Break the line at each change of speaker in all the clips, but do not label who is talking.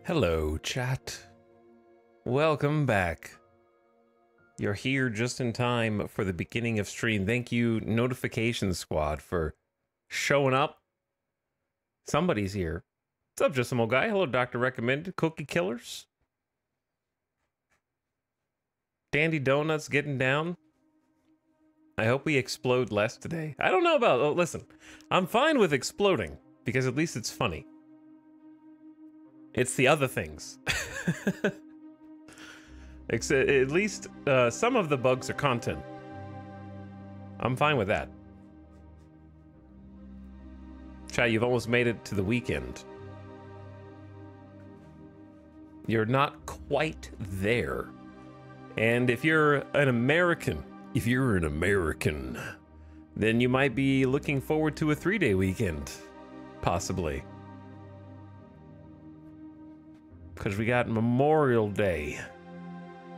Hello, chat. Welcome back. You're here just in time for the beginning of stream. Thank you, Notification Squad, for showing up. Somebody's here. What's up, just some old guy? Hello, Dr. Recommended. Cookie Killers. Dandy Donuts getting down. I hope we explode less today. I don't know about... Oh, listen. I'm fine with exploding, because at least it's funny. It's the other things. At least some of the bugs are content. I'm fine with that. Chat, you've almost made it to the weekend. You're not quite there. And if you're an American, then you might be looking forward to a 3-day weekend. Possibly. Because we got Memorial Day.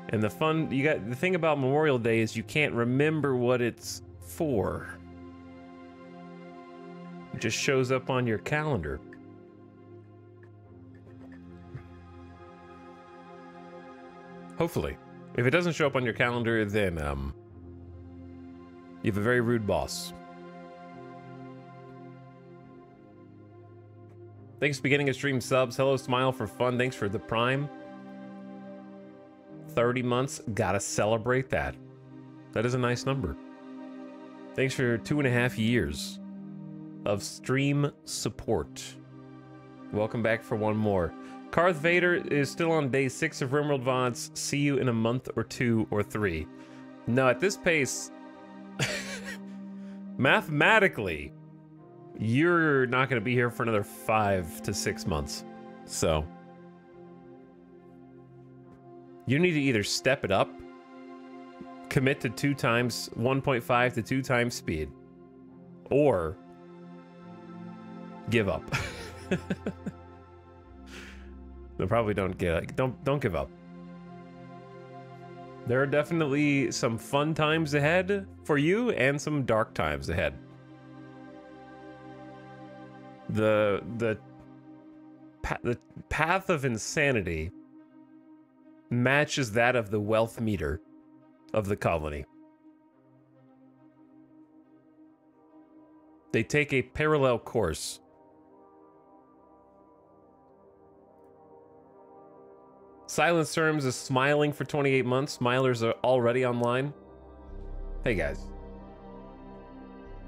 And the thing about Memorial Day is you can't remember what it's for. It just shows up on your calendar. Hopefully. If it doesn't show up on your calendar, then you have a very rude boss. Thanks for beginning of stream subs. Hello, Smile for Fun. Thanks for the Prime. 30 months. Gotta celebrate that. That is a nice number. Thanks for 2.5 years of stream support. Welcome back for one more. Karth Vader is still on day 6 of RimWorld VODs. See you in a month or 2 or 3. No, at this pace, mathematically, you're not going to be here for another 5 to 6 months. So you need to either step it up, commit to 1.5 to 2 times speed, or give up. No, probably don't give up. There are definitely some fun times ahead for you and some dark times ahead. The path of insanity matches that of the wealth meter of the colony. They take a parallel course. Silent Serms is smiling for 28 months. Smilers are already online. Hey guys.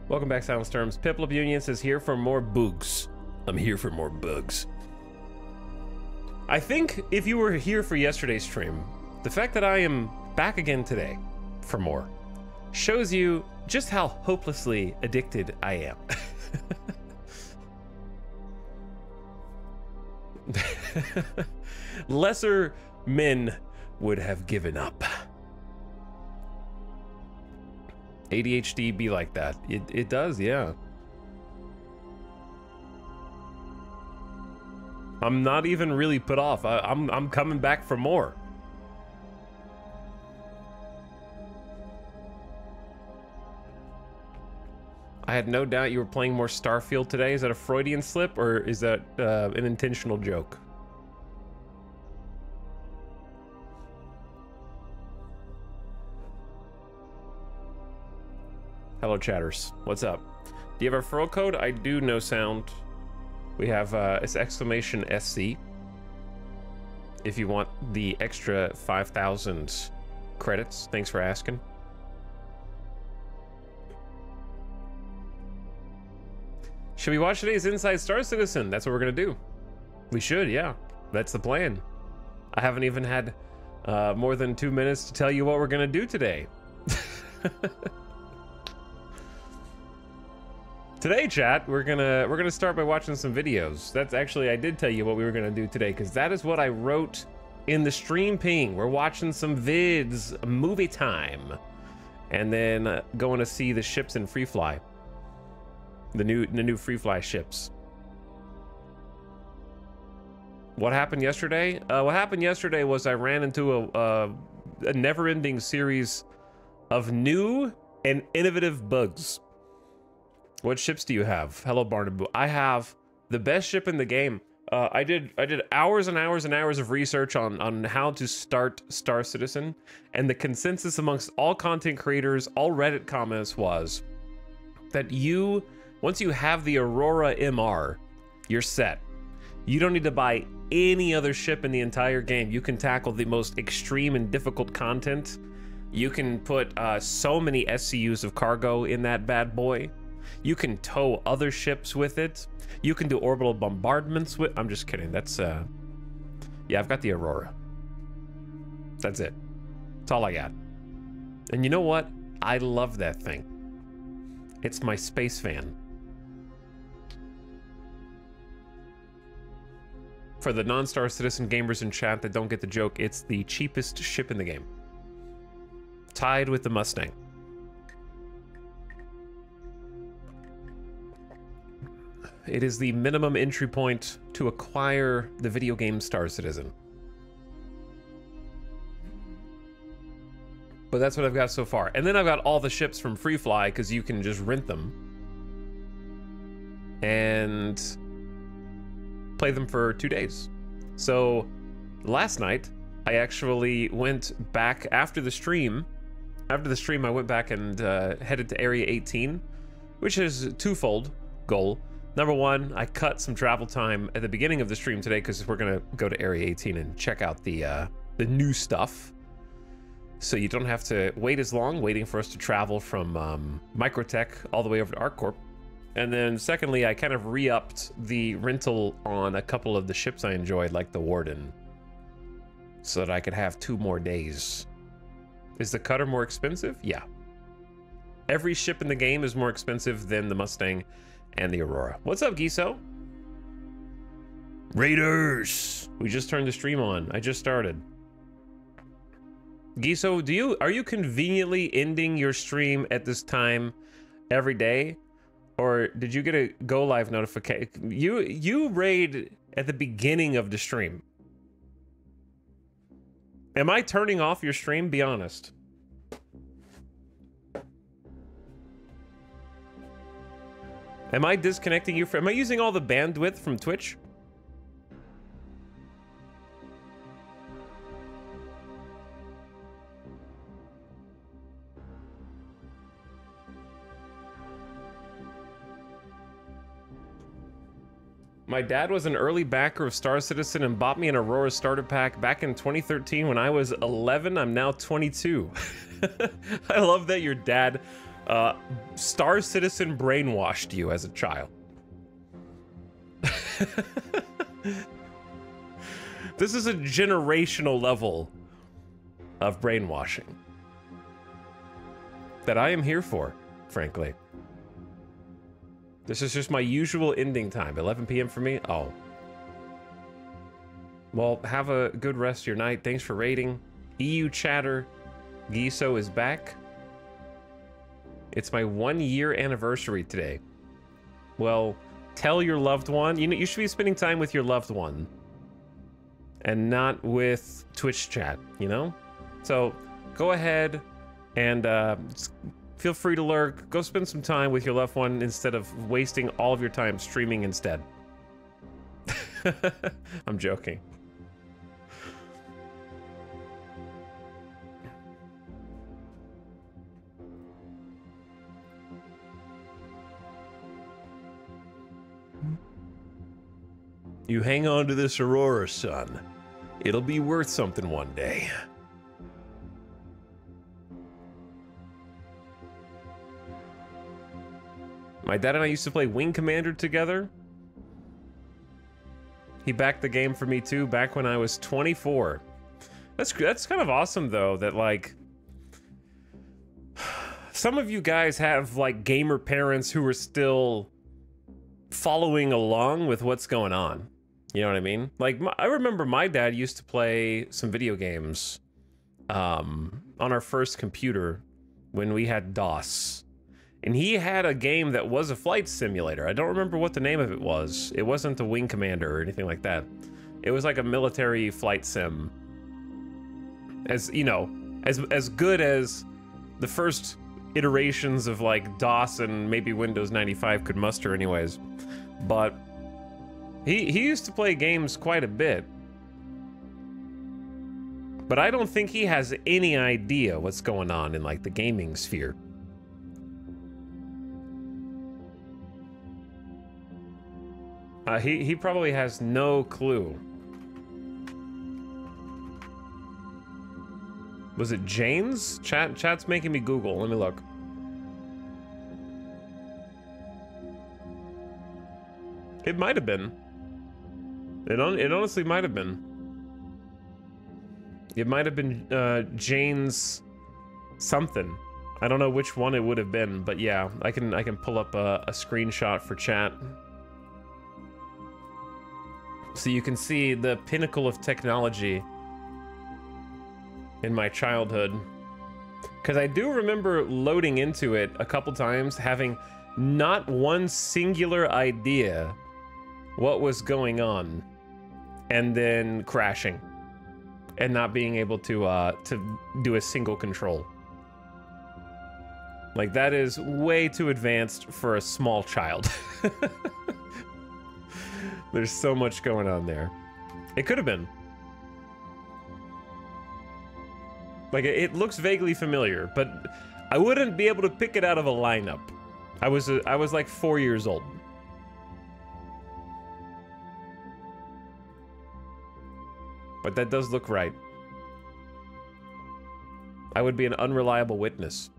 Welcome back, Silent Terms. Piplup Union says, here for more bugs. I'm here for more bugs. I think if you were here for yesterday's stream, the fact that I am back again today for more shows you just how hopelessly addicted I am. Lesser men would have given up. ADHD be like that. It does, yeah. I'm not even really put off. I'm coming back for more. I had no doubt you were playing more Starfield today. Is that a Freudian slip, or is that an intentional joke? Hello, chatters. What's up? Do you have a referral code? I do, no sound. We have it's exclamation SC. If you want the extra 5,000 credits. Thanks for asking. Should we watch today's Inside Star Citizen? That's what we're gonna do. We should, yeah. That's the plan. I haven't even had more than 2 minutes to tell you what we're gonna do today. Today, chat, we're gonna start by watching some videos. That's actually, I did tell you what we were gonna do today, because that is what I wrote in the stream ping. We're watching some vids, movie time, and then going to see the ships in Free Fly, the new Free Fly ships. What happened yesterday? What happened yesterday was I ran into a never-ending series of new and innovative bugs. What ships do you have? Hello, Barnaby. I have the best ship in the game. I did hours and hours and hours of research on how to start Star Citizen, and the consensus amongst all content creators, all Reddit comments was that once you have the Aurora MR, you're set. You don't need to buy any other ship in the entire game. You can tackle the most extreme and difficult content. You can put so many SCUs of cargo in that bad boy. You can tow other ships with it. You can do orbital bombardments with... I'm just kidding. That's, yeah, I've got the Aurora. That's it. That's all I got. And you know what? I love that thing. It's my space van. For the non-Star Citizen gamers in chat that don't get the joke, it's the cheapest ship in the game. Tied with the Mustang. It is the minimum entry point to acquire the video game Star Citizen. But that's what I've got so far. And then I've got all the ships from Free Fly, because you can just rent them and play them for 2 days. So last night, I actually went back after the stream. After the stream, I went back and headed to Area 18, which is a twofold goal. Number one, I cut some travel time at the beginning of the stream today because we're gonna go to Area 18 and check out the new stuff. So you don't have to wait as long waiting for us to travel from Microtech all the way over to ArcCorp. And then secondly, I kind of re-upped the rental on a couple of the ships I enjoyed, like the Warden, so that I could have 2 more days. Is the Cutter more expensive? Yeah. Every ship in the game is more expensive than the Mustang and the Aurora. What's up, Giso? Raiders! We just turned the stream on. I just started. Giso, are you conveniently ending your stream at this time every day? Or did you get a go live notification? You raid at the beginning of the stream. Am I turning off your stream? Be honest. Am I disconnecting you from... Am I using all the bandwidth from Twitch? My dad was an early backer of Star Citizen and bought me an Aurora starter pack back in 2013 when I was 11. I'm now 22. I love that your dad Star Citizen brainwashed you as a child. This is a generational level of brainwashing that I am here for, frankly. This is just my usual ending time, 11 p.m. for me. Oh. Well, have a good rest of your night. Thanks for raiding. EU chatter. Giso is back. It's my 1-year anniversary today. Well, tell your loved one. You know, you should be spending time with your loved one and not with Twitch chat, you know? So go ahead and feel free to lurk. Go spend some time with your loved one instead of wasting all of your time streaming instead. I'm joking. You hang on to this Aurora, son. It'll be worth something one day. My dad and I used to play Wing Commander together. He backed the game for me too back when I was 24. That's kind of awesome though, that like some of you guys have like gamer parents who are still following along with what's going on. You know what I mean? Like I remember my dad used to play some video games on our first computer when we had DOS. And he had a game that was a flight simulator. I don't remember what the name of it was. It wasn't the Wing Commander or anything like that. It was like a military flight sim. As, you know, as good as the first iterations of like DOS and maybe Windows 95 could muster anyways. But He used to play games quite a bit. But I don't think he has any idea what's going on in like the gaming sphere. He probably has no clue. Was it Jane's? Chat's making me Google. Let me look. It might have been. It honestly might have been. It might have been Jane's something. I don't know which one it would have been, but yeah, I can pull up a screenshot for chat. So you can see the pinnacle of technology in my childhood. Because I do remember loading into it a couple times, having not one singular idea what was going on, and then crashing and not being able to do a single control. Like, that is way too advanced for a small child. There's so much going on there. It could have been. Like, it looks vaguely familiar, but I wouldn't be able to pick it out of a lineup. I was like 4 years old. But that does look right. I would be an unreliable witness.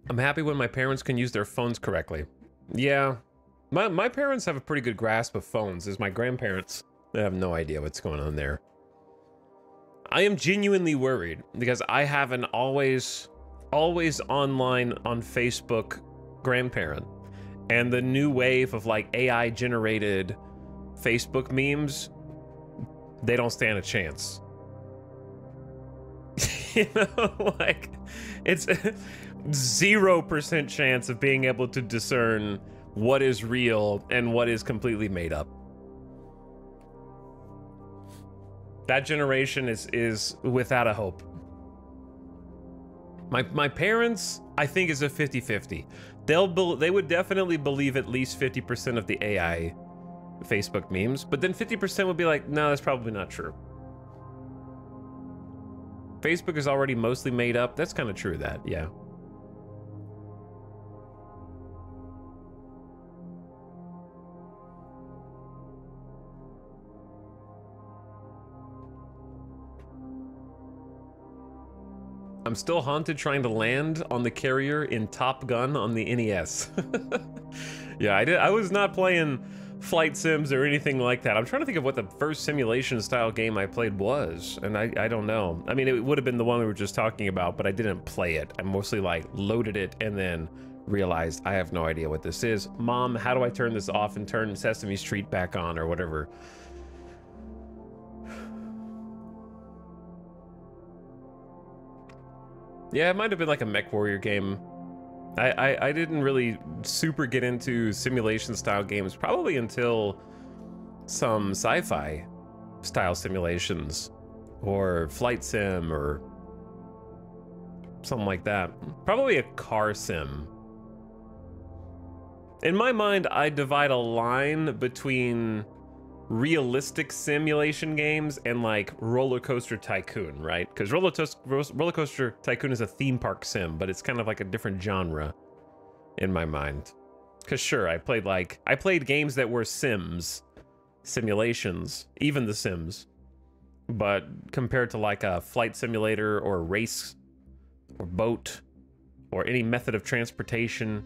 I'm happy when my parents can use their phones correctly. Yeah. My parents have a pretty good grasp of phones, as my grandparents. They have no idea what's going on there. I am genuinely worried because I have an always online on Facebook grandparent. And the new wave of like AI generated Facebook memes, they don't stand a chance. You know, like, it's 0% chance of being able to discern what is real and what is completely made up. That generation is without a hope. My parents, I think, is a 50-50. They would definitely believe at least 50% of the AI Facebook memes, but then 50% would be like, no, that's probably not true. Facebook is already mostly made up. That's kind of true, that, yeah. I'm still haunted trying to land on the carrier in Top Gun on the NES. Yeah, I was not playing flight sims or anything like that. I'm trying to think of what the first simulation style game I played was, and I don't know. I mean, it would have been the one we were just talking about, but I didn't play it. I mostly like loaded it and then realized I have no idea what this is. Mom, how do I turn this off and turn Sesame Street back on or whatever? Yeah, it might have been like a MechWarrior game. I didn't really super get into simulation style games probably until some sci-fi style simulations or flight sim or something like that. Probably a car sim. In my mind, I divide a line between realistic simulation games and like Roller Coaster Tycoon, right? Because Roller Coaster Tycoon is a theme park sim, but it's kind of like a different genre in my mind. Because sure, I played games that were simulations, even The Sims, but compared to like a flight simulator or a race or boat or any method of transportation,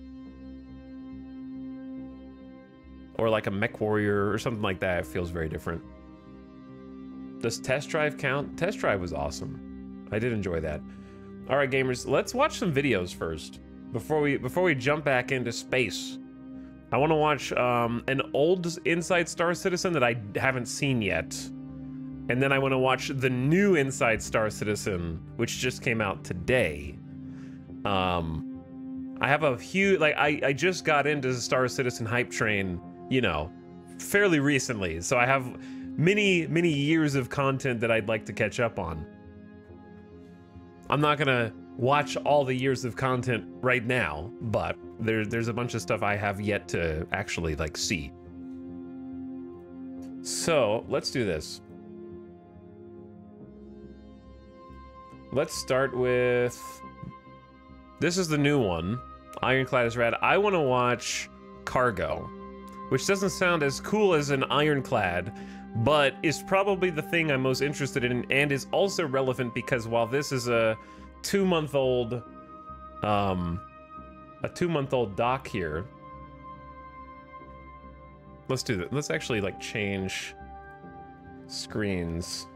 or like a MechWarrior or something like that, it feels very different. Does Test Drive count? Test Drive was awesome. I did enjoy that. All right, gamers, let's watch some videos first before we jump back into space. I want to watch an old Inside Star Citizen that I haven't seen yet, and then I want to watch the new Inside Star Citizen, which just came out today. I have a huge, like, I just got into the Star Citizen hype train, you know, fairly recently, so I have many years of content that I'd like to catch up on. I'm not gonna watch all the years of content right now, but there's a bunch of stuff I have yet to actually like see. So let's do this. Let's start with, this is the new one. Ironclad is rad. I want to watch Cargo, which doesn't sound as cool as an Ironclad, but is probably the thing I'm most interested in, and is also relevant because while this is a 2-month-old dock here. Let's do that. Let's actually like change screens.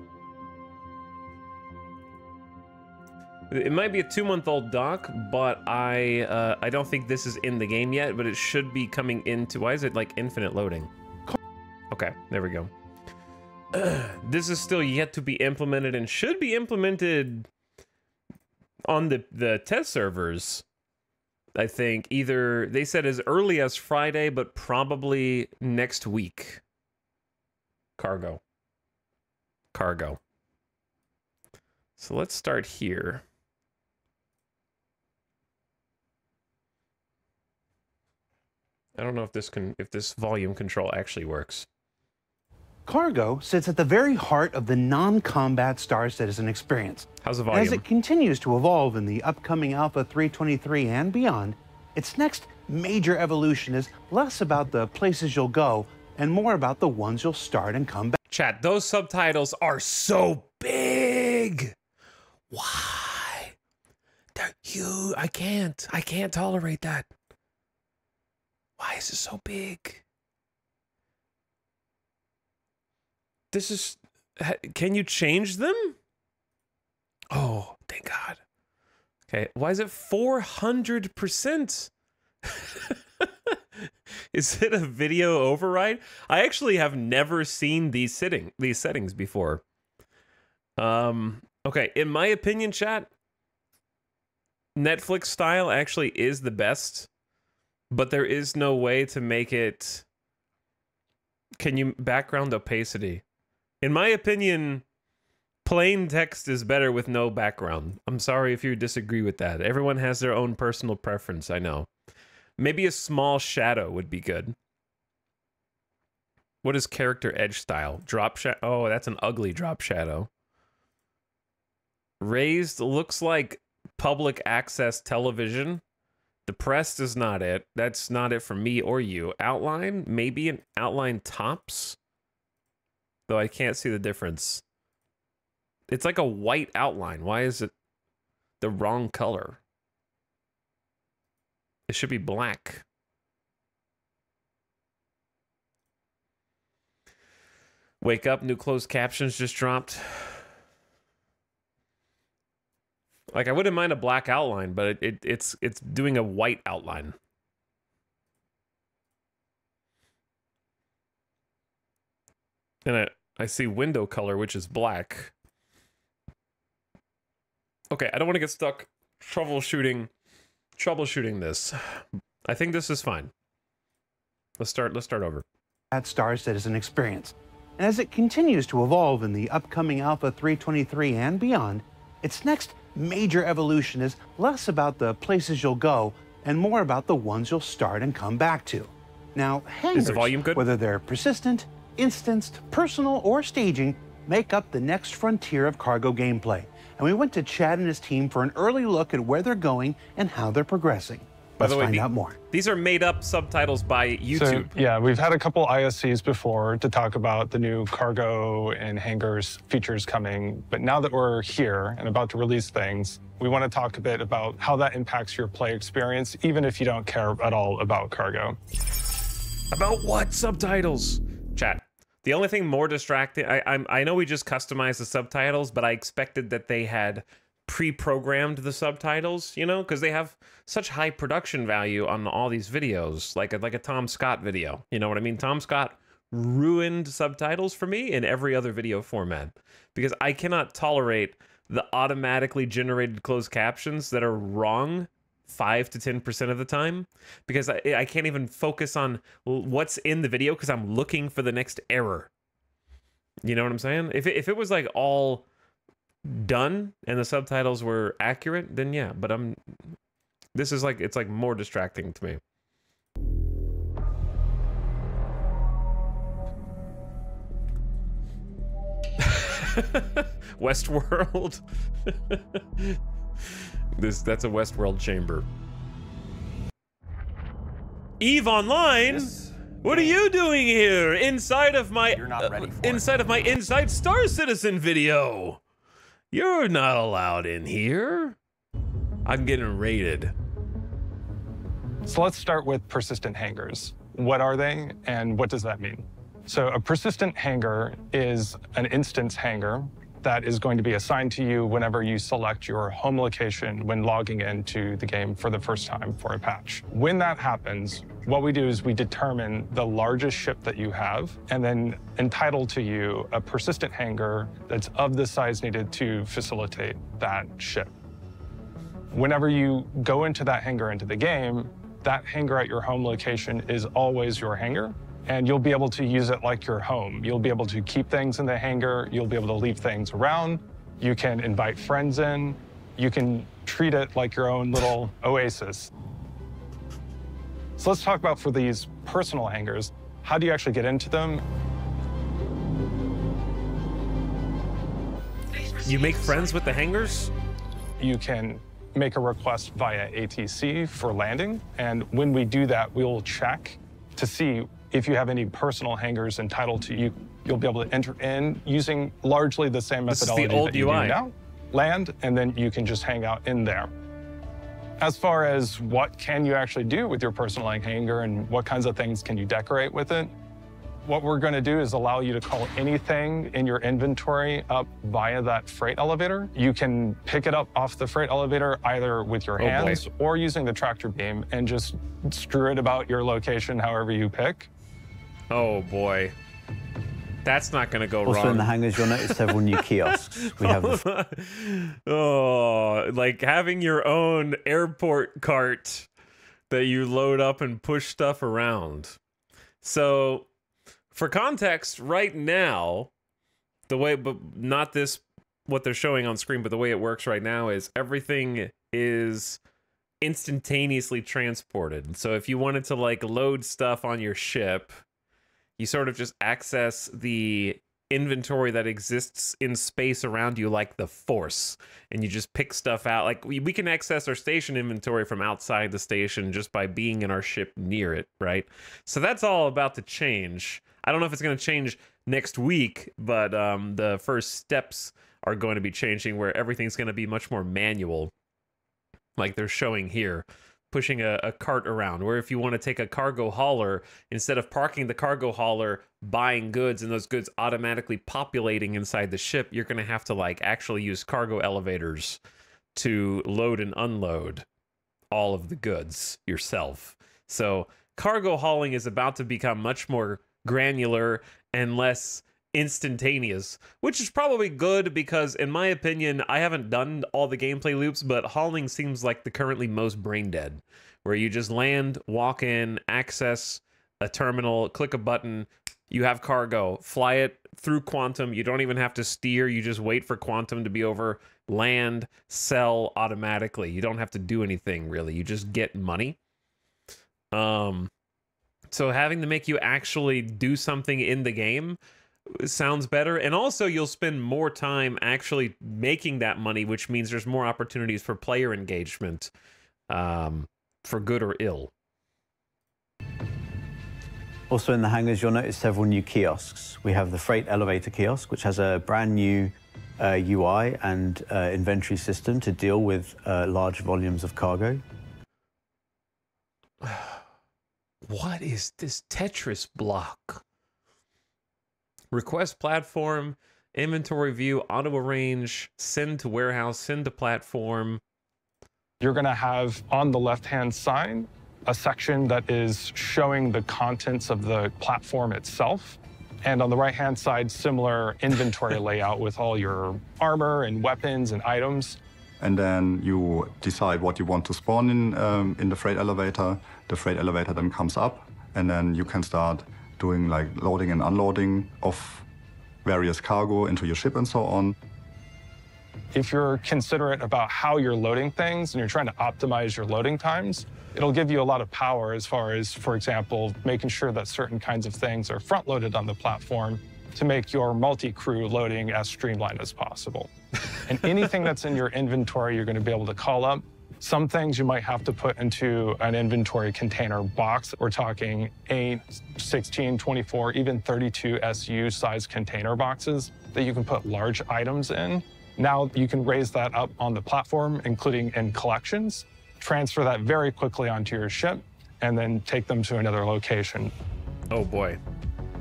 It might be a 2-month-old dock, but I don't think this is in the game yet, but it should be coming into, why is it like infinite loading? Okay, there we go. This is still yet to be implemented and should be implemented on the test servers. I think either, they said as early as Friday, but probably next week. Cargo. So let's start here. I don't know if this volume control actually works.
Cargo sits at the very heart of the non-combat Star Citizen experience.
How's the volume?
As it continues to evolve in the upcoming Alpha 323 and beyond, its next major evolution is less about the places you'll go and more about the ones you'll start and come back.
Chat, those subtitles are so big. Why? They're huge. I can't tolerate that. Why is it so big? This is, can you change them? Oh, thank God. Okay, why is it 400%? Is it a video override? I actually have never seen these settings before. Okay, in my opinion, chat, Netflix style actually is the best, but there is no way to make it. Can you background opacity? In my opinion, plain text is better with no background. I'm sorry if you disagree with that. Everyone has their own personal preference, I know. Maybe a small shadow would be good. What is character edge style? Drop shadow. Oh, that's an ugly drop shadow. Raised looks like public access television. Depressed is not it. That's not it for me or you. Outline, maybe an outline tops. Though I can't see the difference. It's like a white outline. Why is it the wrong color? It should be black. Wake up, new closed captions just dropped. Like, I wouldn't mind a black outline, but it's doing a white outline. And I see window color, which is black. Okay, I don't want to get stuck troubleshooting this. I think this is fine. Let's start over.
That Star Citizen experience. And as it continues to evolve in the upcoming Alpha 323 and beyond, its next major evolution is less about the places you'll go and more about the ones you'll start and come back to. Now, hangars,
is the volume good?
Whether they're persistent, instanced, personal, or staging, make up the next frontier of Cargo gameplay. And we went to Chad and his team for an early look at where they're going and how they're progressing. Let's find out more.
These are made up subtitles by YouTube.
So, yeah, we've had a couple ISCs before to talk about the new Cargo and hangars features coming. But now that we're here and about to release things, we want to talk a bit about how that impacts your play experience, even if you don't care at all about Cargo.
About what subtitles? Chat. The only thing more distracting, I know we just customized the subtitles, but I expected that they had pre-programmed the subtitles, you know, because they have such high production value on all these videos, like a Tom Scott video. You know what I mean? Tom Scott ruined subtitles for me in every other video format because I cannot tolerate the automatically generated closed captions that are wrong 5 to 10% of the time, because I can't even focus on what's in the video because I'm looking for the next error. You know what I'm saying? If it was like all done and the subtitles were accurate, then yeah, but this is like, it's like more distracting to me. Westworld. That's a Westworld chamber. EVE Online?
Yes.
What are you doing here inside of my
You're not ready for
inside of my Inside Star Citizen video? You're not allowed in here. I'm getting raided.
So let's start with persistent hangers. What are they and what does that mean? So a persistent hanger is an instance hanger that is going to be assigned to you whenever you select your home location when logging into the game for the first time for a patch. When that happens, what we do is we determine the largest ship that you have and then entitle to you a persistent hanger that's of the size needed to facilitate that ship. Whenever you go into that hanger into the game, that hanger at your home location is always your hanger, and you'll be able to use it like your home. You'll be able to keep things in the hangar. You'll be able to leave things around. You can invite friends in. You can treat it like your own little oasis. So let's talk about for these personal hangars, how do you actually get into them?
You make friends with the hangars?
You can make a request via ATC for landing. And when we do that, we'll check to see if you have any personal hangars entitled to you. You'll be able to enter in using largely the same methodology
the old
that you
UI.
do now. Land, and then you can just hang out in there. As far as what can you actually do with your personal hanger and what kinds of things can you decorate with it, what we're going to do is allow you to call anything in your inventory up via that freight elevator. You can pick it up off the freight elevator either with your hands or using the tractor beam and just strew it about your location however you pick.
Oh boy. That's not going to go wrong.
Also in the hangars, you'll notice several new kiosks. We have
oh, like having your own airport cart that you load up and push stuff around. So, for context, right now, the way, but not this, what they're showing on screen, but the way it works right now is everything is instantaneously transported. So if you wanted to like load stuff on your ship, you sort of just access the inventory that exists in space around you like the Force, and you just pick stuff out. Like we can access our station inventory from outside the station just by being in our ship near it, right? So that's all about to change. I don't know if it's going to change next week, but the first steps are going to be changing where everything's going to be much more manual, like they're showing here. Pushing a cart around, where if you want to take a cargo hauler, instead of parking the cargo hauler, buying goods and those goods automatically populating inside the ship, you're going to have to like actually use cargo elevators to load and unload all of the goods yourself. So cargo hauling is about to become much more granular and less instantaneous, which is probably good because in my opinion, I haven't done all the gameplay loops, but hauling seems like the currently most brain dead, where you just land, walk in, access a terminal, click a button, you have cargo, fly it through Quantum. You don't even have to steer, you just wait for Quantum to be over, land, sell automatically. You don't have to do anything really, you just get money. So having to make you actually do something in the game sounds better, and also you'll spend more time actually making that money, which means there's more opportunities for player engagement, for good or ill.
Also in the hangars, you'll notice several new kiosks. We have the freight elevator kiosk, which has a brand new UI and inventory system to deal with large volumes of cargo.
What is this Tetris block? Request platform, inventory view, auto arrange, send to warehouse, send to platform.
You're going to have on the left-hand side a section that is showing the contents of the platform itself. And on the right-hand side, similar inventory layout with all your armor and weapons and items.
And then you decide what you want to spawn in the freight elevator. The freight elevator then comes up, and then you can start doing like loading and unloading of various cargo into your ship and so on.
If you're considerate about how you're loading things and you're trying to optimize your loading times, it'll give you a lot of power as far as, for example, making sure that certain kinds of things are front-loaded on the platform to make your multi-crew loading as streamlined as possible. And anything that's in your inventory, you're going to be able to call up. Some things you might have to put into an inventory container box. We're talking 8, 16, 24, even 32 SU size container boxes that you can put large items in. Now you can raise that up on the platform, including in collections, transfer that very quickly onto your ship, and then take them to another location.
Oh boy.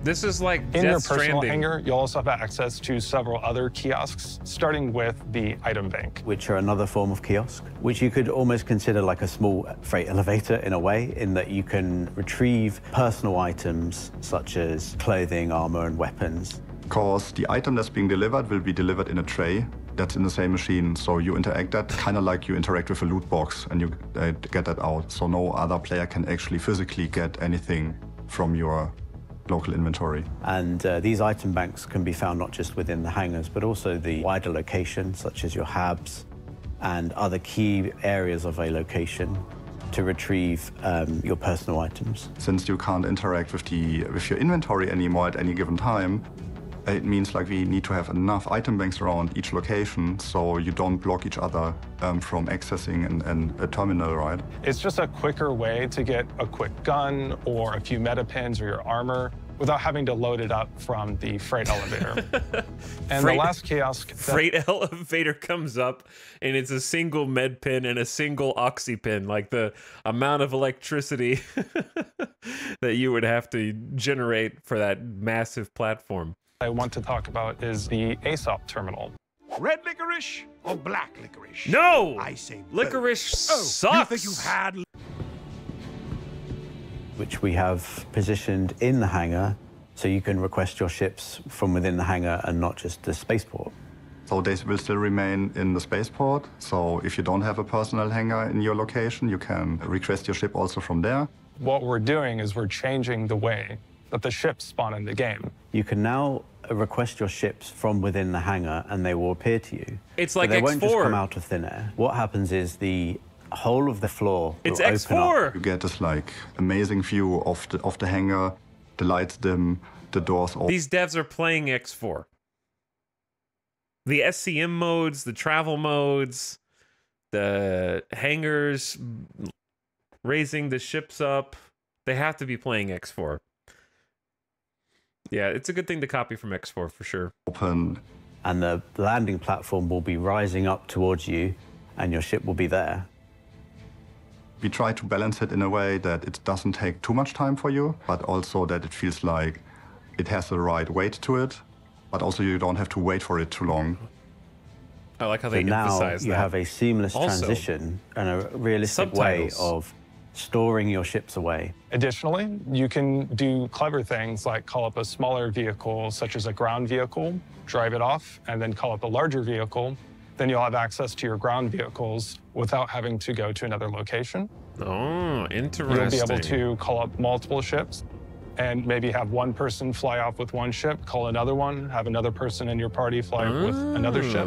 This is like
In your
Death
personal
Stranding.
hangar, you'll also have access to several other kiosks, starting with the item bank.
Which are another form of kiosk, which you could almost consider like a small freight elevator in a way, in that you can retrieve personal items such as clothing, armor, and weapons.
Because the item that's being delivered will be delivered in a tray that's in the same machine. So you interact that kind of like you interact with a loot box and you get that out. So no other player can actually physically get anything from your local inventory.
And these item banks can be found not just within the hangars, but also the wider location, such as your hubs and other key areas of a location to retrieve your personal items.
Since you can't interact with your inventory anymore at any given time, it means like we need to have enough item banks around each location so you don't block each other from accessing a terminal, right?
It's just a quicker way to get a quick gun or a few meta pins or your armor without having to load it up from the freight elevator. And the last kiosk...
Freight elevator comes up, and it's a single med pin and a single oxy pin. Like the amount of electricity that you would have to generate for that massive platform.
I want to talk about is the ASOP terminal.
Red licorice or black licorice?
No!
I say both.
Licorice
Oh,
sucks!
you think you've had...
Which we have positioned in the hangar, so you can request your ships from within the hangar and not just the spaceport.
So they will still remain in the spaceport. So if you don't have a personal hangar in your location, you can request your ship also from there.
What we're doing is we're changing the way that the ships spawn in the game.
You can now request your ships from within the hangar and they will appear to you.
It's like
But they
X4.
won't just come out of thin air. What happens is the whole of the floor
It's
will open up.
X4!
You get this like amazing view of the hangar, the lights dim, the doors open.
These devs are playing X4. The SCM modes, the travel modes, the hangars, raising the ships up, they have to be playing X4. Yeah, it's a good thing to copy from X4 for sure.
And the landing platform will be rising up towards you and your ship will be there.
We try to balance it in a way that it doesn't take too much time for you, but also that it feels like it has the right weight to it, but also you don't have to wait for it too long.
I like how
So
they
now
emphasize
you
that.
have a seamless
Also,
transition and a realistic way
subtitles.
of storing your ships away.
Additionally, you can do clever things like call up a smaller vehicle, such as a ground vehicle, drive it off, and then call up a larger vehicle. Then you'll have access to your ground vehicles without having to go to another location.
Oh, interesting.
You'll be able to call up multiple ships and maybe have one person fly off with one ship, call another one, have another person in your party fly with another ship.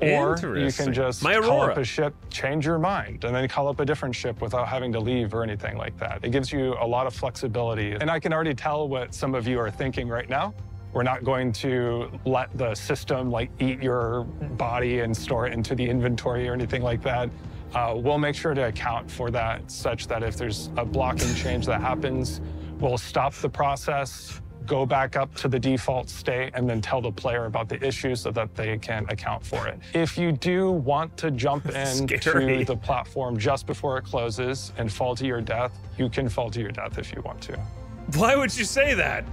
Or you
Interesting.
can just
My
call
Aurora.
up a ship, change your mind, and then call up a different ship without having to leave or anything like that. It gives you a lot of flexibility. And I can already tell what some of you are thinking right now. We're not going to let the system like eat your body and store it into the inventory or anything like that. We'll make sure to account for that such that if there's a blocking change that happens, we'll stop the process, go back up to the default state, and then tell the player about the issue so that they can account for it. If you do want to jump into
Scary.
the platform just before it closes and fall to your death, you can fall to your death if you want to.
Why would you say that?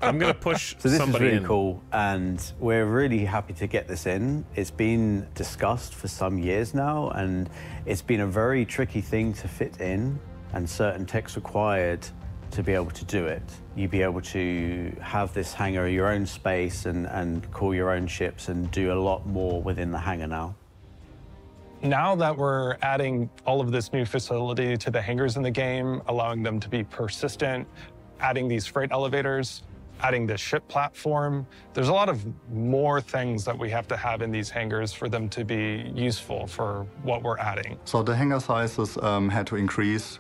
I'm gonna push
So this
somebody
is really
in.
cool, and we're really happy to get this in. It's been discussed for some years now, and it's been a very tricky thing to fit in, and certain tech's required to be able to do it. You'd be able to have this hangar, your own space, and call your own ships, and do a lot more within the hangar now.
Now that we're adding all of this new facility to the hangars in the game, allowing them to be persistent, adding these freight elevators, adding the ship platform. There's a lot of more things that we have to have in these hangars for them to be useful for what we're adding.
So the hangar sizes had to increase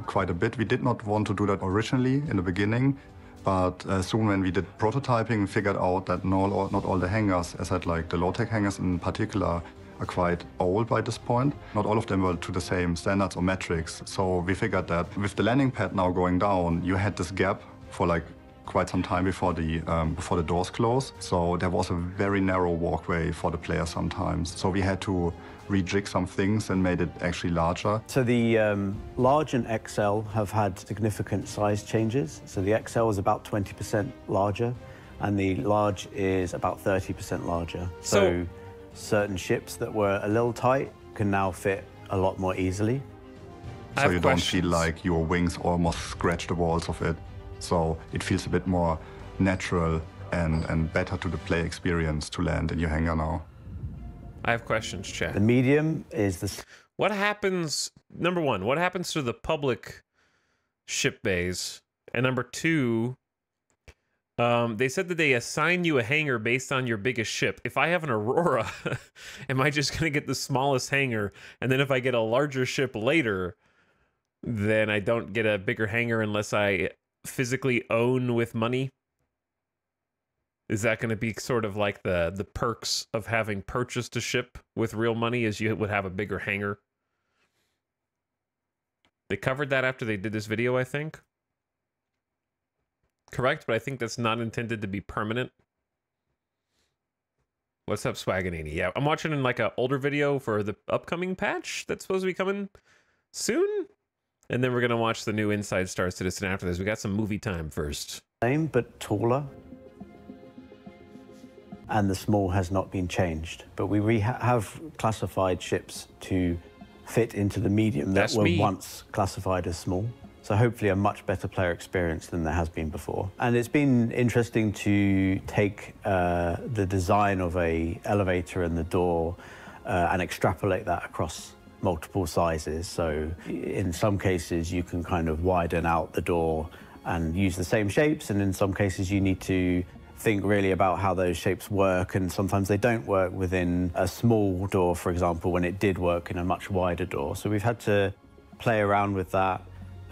quite a bit. We did not want to do that originally in the beginning, but soon when we did prototyping, we figured out that not all the hangars, as I said, like the low-tech hangars in particular, are quite old by this point. Not all of them were to the same standards or metrics. So we figured that with the landing pad now going down, you had this gap for like quite some time before the doors close. So there was a very narrow walkway for the player sometimes. So we had to rejig some things and made it actually larger.
So the large and XL have had significant size changes. So the XL is about 20% larger, and the large is about 30% larger. So certain ships that were a little tight can now fit a lot more easily.
So you don't feel like your wings almost scratch the walls of it. So it feels a bit more natural and better to the play experience to land in your hangar now.
I have questions, chat.
The medium is the...
What happens, number one, what happens to the public ship bays? And number two, they said that they assign you a hangar based on your biggest ship. If I have an Aurora, am I just going to get the smallest hangar? And then if I get a larger ship later, then I don't get a bigger hangar unless I physically own with money? Is that going to be sort of like the perks of having purchased a ship with real money, is you would have a bigger hangar? They covered that after they did this video, I think. Correct, but I think that's not intended to be permanent. What's up, Swaganini? Yeah, I'm watching in like an older video for the upcoming patch that's supposed to be coming soon. And then we're going to watch the new Inside Star Citizen after this. We got some movie time first.
Same, but taller. And the small has not been changed. But we have classified ships to fit into the medium that were once classified as small. So hopefully a much better player experience than there has been before. And it's been interesting to take the design of an elevator and the door and extrapolate that across multiple sizes. So in some cases, you can kind of widen out the door and use the same shapes. And in some cases, you need to think really about how those shapes work. And sometimes they don't work within a small door, for example, when it did work in a much wider door. So we've had to play around with that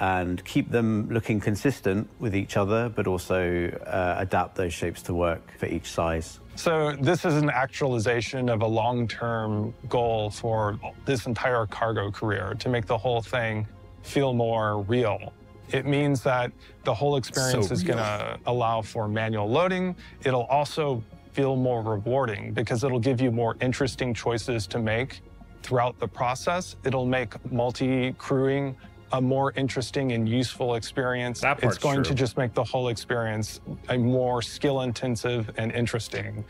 and keep them looking consistent with each other, but also adapt those shapes to work for each size.
So this is an actualization of a long-term goal for this entire cargo career, to make the whole thing feel more real. It means that the whole experience is going to allow for manual loading. It'll also feel more rewarding because it'll give you more interesting choices to make throughout the process. It'll make multi-crewing a more interesting and useful experience. It's going to just make the whole experience a more skill-intensive and interesting.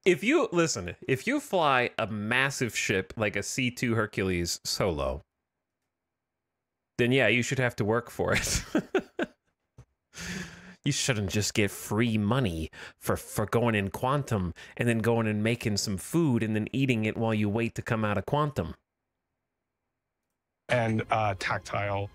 If you, listen, if you fly a massive ship like a C2 Hercules solo, then yeah, you should have to work for it. You shouldn't just get free money for going in Quantum and then going and making some food and then eating it while you wait to come out of Quantum.
And tactile.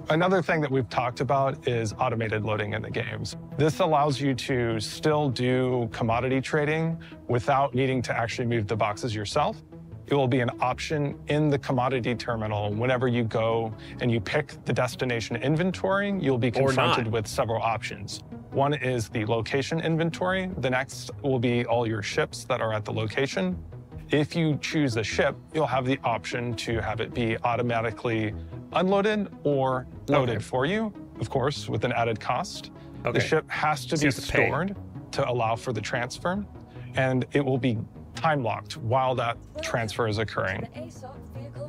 Another thing that we've talked about is automated loading in the games. This allows you to still do commodity trading without needing to actually move the boxes yourself. It will be an option in the commodity terminal. Whenever you go and you pick the destination inventory, you'll be confronted with several options. One is the location inventory. The next will be all your ships that are at the location. If you choose a ship, you'll have the option to have it be automatically unloaded or loaded for you, of course, with an added cost. The ship has to be stored to allow for the transfer, and it will be time-locked while that transfer is occurring.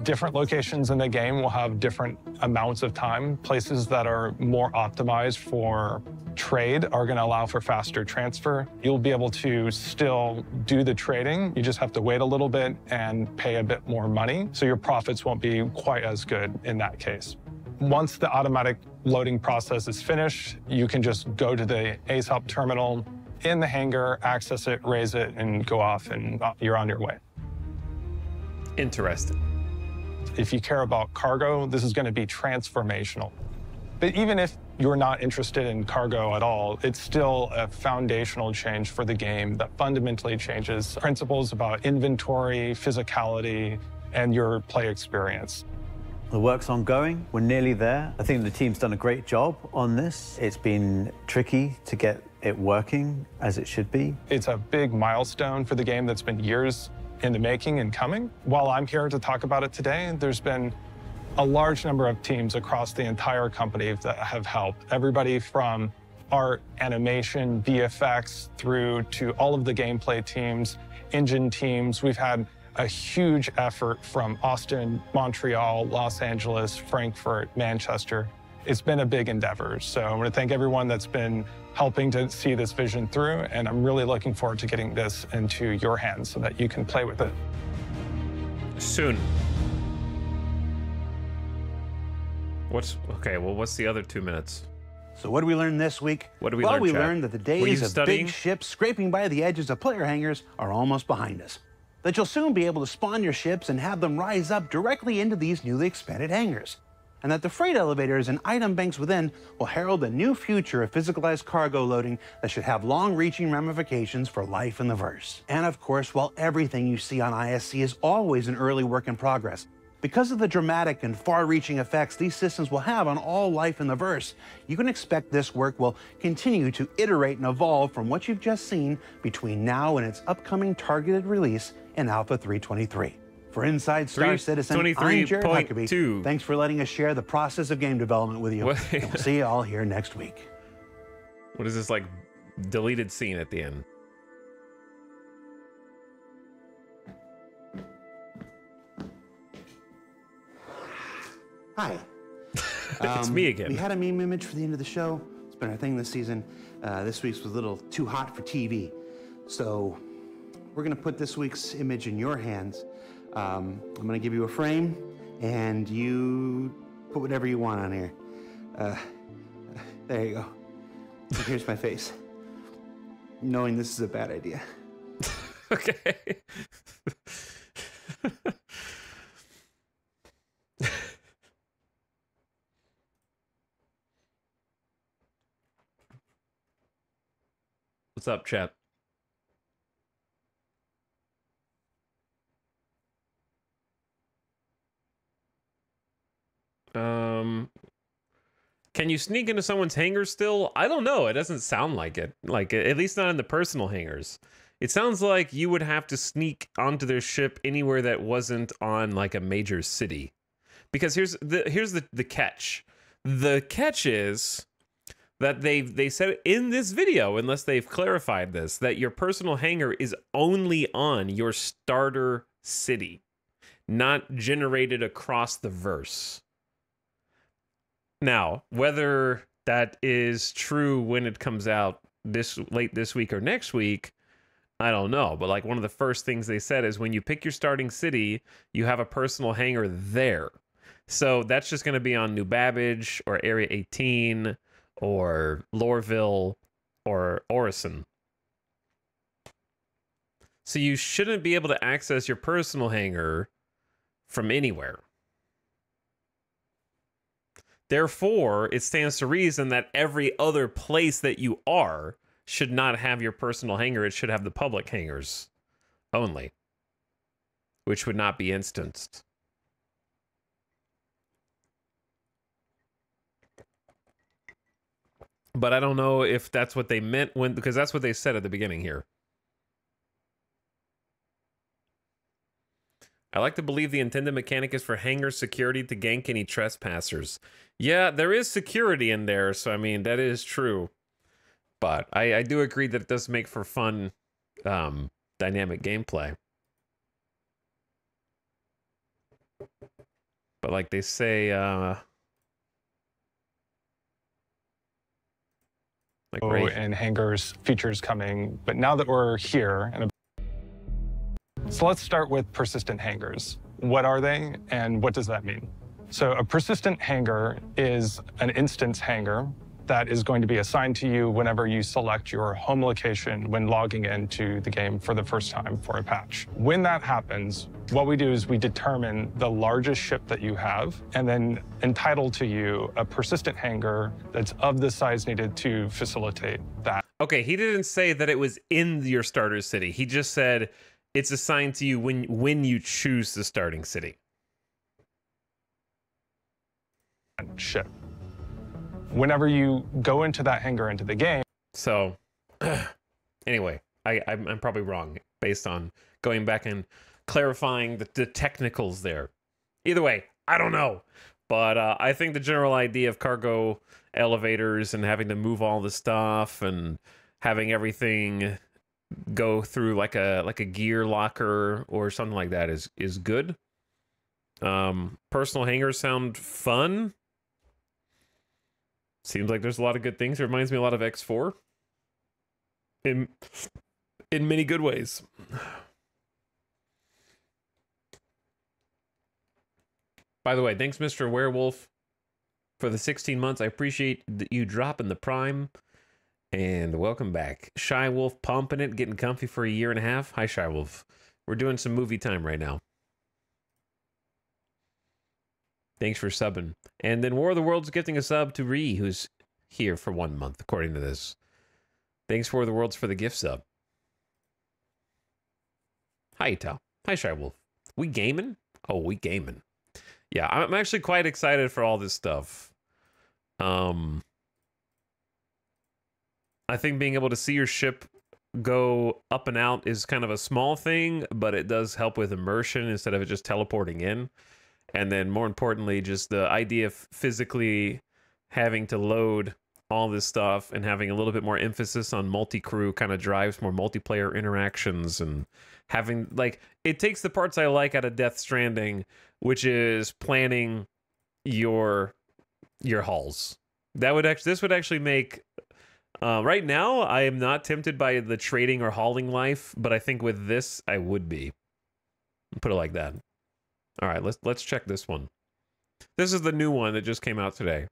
Different locations in the game will have different amounts of time. Places that are more optimized for trade are going to allow for faster transfer. You'll be able to still do the trading. You just have to wait a little bit and pay a bit more money, so your profits won't be quite as good in that case. Once the automatic loading process is finished, you can just go to the ACE-Hub terminal in the hangar, access it, raise it, and go off, and you're on your way.
Interesting.
If you care about cargo, this is going to be transformational. But even if you're not interested in cargo at all, it's still a foundational change for the game that fundamentally changes principles about inventory, physicality, and your play experience.
The work's ongoing. We're nearly there. I think the team's done a great job on this. It's been tricky to get it working as it should be.
It's a big milestone for the game that's been years in the making and coming. While I'm here to talk about it today, there's been a large number of teams across the entire company that have helped. Everybody from art, animation, VFX, through to all of the gameplay teams, engine teams. We've had a huge effort from Austin, Montreal, Los Angeles, Frankfurt, Manchester. It's been a big endeavor. So I want to thank everyone that's been helping to see this vision through, and I'm really looking forward to getting this into your hands so that you can play with it.
Soon. What's the other 2 minutes?
So what did we learn this week?
What did we
learn,
learn,
we
Chad?
learned that the
Were you
days of
studying?
big ships scraping by the edges of player hangars are almost behind us. That you'll soon be able to spawn your ships and have them rise up directly into these newly expanded hangars. And that the freight elevators and item banks within will herald a new future of physicalized cargo loading that should have long-reaching ramifications for life in the verse. And of course, while everything you see on ISC is always an early work in progress, because of the dramatic and far-reaching effects these systems will have on all life in the verse, you can expect this work will continue to iterate and evolve from what you've just seen between now and its upcoming targeted release in Alpha 3.23. For Inside Star Citizen, I'm Jared Huckabee.
23.2.
Thanks for letting us share the process of game development with you.
What?
And we'll see you all here next week.
What is this, like, deleted scene at the end?
Hi.
It's me again.
We had a meme image for the end of the show. It's been our thing this season. This week's was a little too hot for TV. So we're going to put this week's image in your hands. I'm going to give you a frame, and you put whatever you want on here. There you go. And here's my face. Knowing this is a bad idea.
Okay. What's up, chat? Can you sneak into someone's hangar still? I don't know. It doesn't sound like it. Like, at least not in the personal hangars. It sounds like you would have to sneak onto their ship anywhere that wasn't on like a major city. Because here's the catch. The catch is that they said in this video, unless they've clarified this, that your personal hangar is only on your starter city, not generated across the verse. Now, whether that is true when it comes out late this week or next week, I don't know. But like, one of the first things they said is when you pick your starting city, you have a personal hangar there. So that's just going to be on New Babbage or Area 18 or Lorville or Orison. So you shouldn't be able to access your personal hangar from anywhere. Therefore, it stands to reason that every other place that you are should not have your personal hangar. It should have the public hangars only, which would not be instanced. But I don't know if that's what they meant because that's what they said at the beginning here. I like to believe the intended mechanic is for hangar security to gank any trespassers. Yeah, there is security in there, so I mean, that is true. But I do agree that it does make for fun, dynamic gameplay. But like they say, like
and hangars features coming, but now that we're here, so let's start with persistent hangars. What are they, and what does that mean? So a persistent hangar is an instance hangar that is going to be assigned to you whenever you select your home location when logging into the game for the first time for a patch. When that happens, what we do is we determine the largest ship that you have and then entitle to you a persistent hangar that's of the size needed to facilitate that.
Okay, he didn't say that it was in your starter city. He just said it's assigned to you when you choose the starting city.
Ship. Whenever you go into that hangar into the game.
So, anyway, I'm probably wrong based on going back and clarifying the technicals there. Either way, I don't know. But I think the general idea of cargo elevators and having to move all the stuff and having everything go through like a gear locker or something like that is good. Personal hangars sound fun. Seems like there's a lot of good things. It reminds me a lot of X4 in many good ways. By the way, thanks, Mr. Werewolf, for the 16 months. I appreciate you dropping the prime. And welcome back. Shy Wolf pumping it, getting comfy for a year and a half. Hi, Shy Wolf. We're doing some movie time right now. Thanks for subbing. And then War of the Worlds gifting a sub to Ree, who's here for 1 month, according to this. Thanks, War of the Worlds, for the gift sub. Hi, Tal. Hi, Shy Wolf. We gaming? Oh, we gaming. Yeah, I'm actually quite excited for all this stuff. I think being able to see your ship go up and out is kind of a small thing, but it does help with immersion instead of it just teleporting in. And then more importantly, just the idea of physically having to load all this stuff and having a little bit more emphasis on multi-crew kind of drives more multiplayer interactions, and having, like, it takes the parts I like out of Death Stranding, which is planning your hauls. This would actually make right now I am not tempted by the trading or hauling life, but I think with this I would be. Put it like that. All right, let's check this one. This is the new one that just came out today.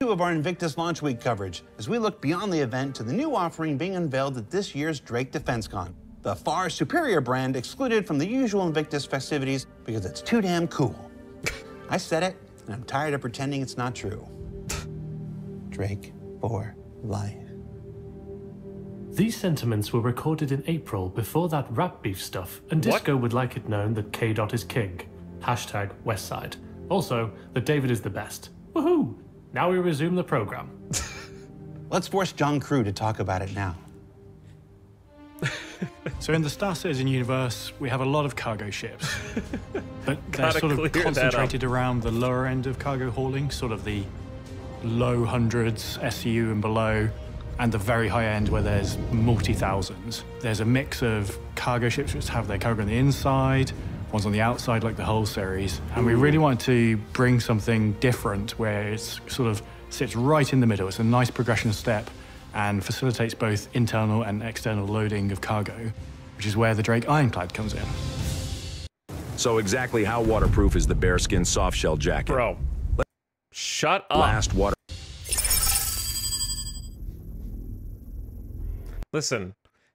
Of our Invictus Launch Week coverage as we look beyond the event to the new offering being unveiled at this year's Drake DefenseCon. The far superior brand excluded from the usual Invictus festivities because it's too damn cool. I said it, and I'm tired of pretending it's not true. Drake for life.
These sentiments were recorded in April before that rap beef stuff, and Disco would like it known that K-Dot is king. Hashtag Westside. Also, that David is the best. Woohoo! Now we resume the program.
Let's force John Crew to talk about it now.
So in the Star Citizen universe, we have a lot of cargo ships. But they're sort of concentrated around the lower end of cargo hauling, sort of the low hundreds, SCU and below, and the very high end where there's multi-thousands. There's a mix of cargo ships which have their cargo on the inside, ones on the outside like the Hull series, and we really wanted to bring something different where it sort of sits right in the middle. It's a nice progression step and facilitates both internal and external loading of cargo, which is where the Drake Ironclad comes in.
So exactly how waterproof is the bearskin soft-shell jacket?
Bro, shut up.
Last water.
Listen,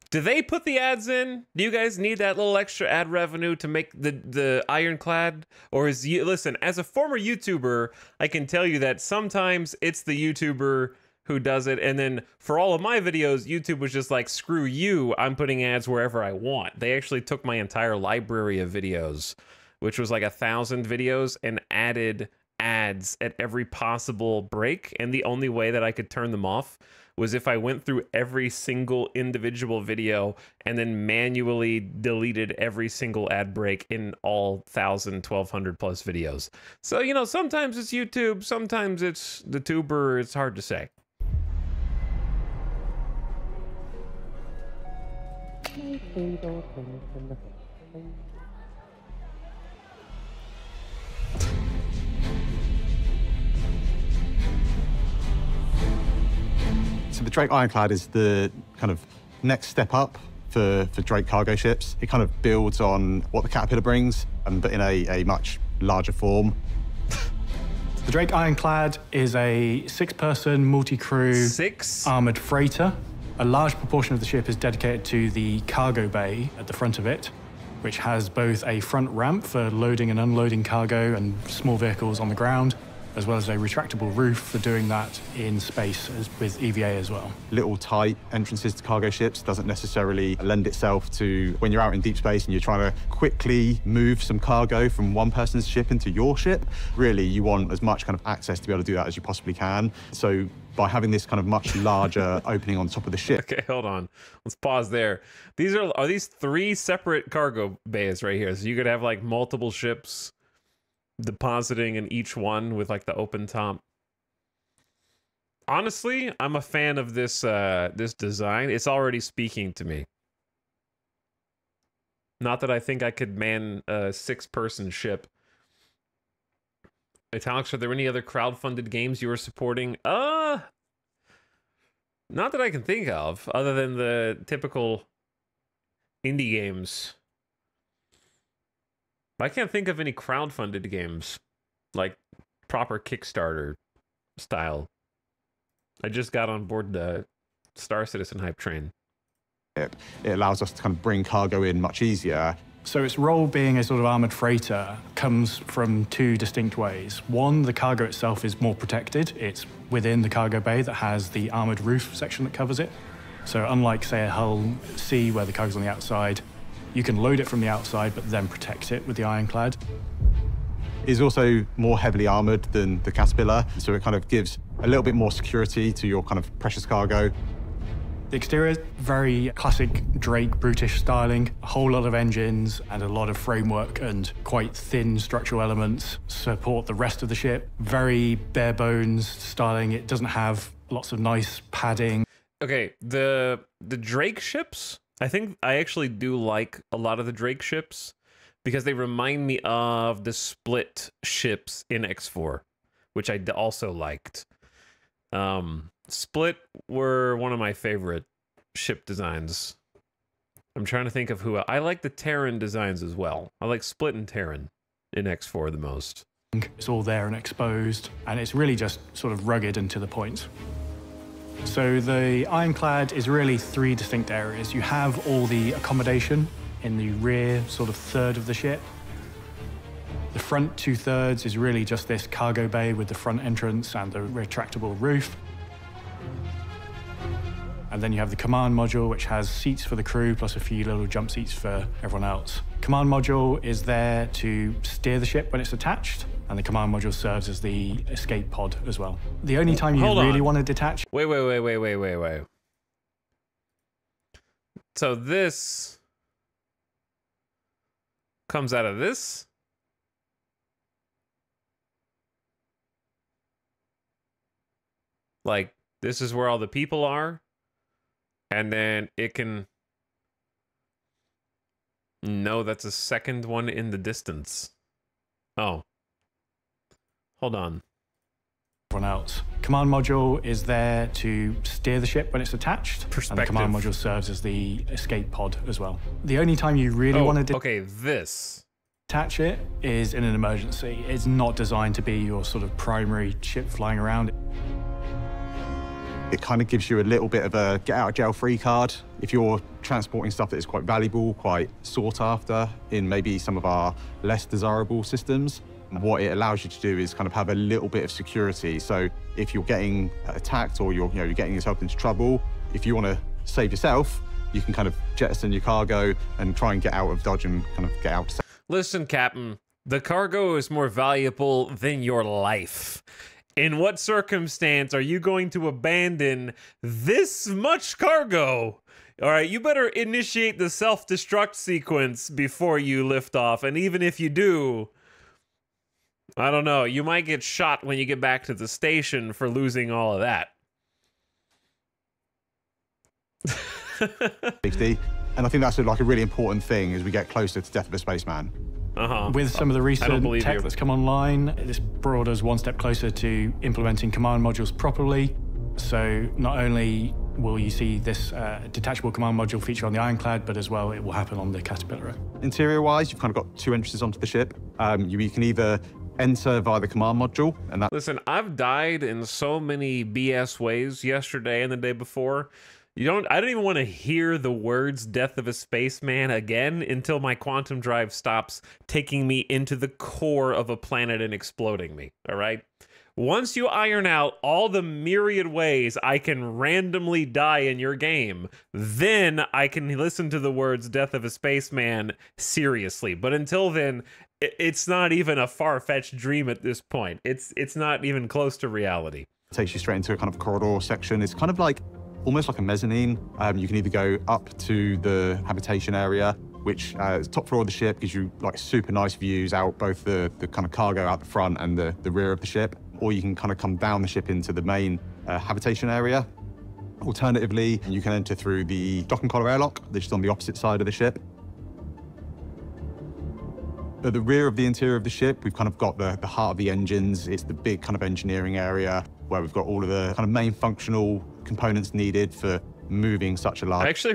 do they put the ads in? Do you guys need that little extra ad revenue to make the Ironclad? Or is you listen, as a former YouTuber, I can tell you that sometimes it's the YouTuber who does it, and then for all of my videos, YouTube was just like, screw you, I'm putting ads wherever I want. They actually took my entire library of videos, which was like 1,000 videos, and added ads at every possible break, and the only way that I could turn them off was if I went through every single individual video and then manually deleted every single ad break in all 1,000, 1,200 plus videos. So, you know, sometimes it's YouTube, sometimes it's the tuber, it's hard to say.
So the Drake Ironclad is the kind of next step up for Drake cargo ships. It kind of builds on what the Caterpillar brings, but in a much larger form.
The Drake Ironclad is a 6-person, multi-crew, armored freighter. A large proportion of the ship is dedicated to the cargo bay at the front of it, which has both a front ramp for loading and unloading cargo and small vehicles on the ground, as well as a retractable roof for doing that in space with EVA as well.
Little tight entrances to cargo ships doesn't necessarily lend itself to when you're out in deep space and you're trying to quickly move some cargo from one person's ship into your ship. Really, you want as much kind of access to be able to do that as you possibly can. So by having this kind of much larger opening on top of the ship.
Okay, hold on. Let's pause there. These are these 3 separate cargo bays right here? So you could have like multiple ships depositing in each one with like the open top. Honestly, I'm a fan of this this design. It's already speaking to me. Not that I think I could man a 6-person ship. Italyx, are there any other crowdfunded games you are supporting? Not that I can think of, other than the typical indie games. I can't think of any crowdfunded games, like proper Kickstarter style. I just got on board the Star Citizen hype train.
It allows us to kind of bring cargo in much easier.
So its role being a sort of armored freighter comes from 2 distinct ways. One, the cargo itself is more protected. It's within the cargo bay that has the armored roof section that covers it. So unlike, say, a Hull C where the cargo's on the outside, you can load it from the outside, but then protect it with the Ironclad.
It's also more heavily armored than the Caterpillar, so it kind of gives a little bit more security to your kind of precious cargo.
The exterior, very classic Drake brutish styling, a whole lot of engines and a lot of framework and quite thin structural elements support the rest of the ship. Very bare bones styling. It doesn't have lots of nice padding.
Okay, the Drake ships, I think I actually do like a lot of the Drake ships because they remind me of the split ships in X4, which I also liked. Split were one of my favorite ship designs. I'm trying to think of who I like the Terran designs as well. I like Split and Terran in X4 the most.
It's all there and exposed, and it's really just sort of rugged and to the point. So the Ironclad is really 3 distinct areas. You have all the accommodation in the rear sort of third of the ship. The front 2/3 is really just this cargo bay with the front entrance and the retractable roof. And then you have the command module, which has seats for the crew, plus a few little jump seats for everyone else. Command module is there to steer the ship when it's attached, and the command module serves as the escape pod as well. The only time you really want to detach...
Wait. So this comes out of this? Like, this is where all the people are? And then it can... No, that's a second one in the distance. Oh. Hold on.
Everyone else. Command module is there to steer the ship when it's attached. And the command module serves as the escape pod as well. The only time you really want to...
Okay, this.
Attach it is in an emergency. It's not designed to be your sort of primary ship flying around.
It kind of gives you a little bit of a get-out-of-jail-free card. If you're transporting stuff that is quite valuable, quite sought after in maybe some of our less desirable systems, what it allows you to do is kind of have a little bit of security. So if you're getting attacked or you're getting yourself into trouble, if you want to save yourself, you can kind of jettison your cargo and try and get out of Dodge and kind of get out.
Listen, Captain, the cargo is more valuable than your life. In what circumstance are you going to abandon this much cargo? All right, you better initiate the self-destruct sequence before you lift off. And even if you do, I don't know, you might get shot when you get back to the station for losing all of that.
Safety. And I think that's like a really important thing as we get closer to Death of a Spaceman.
With some of the recent tech that's come online, this brought us one step closer to implementing command modules properly. So not only will you see this detachable command module feature on the Ironclad, but as well it will happen on the Caterpillar.
Interior-wise, you've kind of got 2 entrances onto the ship. You can either enter via the command module, and that.
Listen, I've died in so many BS ways yesterday and the day before. I don't even want to hear the words "death of a spaceman" again until my quantum drive stops taking me into the core of a planet and exploding me. All right. Once you iron out all the myriad ways I can randomly die in your game, then I can listen to the words "death of a spaceman" seriously. But until then, it's not even a far-fetched dream at this point. It's not even close to reality.
It takes you straight into a kind of corridor section. It's kind of like almost like a mezzanine. You can either go up to the habitation area, which is top floor of the ship, gives you like super nice views out both the kind of cargo out the front and the rear of the ship, or you can kind of come down the ship into the main habitation area. Alternatively, you can enter through the dock and collar airlock, which is on the opposite side of the ship. At the rear of the interior of the ship, we've kind of got the heart of the engines. It's the big kind of engineering area where we've got all of the kind of main functional components needed for moving such a large...
I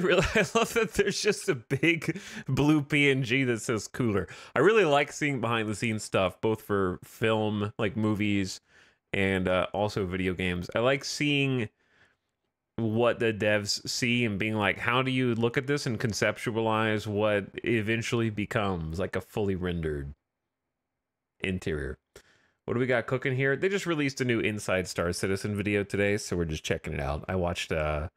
love that there's just a big blue PNG that says cooler. I really like seeing behind the scenes stuff, both for film, like movies, and also video games. I like seeing what the devs see and being like, how do you look at this and conceptualize what eventually becomes like a fully rendered interior. What do we got cooking here? They just released a new Inside Star Citizen video today, so we're just checking it out. I watched the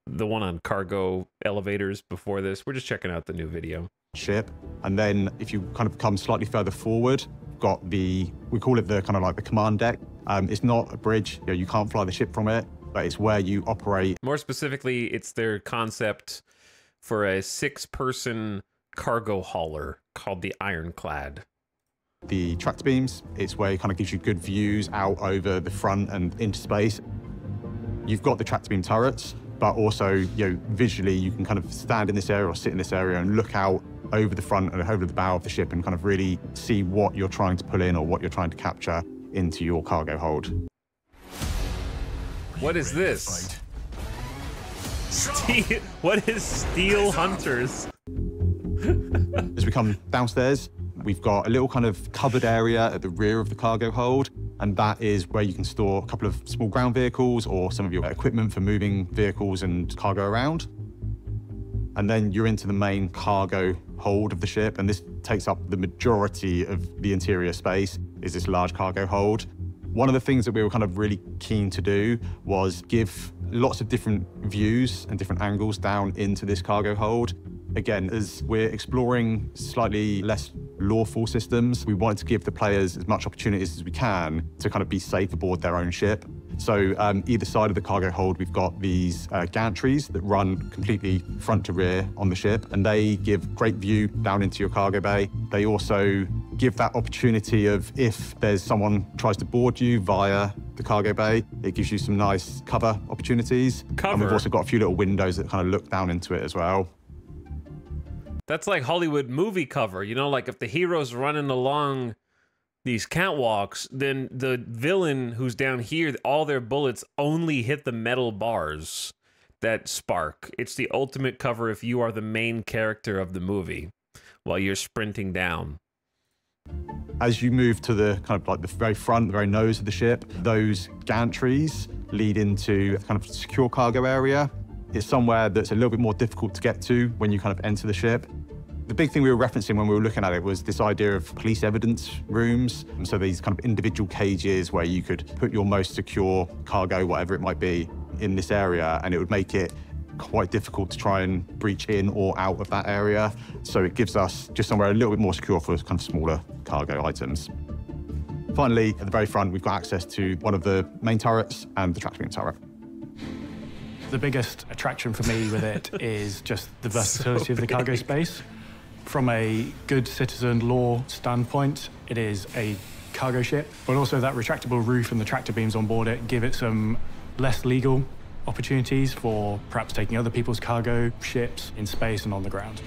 one on cargo elevators before this. We're just checking out the new video.
Ship, and then if you kind of come slightly further forward, got we call it the kind of like the command deck. It's not a bridge, you can't fly the ship from it, but it's where you operate.
More specifically, it's their concept for a 6-person cargo hauler called the Ironclad.
The tractor beams, it's where it kind of gives you good views out over the front and into space. You've got the tractor beam turrets, but also, visually you can kind of stand in this area or sit in this area and look out over the front and over the bow of the ship and kind of really see what you're trying to pull in or what you're trying to capture into your cargo hold.
What is this? What is Steel Hunters?
As we come downstairs, we've got a little kind of covered area at the rear of the cargo hold, and that is where you can store a couple of small ground vehicles or some of your equipment for moving vehicles and cargo around. And then you're into the main cargo hold of the ship, and this takes up the majority of the interior space, is this large cargo hold. One of the things that we were kind of really keen to do was give lots of different views and different angles down into this cargo hold. Again, as we're exploring slightly less lawful systems, we wanted to give the players as much opportunities as we can to kind of be safe aboard their own ship. So either side of the cargo hold, we've got these gantries that run completely front to rear on the ship, and they give great view down into your cargo bay. They also give that opportunity of if there's someone tries to board you via the cargo bay, it gives you some nice cover opportunities.
Cover?
And we've also got a few little windows that kind of look down into it as well.
That's like Hollywood movie cover, like if the hero's running along these catwalks, then the villain who's down here, all their bullets only hit the metal bars that spark. It's the ultimate cover if you are the main character of the movie while you're sprinting down.
As you move to the kind of like the very front, the very nose of the ship, those gantries lead into a kind of secure cargo area. It's somewhere that's a little bit more difficult to get to when you kind of enter the ship. The big thing we were referencing when we were looking at it was this idea of police evidence rooms. And so these kind of individual cages where you could put your most secure cargo, whatever it might be, in this area, and it would make it quite difficult to try and breach in or out of that area. So it gives us just somewhere a little bit more secure for kind of smaller cargo items. Finally, at the very front, we've got access to one of the main turrets and the tractor beam turret.
The biggest attraction for me with it is just the versatility of the cargo space. From a good citizen law standpoint, it is a cargo ship, but also that retractable roof and the tractor beams on board it give it some less legal opportunities for perhaps taking other people's cargo ships in space and on the ground.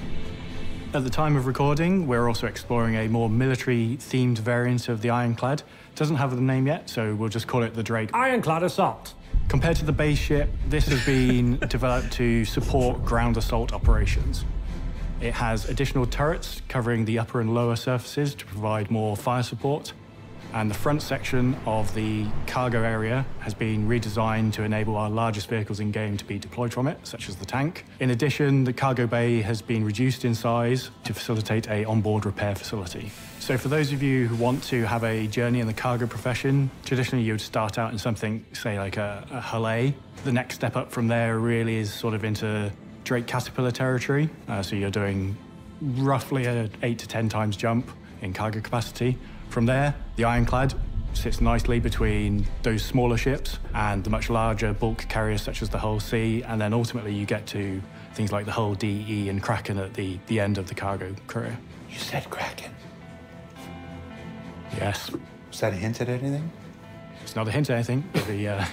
At the time of recording, we're also exploring a more military-themed variant of the Ironclad. It doesn't have a name yet, so we'll just call it the Drake.
Ironclad Assault.
Compared to the base ship, this has been developed to support ground assault operations. It has additional turrets covering the upper and lower surfaces to provide more fire support. And the front section of the cargo area has been redesigned to enable our largest vehicles in-game to be deployed from it, such as the tank. In addition, the cargo bay has been reduced in size to facilitate an onboard repair facility. So for those of you who want to have a journey in the cargo profession, traditionally you would start out in something, say, like a Hull A. The next step up from there really is sort of into Drake Caterpillar territory. So you're doing roughly an 8 to 10 times jump in cargo capacity. From there, the Ironclad sits nicely between those smaller ships and the much larger bulk carriers such as the Hull C, and then ultimately you get to things like the Hull D, E, and Kraken at the end of the cargo career.
You said Kraken.
Yes.
Was that a hint at anything?
It's not a hint at anything, but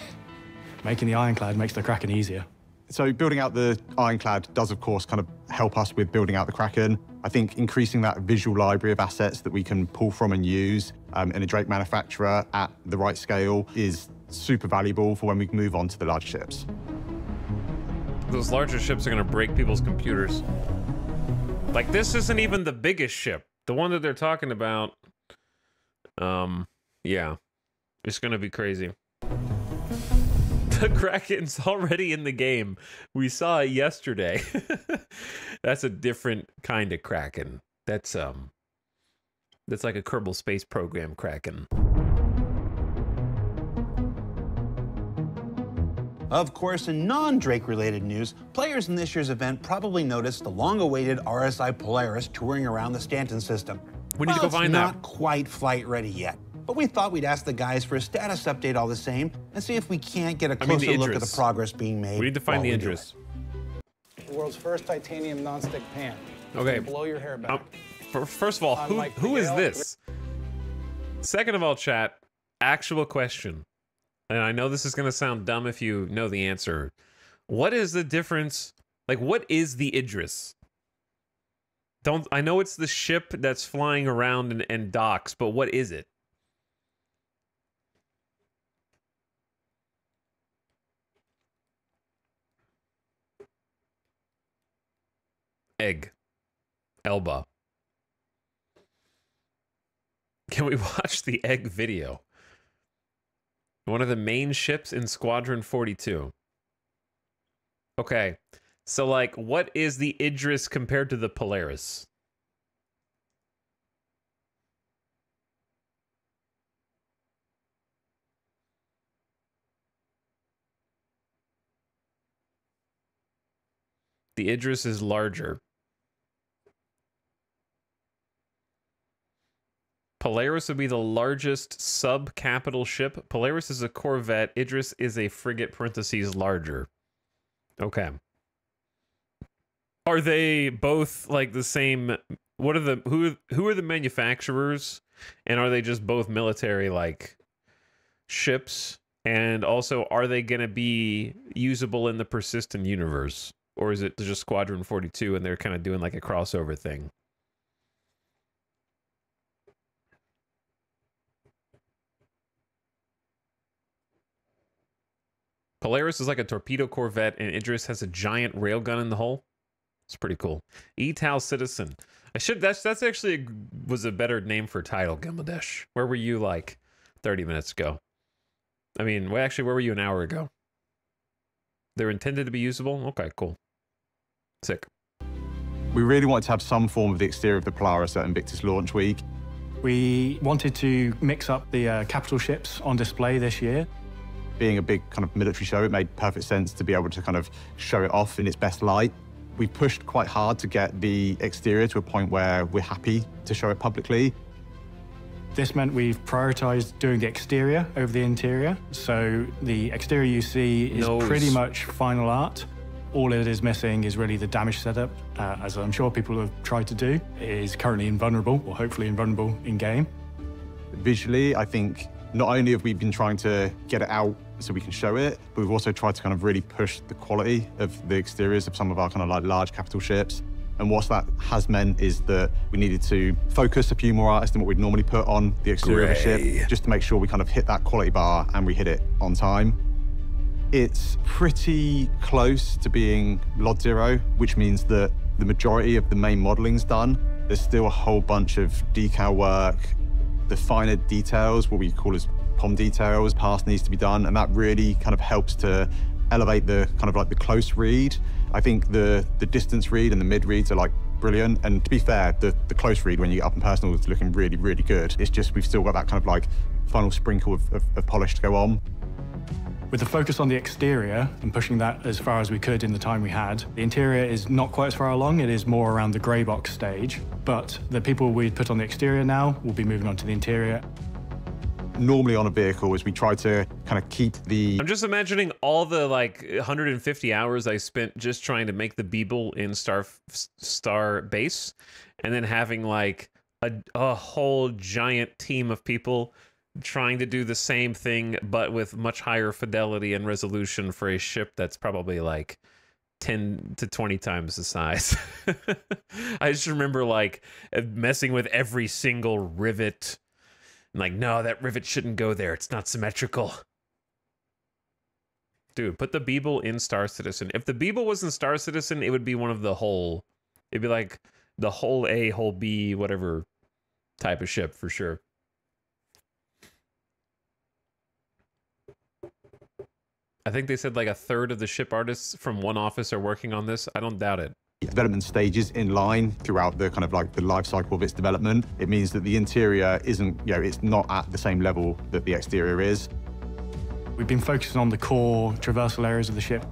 making the Ironclad makes the Kraken easier.
So building out the Ironclad does, of course, kind of help us with building out the Kraken. I think increasing that visual library of assets that we can pull from and use in a Drake manufacturer at the right scale is super valuable for when we move on to the larger ships.
Those larger ships are going to break people's computers. Like, this isn't even the biggest ship. The one that they're talking about, yeah, it's going to be crazy. The Kraken's already in the game. We saw it yesterday. That's a different kind of Kraken. That's like a Kerbal Space Program Kraken.
Of course, in non-Drake related news, players in this year's event probably noticed the long-awaited RSI Polaris touring around the Stanton system.
We need to go find that.
It's not quite flight ready yet, but we thought we'd ask the guys for a status update all the same and see if we can't get a closer look at the progress being made.
We need to find the Idris.
The world's first titanium nonstick pan.
Okay.
Blow your hair back.
First of all, who is this? Second of all, chat, actual question. And I know this is going to sound dumb if you know the answer. What is the difference? Like, what is the Idris? I know it's the ship that's flying around and docks, but what is it? Egg. Elba. Can we watch the Egg video? One of the main ships in Squadron 42. Okay. So, like, what is the Idris compared to the Polaris? The Idris is larger. Polaris would be the largest sub-capital ship. Polaris is a corvette. Idris is a frigate, parentheses, larger. Okay. Are they both like the same? What are the who are the manufacturers? And are they just both military like ships? And also, are they going to be usable in the persistent universe? Or is it just Squadron 42 and they're kind of doing like a crossover thing? Polaris is like a torpedo corvette, and Idris has a giant railgun in the hull. It's pretty cool. ETAL Citizen. That's actually was a better name for a title, Gilmadesh. Where were you like 30 minutes ago? I mean, well, actually, where were you an hour ago? They're intended to be usable? Okay, cool. Sick.
We really wanted to have some form of the exterior of the Polaris at Invictus launch week.
We wanted to mix up the capital ships on display this year.
Being a big kind of military show, it made perfect sense to be able to kind of show it off in its best light. We pushed quite hard to get the exterior to a point where we're happy to show it publicly.
This meant we've prioritized doing the exterior over the interior. So the exterior you see is pretty much final art. All it is missing is really the damage setup, as I'm sure people have tried to do. It is currently invulnerable, or hopefully invulnerable in-game.
Visually, I think not only have we been trying to get it out so we can show it, but we've also tried to kind of really push the quality of the exteriors of some of our kind of like large capital ships. And what that has meant is that we needed to focus a few more artists than what we'd normally put on the exterior of a ship, just to make sure we kind of hit that quality bar and we hit it on time. It's pretty close to being Lot Zero, which means that the majority of the main modeling's done. There's still a whole bunch of decal work, the finer details, what we call as POM details, pass needs to be done, and that really kind of helps to elevate the kind of like the close read. I think the distance read and the mid reads are like brilliant, and to be fair, the close read when you get up in personal is looking really, really good. It's just we've still got that kind of like final sprinkle of polish to go on.
With the focus on the exterior and pushing that as far as we could in the time we had, the interior is not quite as far along. It is more around the grey box stage, but the people we put on the exterior now will be moving on to the interior.
Normally on a vehicle is we try to kind of keep the...
I'm just imagining all the like 150 hours I spent just trying to make the Beeble in Star Base, and then having like a whole giant team of people trying to do the same thing, but with much higher fidelity and resolution for a ship that's probably like 10 to 20 times the size. I just remember like messing with every single rivet. Like, no, that rivet shouldn't go there. It's not symmetrical. Dude, put the Beeble in Star Citizen. If the Beeble was in Star Citizen, it would be one of the whole... It'd be like the whole A, whole B, whatever type of ship, for sure. I think they said like a third of the ship artists from one office are working on this. I don't doubt it.
Development stages in line throughout the kind of like the life cycle of its development. It means that the interior isn't, you know, it's not at the same level that the exterior is.
We've been focusing on the core traversal areas of the ship.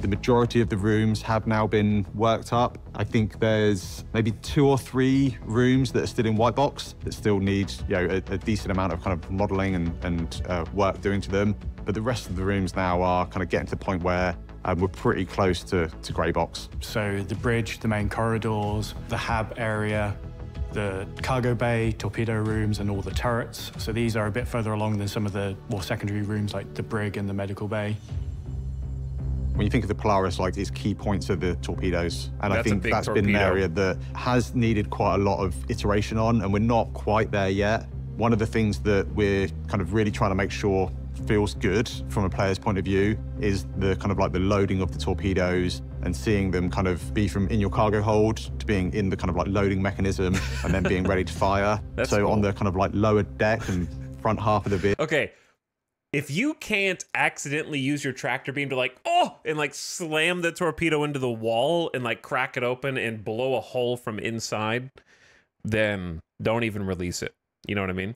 The majority of the rooms have now been worked up. I think there's maybe 2 or 3 rooms that are still in white box that still need, you know, a decent amount of kind of modeling and work doing to them. But the rest of the rooms now are kind of getting to the point where we're pretty close to grey box.
So the bridge, the main corridors, the hab area, the cargo bay, torpedo rooms, and all the turrets. So these are a bit further along than some of the more secondary rooms like the brig and the medical bay.
When you think of the Polaris, like its key points are the torpedoes. And I think that's
torpedo.
been an area that has needed quite a lot of iteration on, and we're not quite there yet. One of the things that we're kind of really trying to make sure feels good from a player's point of view is the kind of like the loading of the torpedoes and seeing them kind of be from in your cargo hold to being in the kind of like loading mechanism and then being ready to fire. So on the kind of like lower deck and front half of the vehicle.
Okay. If you can't accidentally use your tractor beam to like, oh, and like slam the torpedo into the wall and like crack it open and blow a hole from inside, then don't even release it. You know what I mean?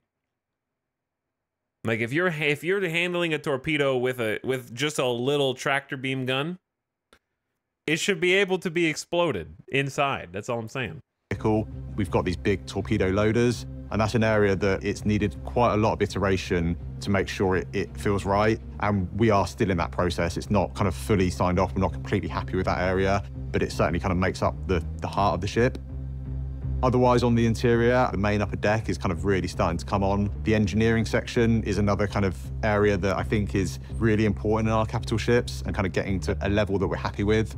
Like if you're handling a torpedo with just a little tractor beam gun, it should be able to be exploded inside. That's all I'm saying.
We've got these big torpedo loaders, and that's an area that it's needed quite a lot of iteration to make sure it feels right. And we are still in that process. It's not kind of fully signed off. We're not completely happy with that area, but it certainly kind of makes up the heart of the ship. Otherwise, on the interior, the main upper deck is kind of really starting to come on. The engineering section is another kind of area that I think is really important in our capital ships and kind of getting to a level that we're happy with.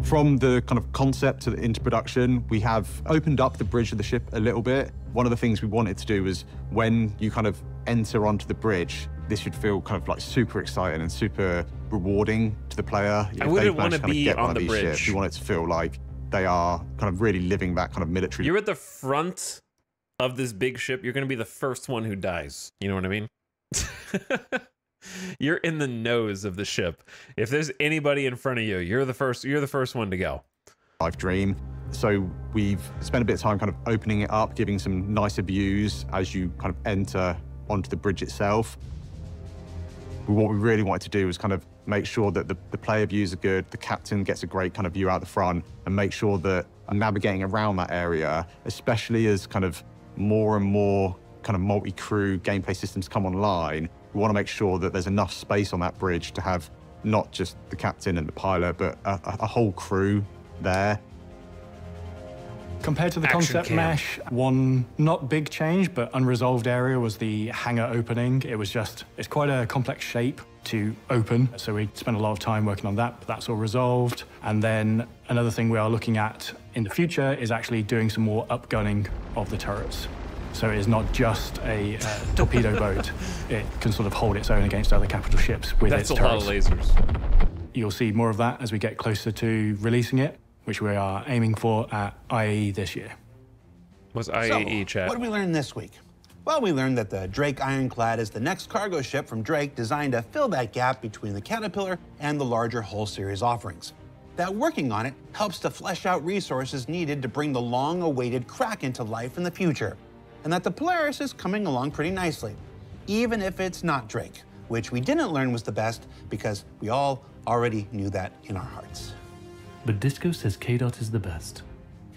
From the kind of concept into production, we have opened up the bridge of the ship a little bit. One of the things we wanted to do was when you kind of enter onto the bridge, this should feel kind of like super exciting and super rewarding to the player.
I wouldn't want to be on the bridge.
Ships, you want it to feel like they are kind of really living that kind of military.
You're at the front of this big ship. You're going to be the first one who dies. You know what I mean? You're in the nose of the ship. If there's anybody in front of you, you're the first one to go.
Live dream. So we've spent a bit of time kind of opening it up, giving some nicer views as you kind of enter onto the bridge itself. What we really wanted to do was kind of make sure that the player views are good, the captain gets a great kind of view out the front, and make sure that navigating around that area, especially as kind of more and more kind of multi-crew gameplay systems come online, we want to make sure that there's enough space on that bridge to have not just the captain and the pilot, but a whole crew there.
Compared to the concept mesh, one not big change, but unresolved area was the hangar opening. It's quite a complex shape to open, so we spent a lot of time working on that, but that's all resolved. And then another thing we are looking at in the future is actually doing some more upgunning of the turrets. So it is not just a torpedo boat. It can sort of hold its own against other capital ships with its turrets.
That's a lot of lasers.
You'll see more of that as we get closer to releasing it, which we are aiming for at IAE this year.
Was IAE, chat.
What did we learn this week? Well, we learned that the Drake Ironclad is the next cargo ship from Drake designed to fill that gap between the Caterpillar and the larger Hull series offerings. That working on it helps to flesh out resources needed to bring the long-awaited Kraken to life in the future. And that the Polaris is coming along pretty nicely, even if it's not Drake, which we didn't learn was the best because we all already knew that in our hearts.
But Disco says KDOT is the best.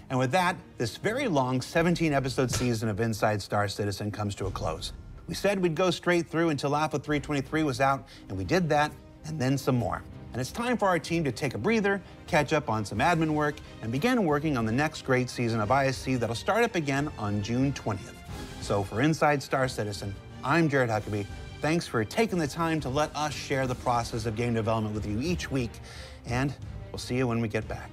And with that, this very long 17-episode season of Inside Star Citizen comes to a close. We said we'd go straight through until Alpha 323 was out, and we did that, and then some more. And it's time for our team to take a breather, catch up on some admin work, and begin working on the next great season of ISC that'll start up again on June 20th. So for Inside Star Citizen, I'm Jared Huckabee. Thanks for taking the time to let us share the process of game development with you each week, and we'll see you when we get back.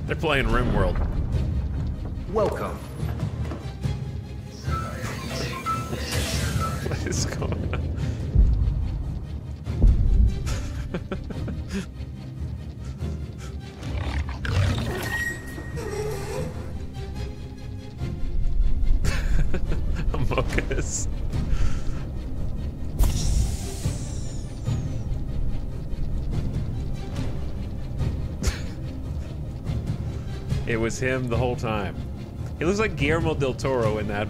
They're playing RimWorld.
Welcome.
What is going on? Amogus. It was him the whole time. He looks like Guillermo del Toro in that.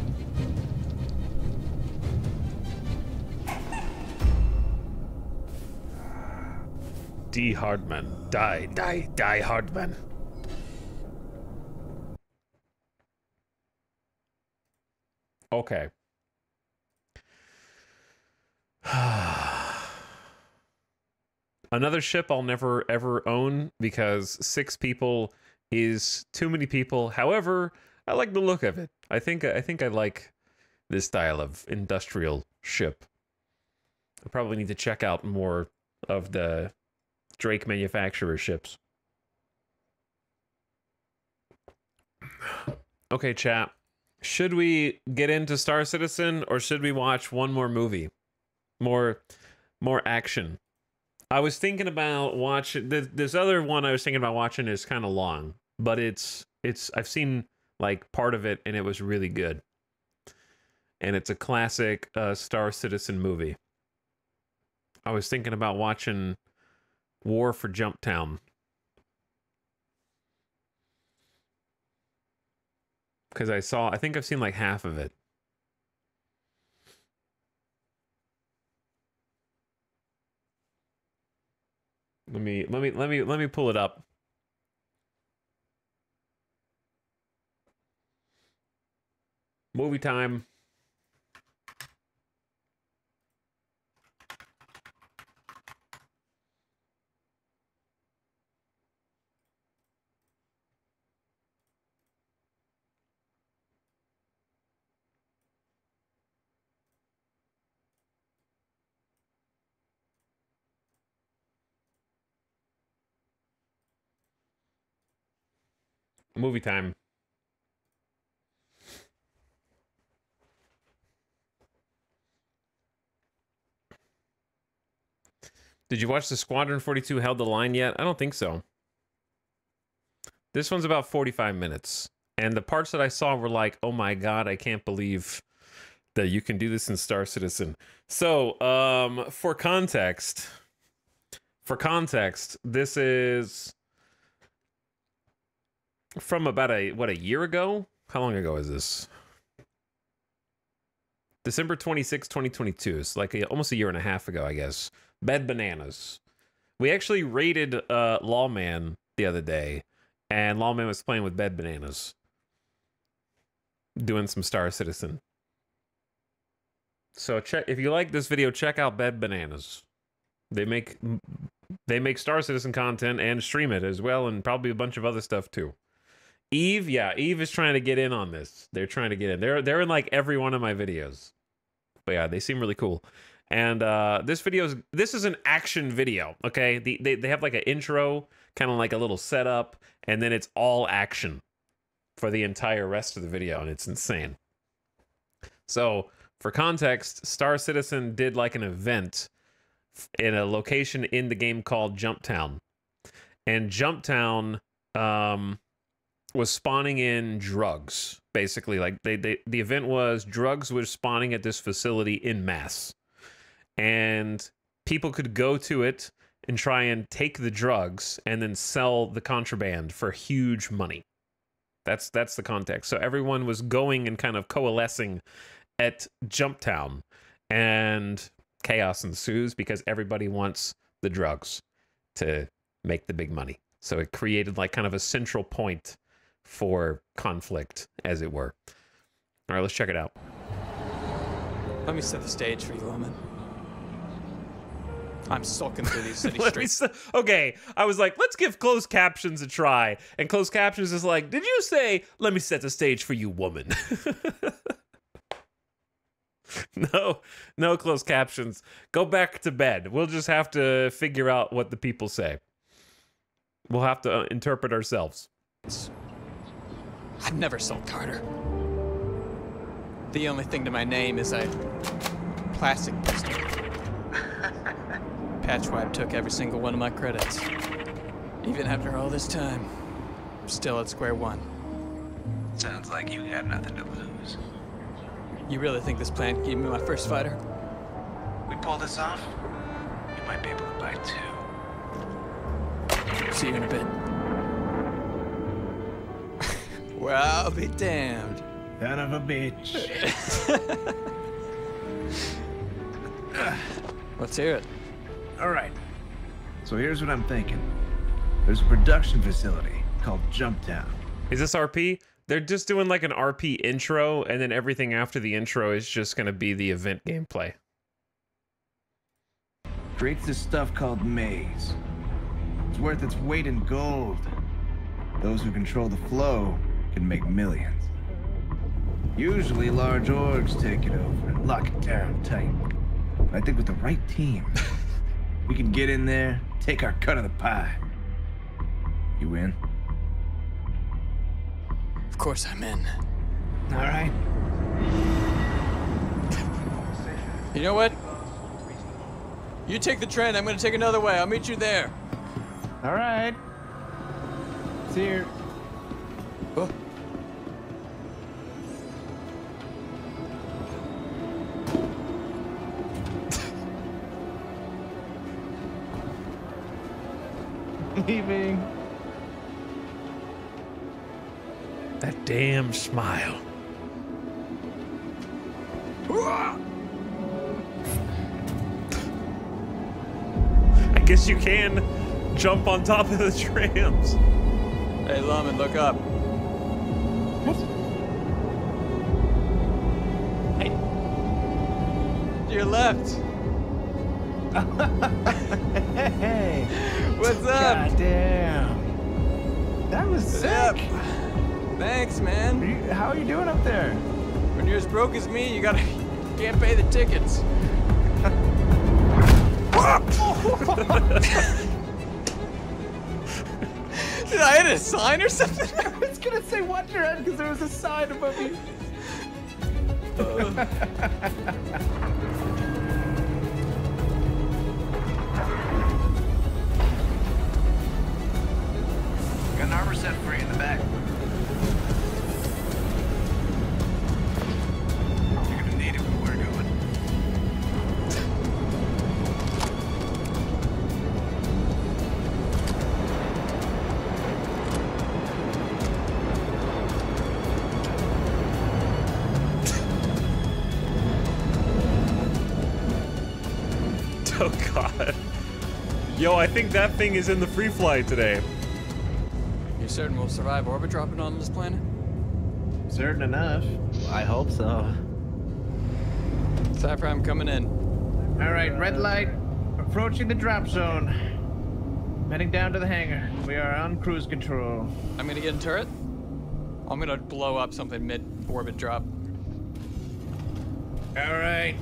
D. Hardman. Die Hardman. Okay. Another ship I'll never ever own because 6 people is too many people. However, I like the look of it. I think I like this style of industrial ship. I probably need to check out more of the Drake manufacturer ships. Okay, chat. Should we get into Star Citizen or should we watch one more movie? More action. I was thinking about watching this other one I was thinking about watching is kind of long, but it's I've seen like part of it and it was really good. And it's a classic Star Citizen movie. I was thinking about watching War for Jumptown. Because I think I've seen like half of it. Let me pull it up. Movie time. Movie time. Did you watch the Squadron 42 Held the Line yet? I don't think so. This one's about 45 minutes. And the parts that I saw were like, oh my god, I can't believe that you can do this in Star Citizen. So, for context, this is from about a year ago? How long ago is this? December 26, 2022. It's like almost a year and a half ago, I guess. Bed Bananas. We actually raided Lawman the other day, and Lawman was playing with Bed Bananas. Doing some Star Citizen. So check if you like this video, check out Bed Bananas. They make Star Citizen content and stream it as well, and probably a bunch of other stuff too. Eve, yeah, Eve is trying to get in on this. They're trying to get in. They're in like every one of my videos. But yeah, they seem really cool. And this is an action video, okay? They have like an intro, kind of like a little setup, and then it's all action for the entire rest of the video, and it's insane. So for context, Star Citizen did like an event in a location in the game called Jumptown. And Jumptown was spawning in drugs, basically. Like the event was drugs were spawning at this facility in mass. And people could go to it and try and take the drugs and then sell the contraband for huge money. That's the context. So everyone was going and kind of coalescing at Jumptown, and chaos ensues because everybody wants the drugs to make the big money. So it created like kind of a central point for conflict, as it were. All right, let's check it out.
Let me set the stage for you, Loman. I'm sulking through these city streets.
Okay, I was like, let's give closed captions a try. And closed captions is like, did you say, let me set the stage for you, woman? No closed captions. Go back to bed. We'll just have to figure out what the people say. We'll have to interpret ourselves.
I've never sold Carter. The only thing to my name is a plastic pistol. Patchwipe took every single one of my credits. Even after all this time, I'm still at square one.
Sounds like you have nothing to lose.
You really think this plan gave me my first fighter?
We pull this off, you might be able to buy 2.
See you in a bit. Well, I'll be damned.
Son of a bitch.
Let's hear it.
All right. So here's what I'm thinking. There's a production facility called Jumptown.
Is this RP? They're just doing like an RP intro, and then everything after the intro is just going to be the event gameplay.
Creates this stuff called Maze. It's worth its weight in gold. Those who control the flow can make millions. Usually large orgs take it over and lock it down tight. But I think with the right team, we can get in there, take our cut of the pie. You win?
Of course I'm in.
All right.
You know what? You take the train, I'm gonna take another way. I'll meet you there.
All right. It's here.
Oh.
Leaving.
That damn smile. I guess you can jump on top of the trams.
Hey, Loman, look up.
What?
Hey. To your left.
Hey.
What's up?
God damn. That was sick.
Yep. Thanks, man.
How are you doing up there?
When you're as broke as me, you can't pay the tickets. Did I hit a sign or something?
I was gonna say watch your head because there was a sign above you. Got an armor set for you in the back. You're gonna need it when we're going.
Oh god. Yo, I think that thing is in the free flight today.
You certain we'll survive orbit dropping on this planet?
Certain enough. I hope so.
Cypher, I'm coming in.
All right, red light. Approaching the drop zone. Heading down to the hangar. We are on cruise control.
I'm gonna get in turret. I'm gonna blow up something mid-orbit drop.
All right.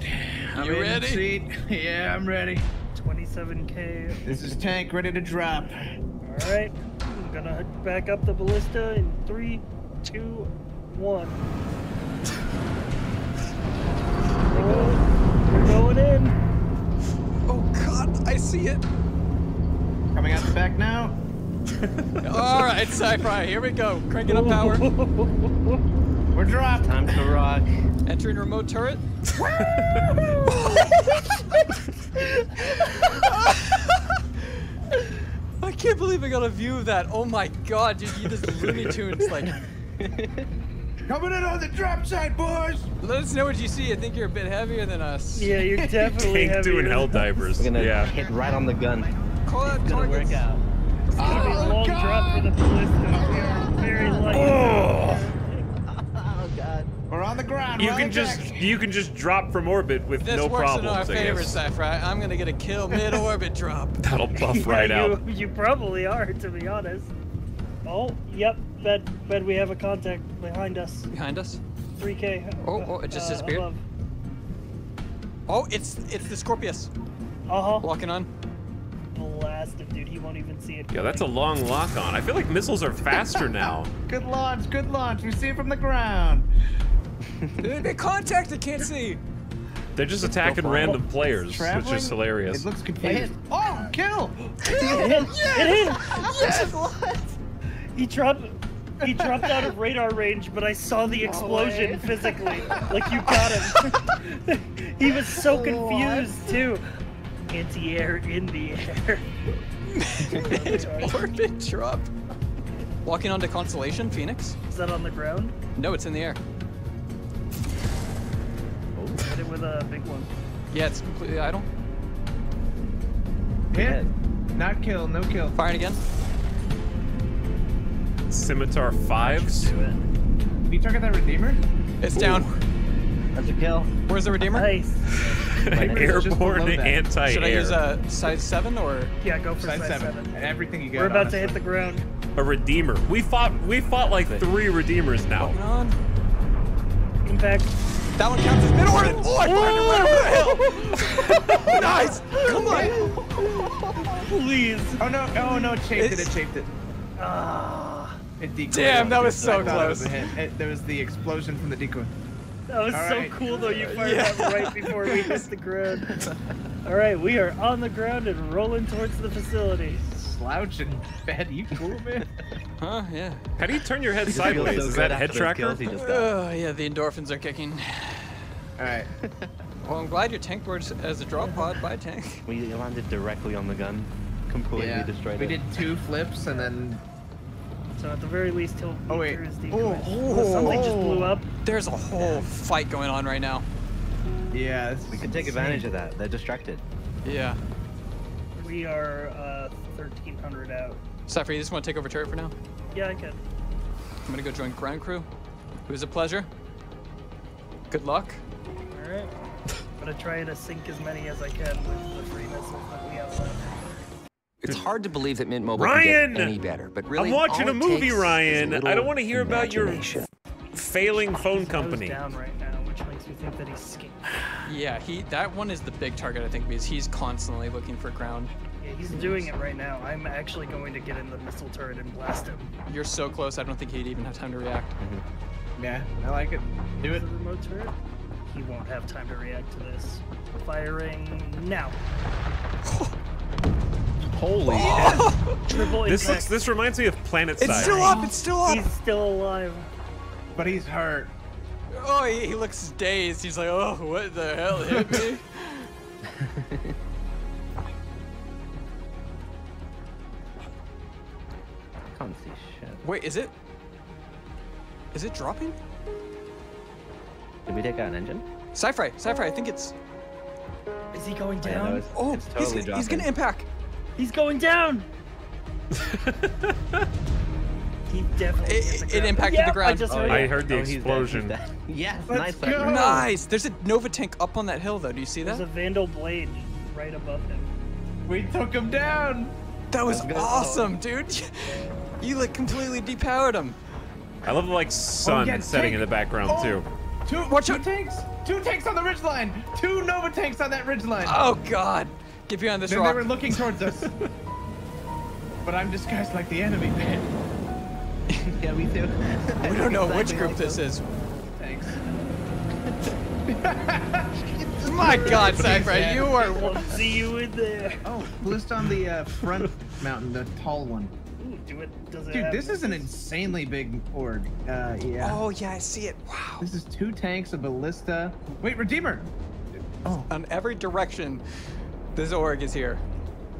I'm
You
in
ready?
Seat. Yeah, I'm ready.
27K.
This is tank ready to drop.
All right. I'm gonna back up the ballista in 3, 2, 1. We're going in.
Oh God, I see it.
Coming out the back now.
All right, Sci-Fi, here we go. Cranking up power.
We're dropped.
Time to rock.
Entering remote turret. I can't believe I got a view of that. Oh my God, dude, you just Looney Tunes like.
Coming in on the drop side, boys.
Let us know what you see. I think you're a bit heavier than us.
Yeah, you're definitely
Tank
heavier.
doing hell divers.
We're gonna
Yeah.
hit right on the gun.
Call out
It's gonna
targets.
work out.
It's gonna be a long drop for the ballista. We are very light.
Oh God.
We're on the ground.
You
we're on
can
the
just
deck.
you can just drop from orbit with
This
no
works
problems.
in our
I
favor,
guess.
Sci-Fi. I'm gonna get a kill mid-orbit drop.
That'll buff
Yeah,
right out.
You probably are, to be honest. Oh, yep. Bet we have a contact behind us.
Behind us?
3K.
Oh, it just disappeared.
Above.
Oh, it's the Scorpius.
Uh-huh.
Walking on.
Blast him, dude. He won't even see it.
Yeah, that's a long lock on. I feel like missiles are faster now.
Good launch, good launch. We see it from the ground.
The contact I can't see.
They're just attacking random players, which
Traveling?
is hilarious.
It looks confused. Oh, kill!
It hit! It hit! Yes! What? He dropped out of radar range, but I saw the explosion physically. Like you got him. He was so confused too. Anti-air in the air.
Mid-orbit drop. Walking onto Constellation, Phoenix.
Is that on the ground?
No, it's in the air.
Hit it with a big one.
Yeah, it's completely idle.
Hit. Not kill, no kill.
Firing again.
Scimitar 5s.
Can you target that Redeemer?
It's down.
That's a kill.
Where's the Redeemer?
Nice.
Airborne anti-air.
Should I use a size 7 or?
Yeah, go for
Size
size
7.
7.
Everything you got.
We're about to
honestly.
hit the ground.
A Redeemer. We fought like 3 Redeemers now.
Walking on.
Impact.
That one counts as mid-orbit. Oh, I fired it right over the hill. Nice. Come on.
Please.
Oh no, chafed it chafed it.
Ah.
It decoyed.
Damn, that was so
I thought it was
close.
a hit. There was the explosion from the decoy.
That was
All
so
right.
cool though. You fired that right before we hit the ground. All right, we are on the ground and rolling towards the facility.
Slouching, bad. You cool, man?
Huh? Yeah.
How do you turn your head
He just feels
sideways?
so
Is
good
that
after
head
those
tracker?
kills he just got.
Yeah, the endorphins are kicking.
All right.
Well, I'm glad your tank board as a drop pod by tank.
We landed directly on the gun. Completely destroyed
We
it.
did 2 flips and then.
So at the very least, he'll
Oh, wait.
through his
Oh,
decoys. Something just blew up.
There's a whole fight going on right now.
Yeah.
We can take advantage of that. They're distracted.
Yeah.
We are 1,300 out.
Cypher, you just want to take over turret for now?
Yeah, I can.
I'm gonna go join ground crew. It was a pleasure. Good luck.
All right. I'm gonna try to sink as many as I can with the 3 missiles that we have left.
It's hard to believe that Mint Mobile
Ryan!
can get any better, but really,
I'm watching
all
a
it
movie,
takes is
Ryan.
a
I don't want to hear about your
imagination.
failing phone company.
He's down right now, which makes me think that he's scared.
Yeah, that one is the big target, I think, because he's constantly looking for ground.
Yeah, he's doing it right now. I'm actually going to get in the missile turret and blast him.
You're so close, I don't think he'd even have time to react.
Yeah, I like it. Do it.
The remote turret. He won't have time to react to this. Firing now.
Holy
Triple impact.
This reminds me of Planet Side.
It's still up! It's still up!
He's still alive.
But he's hurt.
Oh, he looks dazed. He's like, oh, what the hell hit me?
Can't see shit.
Wait, is it? Is it dropping?
Did we take out an engine?
Sci-Fi, I think it's...
Is he going
Yeah, no,
down?
it's-
Oh,
it's totally
he's
dropping.
gonna impact.
He's going down. He definitely hit the
It
ground.
impacted
Yeah,
the ground.
I just heard
I
it.
heard the
he's dead,
explosion.
he's dead. Yes,
Let's
nice.
go.
Cypher.
Nice. There's a Nova tank up on that hill, though. Do you see
There's
that?
a Vandal blade right above him.
We took him down.
That was
Let's go.
awesome, dude. You like completely depowered him.
I love the like sun
yeah,
setting in the background
Oh.
too.
Two tanks. 2 tanks on the ridgeline. 2 Nova tanks on that ridgeline.
Oh God. Get behind this
Then
rock.
they were looking towards us. But I'm disguised like the enemy, man.
Yeah, we do.
We don't know which
Exactly
group
like
this
them.
is.
Thanks.
My God, Cypher, you are.
See you in there.
Oh, list on the front mountain, the tall one.
Ooh, does it
Dude,
have
this is an insanely big org. Yeah.
Oh yeah, I see it. Wow.
This is 2 tanks, a ballista. Wait, Redeemer.
Oh. On every direction, this org is here.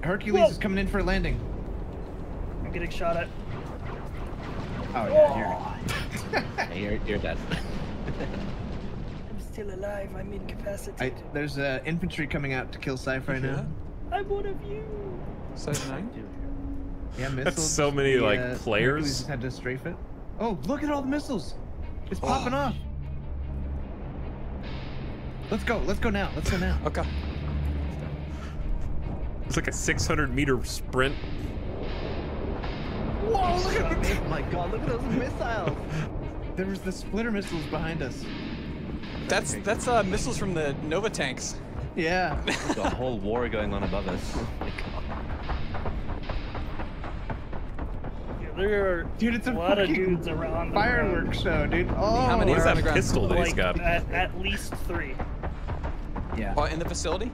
Hercules is coming in for a landing.
I'm getting shot at.
Oh yeah,
you're dead.
I'm still alive. I'm incapacitated.
There's infantry coming out to kill Cypher right now.
I'm one of you.
Size 9.
Yeah, missiles.
That's so many like
Hercules
players.
just had to strafe it. Oh, look at all the missiles. It's popping off. Let's go. Let's go now. Let's go now.
Okay.
It's like a 600-meter sprint.
Whoa, look at
Oh my God, look at those missiles.
There was the splitter missiles behind us.
That's missiles from the Nova tanks.
Yeah.
There's a whole war going on above us. Oh my God.
There are
it's a
lot of
fucking
dudes around.
fireworks show, dude. Oh,
How many
What is
are on
that
the ground?
pistol that he's got?
At least 3.
Yeah.
In the facility?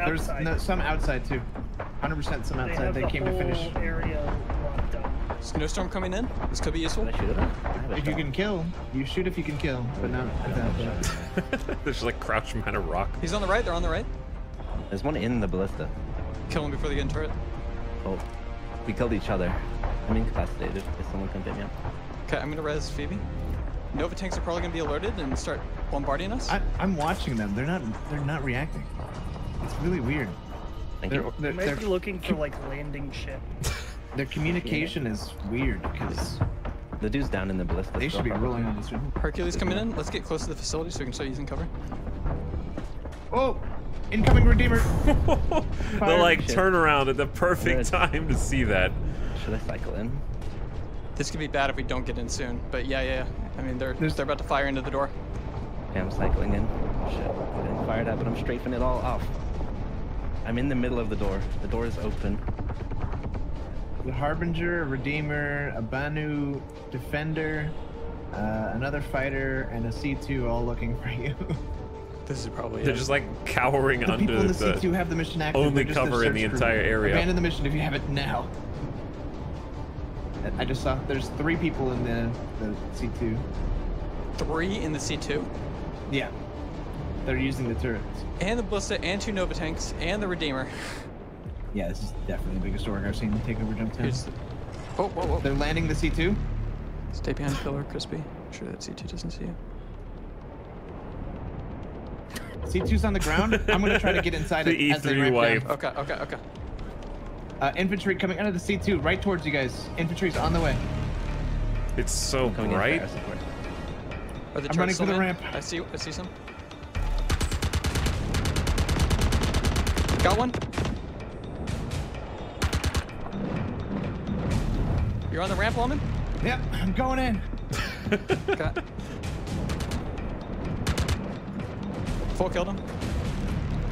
There's
Outside.
some outside too. 100% some outside. They came to finish.
Area locked up.
Snowstorm coming in. This could be useful.
If you can kill, you shoot if you can kill, but not without.
There's like crouch behind a rock.
He's on the right. They're on the right.
There's one in the ballista.
Kill him before they get into it.
Oh, we killed each other. I'm incapacitated. If someone can pick me up.
Okay, I'm gonna res Phoebe. Nova tanks are probably gonna be alerted and start bombarding us.
I'm watching them. They're not reacting. It's really weird.
You might be looking for like landing ship.
Their communication is weird because
the dude's down in the ballista.
They should be rolling on this one.
Hercules coming in. Let's get close to the facility so we can start using cover.
Oh, incoming Redeemer.
The like turnaround at the perfect time to see that.
Should I cycle in?
This could be bad if we don't get in soon. But yeah. I mean, they're about to fire into the door.
Yeah, I'm cycling in. Oh, shit, I'm getting fired up, but I'm strafing it all off. I'm in the middle of the door. The door is open.
The Harbinger, a Redeemer, a Banu, Defender, another fighter, and a C2 all looking for you.
This is probably
They're just like cowering
the
under
people in the C2 have the mission active.
only
They're just
cover in the
search crew.
entire area.
Abandon the mission if you have it now. I just saw there's 3 people in the C2.
3 in the C2?
Yeah. They're using the turrets.
And the ballista and 2 Nova tanks and the Redeemer.
Yeah, this is definitely the biggest org I've seen take over Jump Town.
Whoa.
They're landing the C2.
Stay behind pillar, Crispy. Make sure that C2 doesn't see you.
C2's on the ground. I'm gonna try to get inside
The
it as they
E3
ramp
wipe.
down.
Okay.
Infantry coming out of the C2 right towards you guys. Infantry's on the way.
It's so bright.
Are the
I'm running for the
turrets
ramp.
I see some. Got one. You're on the ramp, woman?
Yep, I'm going in.
Okay. Full killed him.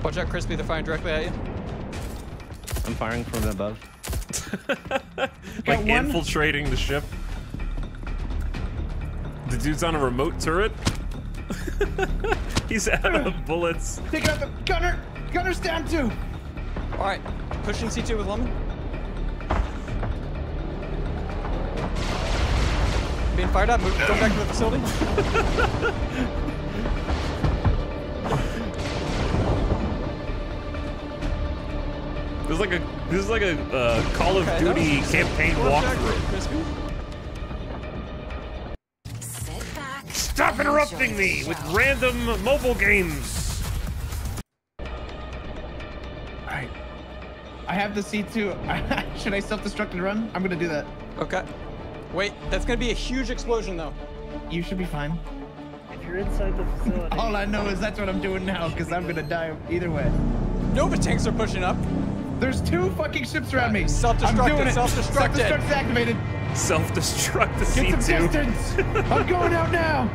Watch out, Crispy. They're firing directly at you.
I'm firing from above.
Like infiltrating the ship. The dude's on a remote turret. He's out of bullets.
Take out the gunner. Gunner's down too.
All right, pushing C2 with Lemon. Being fired up. Going back to the facility.
This is like a Call of Duty campaign walkthrough. Stop interrupting me with random mobile games.
Alright. I have the C2. Should I self-destruct and run? I'm gonna do that.
Okay. Wait, that's gonna be a huge explosion though.
You should be fine.
If you're inside the facility.
All I know is that's what I'm doing now, because I'm gonna die either way.
Nova tanks are pushing up.
There's 2 fucking ships around me.
Self-destructed. Self-destructed.
Self-destruct's activated.
Self-destruct the
Get some
C2.
distance. I'm going out now.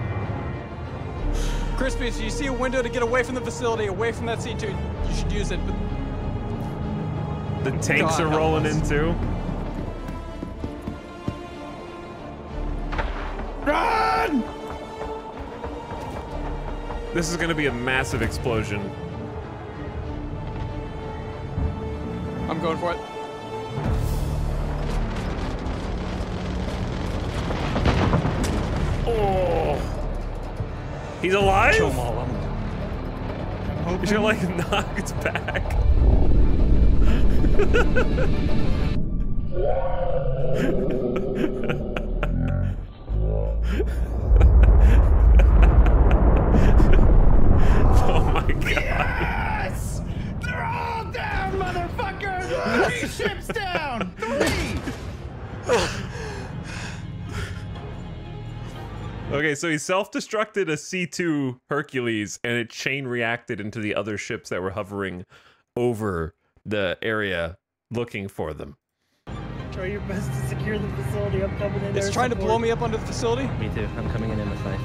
Crispy, if you see a window to get away from the facility, away from that C2, you should use it.
The tanks are rolling in too.
Run!
This is gonna be a massive explosion.
I'm going for it.
Oh, he's alive?
Kill them all.
He's gonna like knock its back. Oh my god.
Yes! They're all down, motherfucker! 3 ships down! 3!
Okay, so he self-destructed a C2 Hercules and it chain reacted into the other ships that were hovering over the area looking for them.
Try your best to secure the facility. I'm coming in there.
It's trying to blow me up under the facility.
Me too. I'm coming in the site.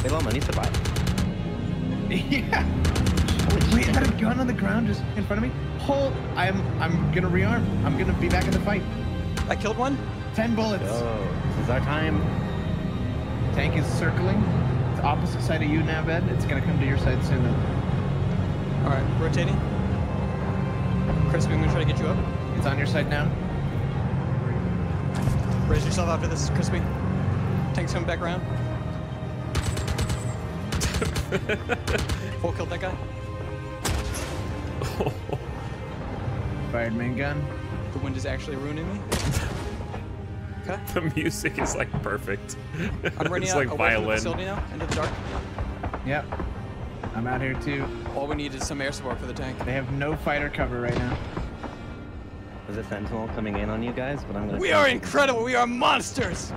Hey, Loma, I need to buy.
Yeah. Wait, I got a gun on the ground just in front of me. Hold. I'm gonna rearm. I'm gonna be back in the fight.
I killed one.
10 bullets.
Oh, this is our time.
Tank is circling. It's opposite side of you now, Ben. It's gonna come to your side soon.
All right, rotating. Crispy, I'm gonna try to get you up.
It's on your side now.
Raise yourself after this, Crispy. Tank's coming back around. Full killed that guy.
Fired main gun.
The wind is actually ruining me. Okay.
The music is like perfect.
I'm running
it's
out
like
away
violin.
from the facility now, into the dark.
Yep. I'm out here too.
All we need is some air support for the tank.
They have no fighter cover right now.
There's a Sentinel coming in on you guys, but I'm gonna...
We are incredible! We are monsters!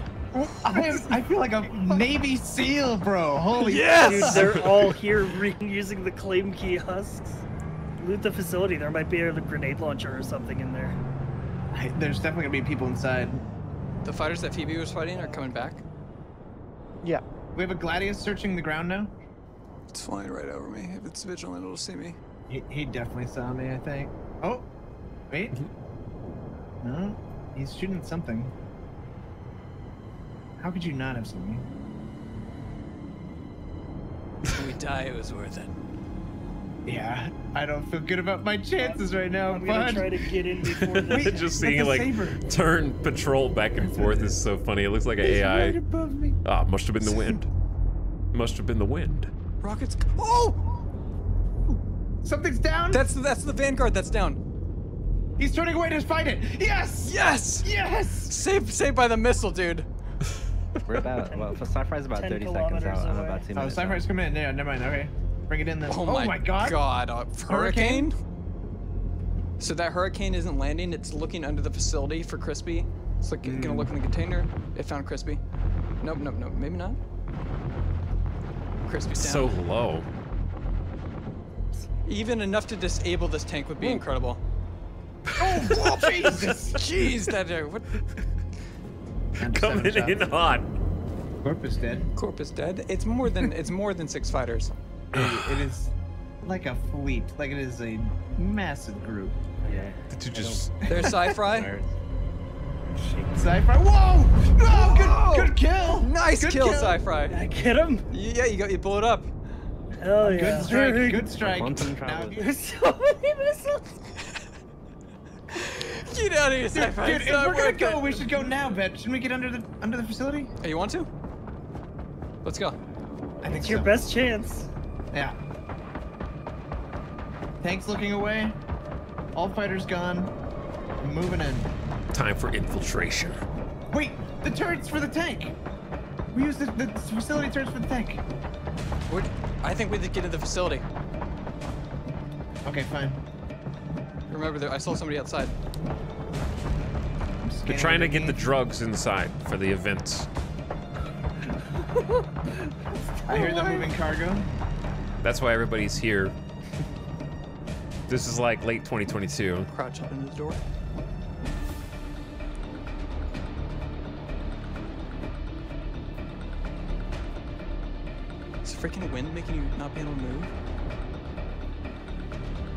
I feel like a Navy SEAL, bro. Holy
Dude, they're all here using the claim kiosks. Loot the facility. There might be a grenade launcher or something in there.
There's definitely gonna be people inside.
The fighters that Phoebe was fighting are coming back.
Yeah. We have a Gladius searching the ground now.
It's flying right over me. If it's vigilant, it'll see me.
He definitely saw me, I think. Oh, wait. No, he's shooting at something. How could you not have seen me?
When we die, it was worth it.
Yeah, I don't feel good about my chances right now.
I'm gonna try to get in before this.
Just seeing it like turn patrol back and forth is so funny. It looks like an AI.
Right above me.
Ah, must have been the wind. Must have been the wind.
Rockets. Oh!
Something's down.
That's the Vanguard that's down.
He's turning away to fight it. Yes!
Yes!
Yes!
Saved by the missile, dude.
We're about, well, for Sci-Fi's about 30 seconds out. I'm about 2 minutes.
Oh, Sci-Fi's coming in. Yeah, never mind. Okay. Bring it in then.
Oh my god. Hurricane? So that hurricane isn't landing, it's looking under the facility for Crispy. It's like gonna look in the container. It found Crispy. Nope, maybe not. Crispy's down.
So low.
Even enough to disable this tank would be incredible.
Oh, Jesus!
Jeez, that what?
Coming in hot.
Corp is dead.
Corp is dead. It's more than 6 fighters.
It is like a fleet. Like it is a massive group.
Yeah.
Did you just?
There's Sci-Fi.
Sci-Fi. Whoa! Oh, good kill.
Nice
Good
kill,
kill.
Sci-Fi.
I get him.
Yeah, you blew it up.
Hell yeah.
Good strike. Good strike.
Quantum
Now,
travel.
There's so many missiles.
Get out of here, Sci-Fi.
dude,
It's
if
not
we're gonna
worth
go,
it.
we should go now, Bet. Shouldn't we get under the facility?
Hey, you want to? Let's go.
I think
It's your
so.
best chance.
Yeah. Tank's looking away. All fighters gone. Moving in.
Time for infiltration.
Wait, the turrets for the tank. We use the facility turrets for the tank.
I think we need to get to the facility.
Okay, fine.
Remember, I saw somebody outside.
They're trying to get the drugs inside for the event.
I hear them moving cargo.
That's why everybody's here. This is like late 2022.
Crouch up into the door. Is the freaking wind making you not be able to move?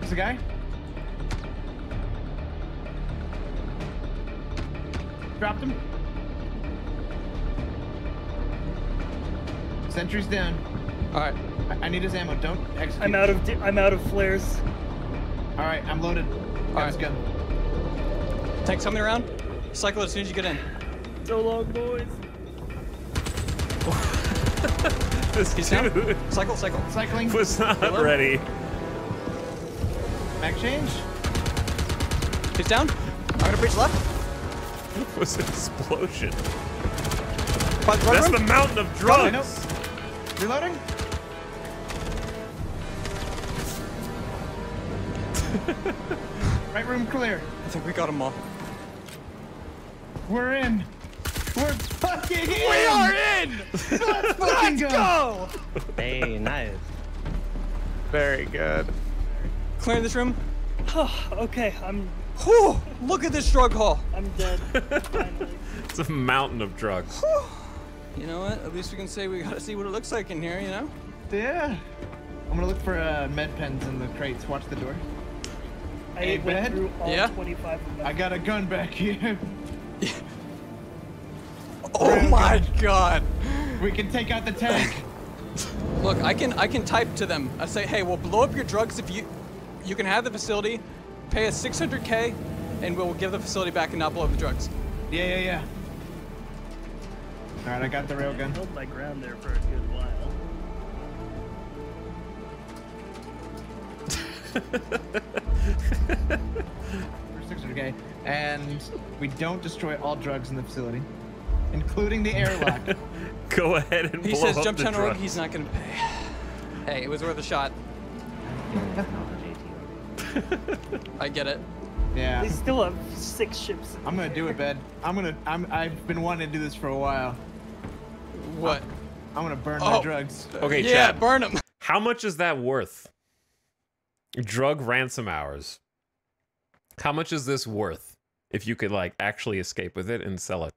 There's a guy. Dropped him. Sentry's down.
All right.
I need his ammo. Don't execute.
I'm out of flares.
All right, I'm loaded. Let's go.
Tank's coming around. Cycle as soon as you get in.
So long, boys.
He's down. Cycle.
Cycling.
Was not ready.
Back change.
He's down. I'm gonna breach left.
What was an explosion?
That's
the mountain of drugs.
I know. Reloading. Right room clear.
I think we got them all.
We're in. We're fucking in.
We are in.
Let's fucking go.
Hey, nice.
Very good.
Clearing this room.
Okay, I'm.
Whew, look at this drug haul.
I'm dead.
It's a mountain of drugs.
You know what? At least we can say we gotta see what it looks like in here, you know?
Yeah. I'm gonna look for med pens in the crates. Watch the door.
I went through all 25 of them.
I got a gun back here.
Oh my god.
We can take out the tank.
Look, I can type to them. I say, hey, we'll blow up your drugs if you can have the facility, pay us 600K, and we'll give the facility back and not blow up the drugs.
Yeah. All right, I got the railgun.
I held my ground there for a good while.
For 600K, and we don't destroy all drugs in the facility, including the airlock.
Go ahead and
He
blow
says
up
jump
the
down org,
drugs.
he's not gonna pay. Hey, it was worth a shot. I get it.
Yeah.
They still have 6 ships.
I'm gonna do it, Ben. I've been wanting to do this for a while.
What?
I'm gonna burn my drugs.
Okay,
yeah,
chat.
burn them.
How much is that worth? Drug ransom hours. How much is this worth if you could like actually escape with it and sell it?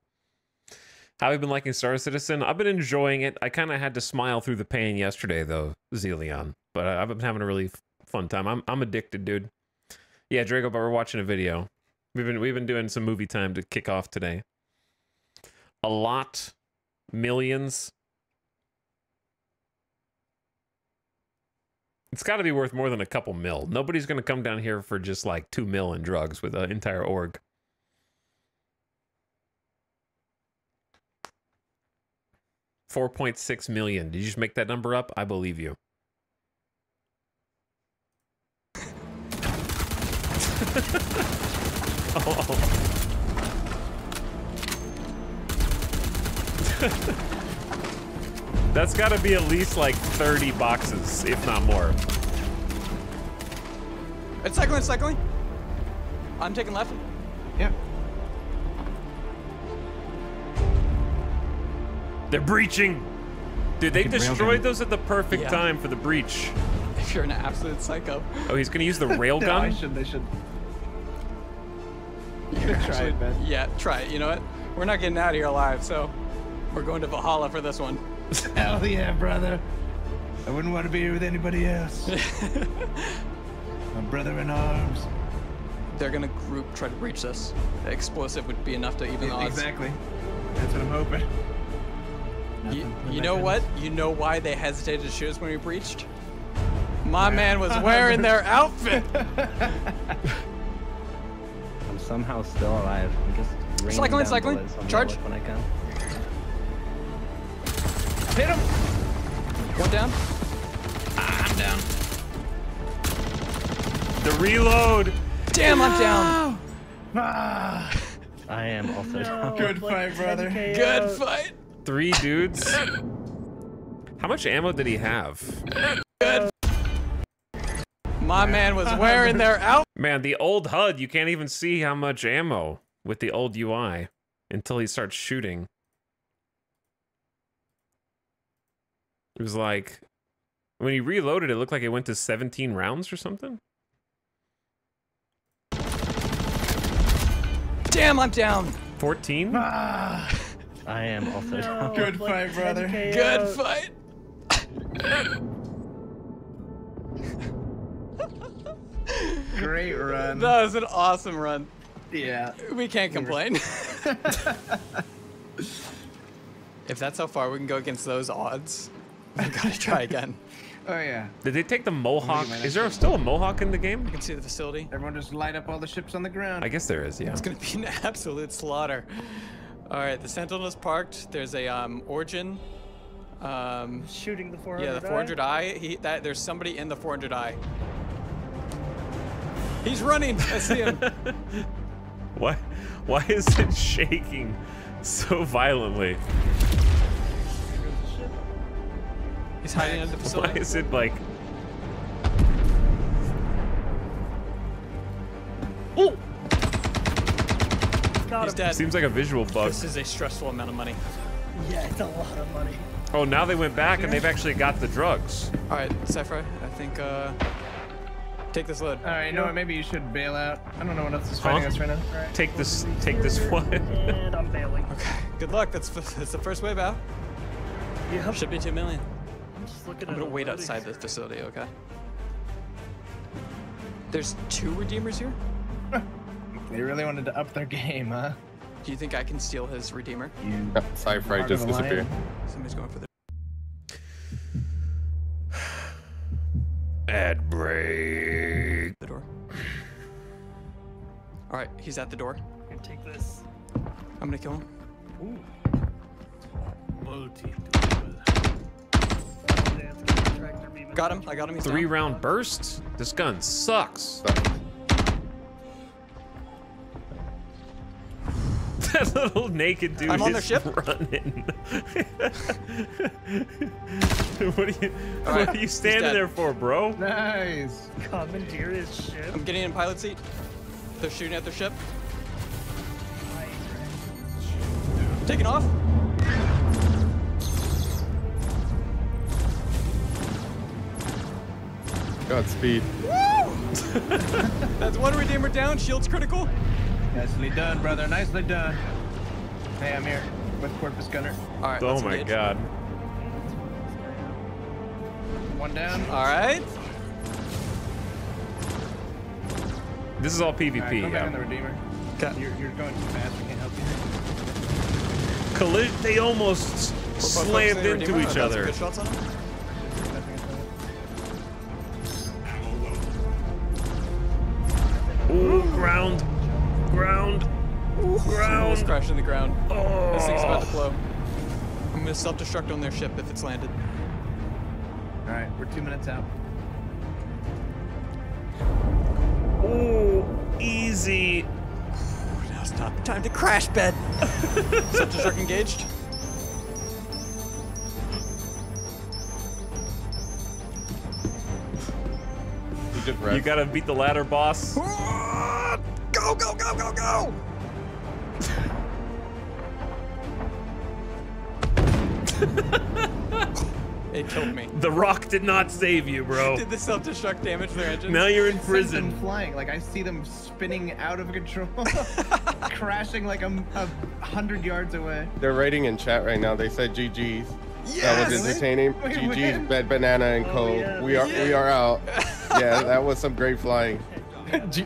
How have you been liking Star Citizen? I've been enjoying it. I kind of had to smile through the pain yesterday though, Zelion. But I've been having a really fun time. I'm addicted, dude. Yeah, Draco, but we're watching a video. We've been doing some movie time to kick off today. A lot, millions. It's got to be worth more than a couple mil. Nobody's going to come down here for just like 2 mil in drugs with an entire org. $4.6 million. Did you just make that number up? I believe you. That's got to be at least like 30 boxes, if not more.
It's cycling. I'm taking left.
Yep.
They're breaching. Dude, they destroyed those at the perfect time for the breach.
If you're an absolute psycho.
Oh, he's gonna use the railgun?
No, they should.
You can try it, Ben. Yeah, try it. You know what? We're not getting out of here alive, so we're going to Valhalla for this one.
Hell yeah, brother. I wouldn't want to be here with anybody else. My brother in arms.
They're gonna try to breach this. The explosive would be enough to even the odds.
Exactly. That's what I'm hoping.
You know what? You know why they hesitated to shoot us when we breached? My man was wearing their outfit.
I'm somehow still alive. I'm just raining down
cycling.
bullets on
Charge.
the when I can.
Hit him. One down.
I'm down.
The reload.
Damn, I'm down.
I am also down.
Good fight, brother.
Good fight.
3 dudes. How much ammo did he have?
Good. My man was wearing their outfit.
Man, the old HUD, you can't even see how much ammo with the old UI until he starts shooting. It was like, when he reloaded, it looked like it went to 17 rounds or something.
Damn, I'm down.
14?
I am also down.
Good fight, brother.
Good fight.
Great run.
That was an awesome run.
Yeah.
We can't complain. If that's how far we can go against those odds, I gotta try again.
Oh yeah.
Did they take the Mohawk? Is there still a Mohawk in the game?
You can see the facility.
Everyone just light up all the ships on the ground.
I guess there is, yeah.
It's gonna be an absolute slaughter. All right, the Sentinel is parked. There's a Origin.
Shooting the 400i.
Yeah, the 400i. There's somebody in the 400i. He's running. I see him.
Why is it shaking so violently?
He's hiding in the facility.
Why is it like...
Oh! Got
He's
him.
dead.
Seems like a visual bug.
This is a stressful amount of money.
Yeah, it's a lot of money.
Oh, now they went back and they've actually got the drugs.
All right, Cypher, I think take this load.
All right, you know what? Maybe you should bail out. I don't know what else is fighting us right now. All right.
Take this one.
And I'm bailing.
Okay, good luck. That's the first wave out.
Yep.
Should be 2 million.
I'm just looking
I'm
at
gonna wait outside the facility, okay? There's 2 Redeemers here?
They really wanted to up their game, huh?
Do you think I can steal his Redeemer?
Cypher just disappeared.
Somebody's going for the...
Ad break.
The door. All right, he's at the door.
I'm gonna take this.
I'm gonna kill him.
Ooh.
Got him. I got him. He's
3-round burst? This gun sucks. That little naked dude
I'm on their
is
ship.
running. What are you standing there for, bro?
Nice.
Commandeer his ship.
I'm getting in pilot seat. They're shooting at their ship. Taking off.
Godspeed.
Woo! That's 1 Redeemer down. Shield's critical.
Nicely done, brother. Nicely done. Hey, I'm here with Corpus Gunner.
All right.
Oh my god.
1 down.
All right.
This is all PvP.
All right, come back
Yeah.
in the Redeemer. You're going too fast. We can't help you.
Collision. They almost slammed into each other.
Good shots on him.
Ooh, ground.
Almost crashed in the ground.
Oh.
This thing's about to blow. I'm gonna self-destruct on their ship if it's landed.
All right, we're 2 minutes out.
Ooh, easy.
Now it's not time to crash bed. Self-destruct engaged.
You gotta beat the ladder, boss.
Go, go, go, go, go! It killed me.
The rock did not save you, bro.
Did the self-destruct damage their engines?
Now you're in
Sends
prison.
them flying. Like I see them spinning out of control, crashing like a 100 yards away.
They're writing in chat right now. They said GG's.
Yes!
That was entertaining.
We
GG's,
win.
Bed Banana and Co.
yeah.
We are out. Yeah, that was some great flying.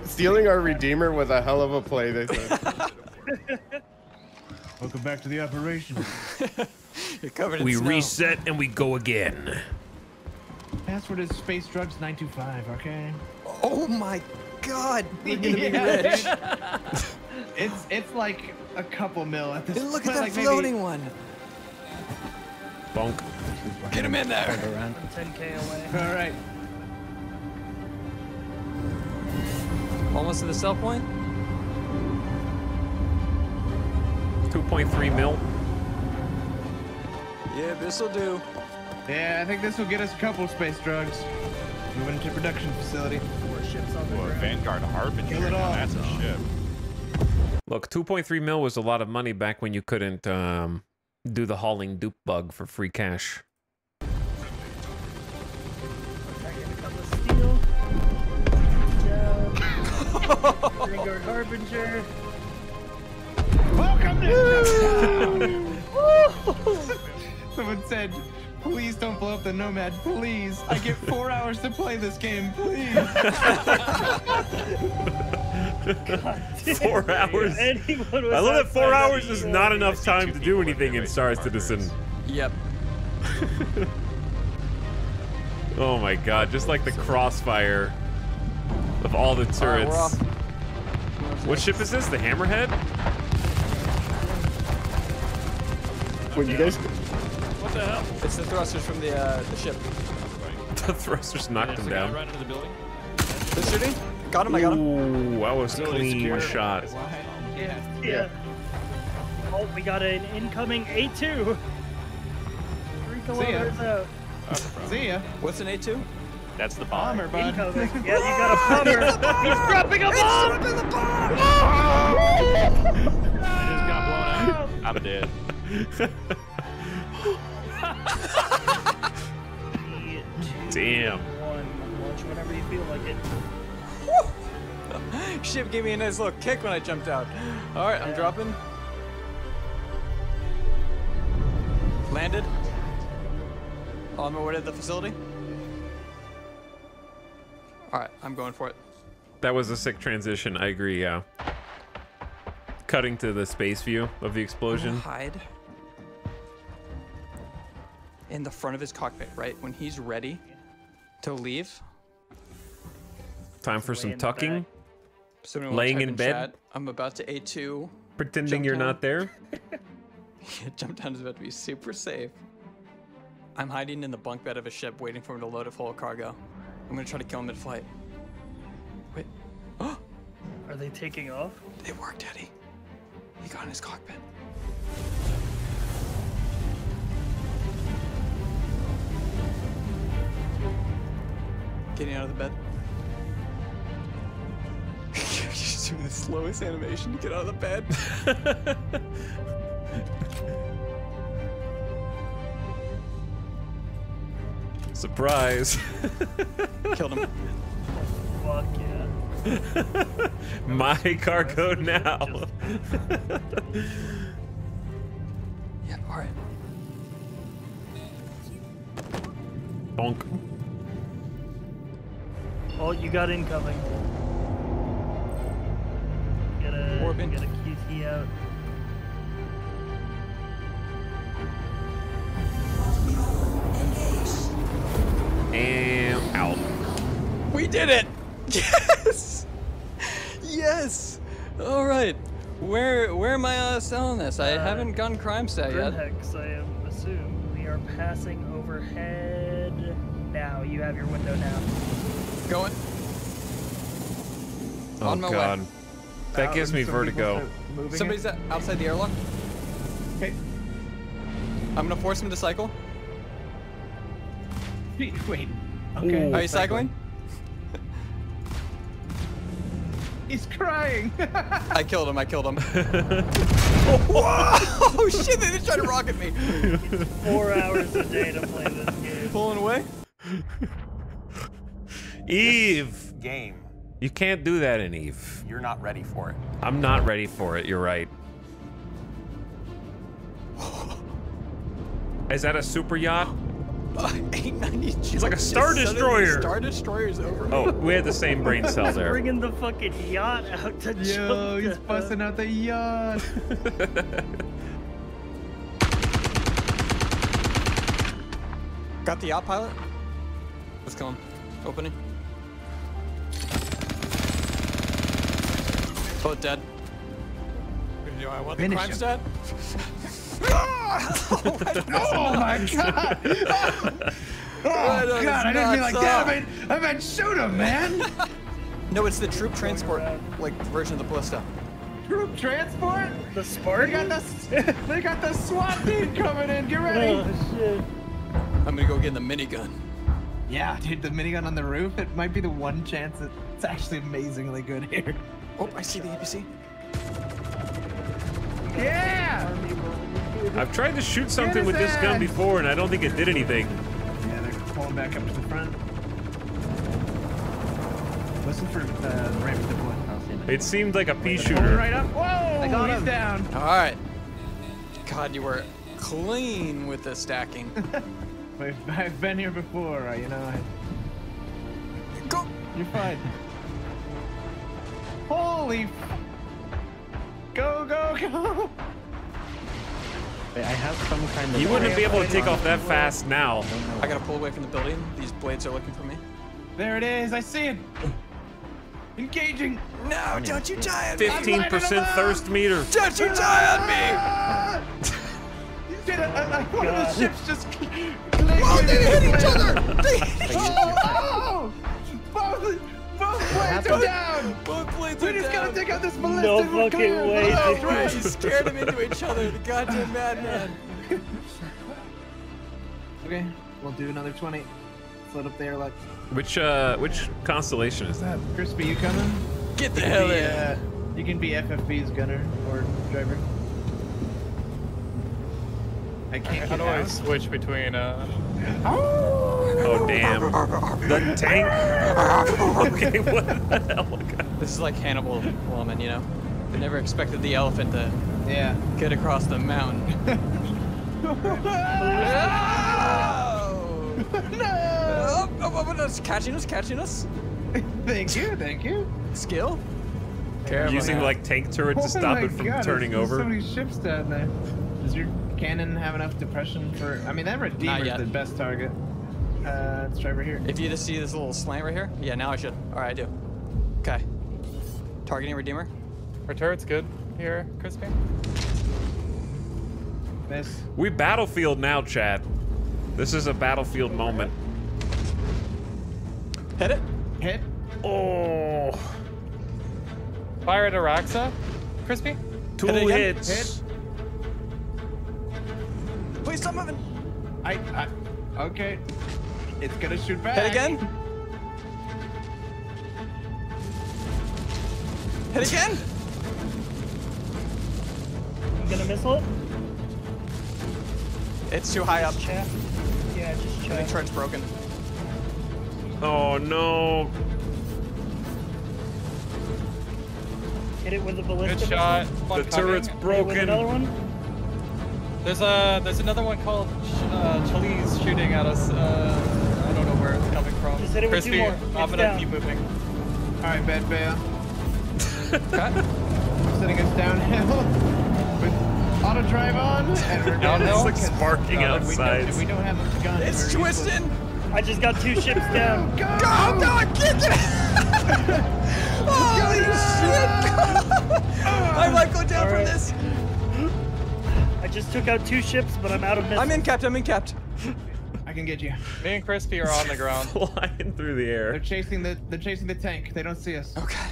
Stealing our Redeemer was a hell of a play, they said.
Welcome back to the operation.
You're covered in
We
snow.
reset and we go again.
Password is Space Drugs 925. Okay.
Oh my God! We're gonna be
Yeah,
rich.
dude. It's like a couple mil at this
And look
point.
at that
like maybe-
floating one.
Bonk.
Get him in there.
I'm 10K away.
All right.
Almost to the sell point.
2.3 mil.
Yeah, this'll do.
Yeah, I think this will get us a couple space drugs. Moving to production facility.
4 ships on the
Well,
ground.
Vanguard Harbinger,
Kill it
now
all.
that's a ship.
Look, 2.3 mil was a lot of money back when you couldn't do the hauling dupe bug for free cash.
Vanguard Harbinger.
Welcome to Town. Someone said, please don't blow up the Nomad, please. I get 4 hours to play this game, please.
4 hours. I love that 4 hours is not enough time to do anything in Star Citizen.
Yep.
Oh my god, just like the crossfire of all the turrets.
Alright, we're off.
What ship is this? The Hammerhead?
When you guys...
What the hell? It's the thrusters from the ship.
The thrusters knocked him down.
Right into the building.
They're shooting? Got him, I got him.
Ooh, that was clean shot.
Yeah. Oh, we got an incoming A2. 3 kilometers out.
See ya.
What's an A2?
That's the bomber, bud.
Incoming. Yeah, you got a bomber. He's dropping a bomb!
He's dropping the bomb!
I just got blown out. I'm dead.
Damn.
Launch whenever you feel like it.
Ship gave me a nice little kick when I jumped out. Alright, I'm dropping. Landed. On my way to the facility. Alright, I'm going for it.
That was a sick transition, I agree, yeah. Cutting to the space view of the explosion.
Hide in the front of his cockpit, right? When he's ready to leave.
Time for some tucking.
So
laying in bed.
Chat, I'm about to A2.
Pretending you're not there.
Jump down is about to be super safe. I'm hiding in the bunk bed of a ship waiting for him to load it full of cargo. I'm gonna try to kill him mid-flight. Wait.
Are they taking off?
It worked, Eddie. He got in his cockpit. Getting out of the bed. Just doing the slowest animation to get out of the bed.
Surprise.
Killed him.
Fuck yeah.
My cargo now.
Yeah, alright.
Bonk.
Oh, you got incoming. Get a QT out.
And out.
We did it! Yes! Yes! Alright. Where am I selling this? I haven't gotten crime stat yet.
Grimhex, I assume. We are passing overhead now. You have your window now.
Going.
Oh
On my
god.
way.
That gives me vertigo.
Somebody's outside the airlock.
Okay.
I'm gonna force him to cycle.
Wait. Okay.
Ooh. Are you cycling?
He's crying.
I killed him. Oh shit! They just tried to rocket me.
4 hours a day to play this game.
Pulling away.
Eve.
Game.
You can't do that in Eve.
You're not ready for it.
I'm not ready for it. You're right. Is that a super yacht?
890.
It's like a Star Destroyer.
Star Destroyer's over me.
Oh, we had the same brain cell there.
Bringing the fucking yacht out to
Yo, he's busting out the yacht.
Got the yacht pilot. Let's go. Opening. Both dead. Do I want
Finish
the crime
him.
stat?
Oh my god! Oh god! I didn't mean like that. I meant shoot him, man.
No, it's the troop transport like version of the ballista.
Troop transport?
The Spartan?
They got the SWAT team coming in. Get ready.
Oh shit.
I'm gonna go get the minigun.
Yeah, dude, the minigun on the roof. It might be the one chance that it's actually amazingly good here.
Oh, I see the APC.
Yeah!
I've tried to shoot something with this gun before, and I don't think it did anything.
Yeah, they're pulling back up to the front. Listen for the ramp deploy.
It seemed like a pea
Pulling
shooter.
right up. Whoa! He's down.
All right. God, you were clean with the stacking.
I've been here before, you know.
Go.
You're fine. Holy! Go, go, go!
Wait, I have some kind of...
You wouldn't be able to take off that fast now.
I gotta pull away from the building. These blades are looking for me.
There it is. I see it. Engaging.
No, don't you die on me.
15% thirst meter.
Don't you die on me.
Dude, one of the ships just...
Oh, they hit each other.
Both blades are down.
Both blades
We
are
just
down.
gotta take out this ballista.
No fucking way,
Oh,
dude.
right. You scared them into each other. The goddamn madman.
Okay, we'll do another 20. Float up there, like.
Which constellation is that?
Crispy, you coming?
Get the hell in.
You can be FFB's gunner or driver. I can't
How
get
do I
out.
switch between
Oh damn. The tank. Okay, what the hell?
This is like Hannibal woman, you know? I never expected the elephant to get across the mountain. No! Oh, it's catching us, catching us.
Thank you, thank you.
Skill?
Using like tank turret to stop it from turning over.
There's so many ships down there. Does your cannon have enough depression for? I mean, that Redeemer's
yet.
the best target. Let's try right here.
If you just see this little slant right here, yeah, now I should. All right, I do. Okay. Targeting Redeemer.
Our turret's good here, Crispy.
Miss.
We battlefield now, chat. This is a battlefield moment.
Hit it.
Hit.
Oh.
Fire at Araxa, Crispy.
2 hits.
Hit.
Please stop moving.
Okay. It's gonna shoot back.
Hit again. Hit again.
I'm gonna missile it.
It's too high up.
Chat. Yeah, just
I
check.
think turret's broken.
Oh no.
Hit it with a ballista.
Good shot.
missile.
One
The turret's
Hit it with
broken.
another one.
There's another one called Chalice shooting at us. I don't know where it's coming from.
Just hit it with 2
Crispy,
more.
I'm
It's
gonna
down.
keep moving.
All right, bad bail.
Okay.
I'm setting us downhill with auto drive on, and we're
Downhill?
It's like sparking outside.
We don't have a gun.
It's
We're
twisting.
I just got 2 ships down.
Go!
Oh no, I can't get it. Holy shit. I might go down from this.
I just took out 2 ships, but I'm out of missiles.
I'm in capped. I'm in capped.
I can get you.
Me and Crispy are on the ground.
Flying through the air.
They're chasing the tank. They don't see us.
Okay.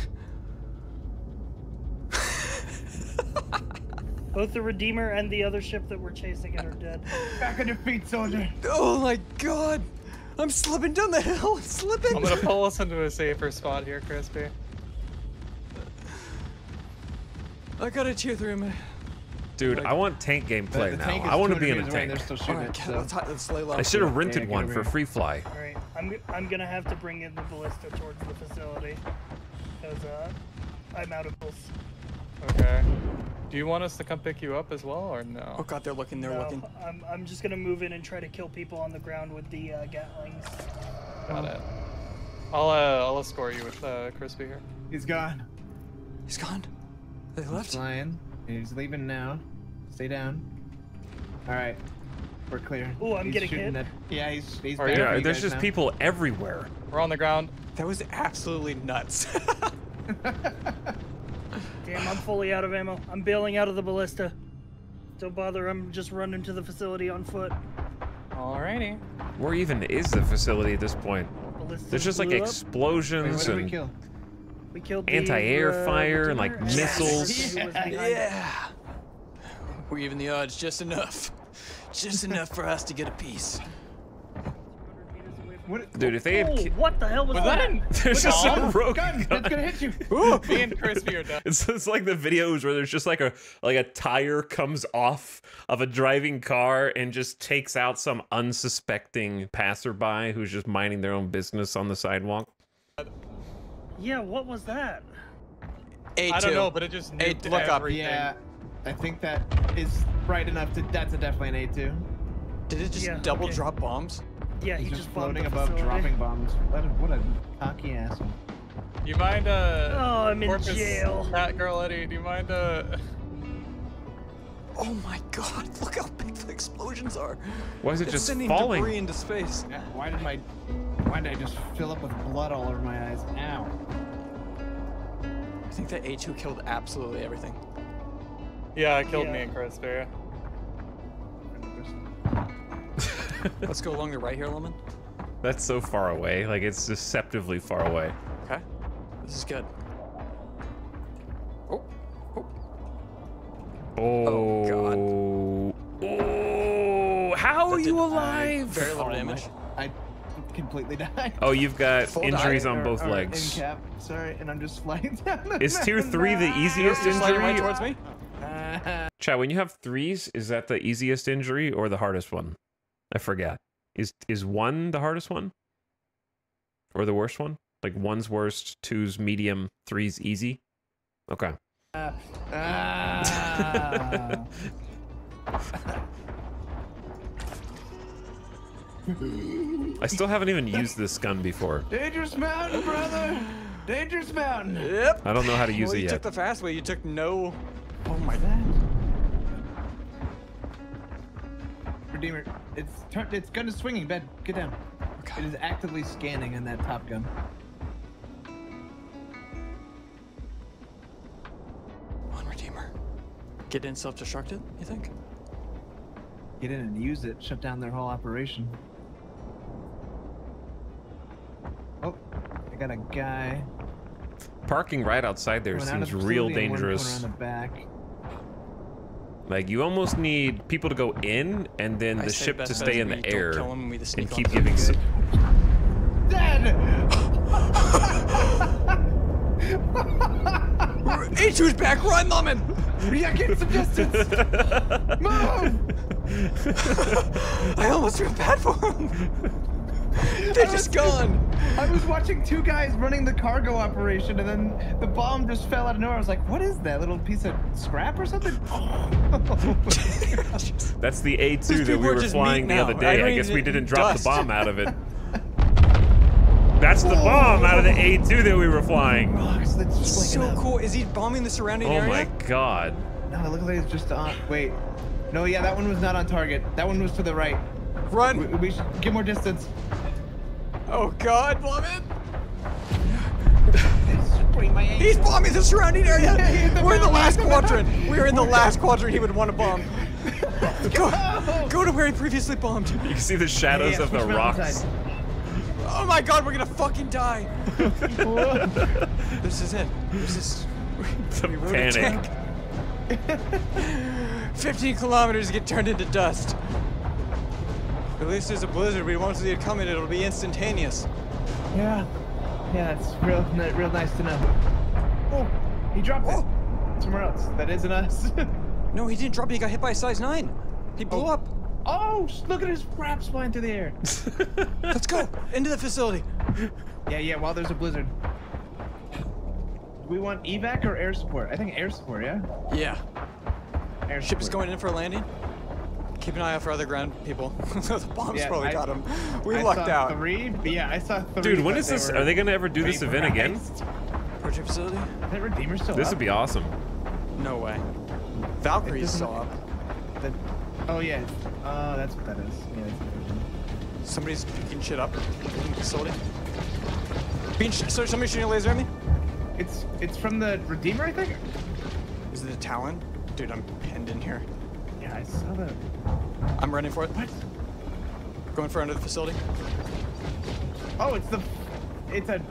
Both the Redeemer and the other ship that we're chasing it are dead.
Back on your feet, soldier.
Oh my god. I'm slipping down the hill. I'm slipping.
I'm gonna pull us into a safer spot here, Crispy.
I got a tier 3 in my...
Dude, I want tank gameplay
The
now.
tank is
I want to
200
be in a
meters away,
tank.
They're still shooting
Alright,
it, so.
let's lay low.
I should have rented
get
one
over
for
here.
free fly.
All right, I'm gonna have to bring in the ballista towards the facility because I'm out of pills.
Okay. Do you want us to come pick you up as well, or no?
Oh god, they're looking. They're looking.
I'm just gonna move in and try to kill people on the ground with the Gatlings.
Got it. I'll escort you with Crispy here.
He's gone.
He's gone. They left.
He's flying. He's leaving now. Stay down. All right, we're clear.
Ooh, I'm
He's
getting
shooting
hit.
Yeah, he's
Are
back
you?
for
Yeah,
you
there's
guys
just
now.
people everywhere.
We're on the ground.
That was absolutely nuts.
Damn, I'm fully out of ammo. I'm bailing out of the ballista. Don't bother, I'm just running to the facility on foot.
Alrighty.
Where even is the facility at this point?
Ballista
There's just like
blew up.
explosions
Wait, what did we
and
kill?
We killed the,
anti-air fire and like
Redeemer.
missiles.
Who was behind it.
Yeah. We're even the odds just enough. Just enough for us to get a piece.
What?
Dude, if they had...
Oh, what the hell was that?
There's just some rogue
Gun, that's gonna hit you.
Me and Crispy are done.
It's like the videos where there's just like a tire comes off of a driving car and just takes out some unsuspecting passerby who's just minding their own business on the sidewalk.
Yeah, what was that?
A2.
I don't know, but it just nuked
look up.
everything.
Yeah, I think that is right enough to. That's definitely an A2.
Did it just
Yeah,
double
okay.
drop bombs?
Yeah, he
He's
just
just
bombed
floating
the
above,
facility.
dropping bombs. What a cocky asshole.
You mind
Oh, I'm in
Corpus
jail.
Cat Girl Eddie, do you mind
Oh my god, look how big the explosions are.
Why is it
It's
just
sending
falling?
debris into space.
Yeah, why did I just fill up with blood all over my eyes? Ow.
I think that A2 killed absolutely everything.
Yeah, it killed me and Chris, yeah.
Let's go along the right here, Lemon.
That's so far away. Like, it's deceptively far away.
Okay. This is good. Oh.
Oh, God. Oh, how are you alive?
Very little damage.
I completely died.
Oh, you've got
Full
injuries
die.
on both
Or
legs.
In cap. Sorry, and I'm just flying down the
Is tier 3 the easiest
You're sliding
injury?
right towards me?
Chat, when you have 3s, is that the easiest injury or the hardest one? I forget. Is 1 the hardest one? Or the worst one? Like 1's worst, 2's medium, 3's easy? Okay. I still haven't even used this gun before.
Dangerous mountain, brother! Dangerous mountain!
Yep.
I don't know how to use
well,
it
you
yet.
took the fast way. You took no... Oh my...
Redeemer, it's gun is swinging, Ben. Get down. Okay. It is actively scanning in that top gun.
On Redeemer. Get in self-destructed, you think?
Get in and use it. Shut down their whole operation. Oh, I got a guy.
Parking right outside there
Coming out of
seems
the
real
facility and one
dangerous.
corner on the back.
Like, you almost need people to go in and then
I
the
say
ship
best
to
bet
stay
is
in
we
the
don't
air
kill him, we just sneak
and keep
on.
giving some...
Dead!
A2's back, run, Lemon!
Yeah, get some distance! Move!
I almost feel bad for him. They're just gone.
I was watching 2 guys running the cargo operation, and then the bomb just fell out of nowhere. I was like, what is that? Little piece of scrap or something?
That's the A2
These
that
people
we
are
were
just
flying
meat
the
now.
other day. I guess we
Irene
didn't drop
dust.
the bomb out of it. That's the bomb out of the A2 that we were flying.
So cool. Is he bombing the surrounding
Oh
area?
my god.
No, look like it's just on. Wait. No, yeah, that one was not on target. That one was to the right.
Run.
We should get more distance.
Oh god, Lemon. He's bombing the surrounding area. We're in the last quadrant. We're in the last quadrant he would want to bomb. Go to where he previously bombed.
You can see the shadows of the rocks.
Oh my god, we're gonna fucking die. This is it. This is...
It's a
we wrote
panic.
15 kilometers to get turned into dust. At least there's a blizzard. We won't see it coming. It'll be instantaneous.
Yeah. Yeah, it's real nice to know. Oh, he dropped it. Somewhere else. That isn't us.
No, he didn't drop it. He got hit by a size 9. He blew up.
Oh, look at his wraps flying through the air.
Let's go into the facility.
Yeah, while there's a blizzard. Do we want evac or air support? I think air support, yeah?
Yeah.
Air
Ship's
support.
going in for a landing. Keep an eye out for other ground people. The bombs
Yeah,
probably
I-
got him. We
I
lucked
saw
out.
3. Yeah, I saw 3.
Dude, when
but
is
they
this?
were
Are they gonna ever do this event again?
vaporized.
Project facility?
Is that Redeemer still
This
up?
would be awesome.
No way. Valkyrie's
doesn't
still
look-
up.
Oh, yeah. That's what that is. Yeah, it's
Somebody's picking shit up in the facility. So somebody's shooting a laser at me?
It's from the Redeemer, I think?
Is it a Talon? Dude, I'm pinned in here.
Yeah, I saw that.
I'm running for it.
What?
Going for under the facility.
Oh, it's a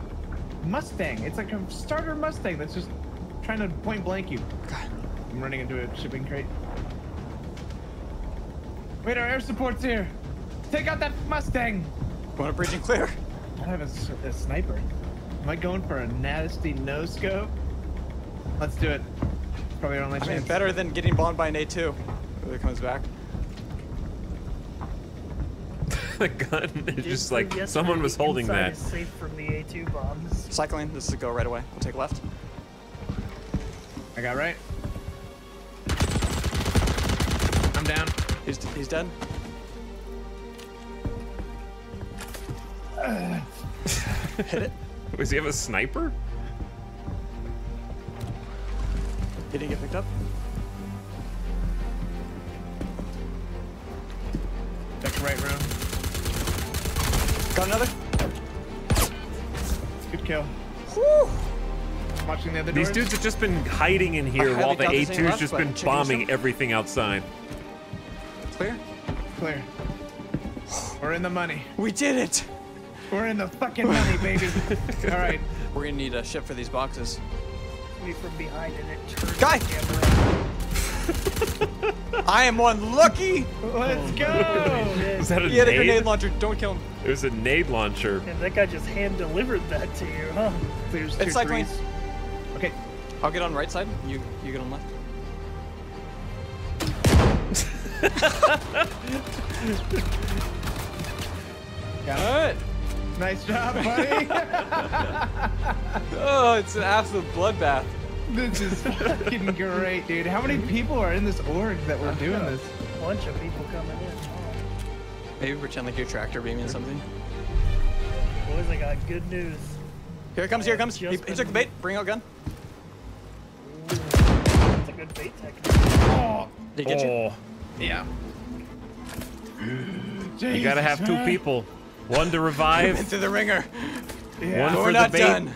Mustang. It's like a starter Mustang that's just trying to point blank you.
God.
I'm running into a shipping crate. Wait, our air support's here. Take out that Mustang.
Want a bridge and clear?
I have a sniper. Am I going for a nasty no scope? Let's do it. Probably our only
I mean,
chance.
better than getting bombed by an A2. If it comes back.
The gun is
Did
just
prove
like
yesterday
someone was
the
holding
inside
that.
is safe from the A2 bombs.
Cycling. This is a go right away. We'll take left.
I got right. I'm down.
He's dead. Hit it.
Does he have a sniper?
He didn't get picked up.
right room.
Got another.
Good kill. Woo! Watching the other
These
doors.
dudes have just been hiding in here while the A2's just been bombing
ship.
everything outside.
Clear?
Clear. We're in the money.
We did it!
We're in the fucking money, baby. All right.
We're gonna need a ship for these boxes.
Me from behind and it turns.
Guy! I am one lucky!
Let's go!
Was that a
He had a
nade?
grenade launcher. Don't kill him.
It was a nade launcher.
And that guy just hand-delivered that to you, huh?
There's
It's cycling.
Okay.
I'll get on right side. You get on left.
Got it. Nice job, buddy.
Oh, it's an absolute bloodbath.
This is fucking great, dude. How many people are in this org that we're doing this?
A bunch of people coming in.
Maybe pretend like you're tractor beaming something.
Boys, I got good news.
Here it comes, here it comes. He took the bait. Bring out gun.
That's a good bait technique.
Oh.
Did he get you?
Yeah.
You gotta have two people. One to revive.
Into the ringer.
Yeah. One
We're
for
not
the bait.
done.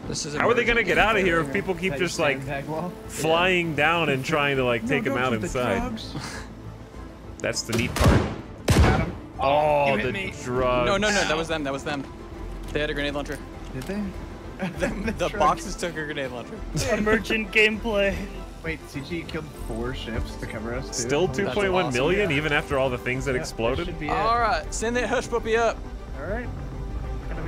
This is
How are they gonna get out of here if people keep just like flying down and trying to like take them out inside? That's the neat part.
Got him.
Oh,
you hit
the
me.
drugs.
No, that was them. That was them. They had a grenade launcher.
Did they?
The boxes took a grenade launcher.
Emergent gameplay.
Wait, CG killed 4 ships to cover us, too?
Still 2.1 million, even after all the things that exploded?
All right, send that hush puppy up.
All right.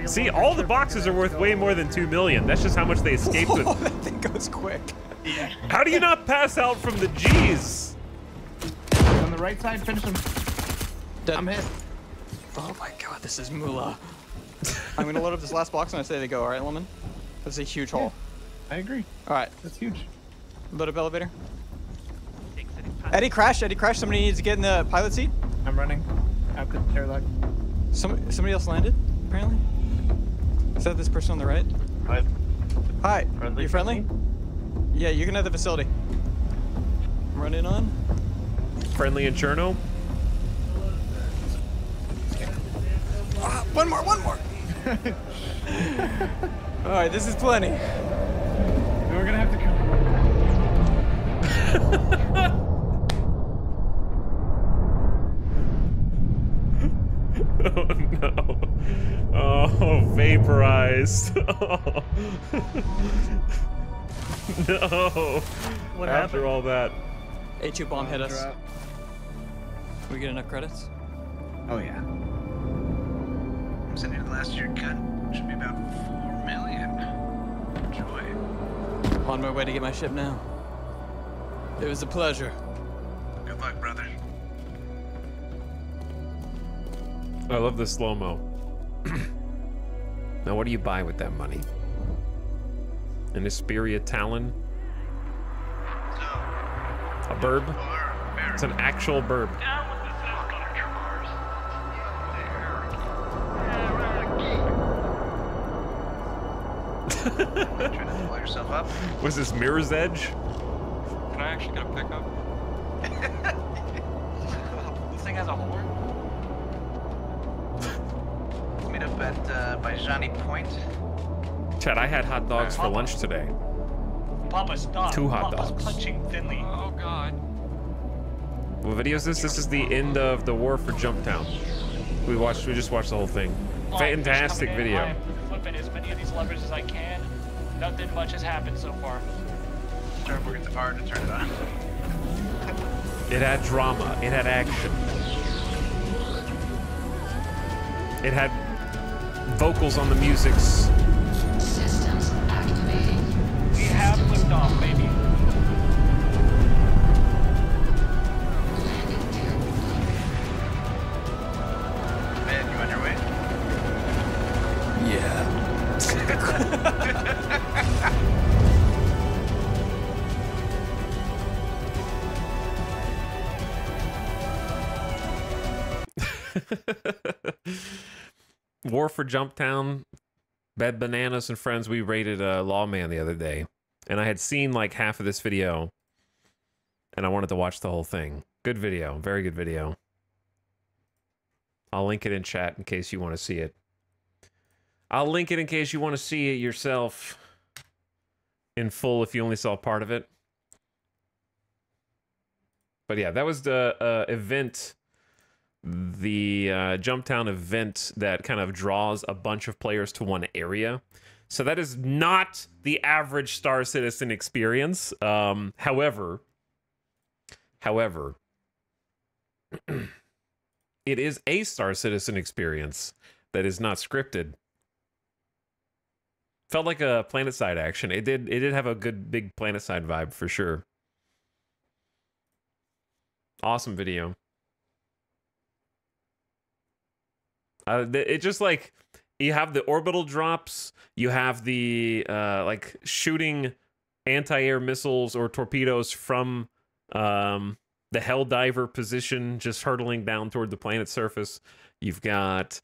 See, all the boxes are worth way more than 2 million. That's just how much they escaped with.
Oh, that thing goes quick.
Yeah.
How do you not pass out from the G's?
On the right side, finish him.
Dead.
I'm hit.
Oh my god, this is moolah. I'm gonna load up this last box and I say they go, all right, Lemon? That's a huge hole.
I agree.
All right.
That's huge.
Load up elevator. Eddie crashed. Somebody needs to get in the pilot seat.
I'm running. Out the airlock.
Somebody else landed, apparently. Is that this person on the right? Hi.
Friendly.
You friendly? Yeah, you can have the facility. Run in on.
Friendly in Cherno?
One more. All right, this is plenty.
We're gonna have to come.
Oh no. Oh, vaporized. Oh. No.
What
After
happened?
all that.
A2 bomb hit us. We get enough credits?
Oh yeah. I'm sending the last year cut. Should be about 4 million. Enjoy.
On my way to get my ship now. It was a pleasure.
Good luck, brother.
I love the slow-mo. Now, what do you buy with that money? An Asperia Talon? A burb? It's an actual burb.
Trying to blow yourself up.
Was this Mirror's Edge?
Can I actually get a pickup? This thing has a horn?
Let's meet up at by Johnny Point.
Chad, I had hot dogs for lunch today.
Papa, stop.
2 hot
Papa's
dogs.
clutching thinly. Oh god.
What video is this? This is the end of the war for Jumptown. We just watched the whole thing. Fantastic video.
I'm flipping as many of these levers as I can. Nothing much has happened so far.
Start working so hard to turn it on.
It had drama. It had action. It had vocals on the musics.
Systems activating. We have liftoff, baby.
Man, you on your way?
Yeah.
War for Jumptown. Bed Bananas and friends, we rated Lawman the other day. And I had seen like half of this video. And I wanted to watch the whole thing. Good video. Very good video. I'll link it in chat in case you want to see it. I'll link it in case you want to see it yourself in full if you only saw part of it. But yeah, that was the event, the Jumptown event that kind of draws a bunch of players to one area. So that is not the average Star Citizen experience. However, it is a Star Citizen experience that is not scripted. Felt like a PlanetSide action. It did have a good big PlanetSide vibe for sure. Awesome video. It just like, you have the orbital drops, you have the like shooting anti-air missiles or torpedoes from the Helldiver position, just hurtling down toward the planet's surface. You've got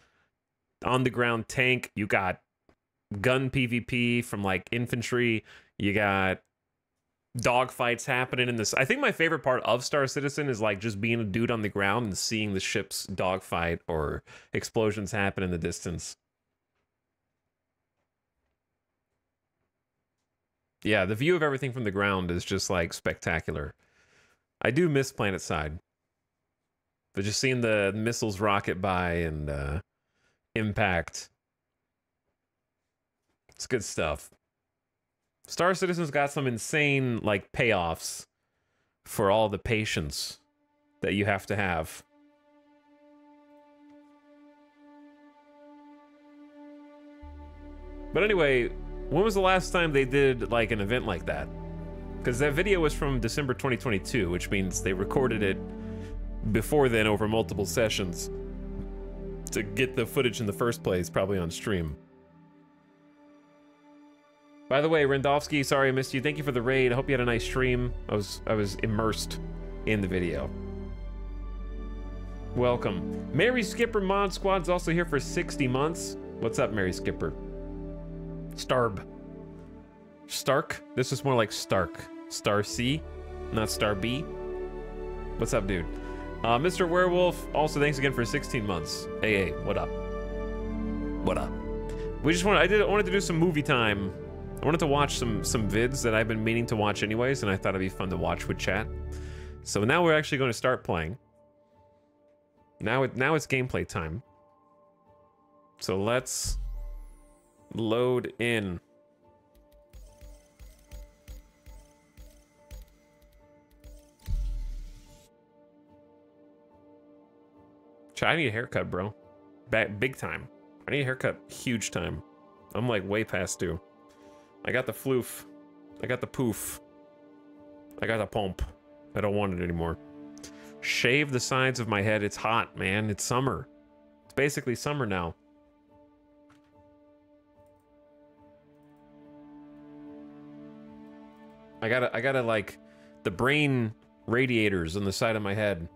on the ground tank, you got gun PvP from like infantry, you got dogfights happening in this. I think my favorite part of Star Citizen is like just being a dude on the ground and seeing the ship's dogfight or explosions happen in the distance. Yeah, the view of everything from the ground is just like spectacular. I do miss PlanetSide, but just seeing the missiles rocket by and impact, it's good stuff. Star Citizen's got some insane like payoffs for all the patience that you have to have. But anyway, when was the last time they did like an event like that? Because that video was from December 2022, which means they recorded it before then over multiple sessions to get the footage in the first place, probably on stream. By the way, Rendovsky, sorry I missed you. Thank you for the raid. I hope you had a nice stream. I was immersed in the video. Welcome. Mary Skipper Mod Squad's also here for 60 months. What's up, Mary Skipper? Starb. Stark? This is more like Stark. Star C, not Star B. What's up, dude? Mr. Werewolf, also thanks again for 16 months. AA, what up? What up? I wanted to do some movie time. I wanted to watch some vids that I've been meaning to watch anyways, and I thought it'd be fun to watch with chat. So now we're actually going to start playing. Now it's gameplay time. So let's load in. I need a haircut, bro. Big time. I need a haircut, huge time. I'm like way past due. I got the floof. I got the poof. I got the pump. I don't want it anymore. Shave the sides of my head. It's hot, man. It's summer. It's basically summer now. I gotta like the brain radiators on the side of my head.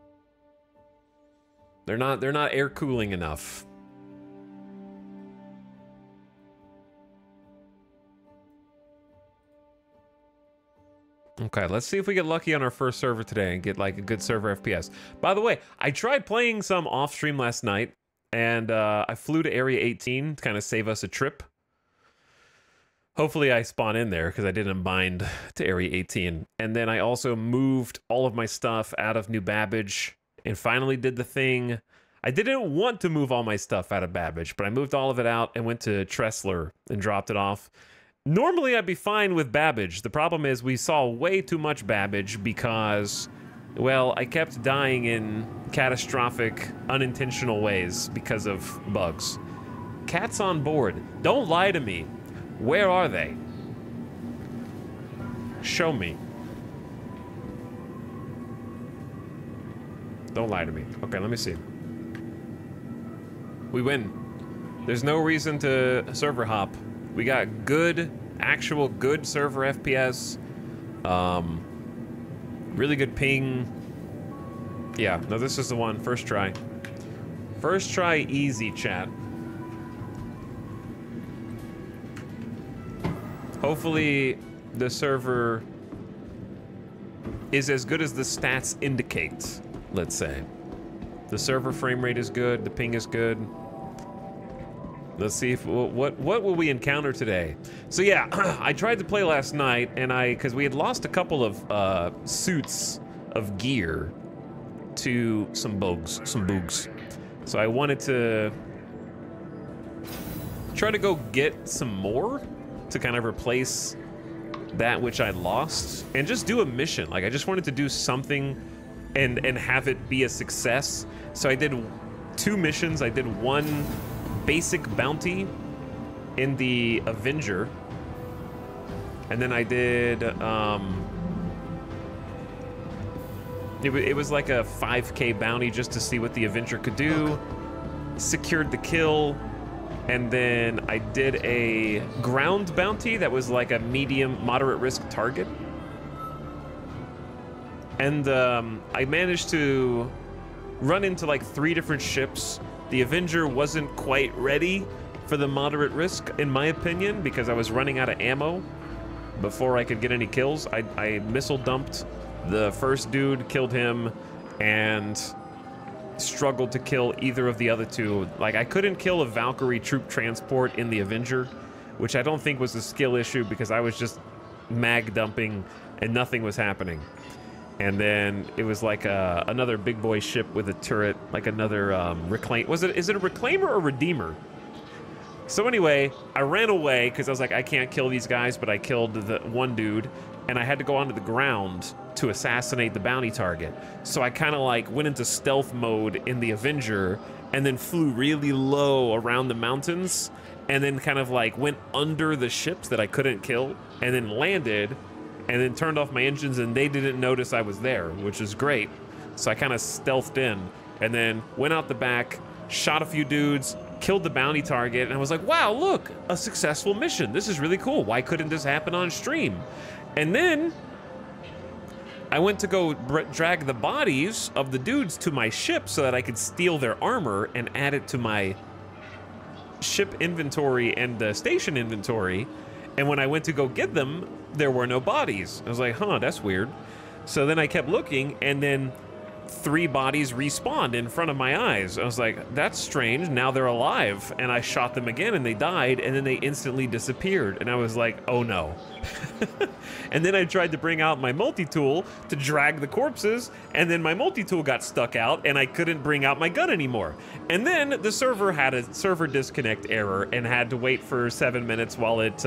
They're not air cooling enough. Okay, let's see if we get lucky on our first server today and get like a good server FPS. By the way, I tried playing some off stream last night, and I flew to Area 18 to kind of save us a trip. Hopefully I spawn in there because I didn't bind to Area 18. And then I also moved all of my stuff out of New Babbage and finally did the thing. I didn't want to move all my stuff out of Babbage, but I moved all of it out and went to Tressler and dropped it off. Normally I'd be fine with Babbage. The problem is we saw way too much Babbage because, well, I kept dying in catastrophic, unintentional ways because of bugs. Cats on board. Don't lie to me. Where are they? Show me. Don't lie to me. Okay, let me see. We win. There's no reason to server hop. We got good, actual good server FPS. Really good ping. Yeah, no, this is the one. First try. First try easy, chat. Hopefully the server is as good as the stats indicate, let's say. The server frame rate is good. The ping is good. Let's see if what will we encounter today. So yeah, I tried to play last night, and because we had lost a couple of suits of gear to some bugs. So I wanted to try to go get some more to kind of replace that which I lost, and just do a mission. Like, I just wanted to do something and have it be a success. So I did 2 missions. I did one basic bounty in the Avenger, and then I did it was like a 5K bounty just to see what the Avenger could do. Secured the kill, and then I did a ground bounty that was like a moderate risk target. And I managed to run into like 3 different ships. The Avenger wasn't quite ready for the moderate risk, in my opinion, because I was running out of ammo before I could get any kills. I missile dumped the first dude, killed him, and struggled to kill either of the other 2. Like, I couldn't kill a Valkyrie troop transport in the Avenger, which I don't think was a skill issue, because I was just mag dumping and nothing was happening. And then it was like another big boy ship with a turret, like another reclaim. Is it a reclaimer or redeemer? So anyway, I ran away because I was like, I can't kill these guys, but I killed the one dude, and I had to go onto the ground to assassinate the bounty target. So I kind of like went into stealth mode in the Avenger, and then flew really low around the mountains, and then kind of like went under the ships that I couldn't kill, and then landed, and then turned off my engines, and they didn't notice I was there, which is great. So I kind of stealthed in, and then went out the back, shot a few dudes, killed the bounty target, and I was like, wow, look, a successful mission. This is really cool. Why couldn't this happen on stream? And then I went to go drag the bodies of the dudes to my ship so that I could steal their armor and add it to my ship inventory and the station inventory. And when I went to go get them, there were no bodies. I was like, huh, that's weird. So then I kept looking, and then 3 bodies respawned in front of my eyes. I was like, that's strange. Now they're alive. And I shot them again, and they died, and then they instantly disappeared. And I was like, oh no. And then I tried to bring out my multi-tool to drag the corpses, and then my multi-tool got stuck out, and I couldn't bring out my gun anymore. And then the server had a server disconnect error and had to wait for 7 minutes while it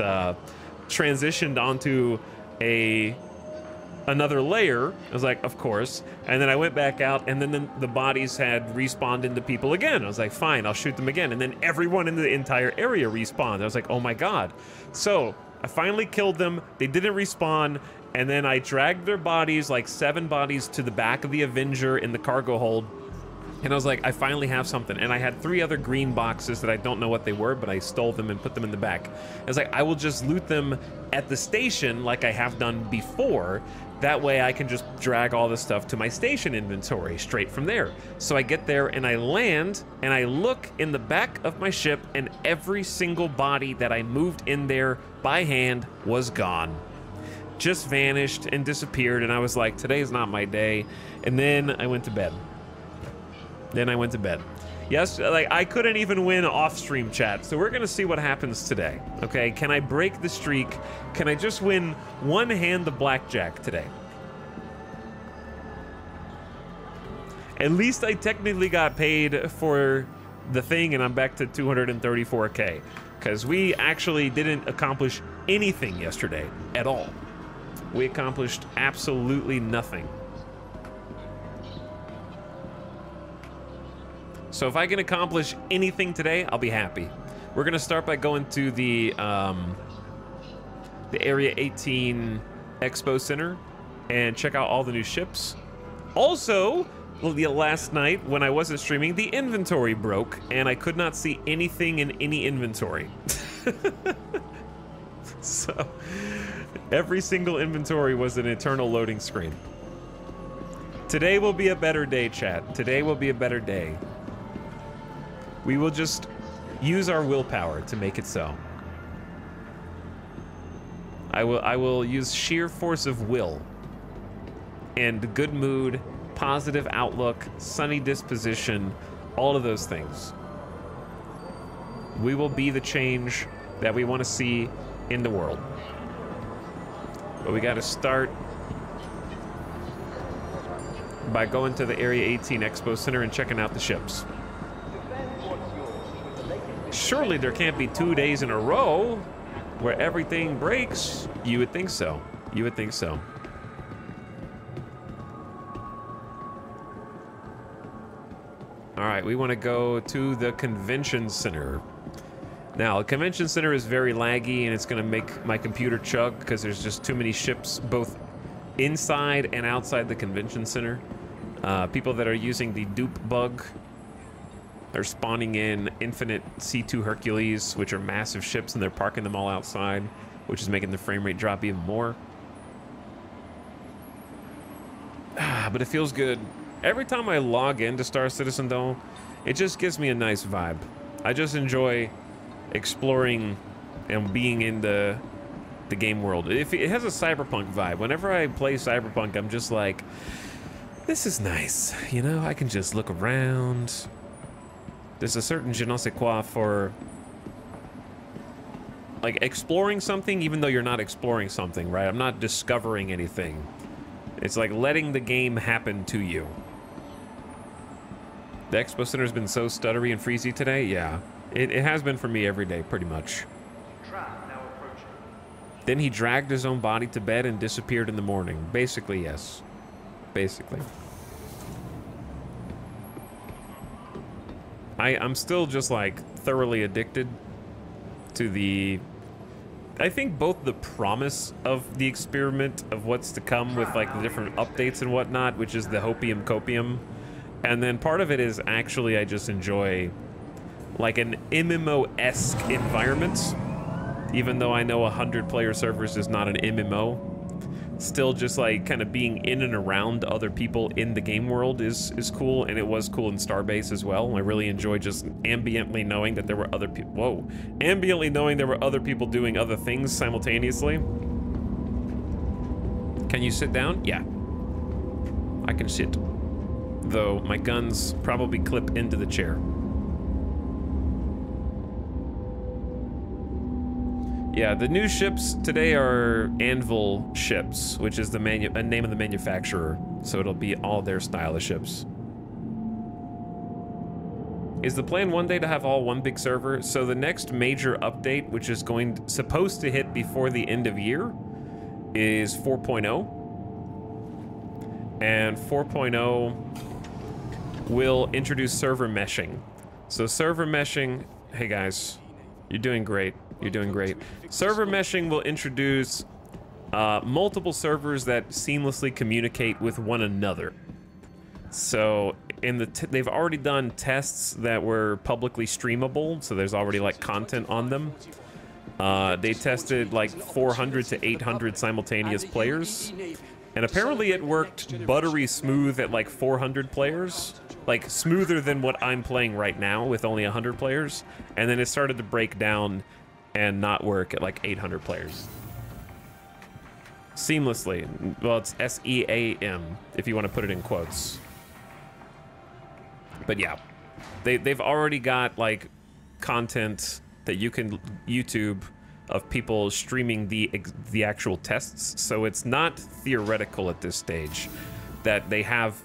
transitioned onto another layer. I was like, of course. And then I went back out, and then the bodies had respawned into people again. I was like, fine, I'll shoot them again. And then everyone in the entire area respawned. I was like, oh my god. So I finally killed them. They didn't respawn. And then I dragged their bodies, like 7 bodies, to the back of the Avenger in the cargo hold. And I was like, I finally have something. And I had 3 other green boxes that I don't know what they were, but I stole them and put them in the back. I was like, I will just loot them at the station like I have done before. That way I can just drag all this stuff to my station inventory straight from there. So I get there and I land, and I look in the back of my ship, and every single body that I moved in there by hand was gone. Just vanished and disappeared. And I was like, today is not my day. And then I went to bed. Yes, like, I couldn't even win off-stream chat, so we're gonna see what happens today, okay? Can I break the streak? Can I just win 1 hand of blackjack today? At least I technically got paid for the thing, and I'm back to 234K, because we actually didn't accomplish anything yesterday at all. We accomplished absolutely nothing. So if I can accomplish anything today, I'll be happy. We're gonna start by going to the Area 18 Expo Center and check out all the new ships. Also, last night when I wasn't streaming, the inventory broke and I could not see anything in any inventory. So every single inventory was an eternal loading screen. Today will be a better day, chat. Today will be a better day. We will just use our willpower to make it so. I will use sheer force of will and good mood, positive outlook, sunny disposition, all of those things. We will be the change that we want to see in the world. But we got to start by going to the Area 18 Expo Center and checking out the ships. Surely there can't be 2 days in a row where everything breaks. You would think so. You would think so. All right, we want to go to the Convention Center. Now, the Convention Center is very laggy, and it's going to make my computer chug because there's just too many ships both inside and outside the Convention Center. People that are using the dupe bug are spawning in infinite C2 Hercules, which are massive ships, and they're parking them all outside, which is making the frame rate drop even more. But it feels good. Every time I log into Star Citizen, though, it just gives me a nice vibe. I just enjoy exploring and being in the game world. It has a cyberpunk vibe. Whenever I play cyberpunk, I'm just like, this is nice. You know, I can just look around. There's a certain je ne sais quoi for like exploring something even though you're not exploring something, right? I'm not discovering anything. It's like letting the game happen to you. The Expo Center's been so stuttery and freezy today. Yeah, it has been for me every day, pretty much. Then he dragged his own body to bed and disappeared in the morning. Basically, yes. Basically. I'm still just like thoroughly addicted to the... I think both the promise of the experiment of what's to come with like the different updates and whatnot, which is the Hopium Copium, and then part of it is actually I just enjoy like an MMO-esque environment, even though I know 100 player servers is not an MMO. Still just like kind of being in and around other people in the game world is cool, and it was cool in Starbase as well. I really enjoyed just ambiently knowing that there were other people. Whoa. Ambiently knowing there were other people doing other things simultaneously. Can you sit down? Yeah. I can sit. Though my guns probably clip into the chair. Yeah, the new ships today are Anvil ships, which is the name of the manufacturer, so it'll be all their style of ships. Is the plan one day to have all one big server? So the next major update, which is supposed to hit before the end of year, is 4.0. And 4.0 will introduce server meshing. So server meshing, hey guys, you're doing great. You're doing great. Server meshing will introduce multiple servers that seamlessly communicate with one another. So they've already done tests that were publicly streamable, so there's already like content on them. They tested like 400 to 800 simultaneous players, and apparently it worked buttery smooth at like 400 players, like smoother than what I'm playing right now with only 100 players, and then it started to break down and not work at like 800 players. Seamlessly. Well, it's S-E-A-M, if you want to put it in quotes. But yeah, they've already got like content that you can YouTube of people streaming the actual tests, so it's not theoretical at this stage that they have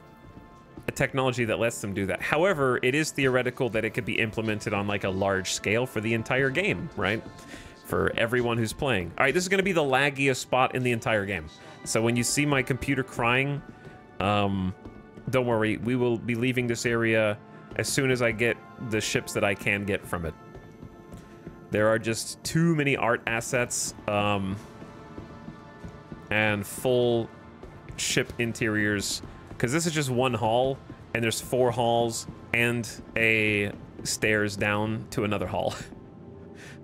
a technology that lets them do that. However, it is theoretical that it could be implemented on like a large scale for the entire game, right? For everyone who's playing. All right, this is going to be the laggiest spot in the entire game. So when you see my computer crying, don't worry, we will be leaving this area as soon as I get the ships that I can get from it. There are just too many art assets and full ship interiors, because this is just one hall, and there's 4 halls and a stairs down to another hall.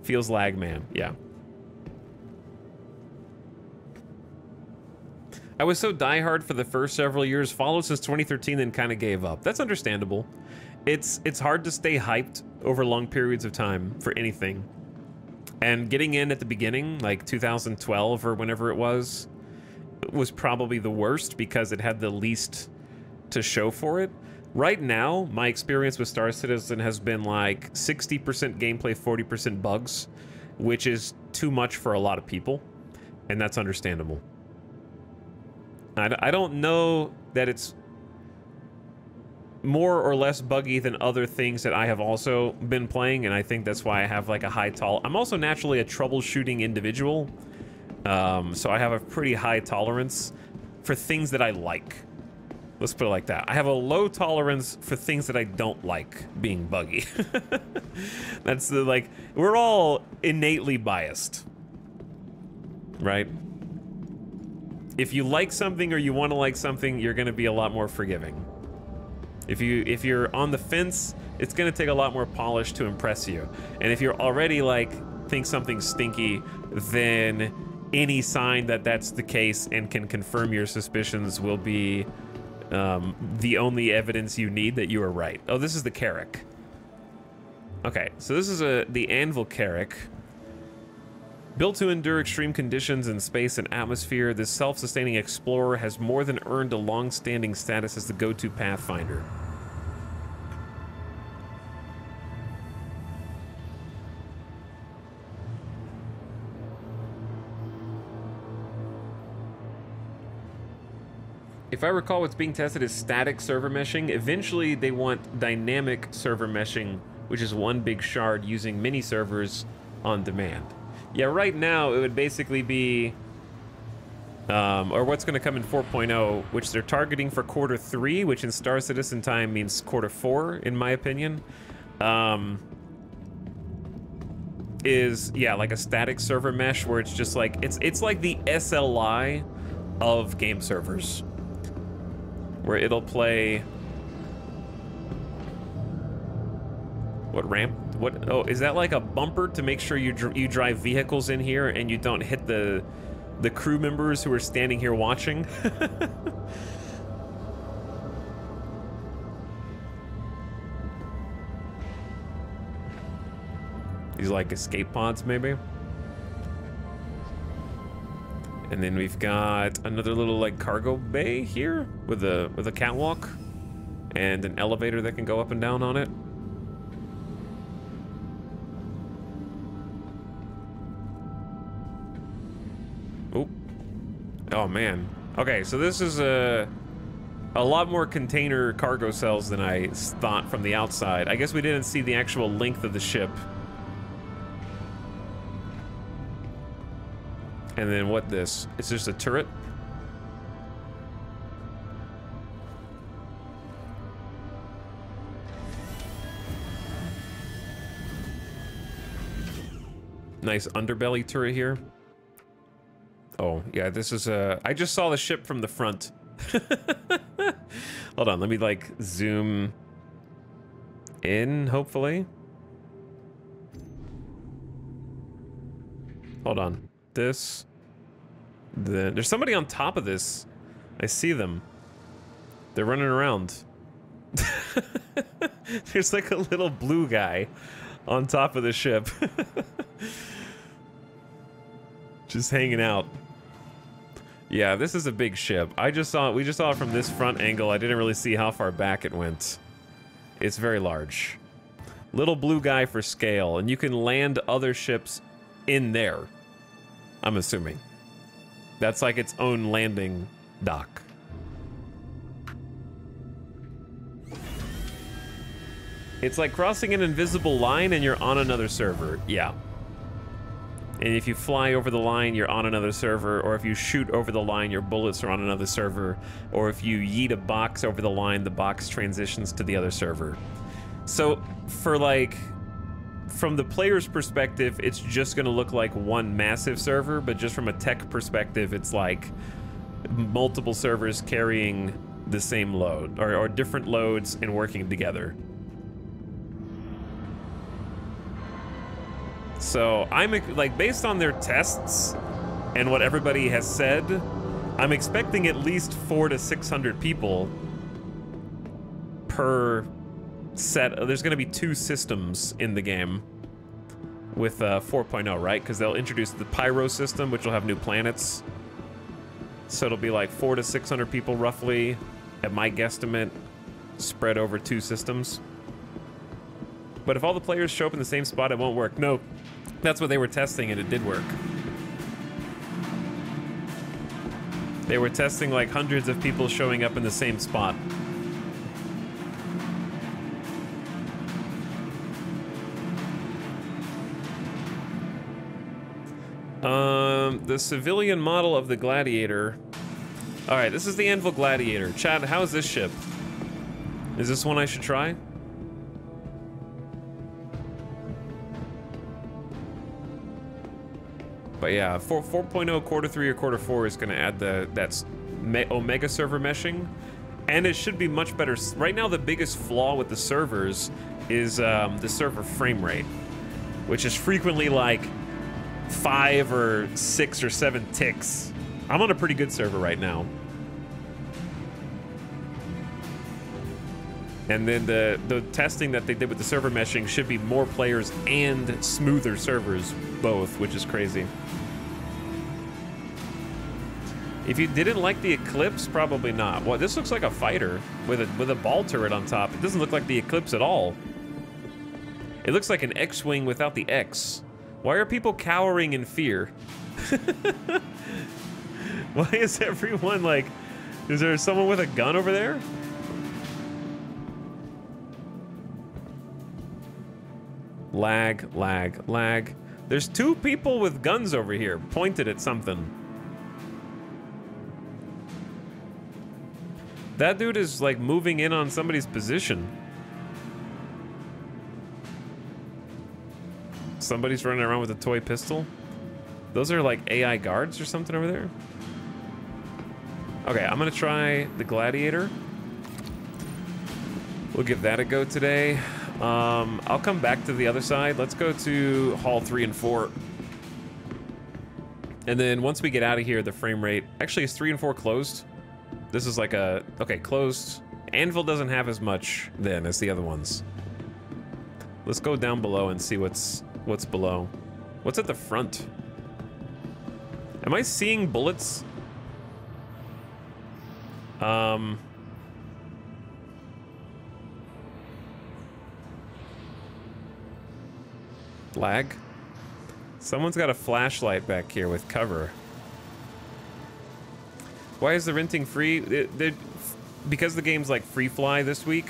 Feels lag, man. Yeah. I was so diehard for the first several years, followed since 2013, then kind of gave up. That's understandable. It's hard to stay hyped over long periods of time for anything. And getting in at the beginning, like 2012 or whenever it was probably the worst, because it had the least to show for it. Right now, my experience with Star Citizen has been like 60% gameplay, 40% bugs, which is too much for a lot of people, and that's understandable. I don't know that it's more or less buggy than other things that I have also been playing, and I think that's why I have like a high I'm also naturally a troubleshooting individual, so I have a pretty high tolerance for things that I like. Let's put it like that. I have a low tolerance for things that I don't like being buggy. That's the, like, we're all innately biased, right? If you like something or you want to like something, you're going to be a lot more forgiving. If you're on the fence, it's going to take a lot more polish to impress you. And if you're already like think something's stinky, then any sign that that's the case and can confirm your suspicions will be the only evidence you need that you are right. Oh, this is the Carrack. Okay, so this is the Anvil Carrack. Built to endure extreme conditions in space and atmosphere, this self-sustaining explorer has more than earned a long-standing status as the go-to pathfinder. If I recall, what's being tested is static server meshing. Eventually, they want dynamic server meshing, which is one big shard using mini servers on demand. Yeah, right now, it would basically be, or what's going to come in 4.0, which they're targeting for Q3, which in Star Citizen time means Q4, in my opinion, is, yeah, like a static server mesh where it's just like, it's like the SLI of game servers, where it'll play... What ramp? What? Oh, is that like a bumper to make sure you drive vehicles in here and you don't hit the crew members who are standing here watching? These like escape pods, maybe. And then we've got another little like cargo bay here with a catwalk and an elevator that can go up and down on it. Oh, oh man. Okay, so this is a lot more container cargo cells than I thought from the outside. I guess we didn't see the actual length of the ship. And then what this? It's just a turret? Nice underbelly turret here. Oh, yeah, this is a... I just saw the ship from the front. Hold on, let me, like, zoom in, hopefully. Hold on. This. There's somebody on top of this. I see them. They're running around. There's like a little blue guy on top of the ship. Just hanging out. Yeah, this is a big ship. We just saw it from this front angle. I didn't really see how far back it went. It's very large. Little blue guy for scale, and you can land other ships in there. I'm assuming. That's like its own landing dock. It's like crossing an invisible line and you're on another server. Yeah. And if you fly over the line, you're on another server. Or if you shoot over the line, your bullets are on another server. Or if you yeet a box over the line, the box transitions to the other server. So for like... From the player's perspective, it's just going to look like one massive server, but just from a tech perspective, it's like multiple servers carrying the same load, or different loads and working together. So I'm like, based on their tests and what everybody has said, I'm expecting at least 400 to 600 people per set. There's going to be 2 systems in the game with 4.0, right? Because they'll introduce the Pyro system, which will have new planets. So it'll be like 400 to 600 people roughly. at my guesstimate, spread over 2 systems. But if all the players show up in the same spot, it won't work. No, that's what they were testing, and it did work. They were testing like hundreds of people showing up in the same spot. The civilian model of the Gladiator. All right, this is the Anvil Gladiator. Chad, how is this ship? Is this one I should try? But yeah, 4.0 quarter 3 or quarter 4 is going to add that's Omega server meshing, and it should be much better. Right now, the biggest flaw with the servers is the server frame rate, which is frequently like 5 or 6 or 7 ticks. I'm on a pretty good server right now. And then the testing that they did with the server meshing should be more players and smoother servers both, which is crazy. If you didn't like the Eclipse, probably not. Well, this looks like a fighter with a ball turret on top. It doesn't look like the Eclipse at all. It looks like an X-Wing without the X. Why are people cowering in fear? Why is everyone like... Is there someone with a gun over there? Lag, lag, lag. There's 2 people with guns over here, pointed at something. That dude is like moving in on somebody's position. Somebody's running around with a toy pistol. Those are like AI guards or something over there. Okay, I'm gonna try the Gladiator. We'll give that a go today. I'll come back to the other side. Let's go to Hall 3 and 4. And then once we get out of here, the frame rate... Actually, is 3 and 4 closed? This is like a... Okay, closed. Anvil doesn't have as much then as the other ones. Let's go down below and see what's below. What's at the front? Am I seeing bullets? Lag? Someone's got a flashlight back here with cover. Why is the renting free? Because the game's like free fly this week.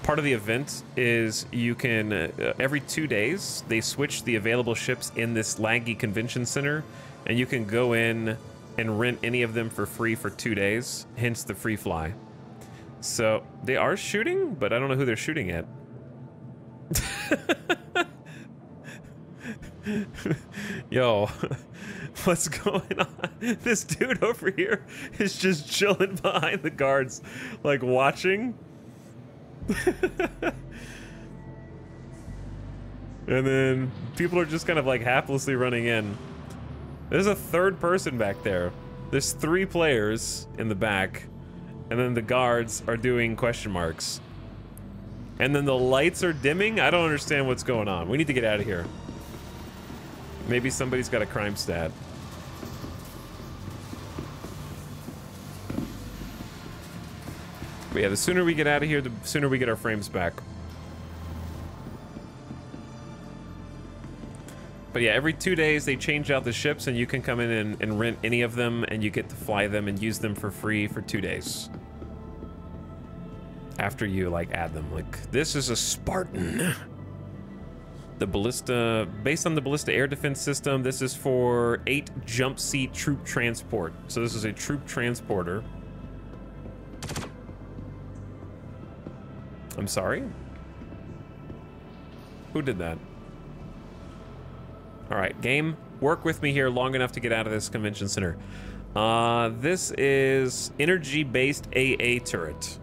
Part of the event is you can, every 2 days, they switch the available ships in this laggy convention center, and you can go in and rent any of them for free for 2 days, hence the free fly. So they are shooting, but I don't know who they're shooting at. Yo, what's going on? This dude over here is just chilling behind the guards, like watching. And then people are just kind of like haplessly running in. There's a 3rd person back there. There's 3 players in the back, and then the guards are doing question marks. And then the lights are dimming. I don't understand what's going on. We need to get out of here. Maybe somebody's got a crime stat. But yeah, the sooner we get out of here, the sooner we get our frames back. But yeah, every 2 days they change out the ships, and you can come in and rent any of them, and you get to fly them and use them for free for 2 days. After you like add them. Like, this is a Spartan. The Ballista, based on the Ballista air defense system, this is for 8 jump seat troop transport. So this is a troop transporter. I'm sorry? Who did that? All right, game, work with me here long enough to get out of this convention center. This is energy-based AA turret.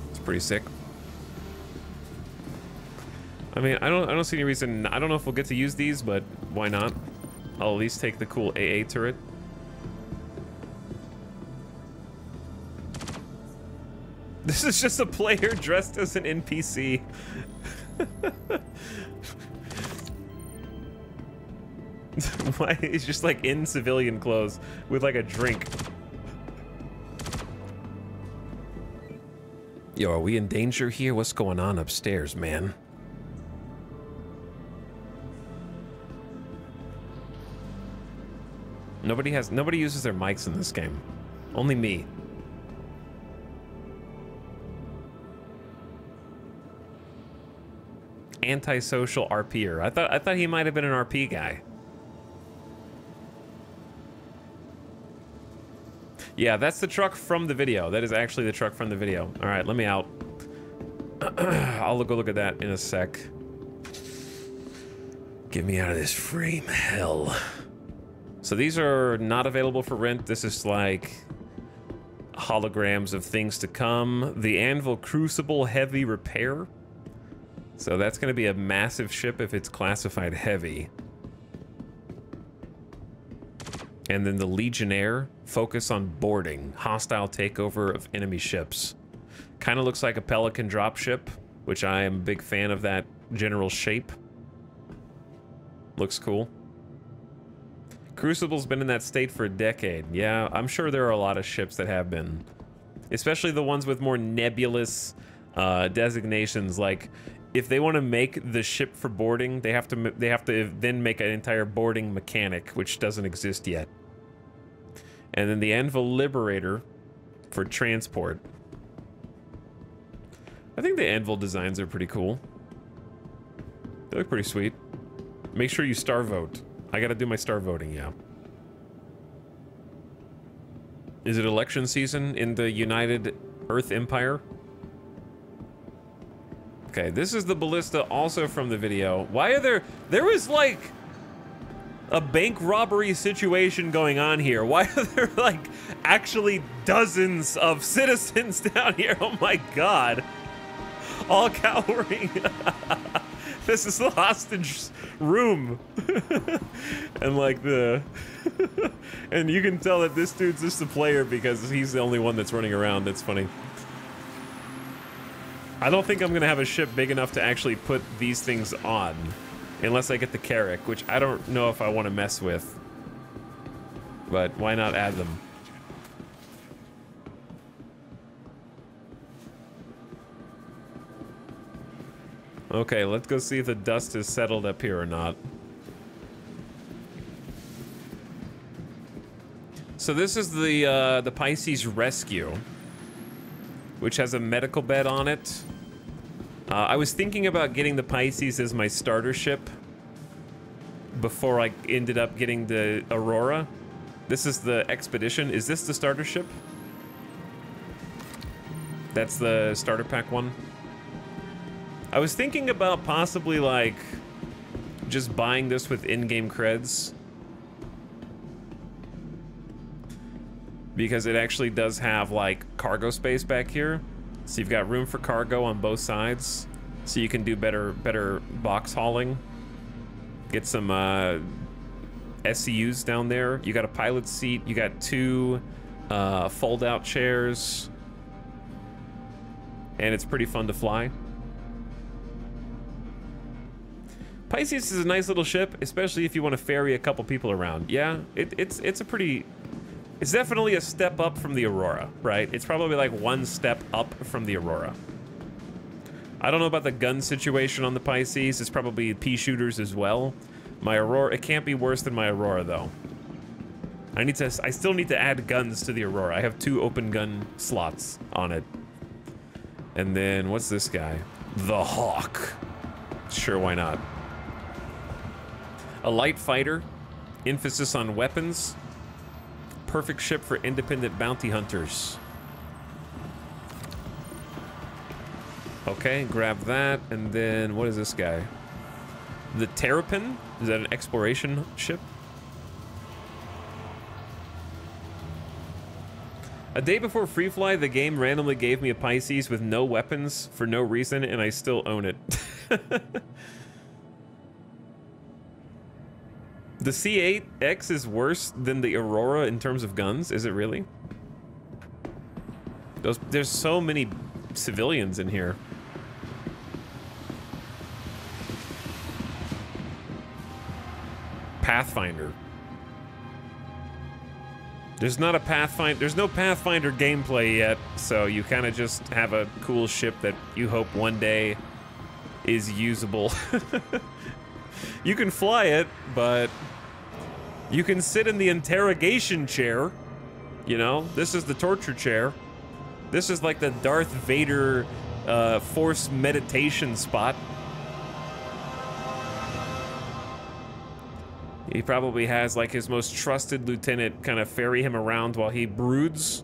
It's pretty sick. I mean, I don't see any reason. I don't know if we'll get to use these, but why not? I'll at least take the cool AA turret. This is just a player dressed as an NPC. Why? He's just like in civilian clothes with like a drink. Yo, are we in danger here? What's going on upstairs, man? Nobody uses their mics in this game. Only me. Antisocial RPer. I thought he might have been an RP guy. Yeah, that's the truck from the video. That is actually the truck from the video. All right, let me out. I'll go look at that in a sec. Get me out of this frame, hell. So these are not available for rent. This is like holograms of things to come. The Anvil Crucible Heavy Repair. So that's going to be a massive ship if it's classified heavy. And then the Legionnaire, focus on boarding, hostile takeover of enemy ships. Kind of looks like a Pelican dropship, which I am a big fan of that general shape. Looks cool. Crucible's been in that state for a decade. Yeah, I'm sure there are a lot of ships that have been. Especially the ones with more nebulous designations, like if they want to make the ship for boarding, they have to then make an entire boarding mechanic, which doesn't exist yet. And then the Anvil Liberator for transport. I think the Anvil designs are pretty cool. They look pretty sweet. Make sure you star vote. I gotta do my star voting, yeah. Is it election season in the United Earth Empire? Okay, this is the ballista also from the video. Why are there was like a bank robbery situation going on here. Why are there like actually dozens of citizens down here? Oh my God. All cowering. This is the hostage room. And like and you can tell that this dude's just a player because he's the only one that's running around. That's funny. I don't think I'm gonna have a ship big enough to actually put these things on unless I get the Carrack, which I don't know if I want to mess with. But why not add them? Okay, let's go see if the dust is settled up here or not. So this is the Pisces Rescue, which has a medical bed on it. I was thinking about getting the Pisces as my starter ship before I ended up getting the Aurora. This is the Expedition. Is this the starter ship? That's the starter pack one. I was thinking about possibly like just buying this with in-game creds, because it actually does have like cargo space back here. So you've got room for cargo on both sides, so you can do better box hauling. Get some SCUs down there. You got a pilot seat. You got 2 fold-out chairs, and it's pretty fun to fly. Pisces is a nice little ship, especially if you want to ferry a couple people around. Yeah, it's a pretty. It's definitely a step up from the Aurora, right? It's probably like 1 step up from the Aurora. I don't know about the gun situation on the Pisces. It's probably pea shooters as well. My Aurora, it can't be worse than my Aurora though. I still need to add guns to the Aurora. I have 2 open gun slots on it. And then what's this guy? The Hawk. Sure, why not? A light fighter, emphasis on weapons. Perfect ship for independent bounty hunters. Okay, grab that, and then what is this guy? The Terrapin? Is that an exploration ship? A day before Free Fly, the game randomly gave me a Pisces with no weapons for no reason, and I still own it. The C8X is worse than the Aurora in terms of guns, is it really? There's so many civilians in here. Pathfinder. There's not a Pathfinder. There's no Pathfinder gameplay yet, so you kind of just have a cool ship that you hope one day is usable. You can fly it, but you can sit in the interrogation chair. You know, this is the torture chair. This is like the Darth Vader force meditation spot. He probably has like his most trusted lieutenant kind of ferry him around while he broods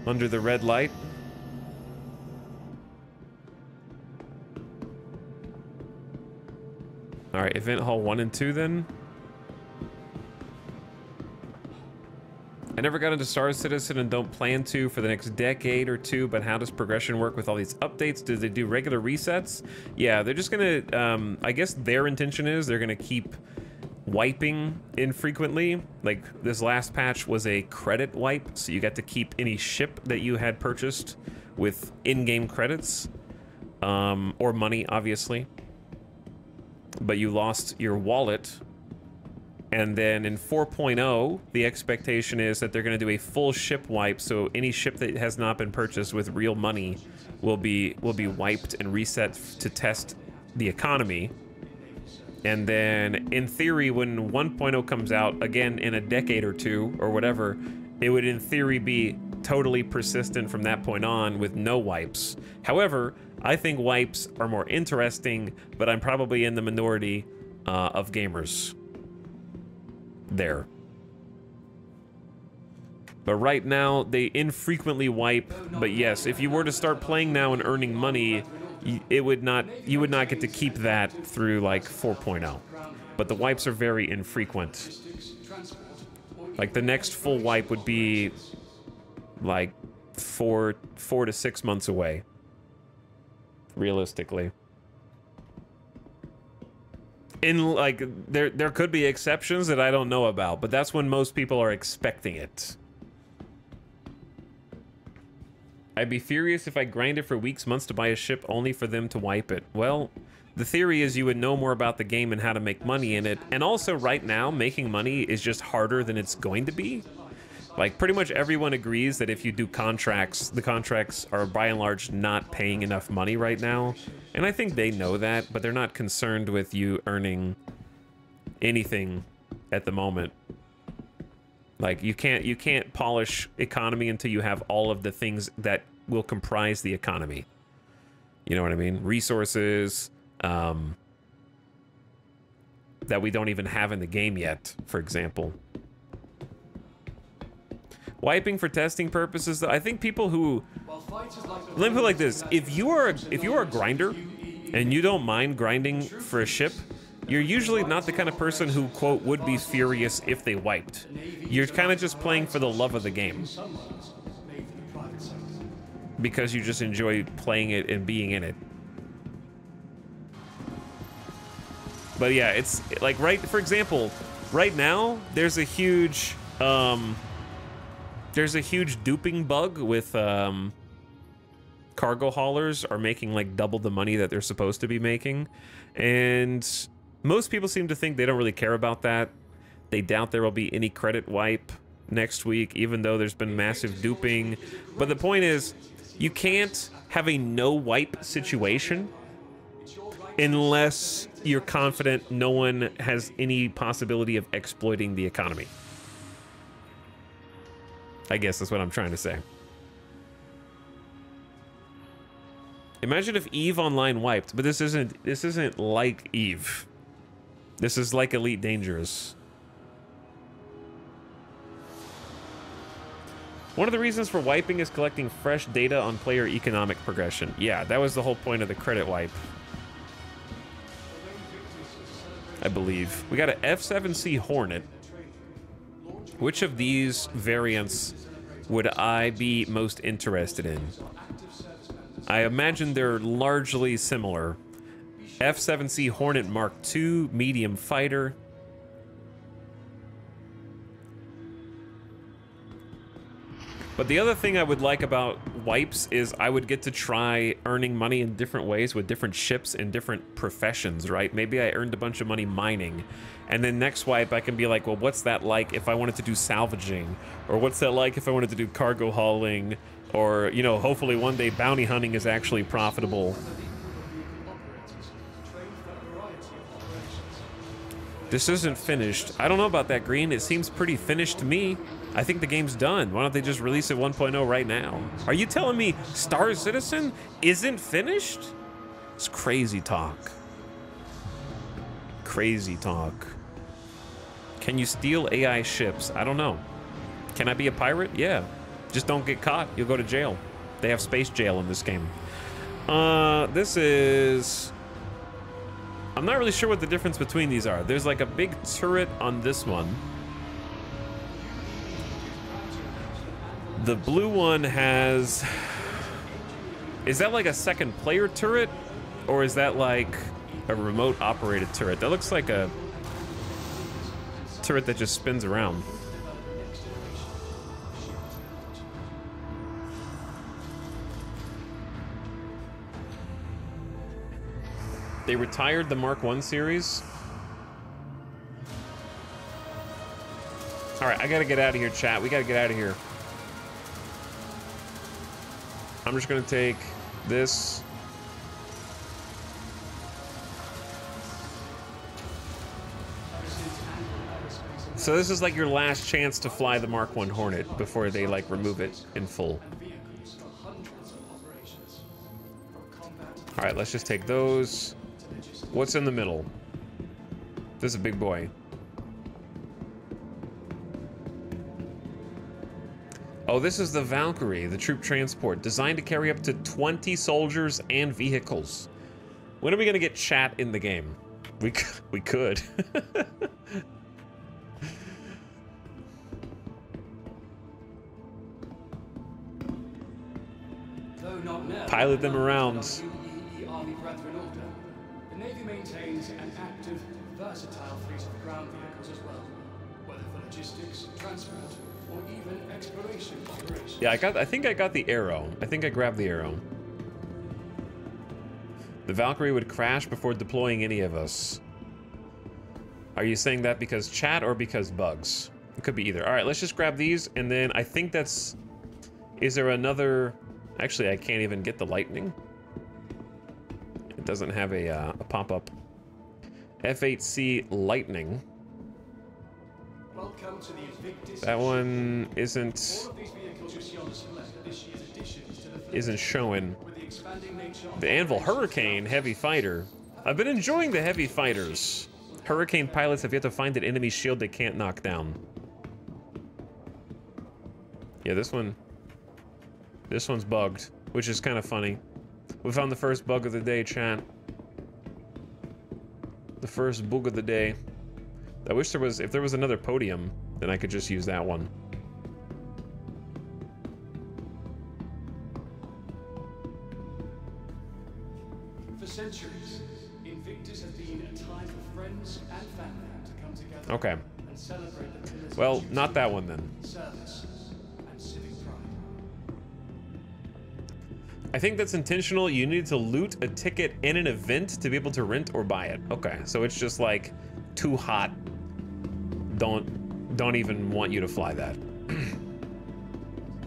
under the red light. All right, Event Hall 1 and 2 then. I never got into Star Citizen and don't plan to for the next decade or two, but how does progression work with all these updates? Do they do regular resets? Yeah, they're just gonna, I guess their intention is they're gonna keep wiping infrequently. Like this last patch was a credit wipe, so you got to keep any ship that you had purchased with in-game credits, or money, obviously. But you lost your wallet. And then in 4.0, the expectation is that they're going to do a full ship wipe, so any ship that has not been purchased with real money will be wiped and reset to test the economy. And then, in theory, when 1.0 comes out, again, in a decade or two, or whatever, it would in theory be totally persistent from that point on with no wipes. However, I think wipes are more interesting, but I'm probably in the minority of gamers there. But right now, they infrequently wipe. But yes, if you were to start playing now and earning money, you would not get to keep that through like 4.0. But the wipes are very infrequent. Like the next full wipe would be like 4 to 6 months away, realistically. In like there could be exceptions that I don't know about, but that's when most people are expecting it. I'd be furious if I grinded for weeks, months to buy a ship only for them to wipe it. Well, the theory is you would know more about the game and how to make money in it. And also right now, making money is just harder than it's going to be. Like pretty much everyone agrees that if you do contracts, the contracts are by and large not paying enough money right now. And I think they know that, but they're not concerned with you earning anything at the moment. Like you can't polish economy until you have all of the things that will comprise the economy. You know what I mean? Resources that we don't even have in the game yet, for example. Wiping for testing purposes, I think people who, let me put it like this: if you are a grinder and you don't mind grinding for a ship, you're usually not the kind of person who, quote, would be furious if they wiped. You're kind of just playing for the love of the game, because you just enjoy playing it and being in it. But yeah, it's like, for example, right now there's a huge duping bug with cargo haulers are making like double the money that they're supposed to be making, and most people seem to think they don't really care about that. They doubt there will be any credit wipe next week, even though there's been massive duping. But the point is, you can't have a no wipe situation unless you're confident no one has any possibility of exploiting the economy. I guess that's what I'm trying to say. Imagine if EVE Online wiped, but this isn't like EVE. This is like Elite Dangerous. One of the reasons for wiping is collecting fresh data on player economic progression. Yeah, that was the whole point of the credit wipe, I believe. We got an F7C Hornet. Which of these variants would I be most interested in? I imagine they're largely similar. F7C Hornet Mark II, medium fighter. But the other thing I would like about wipes is I would get to try earning money in different ways with different ships and different professions, right? Maybe I earned a bunch of money mining, and then next wipe I can be like, well, what's that like if I wanted to do salvaging? Or what's that like if I wanted to do cargo hauling? Or, you know, hopefully one day bounty hunting is actually profitable. This isn't finished. I don't know about that, Green. It seems pretty finished to me. I think the game's done. Why don't they just release it 1.0 right now? Are you telling me Star Citizen isn't finished? It's crazy talk. Crazy talk. Can you steal AI ships? I don't know. Can I be a pirate? Yeah. Just don't get caught. You'll go to jail. They have space jail in this game. This is... I'm not really sure what the difference between these are. There's like a big turret on this one. The blue one has... Is that like a second player turret? Or is that like a remote operated turret? That looks like a turret that just spins around. They retired the Mark I series. All right, I gotta get out of here, chat. We gotta get out of here. I'm just gonna take this. So this is like your last chance to fly the Mark I Hornet before they like remove it in full. All right, let's just take those. What's in the middle? This is a big boy. Oh, this is the Valkyrie, the troop transport, designed to carry up to 20 soldiers and vehicles. When are we gonna get chat in the game? We could. Pilot them around.
The Navy maintains an active, versatile fleet of ground vehicles as well, whether for logistics, transport, or even exploration operations.
Yeah, I think I got the arrow. I think I grabbed the arrow. The Valkyrie would crash before deploying any of us. Are you saying that because chat or because bugs? It could be either. All right, let's just grab these, and then I think that's... Is there another... Actually, I can't even get the lightning. It doesn't have a pop-up. F8C lightning.
Welcome to the Invictus.
That one isn't showing. The Anvil Hurricane heavy fighter. I've been enjoying the heavy fighters. Hurricane pilots have yet to find an enemy shield they can't knock down. Yeah, this one's bugged, which is kind of funny. We found the first bug of the day, chat. The first bug of the day. I wish there was, if there was another podium, then I could just use that one.
For centuries, Invictus has been a time for friends and family to come together
Okay.
and celebrate the pillars
Well,
of
not that one then.
service and civic pride.
I think that's intentional. You need to loot a ticket in an event to be able to rent or buy it. Okay, so it's just like too hot. Don't even want you to fly that.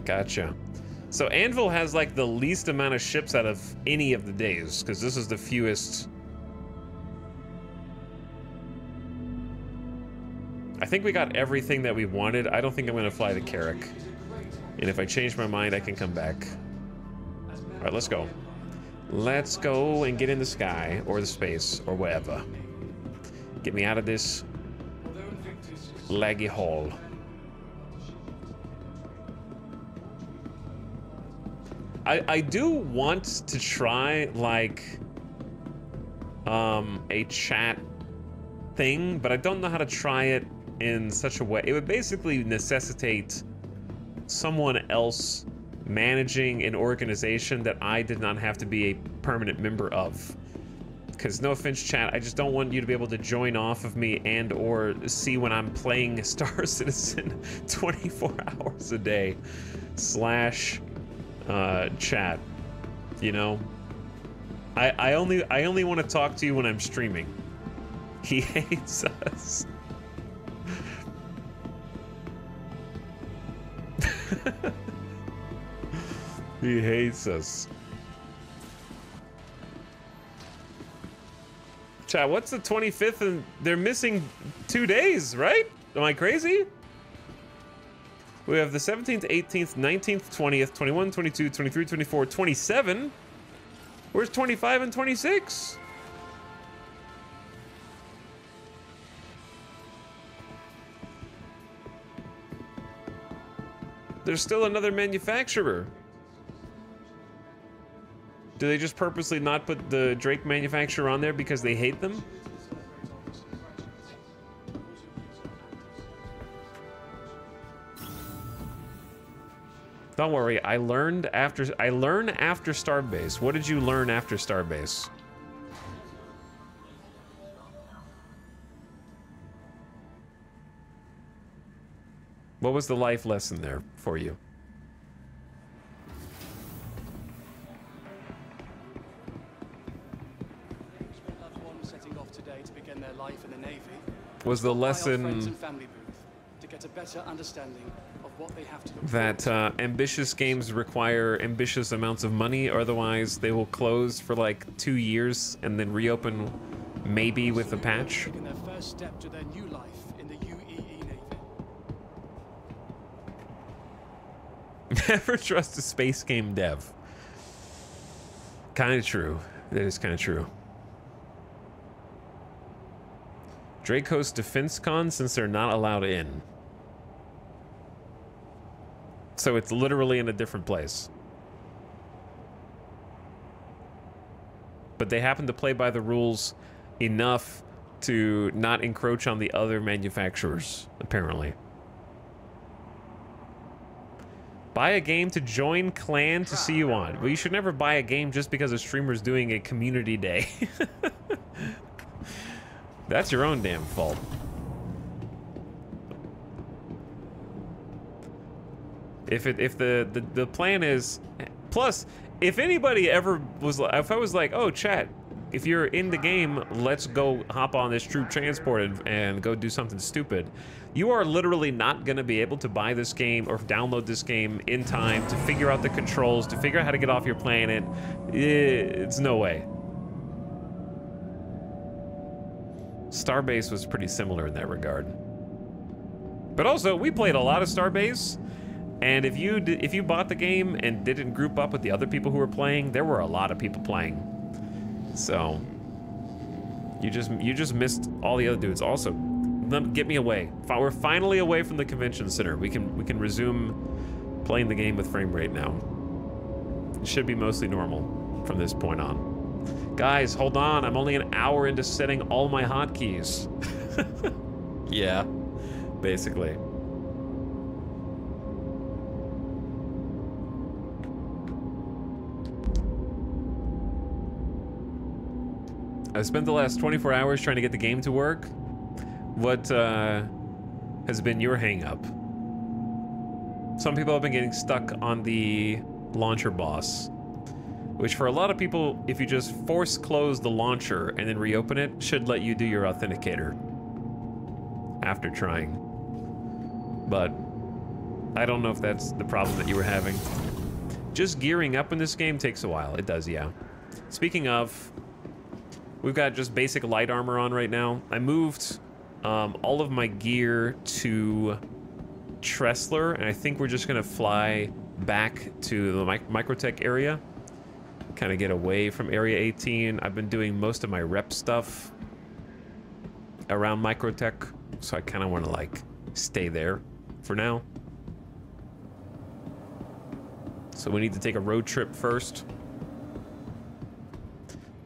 Gotcha. So Anvil has like the least amount of ships out of any of the days, because this is the fewest. I think we got everything that we wanted. I don't think I'm gonna fly the Carrack. And if I change my mind, I can come back. All right, let's go. Let's go and get in the sky or the space or wherever. Get me out of this laggy hole. I do want to try like a chat thing, but I don't know how to try it in such a way. It would basically necessitate someone else managing an organization that I did not have to be a permanent member of. Because no offense, chat, I just don't want you to be able to join off of me and or see when I'm playing Star Citizen 24 hours a day / chat. You know, I only want to talk to you when I'm streaming. He hates us. He hates us. Chat, what's the 25th? And they're missing 2 days, right? Am I crazy? We have the 17th, 18th, 19th, 20th, 21, 22, 23, 24, 27. Where's 25 and 26? There's still another manufacturer. Do they just purposely not put the Drake manufacturer on there because they hate them? Don't worry, I learn after Starbase. What did you learn after Starbase? What was the life lesson there for you?
Setting off today to begin their life in the Navy.
Was the lesson
Friends and family booth to get a better understanding of what they have to look
that ambitious games require ambitious amounts of money, or otherwise they will close for like 2 years and then reopen maybe with a patch?
taking their first step to their new life in the UEE Navy.
Never trust a space game dev. Kind of true. That is kind of true. Drake hosts Defense Con since they're not allowed in. So it's literally in a different place. But they happen to play by the rules enough to not encroach on the other manufacturers, apparently. Buy a game to join clan to see you on. Well, you should never buy a game just because a streamer's doing a community day. That's your own damn fault. If the plan is, plus, if anybody ever was, if I was like, oh, chat, if you're in the game, let's go hop on this troop transport and go do something stupid. You are literally not going to be able to buy this game or download this game in time to figure out the controls, to figure out how to get off your planet. It's no way. Starbase was pretty similar in that regard. But also, we played a lot of Starbase, and if you bought the game and didn't group up with the other people who were playing, there were a lot of people playing. So you just missed all the other dudes. Also, get me away. We're finally away from the convention center. We can resume playing the game with frame rate now. It should be mostly normal from this point on. Guys, hold on. I'm only an hour into setting all my hotkeys. Yeah, basically. I've spent the last 24 hours trying to get the game to work. What has been your hang-up? Some people have been getting stuck on the launcher boss, which for a lot of people, if you just force close the launcher and then reopen it, should let you do your authenticator after trying. But I don't know if that's the problem that you were having. Just gearing up in this game takes a while. It does, yeah. Speaking of, we've got just basic light armor on right now. I moved all of my gear to Tressler, and I think we're just gonna fly back to the Microtech area. Kind of get away from Area 18. I've been doing most of my rep stuff around Microtech, so I kind of want to like stay there for now. So we need to take a road trip first,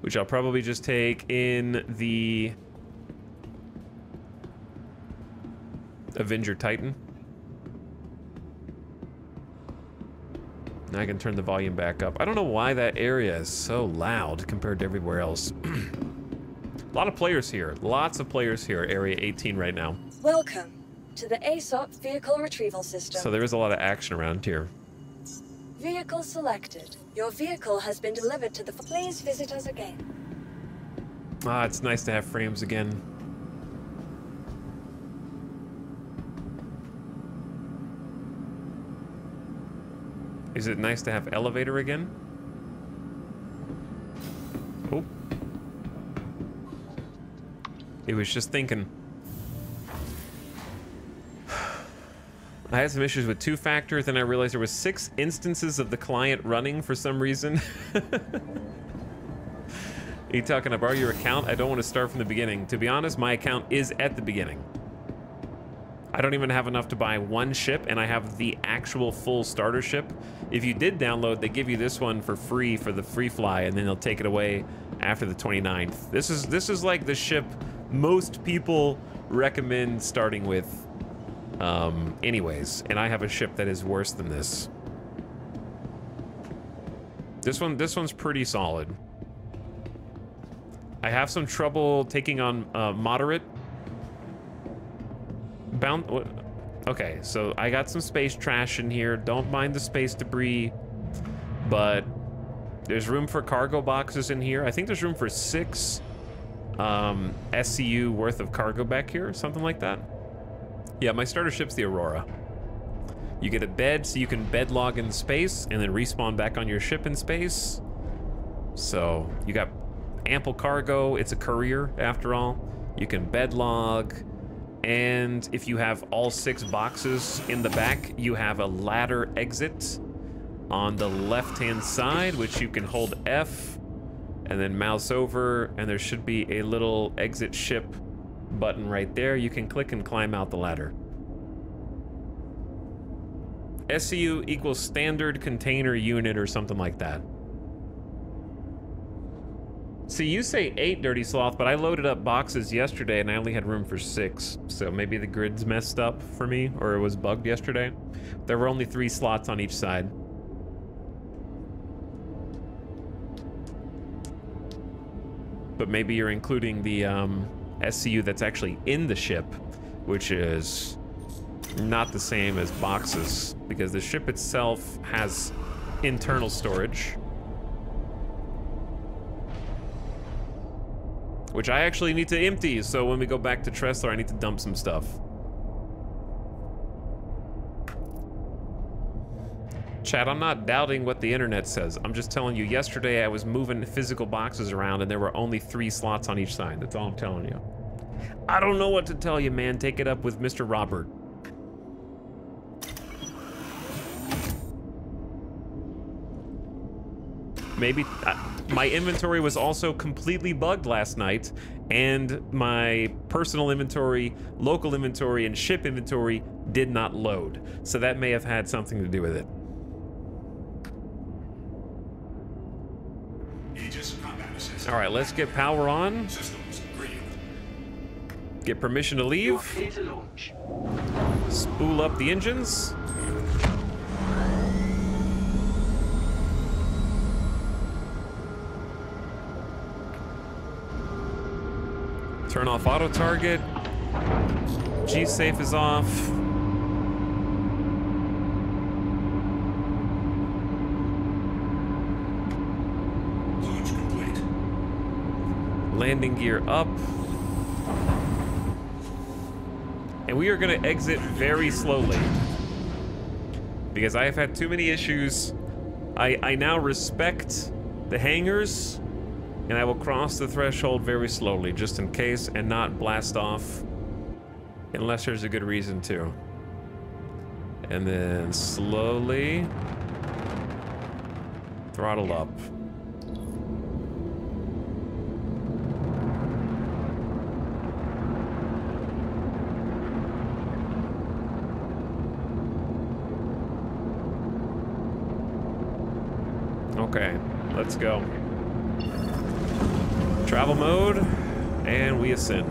which I'll probably just take in the Avenger Titan. Now I can turn the volume back up. I don't know why that area is so loud compared to everywhere else. A lot of players here. Lots of players here at Area 18 right now.
Welcome to the ASOP Vehicle Retrieval System.
So there is a lot of action around here.
Vehicle selected. Your vehicle has been delivered to the... Please visit us again.
Ah, it's nice to have frames again. Is it nice to have elevator again? Oh. It was just thinking. I had some issues with two-factor, then I realized there was 6 instances of the client running for some reason. Are you talking about your account? I don't want to start from the beginning. To be honest, my account is at the beginning. I don't even have enough to buy 1 ship, and I have the actual full starter ship. If you did download, they give you this one for free for the free fly, and then they'll take it away after the 29th. This is like the ship most people recommend starting with anyways, and I have a ship that is worse than this. This one's pretty solid. I have some trouble taking on moderate bound. Okay, so I got some space trash in here. Don't mind the space debris, but there's room for cargo boxes in here. I think there's room for 6 SCU worth of cargo back here, something like that. Yeah, my starter ship's the Aurora. You get a bed so you can bed log in space and then respawn back on your ship in space. So you got ample cargo. It's a courier after all. You can bed log. And if you have all 6 boxes in the back, you have a ladder exit on the left-hand side, which you can hold F and then mouse over, and there should be a little exit ship button right there. You can click and climb out the ladder. SCU equals standard container unit or something like that. See, you say 8, Dirty Sloth, but I loaded up boxes yesterday and I only had room for 6. So maybe the grid's messed up for me, or it was bugged yesterday. There were only 3 slots on each side. But maybe you're including the SCU that's actually in the ship, which is not the same as boxes, because the ship itself has internal storage, which I actually need to empty, so when we go back to Tressler, I need to dump some stuff. Chat, I'm not doubting what the internet says. I'm just telling you, yesterday I was moving physical boxes around and there were only 3 slots on each side. That's all I'm telling you. I don't know what to tell you, man. Take it up with Mr. Robert. Maybe my inventory was also completely bugged last night, and my personal inventory, local inventory, and ship inventory did not load. So that may have had something to do with it. All right, let's get power on. Get permission to leave. Spool up the engines. Turn off auto target. G-safe is off.
Launch complete.
Landing gear up. And we are going to exit very slowly, because I have had too many issues. I now respect the hangars, and I will cross the threshold very slowly, just in case, and not blast off unless there's a good reason to. And then slowly throttle up. Okay, let's go. Travel mode, and we ascend.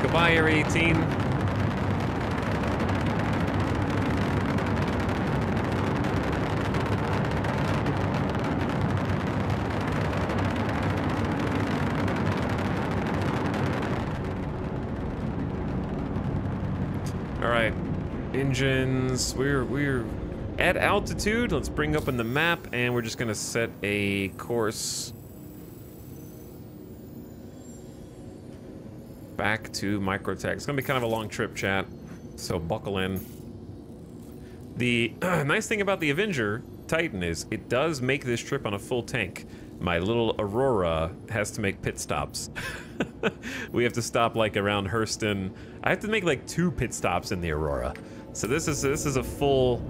Goodbye, Area 18. All right, engines. We're at altitude. Let's bring up in the map, and we're just gonna set a course back to Microtech. It's gonna be kind of a long trip, chat, so buckle in. The nice thing about the Avenger Titan is it does make this trip on a full tank. My little Aurora has to make pit stops. We have to stop like around Hurston. I have to make like 2 pit stops in the Aurora. So this is a full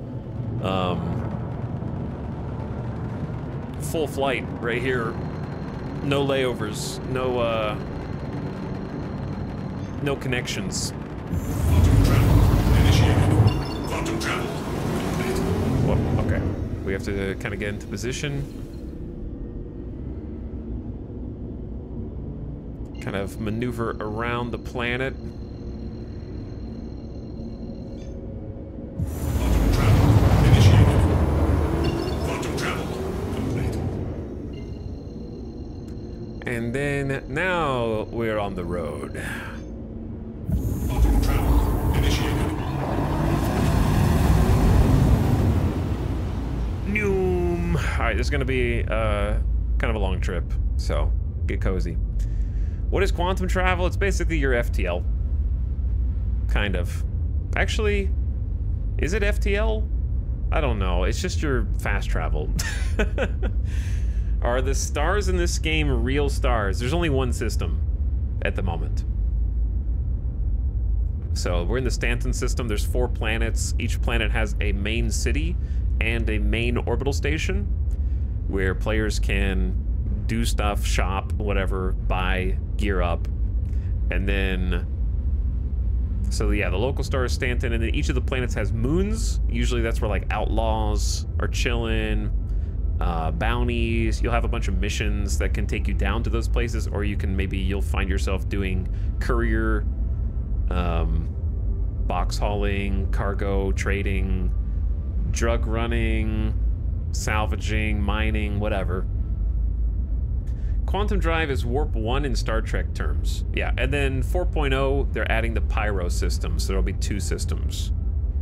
full flight right here. No layovers, no connections.
Quantum travel initiated. Quantum travel complete.
Well, okay. We have to kind of get into position. Kind of maneuver around the planet.
Quantum travel initiated. Quantum travel complete.
And then now we're on the road.
Quantum travel initiated.
Noom. All right, this is gonna be kind of a long trip, so get cozy. What is quantum travel? It's basically your FTL. Kind of. Actually, is it FTL? I don't know. It's just your fast travel. Are the stars in this game real stars? There's only one system at the moment. So we're in the Stanton system. There's 4 planets. Each planet has a main city and a main orbital station where players can do stuff, shop, whatever, buy, gear up. And then, so yeah, the local star is Stanton, and then each of the planets has moons. Usually that's where like outlaws are chilling, bounties. You'll have a bunch of missions that can take you down to those places, or you can you'll find yourself doing courier, box hauling, cargo trading, drug running, salvaging, mining, whatever. Quantum Drive is Warp 1 in Star Trek terms. Yeah, and then 4.0, they're adding the Pyro system, so there'll be 2 systems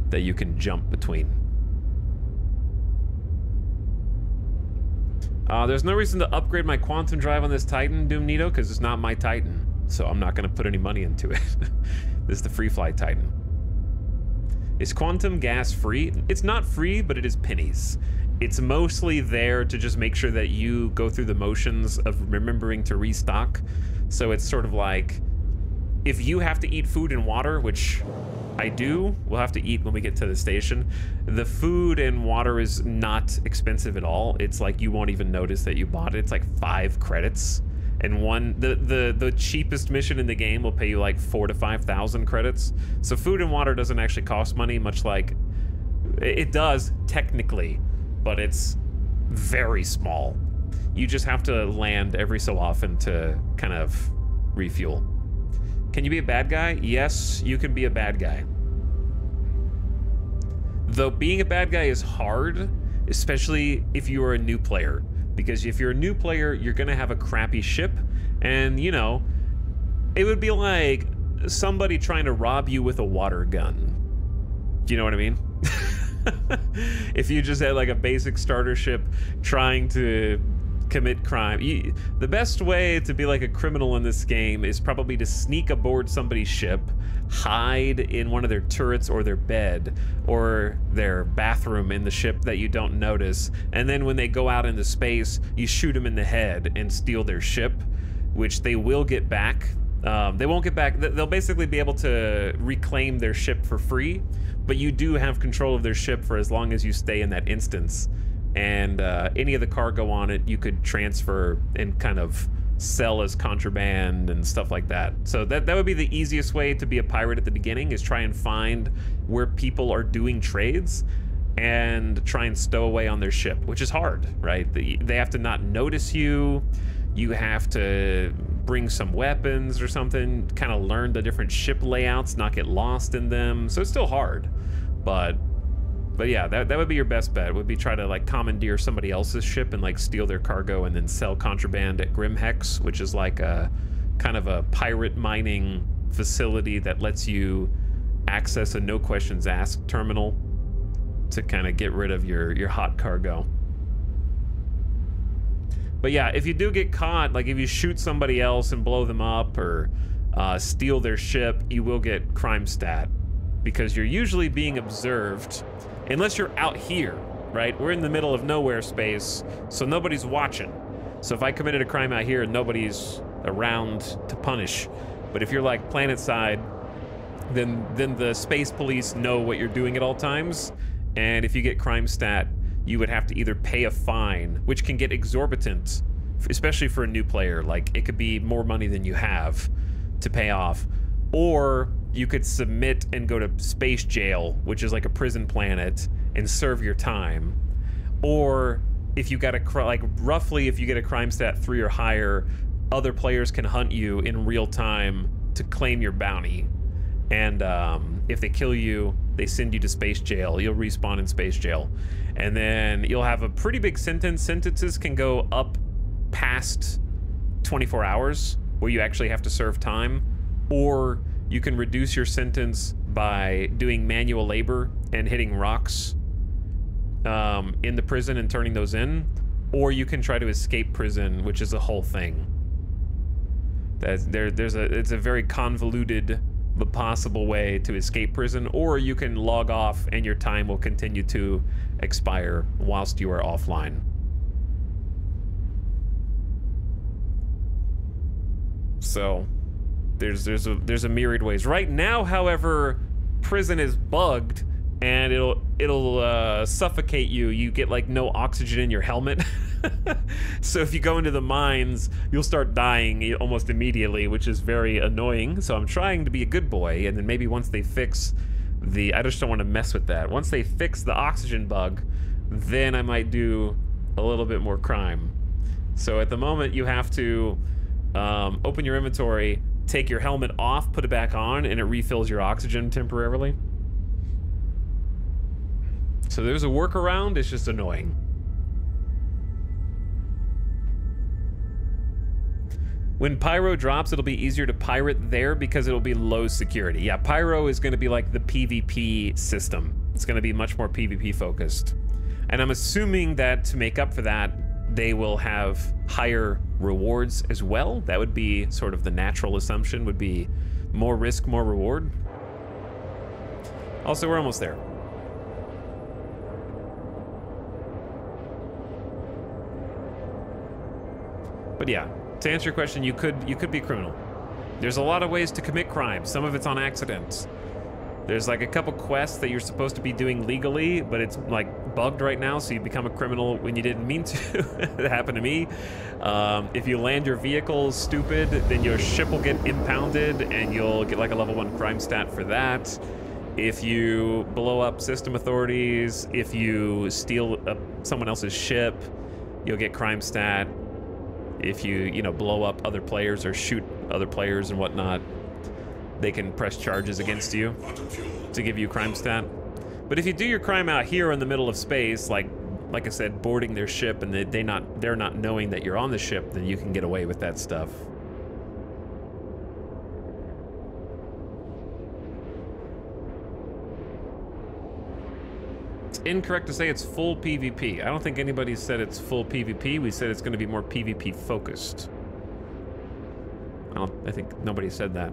that you can jump between. There's no reason to upgrade my Quantum Drive on this Titan, Doomnito, because it's not my Titan, so I'm not going to put any money into it. This is the Free Fly Titan. Is Quantum gas free? It's not free, but it is pennies. It's mostly there to just make sure that you go through the motions of remembering to restock. So it's sort of like, if you have to eat food and water, which I do, we'll have to eat when we get to the station. The food and water is not expensive at all. It's like you won't even notice that you bought it. It's like 5 credits. And the cheapest mission in the game will pay you like 4,000 to 5,000 credits. So food and water doesn't actually cost money, much like it does technically, but it's very small. You just have to land every so often to kind of refuel. Can you be a bad guy? Yes, you can be a bad guy. Though being a bad guy is hard, especially if you are a new player. Because if you're a new player, you're gonna have a crappy ship, and you know, it would be like somebody trying to rob you with a water gun. Do you know what I mean? If you just had like a basic starter ship trying to commit crime. The best way to be like a criminal in this game is probably to sneak aboard somebody's ship, hide in one of their turrets or their bed or their bathroom in the ship that you don't notice, and then when they go out into space, you shoot them in the head and steal their ship, which they will get back. They won't get back. They'll basically be able to reclaim their ship for free, but you do have control of their ship for as long as you stay in that instance. And any of the cargo on it you could transfer and kind of sell as contraband and stuff like that. So that would be the easiest way to be a pirate at the beginning, is try and find where people are doing trades and try and stow away on their ship, which is hard, right? They have to not notice you. You have to bring some weapons or something, kind of learn the different ship layouts, not get lost in them. So it's still hard, but yeah, that would be your best bet, would be try to like commandeer somebody else's ship and like steal their cargo and then sell contraband at Grimhex, which is like a kind of a pirate mining facility that lets you access a no questions asked terminal to kind of get rid of your hot cargo. But yeah, if you do get caught, like if you shoot somebody else and blow them up or steal their ship, you will get crime stat because you're usually being observed unless you're out here, right? We're in the middle of nowhere space, so nobody's watching. So if I committed a crime out here, nobody's around to punish. But if you're like planet side, then the space police know what you're doing at all times. And if you get crime stat, you would have to either pay a fine, which can get exorbitant, especially for a new player. Like, it could be more money than you have to pay off. Or you could submit and go to space jail, which is like a prison planet, and serve your time. Or if you got a, like, roughly if you get a crime stat 3 or higher, other players can hunt you in real time to claim your bounty. And if they kill you, they send you to space jail. You'll respawn in space jail. And then you'll have a pretty big sentence. Sentences can go up past 24 hours where you actually have to serve time. Or you can reduce your sentence by doing manual labor and hitting rocks in the prison and turning those in. Or you can try to escape prison, which is a whole thing. It's a very convoluted but possible way to escape prison, or you can log off and your time will continue to expire whilst you are offline. So there's a myriad ways. Right now, however, prison is bugged and it'll suffocate you. You get like no oxygen in your helmet. So if you go into the mines, you'll start dying almost immediately, which is very annoying. So I'm trying to be a good boy, and then maybe once they fix the, I just don't want to mess with that. Once they fix the oxygen bug, then I might do a little bit more crime. So at the moment, you have to open your inventory, take your helmet off, put it back on, and it refills your oxygen temporarily. So there's a workaround, it's just annoying. When Pyro drops, it'll be easier to pirate there because it'll be low security. Yeah, Pyro is going to be like the PvP system. It's going to be much more PvP focused. And I'm assuming that to make up for that, they will have higher rewards as well. That would be sort of the natural assumption, would be more risk, more reward. Also, we're almost there. But yeah, to answer your question, you could be a criminal. There's a lot of ways to commit crime. Some of it's on accident. There's like a couple quests that you're supposed to be doing legally, but it's like bugged right now, so you become a criminal when you didn't mean to. It happened to me. If you land your vehicle stupid, then your ship will get impounded and you'll get like a level 1 crime stat for that. If you blow up system authorities, if you steal someone else's ship, you'll get crime stat. If you blow up other players or shoot other players and whatnot, they can press charges against you to give you crime stat. But if you do your crime out here in the middle of space, like I said, boarding their ship, and they're not knowing that you're on the ship, then you can get away with that stuff. It's incorrect to say it's full PvP. I don't think anybody said it's full PvP. We said it's going to be more PvP focused. I think nobody said that.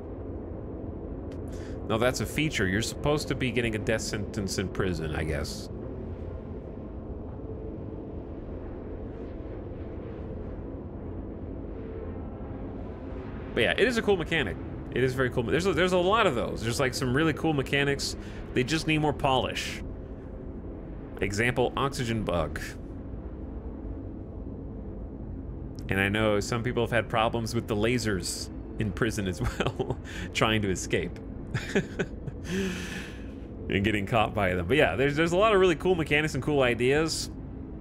No, that's a feature. You're supposed to be getting a death sentence in prison, I guess. But yeah, it is a cool mechanic. It is very cool. There's a lot of those. There's like some really cool mechanics. They just need more polish. Example, oxygen bug. And I know some people have had problems with the lasers in prison as well, trying to escape. And getting caught by them. But yeah, there's a lot of really cool mechanics and cool ideas.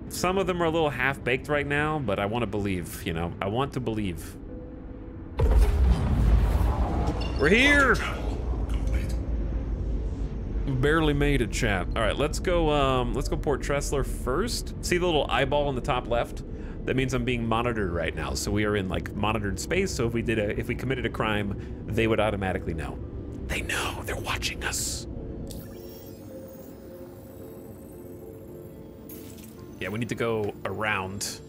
Some of them are a little half-baked right now, but I want to believe, I want to believe. We're here! Barely made it, chat. All right, let's go Port Tressler first. See the little eyeball in the top left? That means I'm being monitored right now. So we are in like monitored space. So if we committed a crime, they would automatically know. They know. They're watching us. Yeah, we need to go around.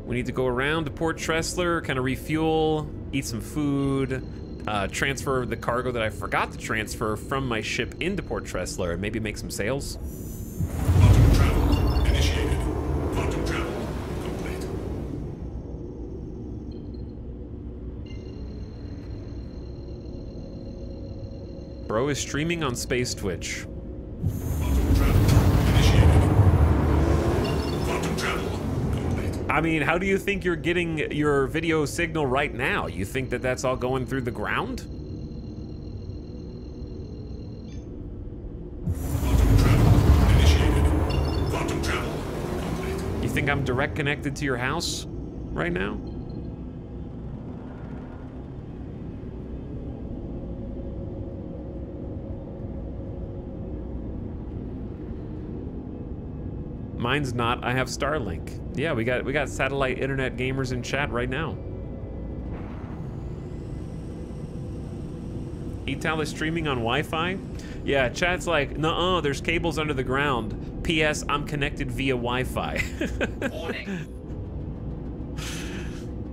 We need to go around to Port Tressler, kind of refuel, eat some food, transfer the cargo that I forgot to transfer from my ship into Port Tressler, and maybe make some sales.
Quantum travel initiated. Quantum travel complete.
Bro is streaming on Space Twitch.
Quantum travel initiated. Quantum travel complete.
I mean, how do you think you're getting your video signal right now? You think that that's all going through the ground?
Quantum travel initiated. Quantum travel complete.
You think I'm direct connected to your house right now? Mine's not. I have Starlink. Yeah, we got satellite internet gamers in chat right now. Etal is streaming on Wi-Fi. Yeah, chat's like, nuh-uh, there's cables under the ground. P.S. I'm connected via Wi-Fi.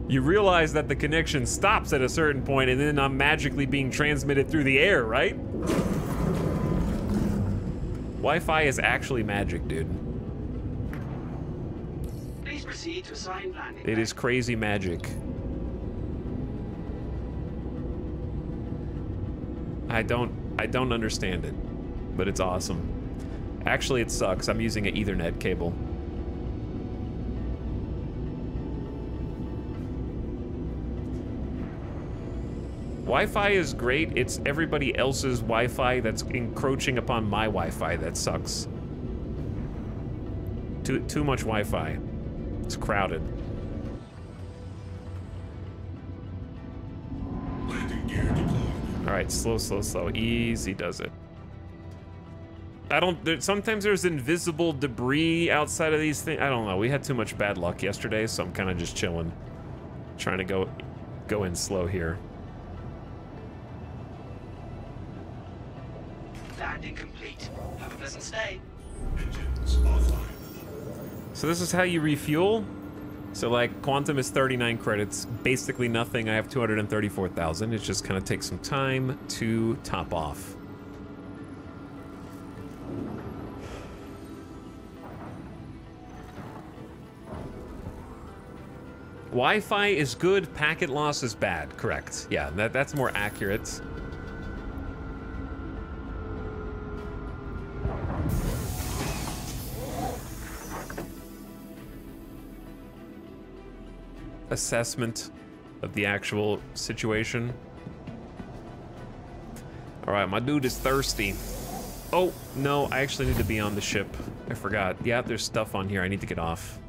You realize that the connection stops at a certain point, and then I'm magically being transmitted through the air, right? Wi-Fi is actually magic, dude.
Proceed to assign landing.
It is crazy magic. I don't understand it, but it's awesome. Actually, it sucks. I'm using an Ethernet cable. Wi-Fi is great. It's everybody else's Wi-Fi that's encroaching upon my Wi-Fi that sucks. Too much Wi-Fi. It's crowded.
Landing gear deployed.
All right, slow, slow, slow. Easy does it. Sometimes there's invisible debris outside of these things. I don't know. We had too much bad luck yesterday, so I'm kind of just chilling. Trying to go in slow here.
Landing complete. Have a pleasant stay. Engines offline.
So this is how you refuel. So like Quantum is 39 credits, basically nothing. I have 234,000. It just kind of takes some time to top off. Wi-Fi is good, packet loss is bad. Correct. Yeah, that's more accurate. Assessment of the actual situation. All right, my dude is thirsty. Oh, no, I actually need to be on the ship. I forgot. Yeah, there's stuff on here I need to get off.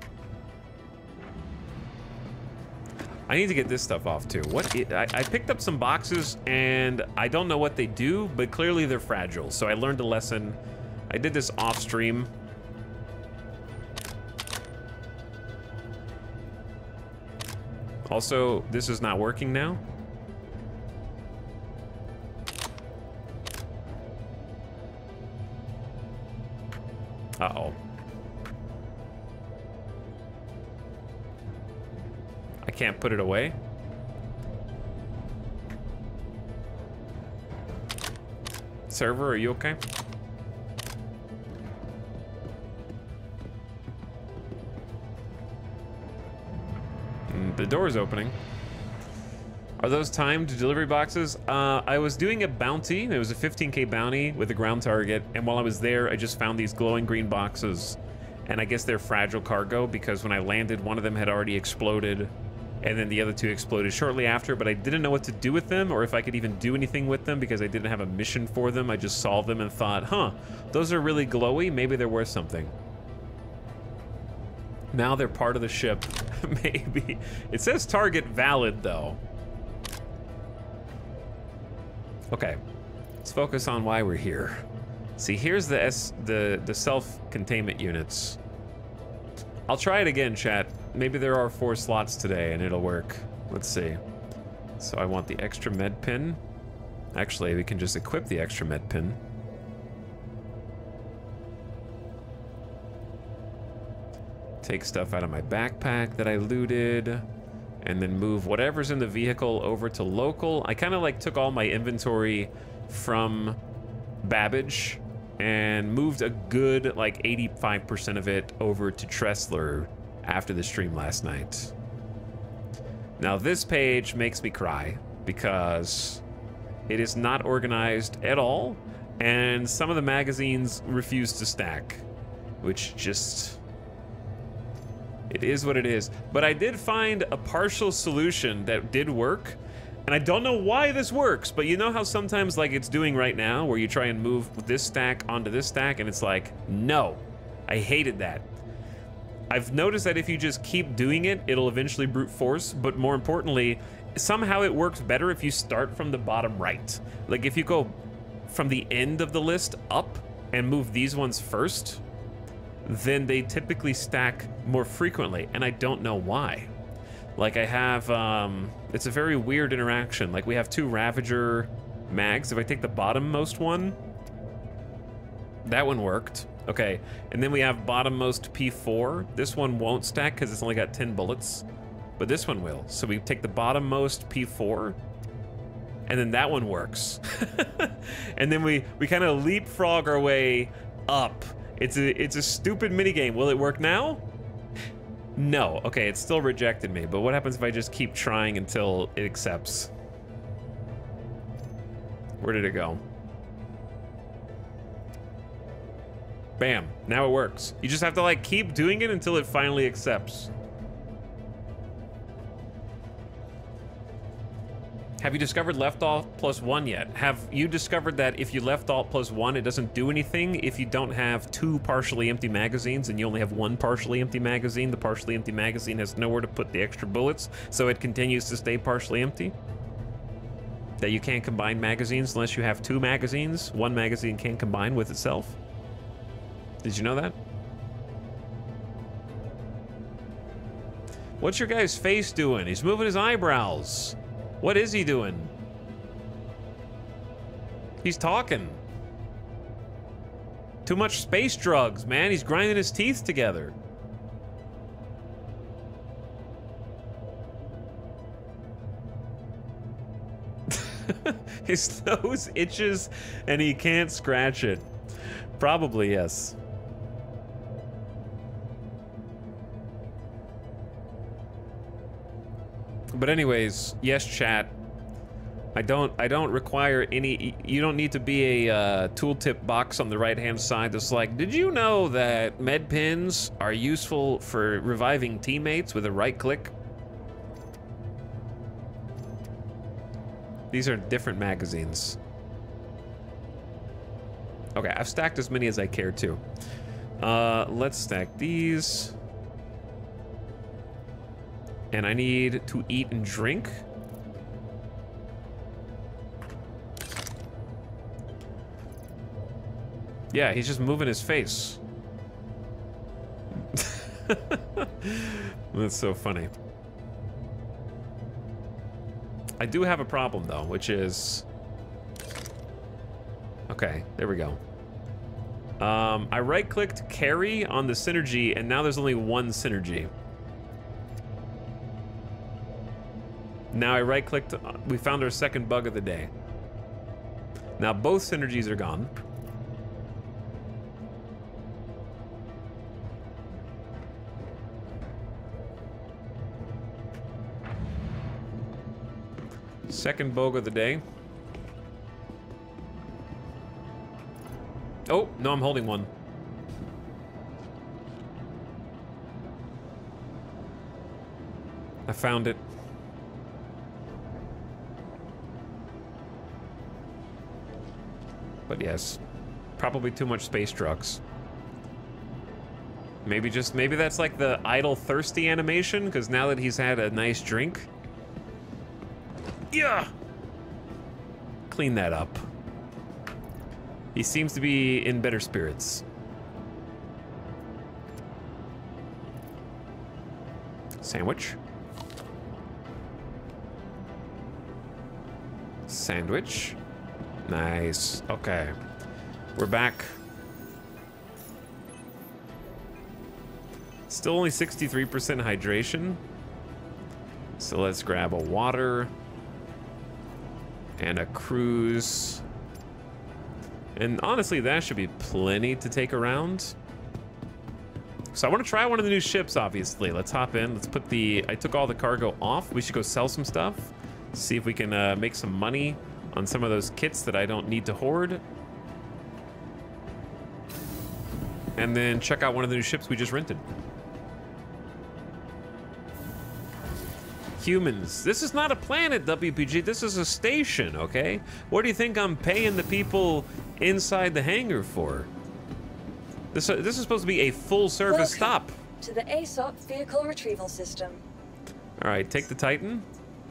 I need to get this stuff off too. I picked up some boxes and I don't know what they do, but clearly they're fragile. So I learned a lesson. I did this off stream. Also, this is not working now. Uh-oh. I can't put it away. Server, are you okay? The door is opening. Are those timed delivery boxes? I was doing a bounty. It was a 15K bounty with a ground target, and while I was there, I just found these glowing green boxes, and I guess they're fragile cargo because when I landed, one of them had already exploded, and then the other two exploded shortly after, but I didn't know what to do with them or if I could even do anything with them because I didn't have a mission for them. I just saw them and thought, huh, those are really glowy. Maybe they're worth something. Now they're part of the ship. Maybe. It says target valid, though. Okay. Let's focus on why we're here. See, here's the self-containment units. I'll try it again, chat. Maybe there are 4 slots today and it'll work. Let's see. So I want the extra med pin. Actually, we can just equip the extra med pin. Take stuff out of my backpack that I looted, and then move whatever's in the vehicle over to local. I kind of like took all my inventory from Babbage and moved a good like 85% of it over to Tressler after the stream last night. Now this page makes me cry because it is not organized at all, and some of the magazines refuse to stack, which just... it is what it is. But I did find a partial solution that did work, and I don't know why this works, but you know how sometimes like it's doing right now where you try and move this stack onto this stack and it's like, no, I hated that. I've noticed that if you just keep doing it, it'll eventually brute force, but more importantly, somehow it works better if you start from the bottom right. Like if you go from the end of the list up and move these ones first, then they typically stack more frequently, and I don't know why. Like I have, it's a very weird interaction. Like we have 2 Ravager mags. If I take the bottommost one, that one worked. Okay, and then we have bottommost P4. This one won't stack because it's only got 10 bullets, but this one will. So we take the bottommost P4, and then that one works. And then we kind of leapfrog our way up. It's a stupid minigame. Will it work now? No. Okay, it still rejected me, but what happens if I just keep trying until it accepts? Where did it go? Bam. Now it works. You just have to like keep doing it until it finally accepts. Have you discovered left alt +1 yet? Have you discovered that if you left alt +1, it doesn't do anything if you don't have 2 partially empty magazines and you only have 1 partially empty magazine? The partially empty magazine has nowhere to put the extra bullets, so it continues to stay partially empty? That you can't combine magazines unless you have 2 magazines? 1 magazine can't combine with itself? Did you know that? What's your guy's face doing? He's moving his eyebrows. What is he doing? He's talking. Too much space drugs, man. He's grinding his teeth together. His nose itches and he can't scratch it. Probably, yes. But anyways, yes, chat. I don't require any. You don't need to be a tooltip box on the right-hand side that's like, did you know that med pins are useful for reviving teammates with a right click? These are different magazines. Okay, I've stacked as many as I care to. Let's stack these. And I need to eat and drink. Yeah, he's just moving his face. That's so funny. I do have a problem though, which is... Okay, there we go. I right-clicked carry on the synergy, and now there's only 1 synergy. Now I right-clicked, we found our second bug of the day. Now both synergies are gone. Second bug of the day. Oh, no, I'm holding one. I found it. But yes, probably too much space drugs. Maybe that's like the idle thirsty animation, because now that he's had a nice drink. Yeah! Clean that up. He seems to be in better spirits. Sandwich. Sandwich. Nice. Okay. We're back. Still only 63% hydration. So let's grab a water and a cruise. And honestly, that should be plenty to take around. So I want to try one of the new ships, obviously. Let's hop in. Let's put the... I took all the cargo off. We should go sell some stuff. See if we can make some money on some of those kits that I don't need to hoard. And then check out one of the new ships we just rented. Humans. This is not a planet, WPG. This is a station, okay? What do you think I'm paying the people inside the hangar for? This is supposed to be a full-service stop.
To the ASOP vehicle retrieval system.
All right, take the Titan.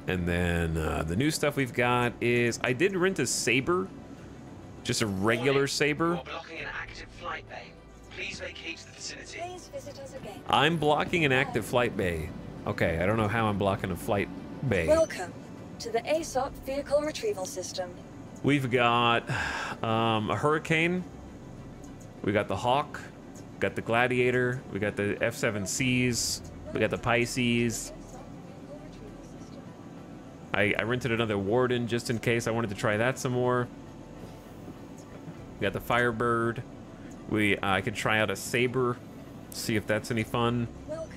And then the new stuff we've got is... I did rent a Saber. Just a regular Saber.
You're blocking an active flight bay. Please vacate the vicinity.
Please visit us again.
I'm blocking an active flight bay. Okay, I don't know how I'm blocking a flight bay.
Welcome to the ASOP vehicle retrieval system.
We've got a Hurricane. We got the Hawk. Got the Gladiator. We got the F-7Cs. We got the Pisces. I rented another Warden just in case I wanted to try that some more. We got the Firebird. I could try out a Saber. See if that's any fun.
Welcome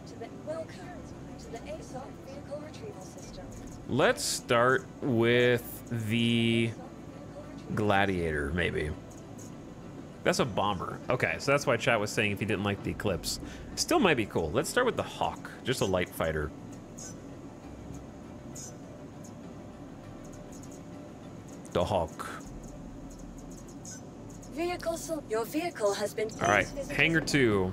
to the ASOP vehicle retrieval system.
Let's start with the Gladiator, maybe. That's a bomber. Okay, so that's why chat was saying if he didn't like the Eclipse. Still might be cool. Let's start with the Hawk, just a light fighter. The Hawk.
Your vehicle has been...
All right, Hangar 2.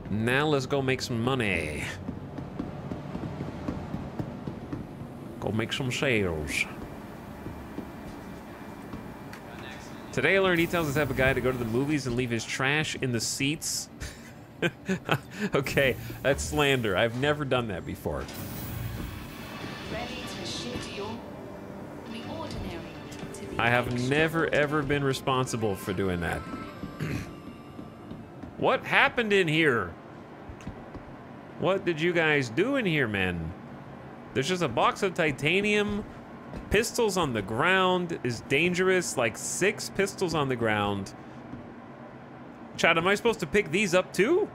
Now let's go make some money. Go make some sales. Today I learned he tells the type of guy to go to the movies and leave his trash in the seats. Okay, that's slander. I've never done that before. I have never ever been responsible for doing that. What happened in here? What did you guys do in here, man? There's just a box of titanium. Pistols on the ground is dangerous. Like 6 pistols on the ground. Chad, am I supposed to pick these up too?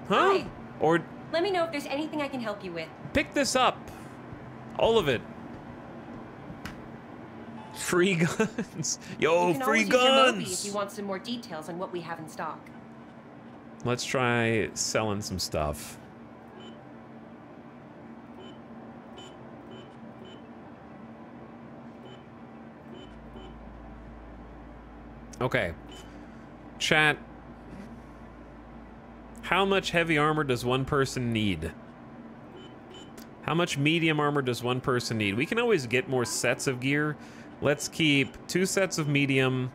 Huh?
Hi.
Or
let me know if there's anything I can help you with.
Pick this up. All of it. Free guns. Yo, free guns.
If you want some more details on what we have in stock.
Let's try selling some stuff. Okay. Chat. How much heavy armor does one person need? How much medium armor does one person need? We can always get more sets of gear. Let's keep 2 sets of medium.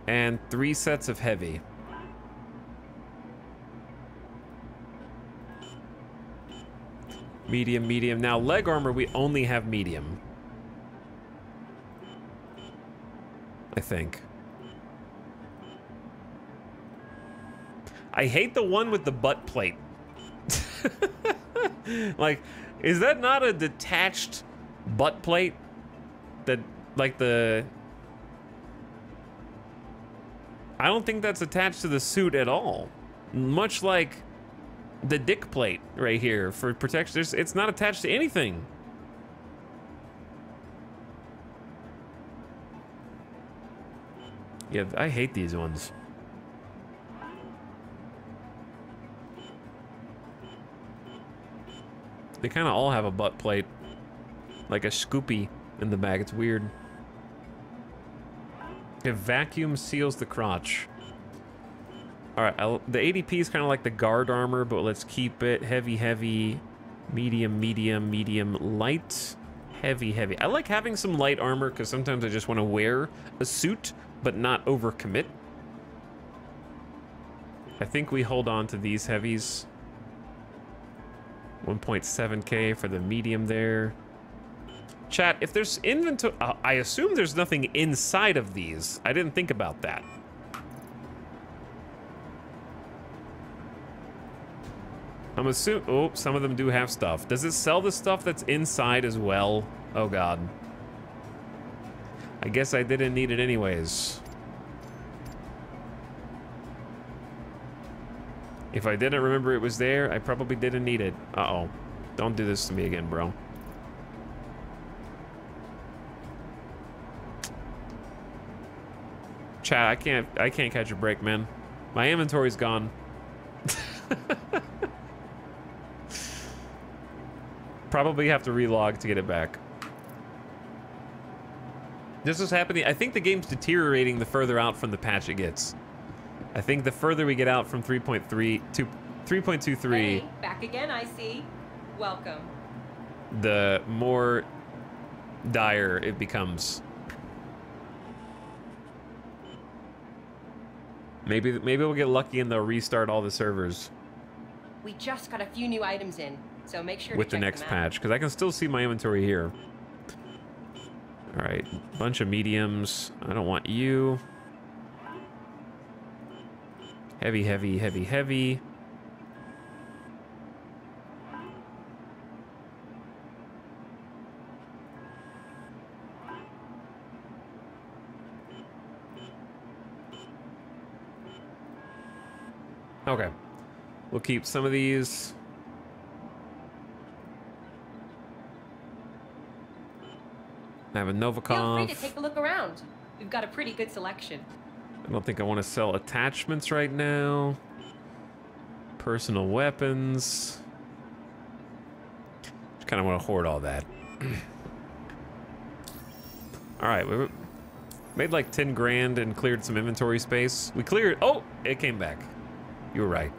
And 3 sets of heavy. Medium, medium. Now, leg armor, we only have medium. I think. I hate the one with the butt plate. Like, is that not a detached butt plate? That, like the... I don't think that's attached to the suit at all. Much like the dick plate right here for protection. It's not attached to anything. Yeah, I hate these ones. They kind of all have a butt plate. Like a Scoopy in the back. It's weird. It vacuum seals the crotch. Alright, the ADP is kind of like the guard armor, but let's keep it heavy, heavy, medium, medium, medium, light, heavy, heavy. I like having some light armor because sometimes I just want to wear a suit, but not overcommit. I think we hold on to these heavies. 1.7K for the medium there. Chat, if there's inventory, I assume there's nothing inside of these. I didn't think about that. I'm assuming, oh, some of them do have stuff. Does it sell the stuff that's inside as well? Oh God. I guess I didn't need it anyways. If I didn't remember it was there, I probably didn't need it. Uh-oh. Don't do this to me again, bro. Chat, I can't catch a break, man. My inventory's gone. Probably have to relog to get it back. This is happening. I think the game's deteriorating the further out from the patch it gets. I think the further we get out from 3.3 to 3.23,
Hey, back again, I see. Welcome.
the more dire it becomes. Maybe we'll get lucky and they'll restart all the servers
We just got a few new items in, so make sure
with
to
the
check
next
them out.
patch, because I can still see my inventory here. All right, bunch of mediums. I don't want you. Heavy, heavy, heavy, heavy. Okay, we'll keep some of these. I have a
Feel
Novikov.
free to take a look around. We've got a pretty good selection.
I don't think I want to sell attachments right now. Personal weapons. Just kind of want to hoard all that. All right, we made like 10 grand and cleared some inventory space. We cleared, oh, it came back. You were right.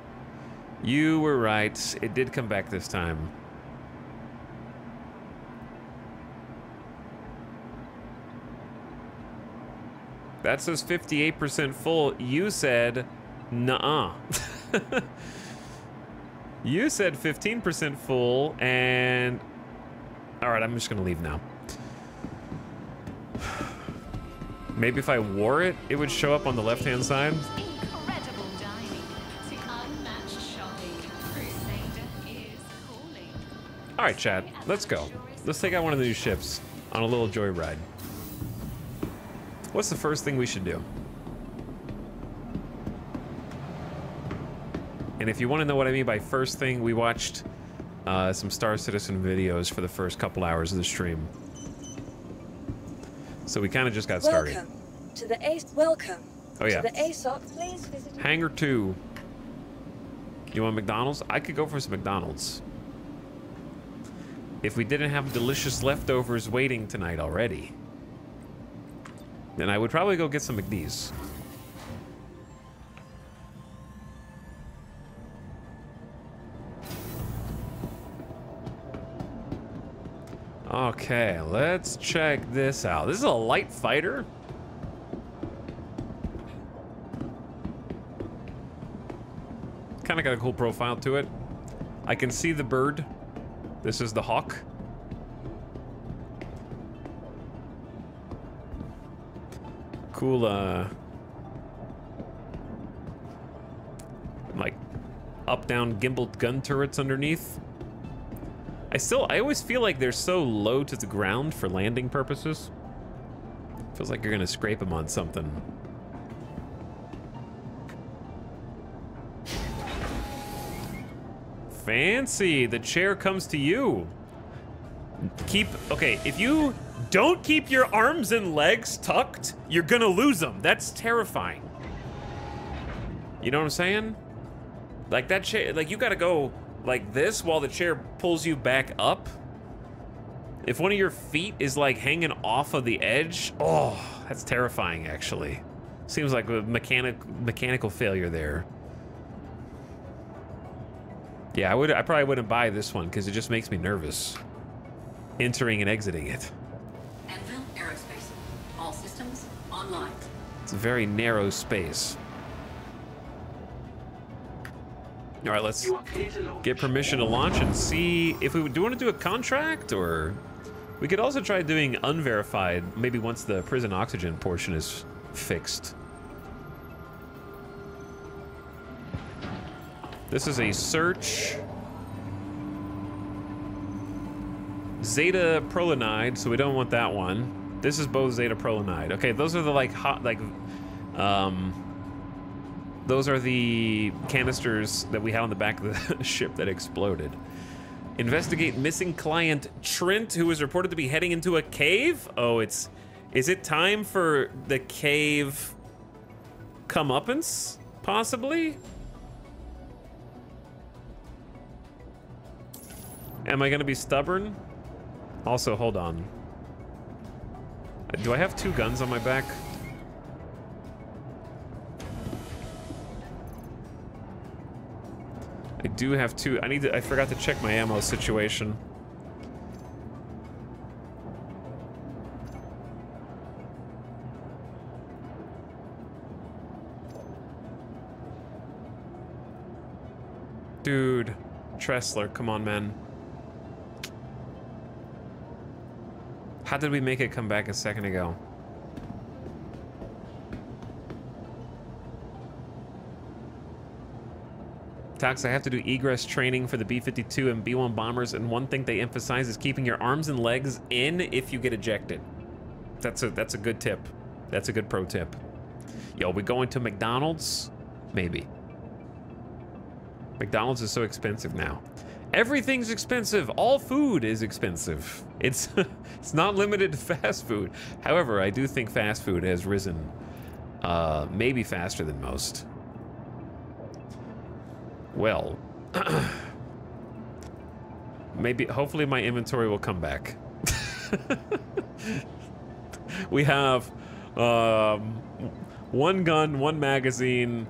You were right. It did come back this time. That says 58% full. You said, nuh-uh. You said 15% full, and... All right, I'm just gonna leave now. Maybe if I wore it, it would show up on the left-hand side.
Incredible dining to unmatched shopping. Crusader is calling.
All right, chat, let's go. Let's take out one of the new ships on a little joyride. What's the first thing we should do? And if you want to know what I mean by first thing, we watched some Star Citizen videos for the first couple hours of the stream. So we kind of just got started.
Welcome to the ASOC. Welcome.
Oh yeah.
To the ASOC, please visit.
Hangar 2. You want McDonald's? I could go for some McDonald's. If we didn't have delicious leftovers waiting tonight already, then I would probably go get some McD's. Okay, let's check this out. This is a light fighter. Kind of got a cool profile to it. I can see the bird. This is the Hawk. Cool, like up-down gimbaled gun turrets underneath. I always feel like they're so low to the ground for landing purposes. Feels like you're gonna scrape them on something. Fancy, the chair comes to you. Okay, if you don't keep your arms and legs tucked, you're gonna lose them. That's terrifying. You know what I'm saying? Like that chair, like you gotta go like this while the chair pulls you back up. If one of your feet is like hanging off of the edge, oh, that's terrifying actually. Seems like a mechanical failure there. Yeah, I probably wouldn't buy this one because it just makes me nervous. Entering and exiting it.
Anvil Aerospace. All systems online.
It's a very narrow space. All right, let's get permission to launch and see if we do want to do a contract, or we could also try doing unverified, maybe once the prison oxygen portion is fixed. This is a search. Zeta prolinide, so we don't want that one. This is both Zeta prolinide. Okay, those are the like hot, like, those are the canisters that we had on the back of the ship that exploded. Investigate missing client Trent, who is reported to be heading into a cave. Oh, is it time for the cave comeuppance, possibly? Am I gonna be stubborn? Also, hold on. Do I have 2 guns on my back? I do have 2. I forgot to check my ammo situation. Dude, Tressler, come on, man. How did we make it come back a second ago? Tox, I have to do egress training for the B-52 and B-1 bombers, and one thing they emphasize is keeping your arms and legs in if you get ejected. That's a good tip. That's a good pro tip. Yo, we going to McDonald's? Maybe. McDonald's is so expensive now. Everything's expensive. All food is expensive. It's not limited to fast food. However, I do think fast food has risen maybe faster than most. Well, maybe, hopefully my inventory will come back. We have 1 gun, 1 magazine,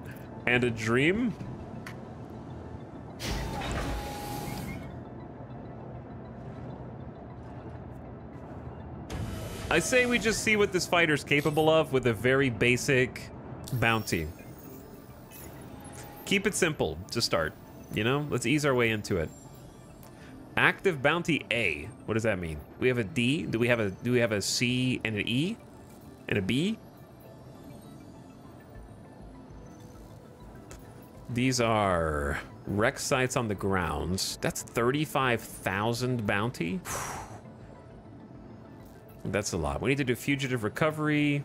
and a dream. I say we just see what this fighter's capable of with a very basic bounty. Keep it simple to start, you know? Let's ease our way into it. Active bounty A. What does that mean? We have a D. Do we have a C and an E and a B? These are wreck sites on the grounds. That's 35,000 bounty. That's a lot. We need to do fugitive recovery.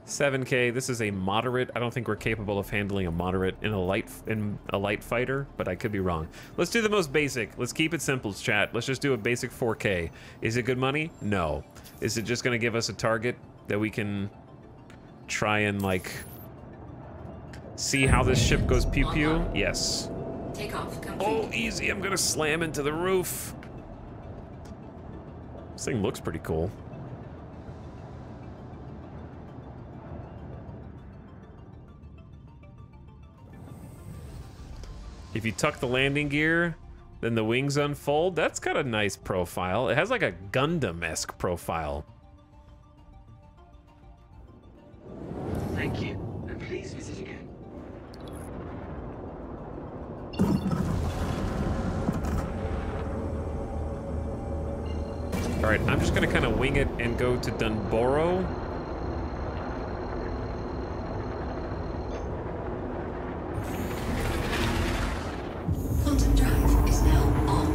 7K. This is a moderate. I don't think we're capable of handling a moderate in a light fighter, but I could be wrong. Let's do the most basic. Let's keep it simple, chat. Let's just do a basic 4K. Is it good money? No. Is it just going to give us a target that we can try and like see how this ship goes pew pew? Yes.
Take off. Complete.
Oh, easy. I'm going to slam into the roof. This thing looks pretty cool. If you tuck the landing gear, then the wings unfold. That's got a nice profile. It has like a Gundam-esque profile.
Thank you, and please visit again.
All right, I'm just gonna kind of wing it and go to Dunboro.
Quantum drive is now on.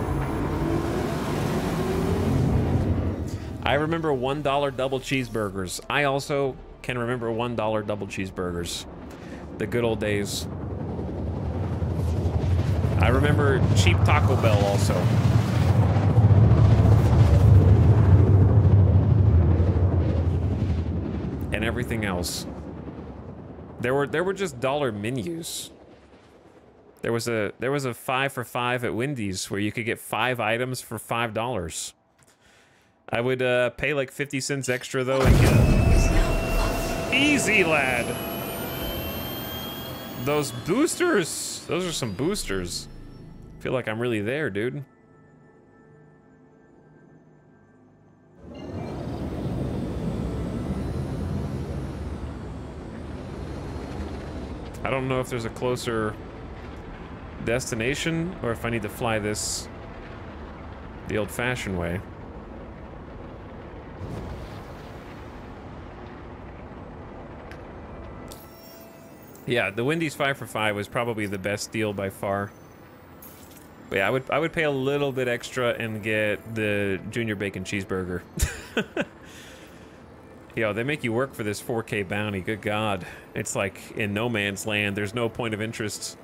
I remember $1 double cheeseburgers. I also can remember $1 double cheeseburgers. The good old days. I remember cheap Taco Bell also. And everything else. There were just dollar menus. There was a 5 for $5 at Wendy's where you could get 5 items for $5. I would pay like 50 cents extra though and get easy, lad. Those boosters, those are some boosters. I feel like I'm really there, dude. I don't know if there's a closer destination or if I need to fly this the old-fashioned way. Yeah, the Wendy's 5 for 5 was probably the best deal by far. But yeah, I would pay a little bit extra and get the Junior Bacon Cheeseburger. Yo, they make you work for this 4K bounty. Good God. It's like in no man's land. There's no point of interest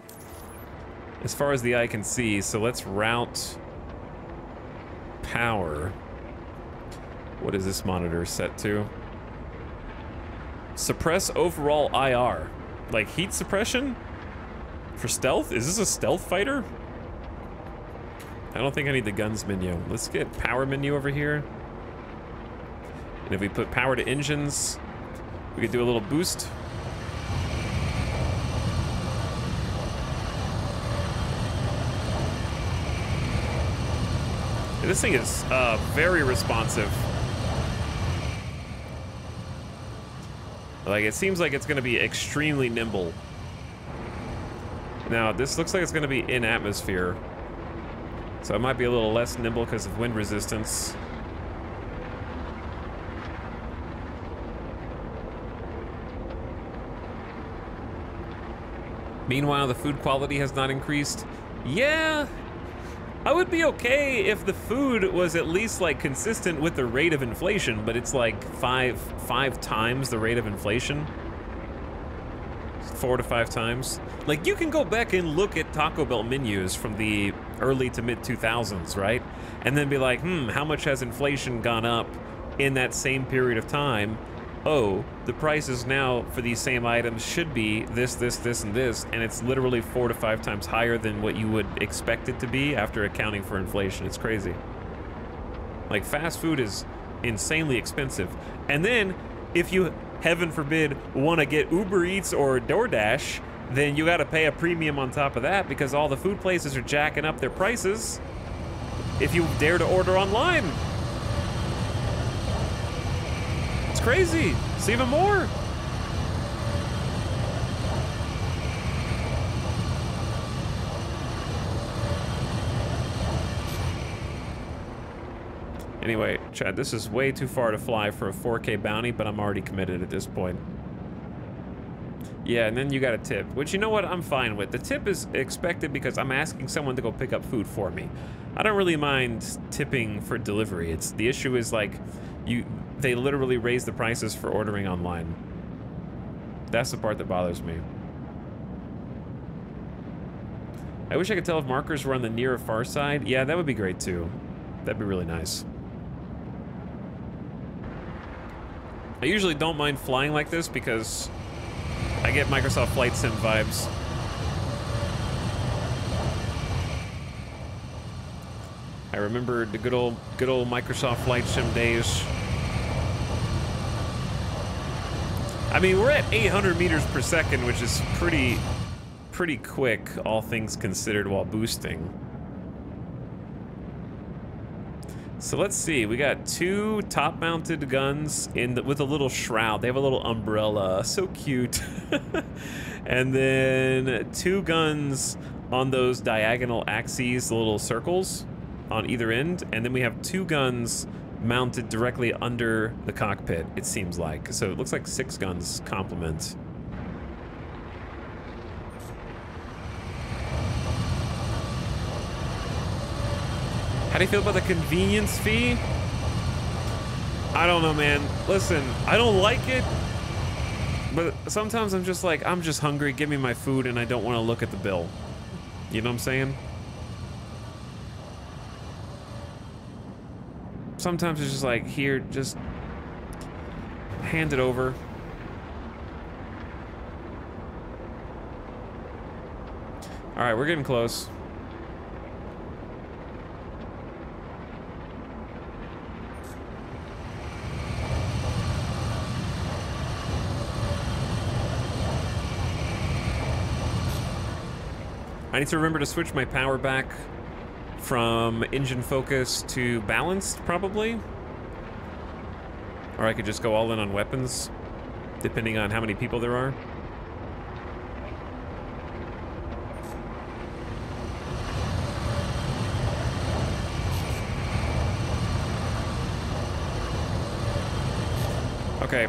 as far as the eye can see. So let's route power. What is this monitor set to? Suppress overall IR. Like heat suppression? For stealth? Is this a stealth fighter? I don't think I need the guns menu. Let's get power menu over here. And if we put power to engines, we could do a little boost. And this thing is very responsive. Like, it seems like it's going to be extremely nimble. Now, this looks like it's going to be in atmosphere. So it might be a little less nimble because of wind resistance. Meanwhile, the food quality has not increased. Yeah, I would be okay if the food was at least like consistent with the rate of inflation, but it's like five times the rate of inflation. 4 to 5 times. Like, you can go back and look at Taco Bell menus from the early to mid 2000s, right? And then be like, how much has inflation gone up in that same period of time? Oh, the prices now for these same items should be this, this, this, and this, and it's literally 4 to 5 times higher than what you would expect it to be after accounting for inflation. It's crazy. Like, fast food is insanely expensive. And then, if you, heaven forbid, want to get Uber Eats or DoorDash, then you got to pay a premium on top of that because all the food places are jacking up their prices if you dare to order online. It's crazy. It's even more. Anyway, Chad, this is way too far to fly for a 4K bounty, but I'm already committed at this point. Yeah, and then you got a tip, which, you know what, I'm fine with. The tip is expected because I'm asking someone to go pick up food for me. I don't really mind tipping for delivery. It's the issue is like they literally raise the prices for ordering online. That's the part that bothers me. I wish I could tell if markers were on the near or far side. Yeah, that would be great too. That'd be really nice. I usually don't mind flying like this because I get Microsoft Flight Sim vibes. I remember the good old Microsoft Flight Sim days. I mean, we're at 800 meters per second, which is pretty quick, all things considered, while boosting. So let's see, we got 2 top-mounted guns with a little shroud. They have a little umbrella, so cute. And then 2 guns on those diagonal axes, the little circles on either end. And then we have 2 guns mounted directly under the cockpit, it seems like. So it looks like 6 guns complement. How do you feel about the convenience fee? I don't know, man. Listen, I don't like it, but sometimes I'm just like, I'm just hungry, give me my food, and I don't want to look at the bill. You know what I'm saying? Sometimes it's just like, here, just hand it over. All right, we're getting close. I need to remember to switch my power back from engine focus to balanced, probably. Or I could just go all in on weapons, depending on how many people there are. Okay.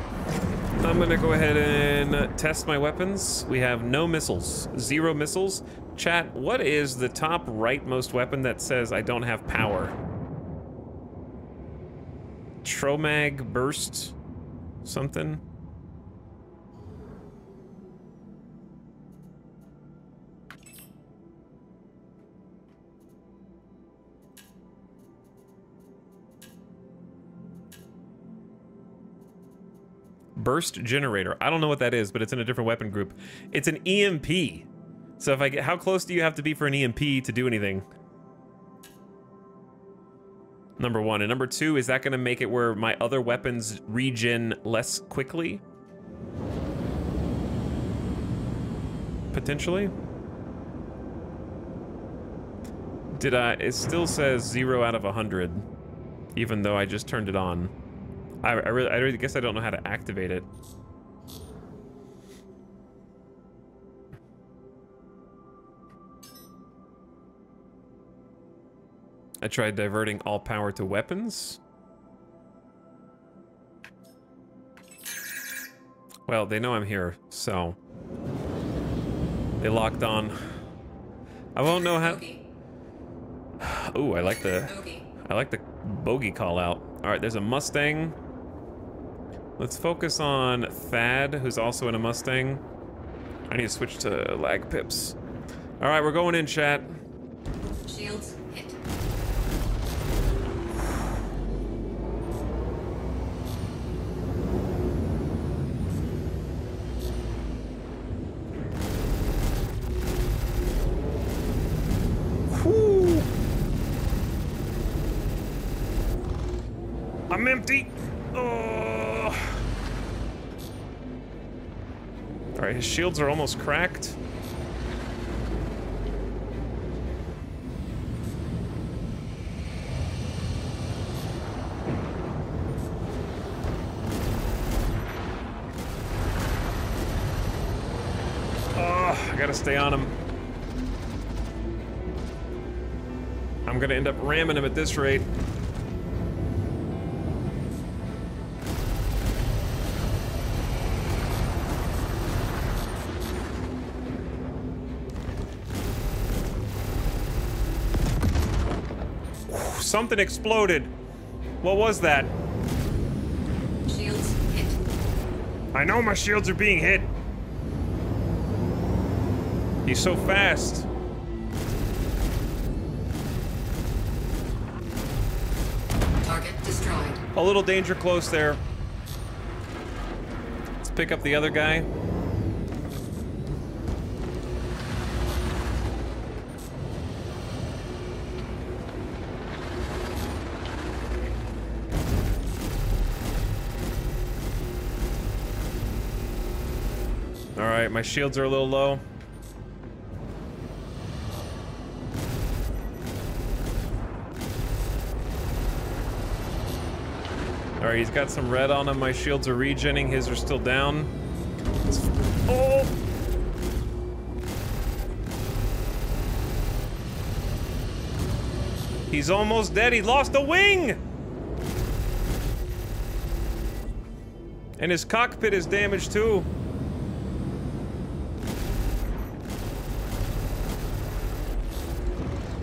I'm gonna go ahead and test my weapons. We have no missiles. 0 missiles. Chat, what is the top rightmost weapon that says I don't have power? Tromag burst something? Burst generator. I don't know what that is, but it's in a different weapon group. It's an EMP. So if I get, how close do you have to be for an EMP to do anything? Number 1. And number 2, is that going to make it where my other weapons regen less quickly? Potentially? It still says 0 out of 100, even though I just turned it on. I really guess I don't know how to activate it. I tried diverting all power to weapons. Well, they know I'm here, so they locked on. I won't know how. Ooh, I like the bogey call out. All right, there's a Mustang. Let's focus on Thad, who's also in a Mustang. I need to switch to lag pips. All right, we're going in, chat.
Shields hit.
Whew. I'm empty. Oh. All right, his shields are almost cracked. Oh, I gotta stay on him. I'm gonna end up ramming him at this rate. Something exploded. What was that?
Shields hit.
I know my shields are being hit. He's so fast.
Target destroyed.
A little danger close there. Let's pick up the other guy. Alright, my shields are a little low. Alright, he's got some red on him. My shields are regenning. His are still down. Oh! He's almost dead. He lost a wing! And his cockpit is damaged too.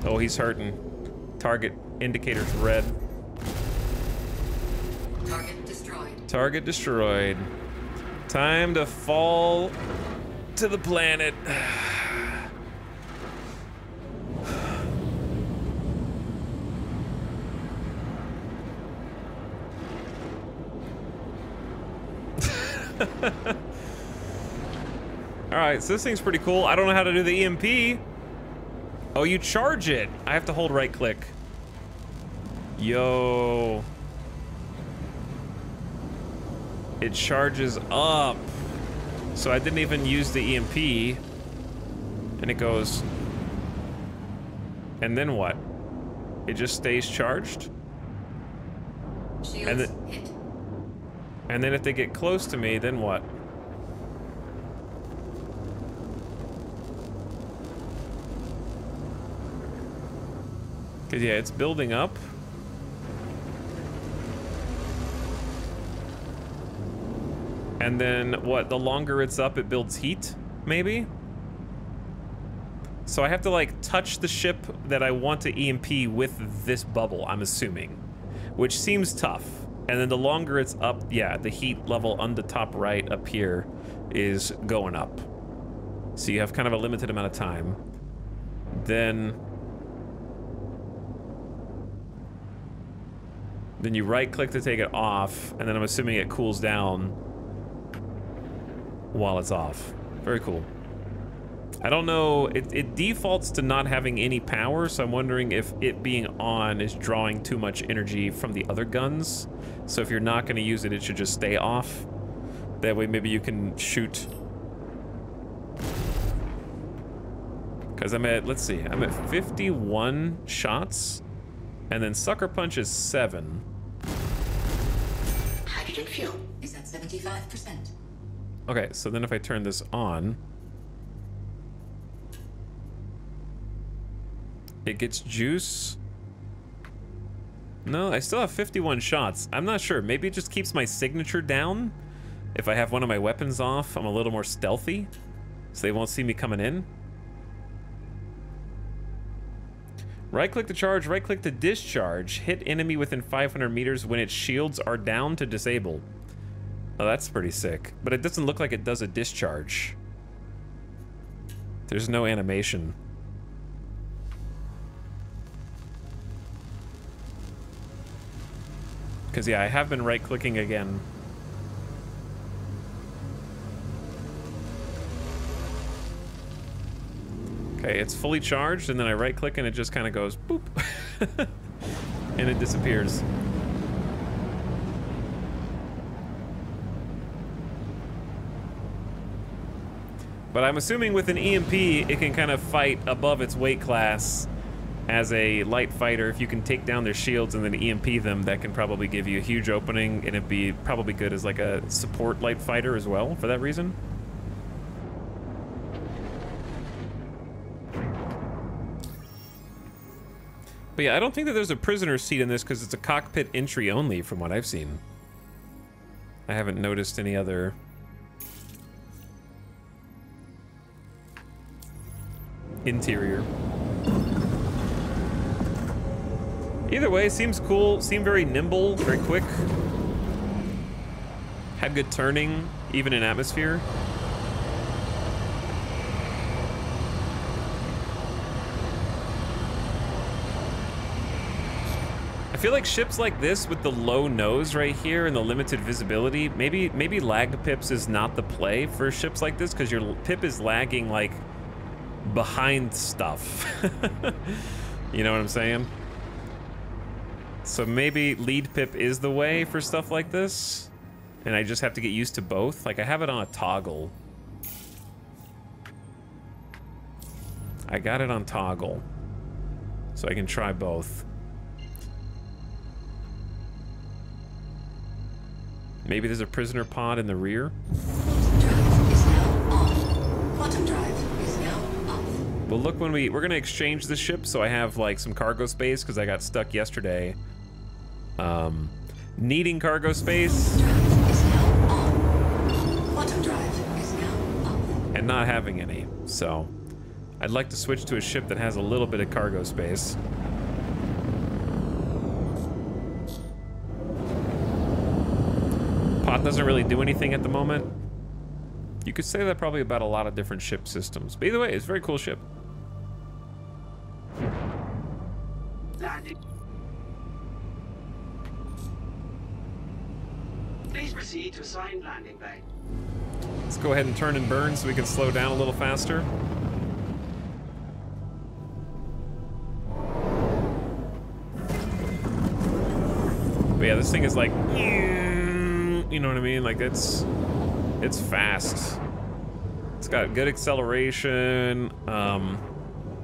Oh, he's hurting. Target indicator's red.
Target destroyed.
Target destroyed. Time to fall to the planet. Alright, so this thing's pretty cool. I don't know how to do the EMP. Oh, you charge it. I have to hold right click. Yo. It charges up. So I didn't even use the EMP. And it goes. And then what? It just stays charged?
Shields hit.
And then if they get close to me, then what? Because, yeah, it's building up. And then what? The longer it's up, it builds heat, maybe? So I have to like touch the ship that I want to EMP with this bubble, I'm assuming, which seems tough. And then the longer it's up, yeah, the heat level on the top right up here is going up. So you have kind of a limited amount of time. Then you right click to take it off, and then I'm assuming it cools down while it's off. Very cool. I don't know, it defaults to not having any power, so I'm wondering if it being on is drawing too much energy from the other guns. So if you're not gonna use it, it should just stay off. That way maybe you can shoot. Because I'm at, let's see, I'm at 51 shots, and then Sucker Punch is 7.
Hydrogen fuel is at 75%.
Okay, so then if I turn this on, it gets juice. No, I still have 51 shots. I'm not sure. Maybe it just keeps my signature down. If I have one of my weapons off, I'm a little more stealthy, so they won't see me coming in. Right-click to charge, right-click to discharge. Hit enemy within 500 meters when its shields are down to disable. Oh, that's pretty sick. But it doesn't look like it does a discharge. There's no animation. Because, yeah, I have been right-clicking again. Okay, it's fully charged, and then I right-click, and it just kind of goes boop. And it disappears. But I'm assuming with an EMP, it can kind of fight above its weight class as a light fighter. If you can take down their shields and then EMP them, that can probably give you a huge opening, and it'd be probably good as like a support light fighter as well, for that reason. But yeah, I don't think that there's a prisoner seat in this because it's a cockpit entry only from what I've seen. I haven't noticed any other... interior. Either way, seems cool, seemed very nimble, very quick. Had good turning, even in atmosphere. I feel like ships like this with the low nose right here and the limited visibility, maybe lagged pips is not the play for ships like this because your pip is lagging like behind stuff. You know what I'm saying? So maybe lead pip is the way for stuff like this, and I just have to get used to both. Like I have it on a toggle. I got it on toggle, so I can try both. Maybe there's a prisoner pod in the rear.
Drive is now on. Quantum drive is now off.
Well, look, when we're gonna exchange the ship, so I have like some cargo space because I got stuck yesterday. Needing cargo space.
Drive is now on. Quantum drive is now off.
And not having any, so I'd like to switch to a ship that has a little bit of cargo space. Pod doesn't really do anything at the moment. You could say that probably about a lot of different ship systems. But either way, it's a very cool ship.
Landing. Please proceed to assigned landing bay.
Let's go ahead and turn and burn so we can slow down a little faster. But yeah, this thing is like, you know what I mean? Like it's fast. It's got good acceleration.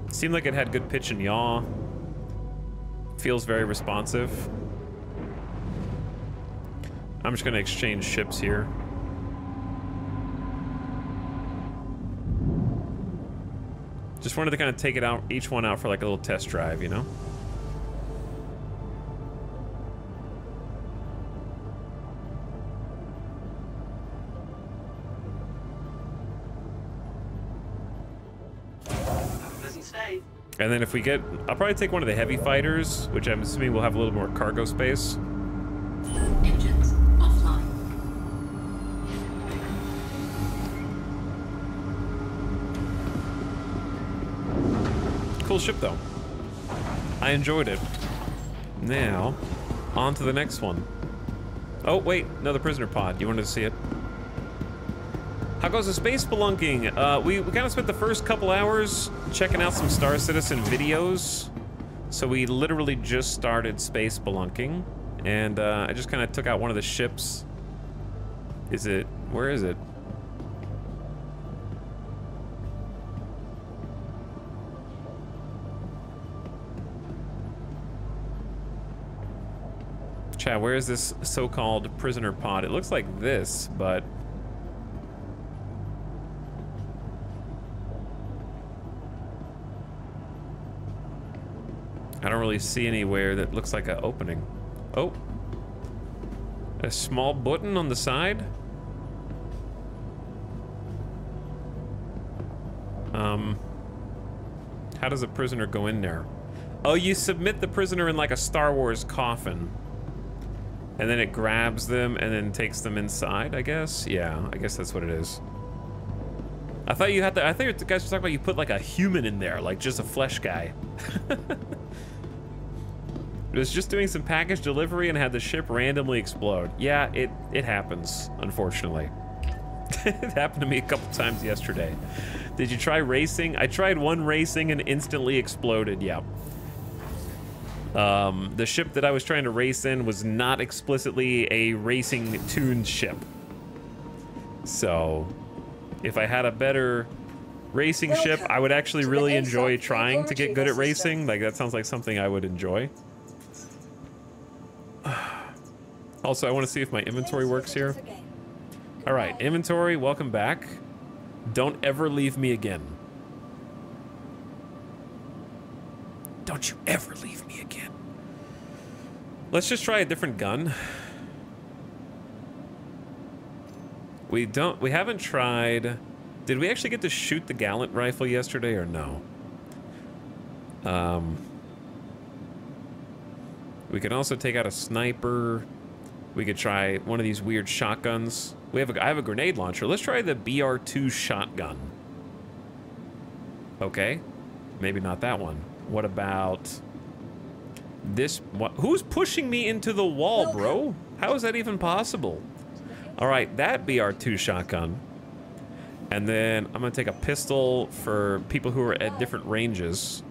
Seemed like it had good pitch and yaw. Feels very responsive. I'm just gonna exchange ships here. Just wanted to kind of take it out, each one out for like a little test drive, you know?
stay.
And then if we get, I'll probably take one of the heavy fighters, which I'm assuming will have a little more cargo space.
Engines offline.
Cool ship though. I enjoyed it. Now, on to the next one. Oh wait, another prisoner pod. You wanted to see it? How goes the space spelunking? We kind of spent the first couple hours checking out some Star Citizen videos. So we literally just started space spelunking. And I just kind of took out one of the ships. Is it, where is it? Chat, where is this so-called prisoner pod? It looks like this, but I don't really see anywhere that looks like an opening. Oh, a small button on the side. How does a prisoner go in there? Oh, you submit the prisoner in like a Star Wars coffin. And then it grabs them and then takes them inside, I guess? Yeah, I guess that's what it is. I thought you had to, I thought the guys were talking about you put like a human in there, like just a flesh guy. It was just doing some package delivery and had the ship randomly explode. Yeah, it happens, unfortunately. It happened to me a couple times yesterday. Did you try racing? I tried one racing and instantly exploded, yeah. The ship that I was trying to race in was not explicitly a racing tuned ship. So, if I had a better racing ship, I would actually really enjoy trying to get good at racing. Like, that sounds like something I would enjoy. Also, I want to see if my inventory works here. All right, inventory, welcome back. Don't ever leave me again. Don't you ever leave me again. Let's just try a different gun. We haven't tried, did we actually get to shoot the Gallant rifle yesterday or no? We can also take out a sniper. We could try one of these weird shotguns. I have a grenade launcher. Let's try the BR2 shotgun. Okay, maybe not that one. What about this? Who's pushing me into the wall, bro? How is that even possible? All right, that BR2 shotgun. And then I'm gonna take a pistol for people who are at different ranges.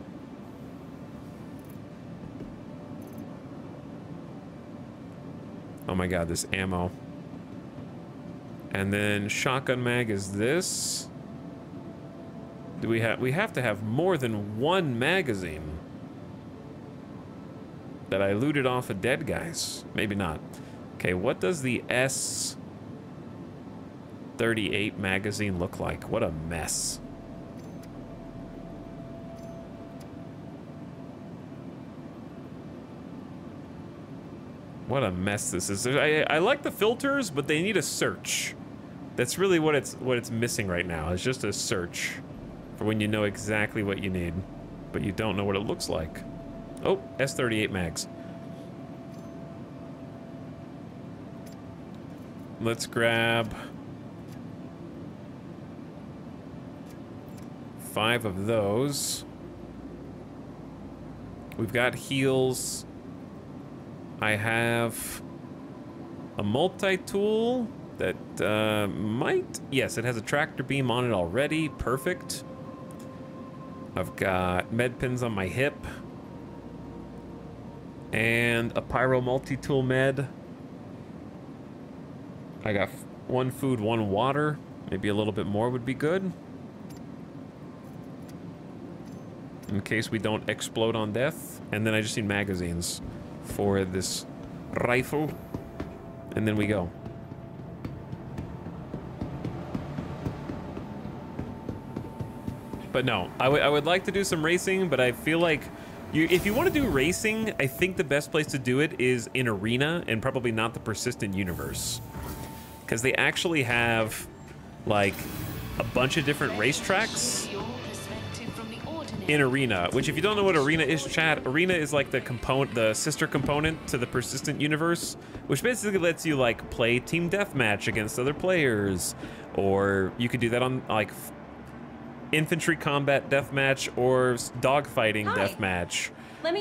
Oh my God, this ammo. And then shotgun mag is this. Do we have to have more than one magazine that I looted off of dead guys? Maybe not. Okay, what does the S38 magazine look like? What a mess. What a mess this is. I like the filters, but they need a search. That's really what it's missing right now. It's just a search for when you know exactly what you need, but you don't know what it looks like. Oh, S38 mags. Let's grab 5 of those. We've got heals. I have a multi-tool that yes, it has a tractor beam on it already. Perfect. I've got med pins on my hip. And a pyro multi-tool med. I got 1 food, 1 water. Maybe a little bit more would be good. In case we don't explode on death. And then I just need magazines for this rifle. And then we go. But no, I would like to do some racing, but I feel like if you want to do racing, I think the best place to do it is in Arena and probably not the Persistent Universe. Because they actually have, like, a bunch of different racetracks. in Arena, which if you don't know what Arena is, chat, Arena is like the sister component to the Persistent Universe, which basically lets you like play team deathmatch against other players, or you could do that on like infantry combat deathmatch or dogfighting deathmatch.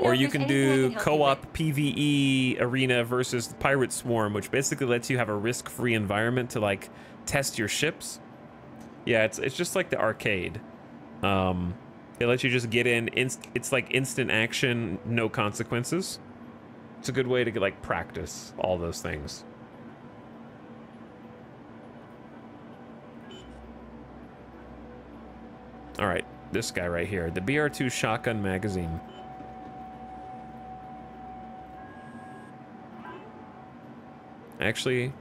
Or you can do co-op PvE Arena versus the Pirate Swarm, which basically lets you have a risk-free environment to like test your ships. Yeah, it's just like the arcade. It lets you just get in. It's like instant action, no consequences. It's a good way to get like practice all those things. All right, this guy right here, the BR2 shotgun magazine. Actually,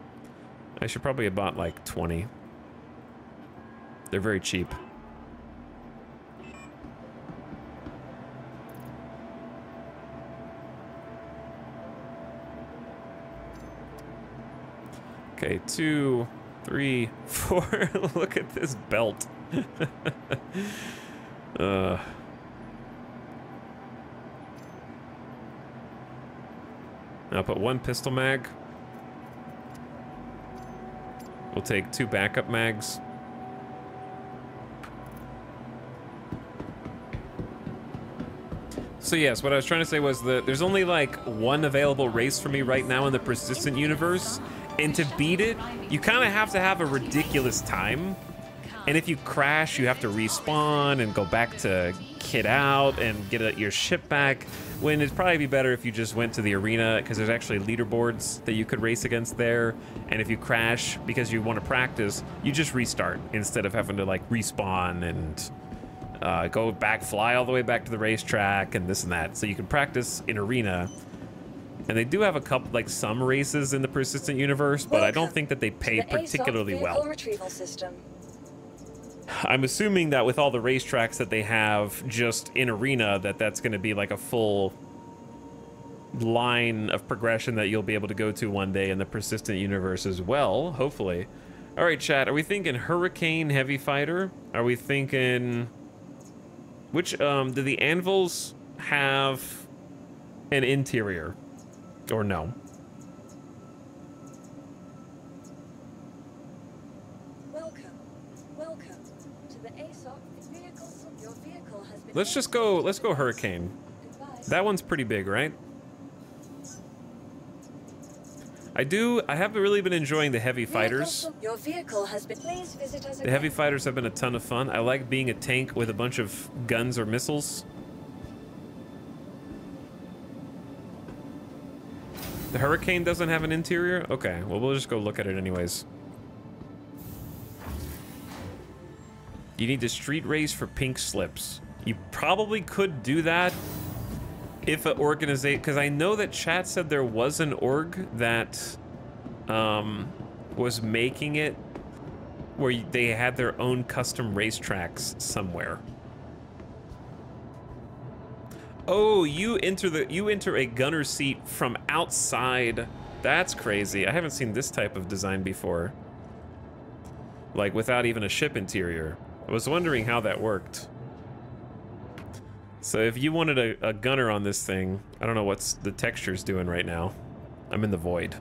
I should probably have bought like 20. They're very cheap. Okay, 2, 3, 4. Look at this belt. I'll put 1 pistol mag. We'll take 2 backup mags. So yes, what I was trying to say was that there's only like 1 available race for me right now in the Persistent Universe, and to beat it, you kind of have to have a ridiculous time. And if you crash, you have to respawn and go back to kit out and get your ship back, when it'd probably be better if you just went to the arena, because there's actually leaderboards that you could race against there. And if you crash because you want to practice, you just restart instead of having to like respawn and go back, fly all the way back to the racetrack and this and that. So you can practice in arena. And they do have a couple, like some races in the Persistent Universe, but I don't think that they pay particularly well.
Retrieval system.
I'm assuming that with all the racetracks that they have just in arena, that's going to be like a full line of progression that you'll be able to go to one day in the Persistent Universe as well, hopefully. All right, chat, are we thinking Hurricane Heavy Fighter? Are we thinking... Which, do the anvils have an interior? Or no?
Welcome to the ASOP vehicle. Your vehicle has been...
Let's go Hurricane. That one's pretty big, right? I have really been enjoying the Heavy Fighters.
Your vehicle has been... Please visit us again.
The Heavy Fighters have been a ton of fun. I like being a tank with a bunch of guns or missiles. The Hurricane doesn't have an interior? Okay, well, we'll just go look at it anyways. You need to street race for pink slips. You probably could do that if an organization, because I know that chat said there was an org that was making it where they had their own custom racetracks somewhere. Oh, you enter a gunner seat from outside. That's crazy. I haven't seen this type of design before. Like without even a ship interior. I was wondering how that worked. So if you wanted a gunner on this thing, I don't know what's the texture's doing right now. I'm in the void.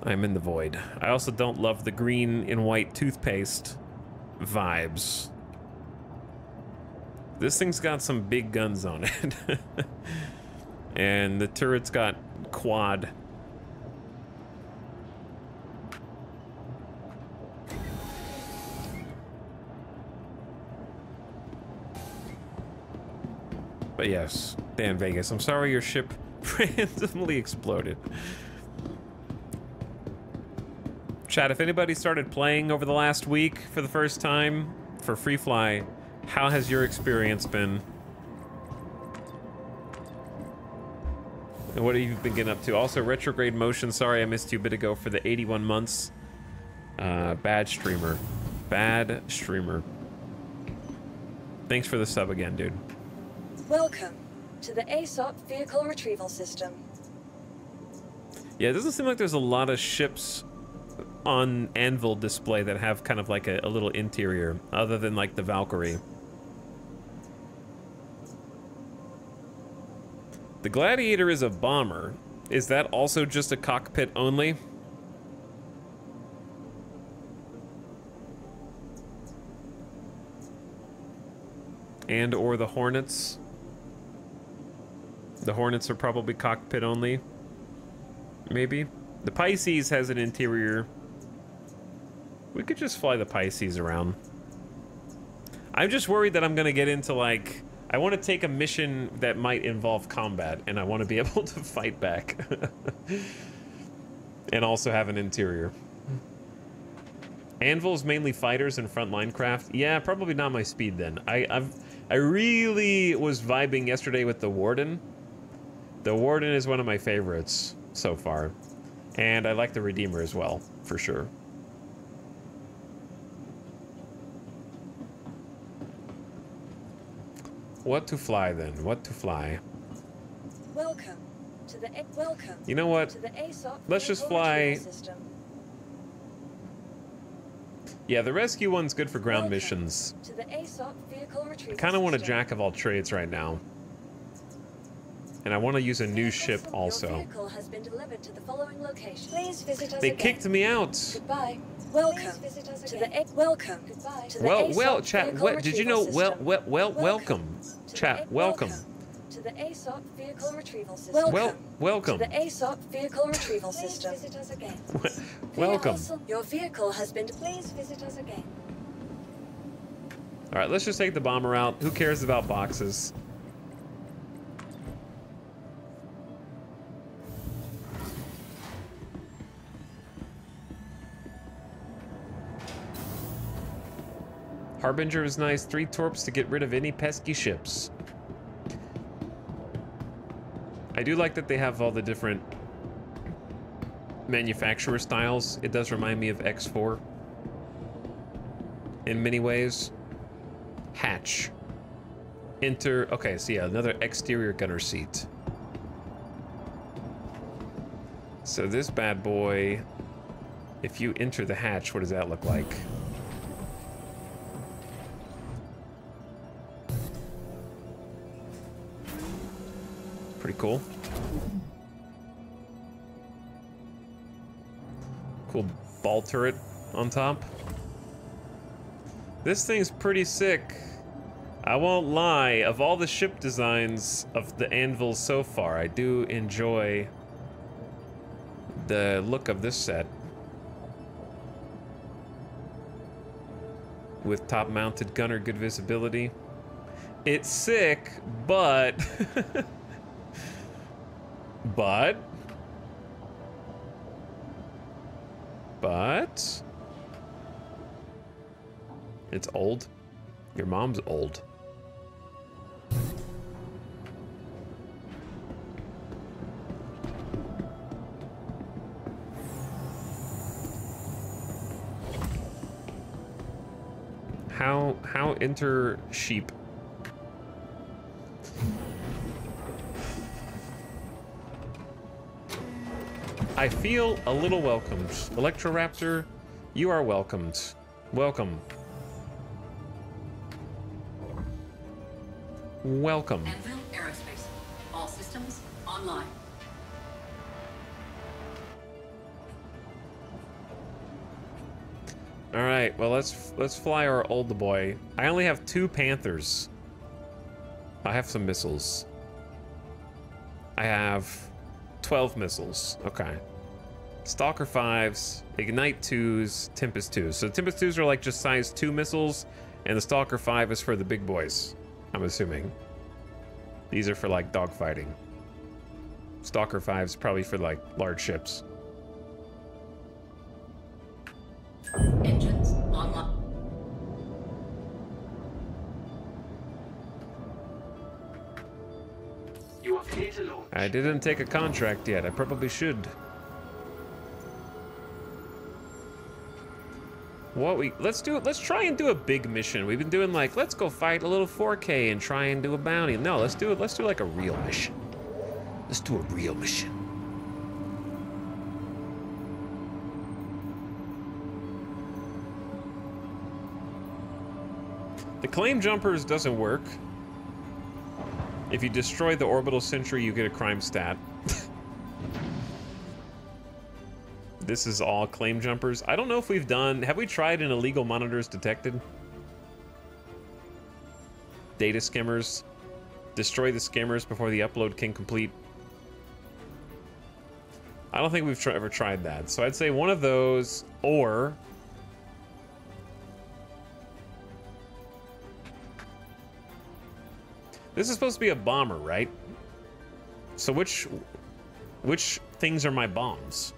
I'm in the void. I also don't love the green and white toothpaste vibes. This thing's got some big guns on it. And the turret's got quad. But yes, Dan Vegas, I'm sorry your ship randomly exploded. Chat, if anybody started playing over the last week for the first time for Free Fly, how has your experience been? And what have you been getting up to? Also, Retrograde Motion, sorry I missed you a bit ago for the 81 months. Bad streamer. Bad streamer. Thanks for the sub again, dude.
Welcome to the ASOP vehicle retrieval system.
Yeah, it doesn't seem like there's a lot of ships on Anvil display that have kind of like a little interior, other than like the Valkyrie. The Gladiator is a bomber. Is that also just a cockpit only? And or the Hornets? The Hornets are probably cockpit only. Maybe. The Pisces has an interior. We could just fly the Pisces around. I'm just worried that I'm gonna get into like, I want to take a mission that might involve combat, and I want to be able to fight back. And also have an interior. Anvil's mainly fighters and frontline craft. Yeah, probably not my speed then. I really was vibing yesterday with the Warden. The Warden is one of my favorites so far. And I like the Redeemer as well, for sure. What to fly then? What to fly?
Welcome to the
You know what?
to the ASOP
Let's just
vehicle
fly.
retrieval system.
Yeah, the rescue one's good for ground missions.
To the ASOP vehicle
I
retrieval
kind of want a
system.
jack of all trades right now. And I want to use a new ship
Your
also.
vehicle has been delivered to the following location. Please visit us
They
again.
kicked me out.
Goodbye. Welcome to the welcome to the
Well,
ASOP
chat.
vehicle
What did you know?
retrieval
Welcome, chat. Welcome.
to the ASOP vehicle retrieval system.
Welcome.
to the ASOP vehicle retrieval system. Please visit us again.
Welcome.
Your vehicle has been. Please visit us again.
All right, let's just take the bomber out. Who cares about boxes? Harbinger is nice. 3 torps to get rid of any pesky ships. I do like that they have all the different manufacturer styles. It does remind me of X4 in many ways. Hatch. Enter. Okay, so yeah, another exterior gunner seat. So this bad boy, if you enter the hatch, what does that look like? Pretty cool. Cool ball turret on top. This thing's pretty sick. I won't lie, of all the ship designs of the Anvil so far, I do enjoy the look of this set. With top-mounted gunner, good visibility. It's sick, but... But it's old. Your mom's old. How enter sheep? I feel a little welcomed. Electroraptor, you are welcomed. Welcome. Welcome.
Anvil Aerospace. All systems online.
All right, well let's fly our old boy. I only have 2 Panthers. I have some missiles. I have 12 missiles. Okay. Stalker 5s, Ignite 2s, Tempest 2s. So Tempest 2s are like just size 2 missiles, and the Stalker 5 is for the big boys, I'm assuming. These are for like dogfighting. Stalker 5's probably for like large ships.
Engines online.
You are clear to launch.
I didn't take a contract yet. I probably should. Let's try and do a big mission. We've been doing like, let's go fight a little 4K and try and do a bounty. No, let's do like a real mission. Let's do a real mission. The claim jumpers doesn't work. If you destroy the orbital sentry, you get a crime stat. This is all claim jumpers. I don't know if we've done... Have we tried an illegal monitors detected? Data skimmers. Destroy the skimmers before the upload can complete. I don't think we've ever tried that. So I'd say one of those, or... This is supposed to be a bomber, right? So which things are my bombs?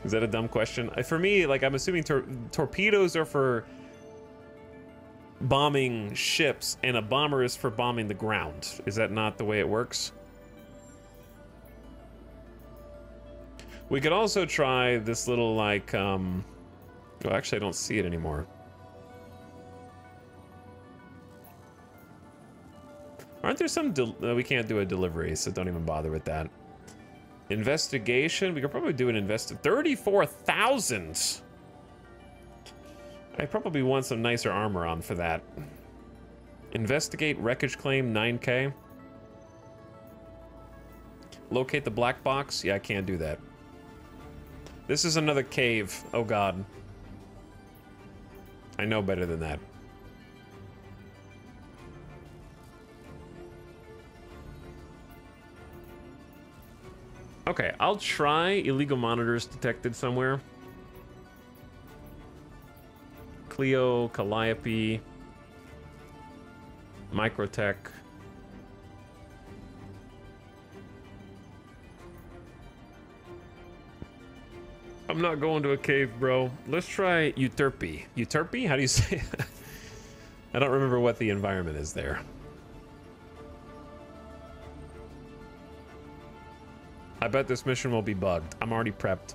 Is that a dumb question? For me, like, I'm assuming torpedoes are for bombing ships, and a bomber is for bombing the ground. Is that not the way it works? We could also try this little, like, well, actually, I don't see it anymore. Aren't there some... we can't do a delivery, so don't even bother with that. Investigation. We could probably do an 34,000! I probably want some nicer armor on for that. Investigate wreckage claim, 9K. Locate the black box. Yeah, I can't do that. This is another cave. Oh god. I know better than that. Okay, I'll try illegal monitors detected somewhere. Clio, Calliope, Microtech. I'm not going to a cave, bro. Let's try Euterpe. Euterpe? How do you say that? I don't remember what the environment is there. I bet this mission will be bugged. I'm already prepped.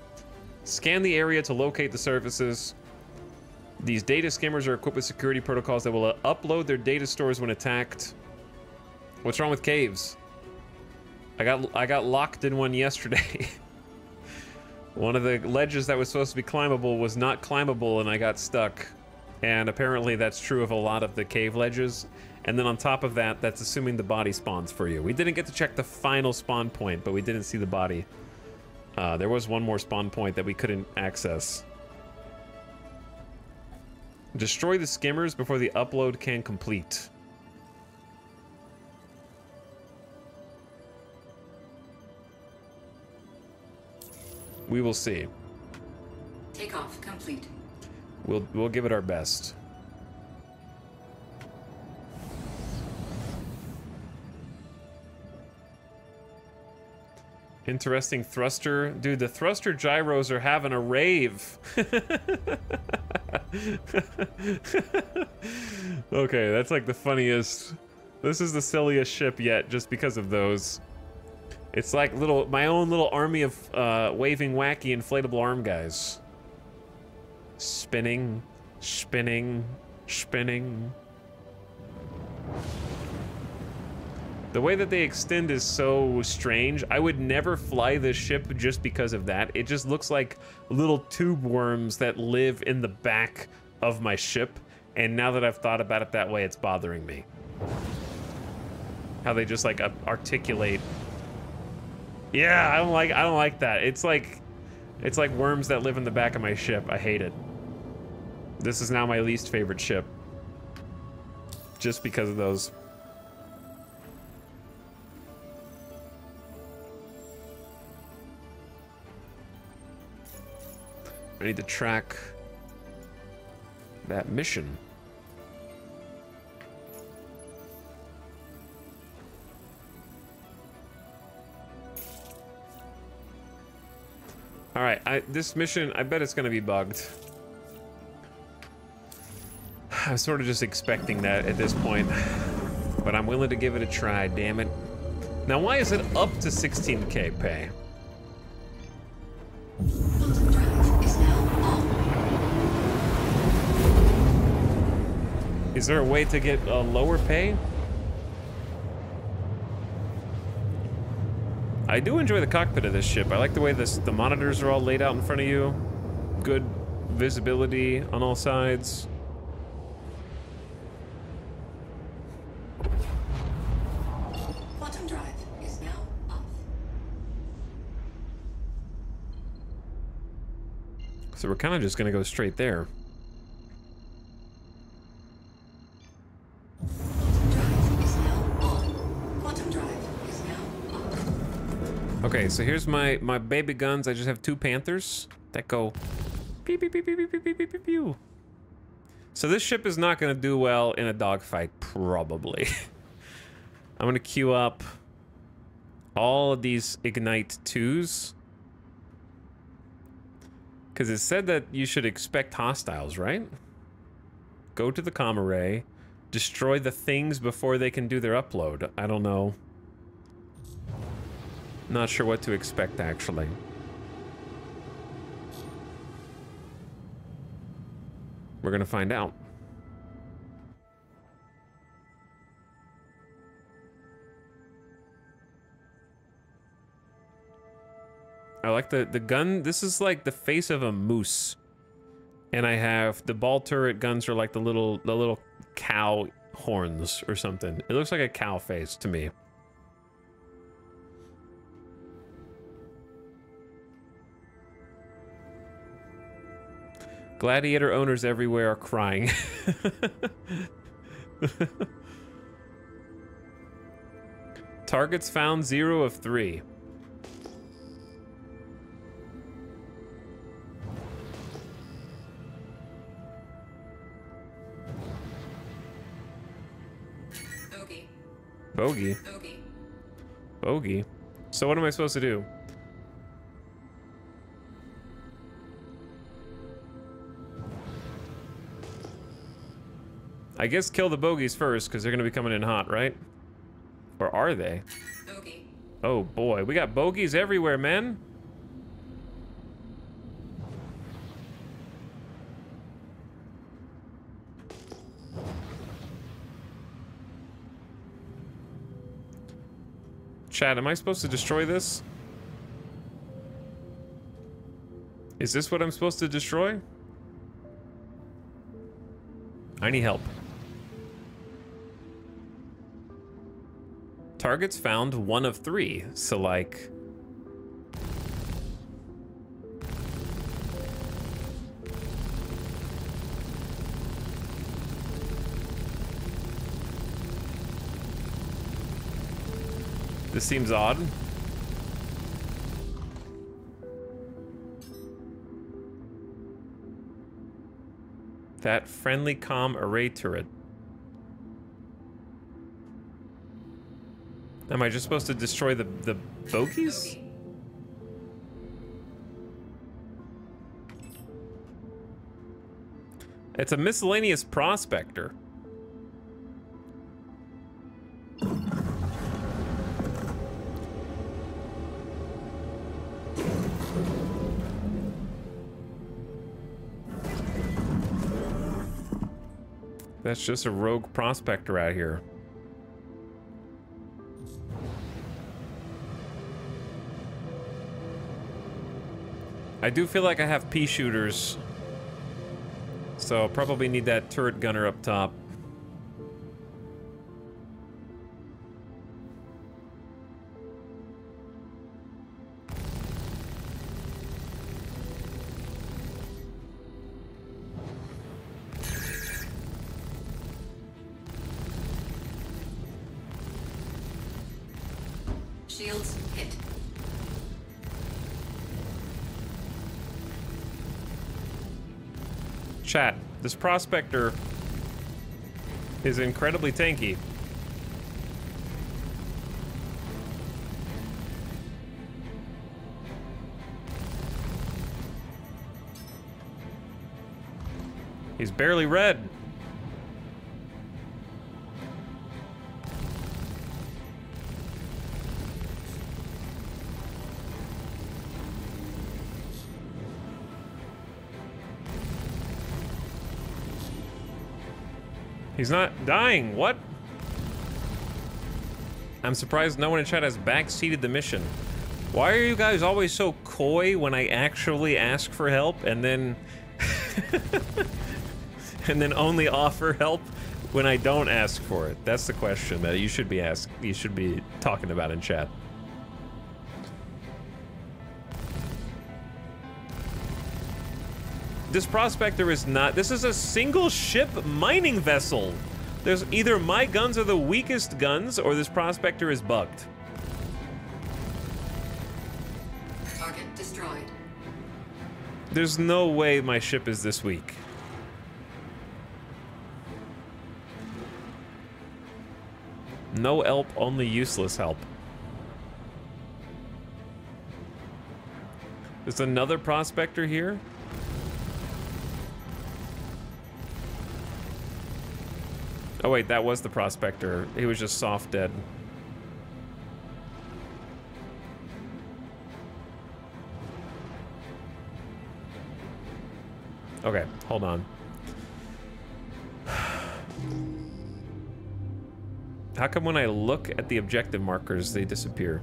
Scan the area to locate the surfaces. These data skimmers are equipped with security protocols that will upload their data stores when attacked. What's wrong with caves? I got locked in one yesterday. One of the ledges that was supposed to be climbable was not climbable, and I got stuck. And apparently that's true of a lot of the cave ledges. And then on top of that, that's assuming the body spawns for you. We didn't get to check the final spawn point, but we didn't see the body. There was one more spawn point that we couldn't access. Destroy the skimmers before the upload can complete. We will see.
Takeoff complete.
We'll give it our best. Interesting thruster. Dude, the thruster gyros are having a rave. Okay, that's like the funniest. This is the silliest ship yet, just because of those. It's like my own little army of waving wacky inflatable arm guys. Spinning, spinning, spinning. The way that they extend is so strange. I would never fly this ship just because of that. It just looks like little tube worms that live in the back of my ship. And now that I've thought about it that way, it's bothering me. How they just like articulate. Yeah, I don't like that. It's like worms that live in the back of my ship. I hate it. This is now my least favorite ship. Just because of those. I need to track that mission. All right, this mission, I bet it's gonna be bugged. I'm sort of just expecting that at this point, but I'm willing to give it a try, damn it. Now, why is it up to 16K pay? Is there a way to get a lower pay? I do enjoy the cockpit of this ship. I like the way the monitors are all laid out in front of you. Good visibility on all sides. So we're kind of just gonna go straight there. Okay, so here's my baby guns. I just have 2 Panthers that go pew pew pew pew pew pew pew pew pew. So this ship is not gonna do well in a dogfight, probably. I'm gonna queue up all of these Ignite 2s. Because it said that you should expect hostiles, right? Go to the comm array, destroy the things before they can do their upload. I don't know. Not sure what to expect, actually. We're gonna find out. I like the gun. This is like the face of a moose. And I have the ball turret guns are like the little cow horns or something. It looks like a cow face to me. Gladiator owners everywhere are crying. Targets found 0 of 3. Bogey. Bogey. So what am I supposed to do? I guess kill the bogeys first, because they're going to be coming in hot, right? Or are they? Bogey. Oh boy, we got bogeys everywhere, man. Chat, am I supposed to destroy this? Is this what I'm supposed to destroy? I need help. Targets found 1 of 3, so like... This seems odd. That friendly comm array turret. Am I just supposed to destroy the bogeys? It's a miscellaneous prospector. That's just a rogue prospector out here. I do feel like I have pea shooters, so I'll probably need that turret gunner up top.
Shields hit.
Chat, this prospector is incredibly tanky. He's barely red. He's not dying. What? I'm surprised no one in chat has backseated the mission. Why are you guys always so coy when I actually ask for help and then and then only offer help when I don't ask for it? That's the question that you should be talking about in chat. This prospector is not. This is a single ship mining vessel. There's either my guns are the weakest guns, or this prospector is bugged.
Target destroyed.
There's no way my ship is this weak. No help, only useless help. There's another prospector here. Oh wait, that was the prospector. He was just soft dead. Okay, hold on. How come when I look at the objective markers, they disappear?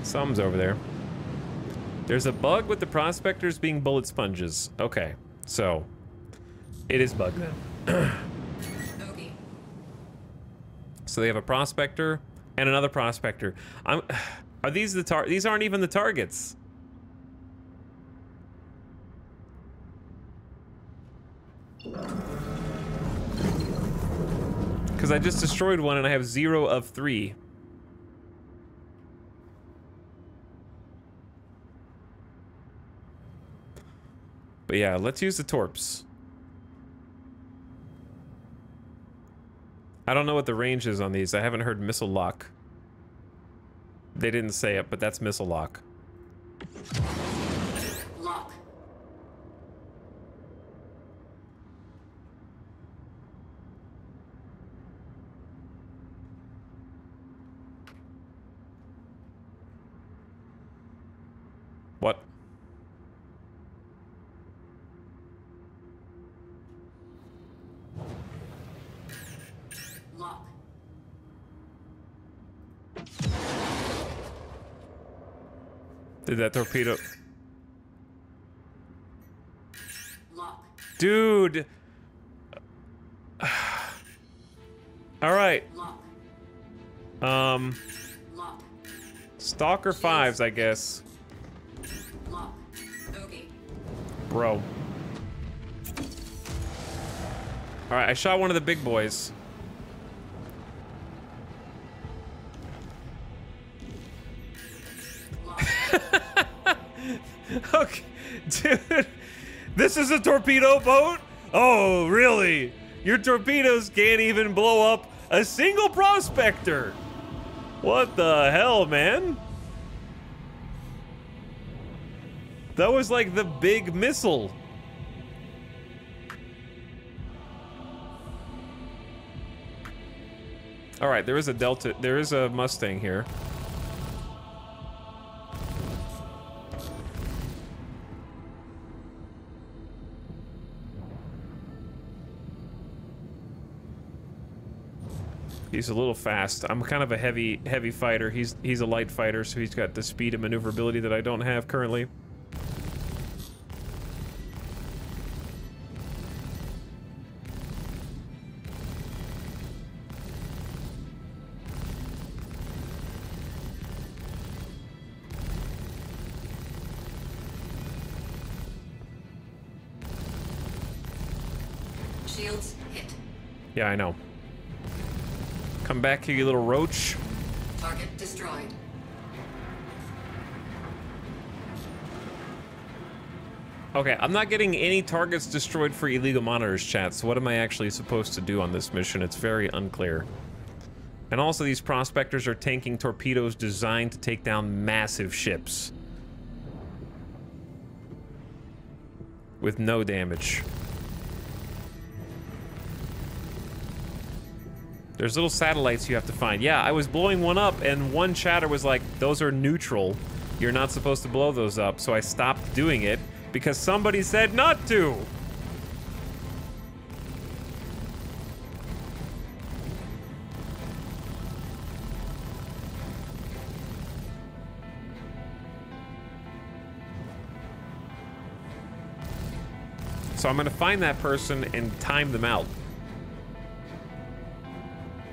Something's over there. There's a bug with the prospectors being bullet sponges. Okay, so it is bugged then. So they have a prospector and another prospector. Are these the these aren't even the targets. Because I just destroyed one and I have 0 of 3. But yeah, let's use the torps. I don't know what the range is on these. I haven't heard missile lock. They didn't say it, but that's missile lock.
Lock.
What?
Lock.
Did that torpedo?
Lock.
Dude. All right.
Lock.
Lock. Stalker 5s, I guess.
Lock. Okay.
Bro. All right, I shot one of the big boys. Okay, dude, this is a torpedo boat? Oh, really? Your torpedoes can't even blow up a single prospector. What the hell, man? That was like the big missile. All right, there is a Delta, there is a Mustang here. He's a little fast. I'm kind of a heavy fighter. He's a light fighter, so he's got the speed and maneuverability that I don't have currently.
Shields hit.
Yeah, I know. Come back here, you little roach.
Target destroyed.
Okay, I'm not getting any targets destroyed for illegal monitors, chat, so what am I actually supposed to do on this mission? It's very unclear. And also, these prospectors are tanking torpedoes designed to take down massive ships. With no damage. There's little satellites you have to find. Yeah, I was blowing one up, and one chatter was like, those are neutral. You're not supposed to blow those up. So I stopped doing it because somebody said not to. So I'm gonna find that person and time them out.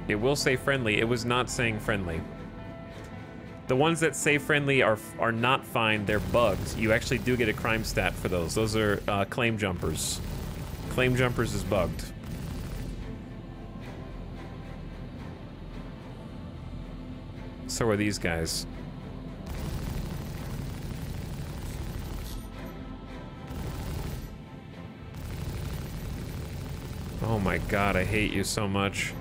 It will say friendly. It was not saying friendly. The ones that say friendly are not fine. They're bugged. You actually do get a crime stat for those. Those are claim jumpers. Claim jumpers is bugged. So are these guys. Oh my god, I hate you so much.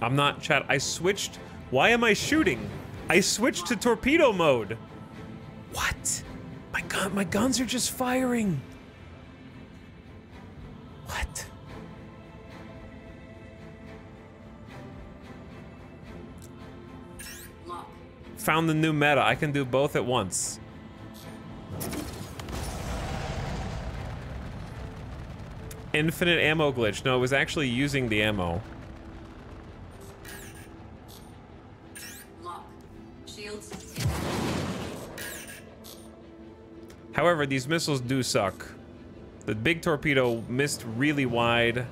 I'm not, chat. I switched. Why am I shooting? I switched to torpedo mode. What? My guns are just firing. What? Found the new meta. I can do both at once. Infinite ammo glitch. No, it was actually using the ammo. However, these missiles do suck. The big torpedo missed really wide.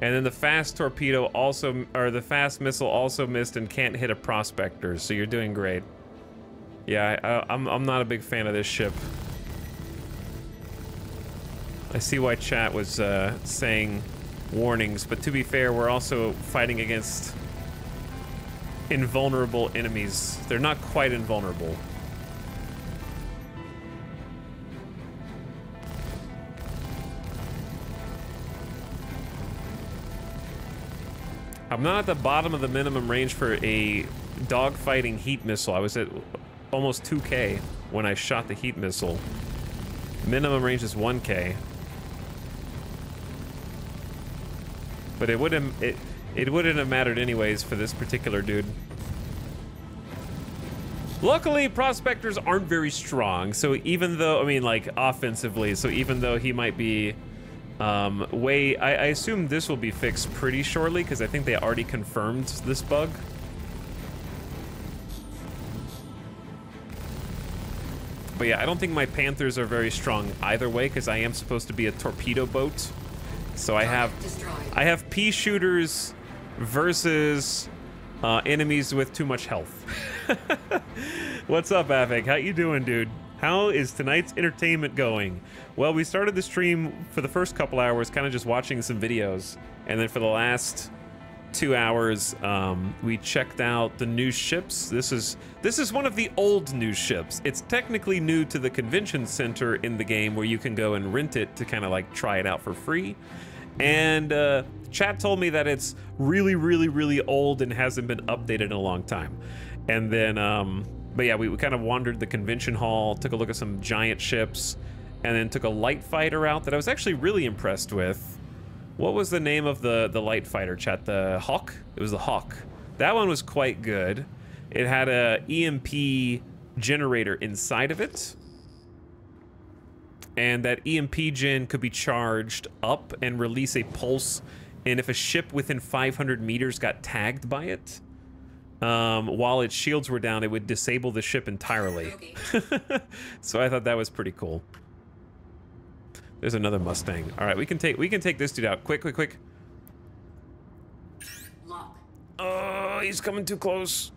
And then the fast torpedo also, or the fast missile also missed and can't hit a prospector, so you're doing great. Yeah, I'm not a big fan of this ship. I see why chat was saying warnings, but to be fair, we're also fighting against invulnerable enemies. They're not quite invulnerable. I'm not at the bottom of the minimum range for a dogfighting heat missile. I was at almost 2K when I shot the heat missile. Minimum range is 1K. But it wouldn't have mattered anyways for this particular dude. Luckily, prospectors aren't very strong, so even though, I mean, like, offensively, so even though he might be I assume this will be fixed pretty shortly, because I think they already confirmed this bug. But yeah, I don't think my Panthers are very strong either way, because I am supposed to be a torpedo boat. So I have pea shooters versus enemies with too much health. What's up, Afik? How you doing, dude? How is tonight's entertainment going? Well, we started the stream for the first couple hours kind of just watching some videos, and then for the last 2 hours we checked out the new ships. This is one of the old new ships. It's technically new to the convention center in the game, where you can go and rent it to kind of like try it out for free. And chat told me that it's really, really, really old and hasn't been updated in a long time. And then but yeah, we kind of wandered the convention hall, took a look at some giant ships, and then took a light fighter out that I was actually really impressed with. What was the name of the light fighter, chat? The Hawk? It was the Hawk. That one was quite good. It had a EMP generator inside of it. And that EMP gen could be charged up and release a pulse. And if a ship within 500 meters got tagged by it, while its shields were down, it would disable the ship entirely. So I thought that was pretty cool. There's another Mustang. All right, we can take this dude out. Quick, quick, quick. Oh, he's coming too close.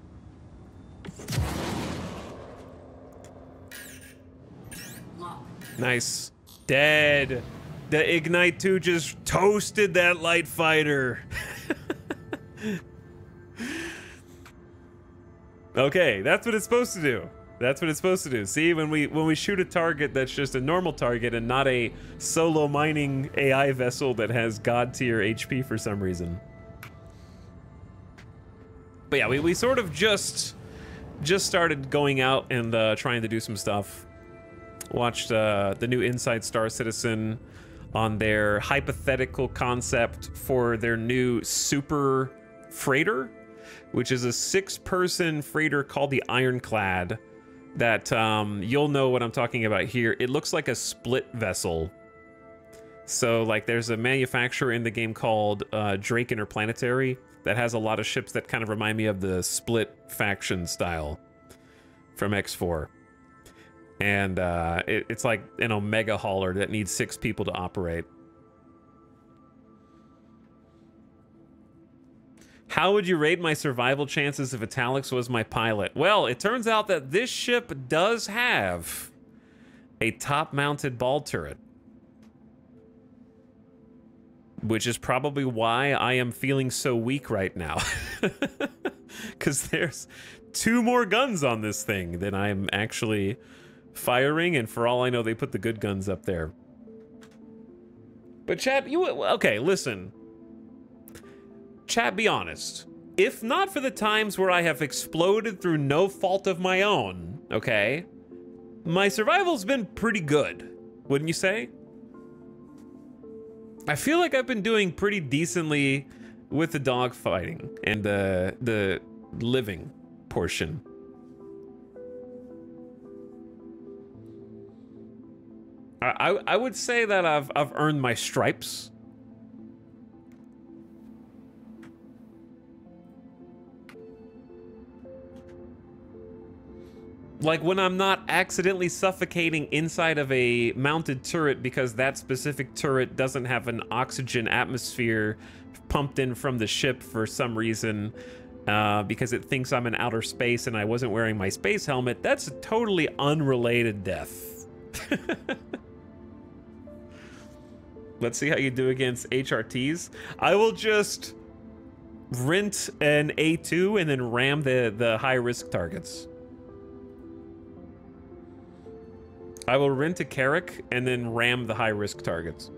Nice. Dead. The Ignite 2 just toasted that light fighter. Okay, that's what it's supposed to do. That's what it's supposed to do. See, when we shoot a target that's just a normal target and not a solo mining AI vessel that has god tier HP for some reason. But yeah, we sort of just started going out and trying to do some stuff. Watched the new Inside Star Citizen on their hypothetical concept for their new super freighter, which is a 6-person freighter called the Ironclad that you'll know what I'm talking about here. It looks like a split vessel. So like there's a manufacturer in the game called Drake Interplanetary that has a lot of ships that kind of remind me of the Split faction style from X4. And it's like an Omega hauler that needs 6 people to operate. How would you rate my survival chances if Italic's was my pilot? Well, it turns out that this ship does have a top-mounted ball turret, which is probably why I am feeling so weak right now. Because there's 2 more guns on this thing than I'm actually firing, and for all I know, they put the good guns up there. But chat, okay, listen. Chat, be honest. If not for the times where I have exploded through no fault of my own, okay, my survival's been pretty good, wouldn't you say? I feel like I've been doing pretty decently with the dog fighting and the living portion. I would say that I've earned my stripes. Like when I'm not accidentally suffocating inside of a mounted turret because that specific turret doesn't have an oxygen atmosphere pumped in from the ship for some reason, because it thinks I'm in outer space and I wasn't wearing my space helmet. That's a totally unrelated death. Let's see how you do against HRTs. I will just rent an A2 and then ram the high-risk targets. I will rent a Carrack and then ram the high-risk targets.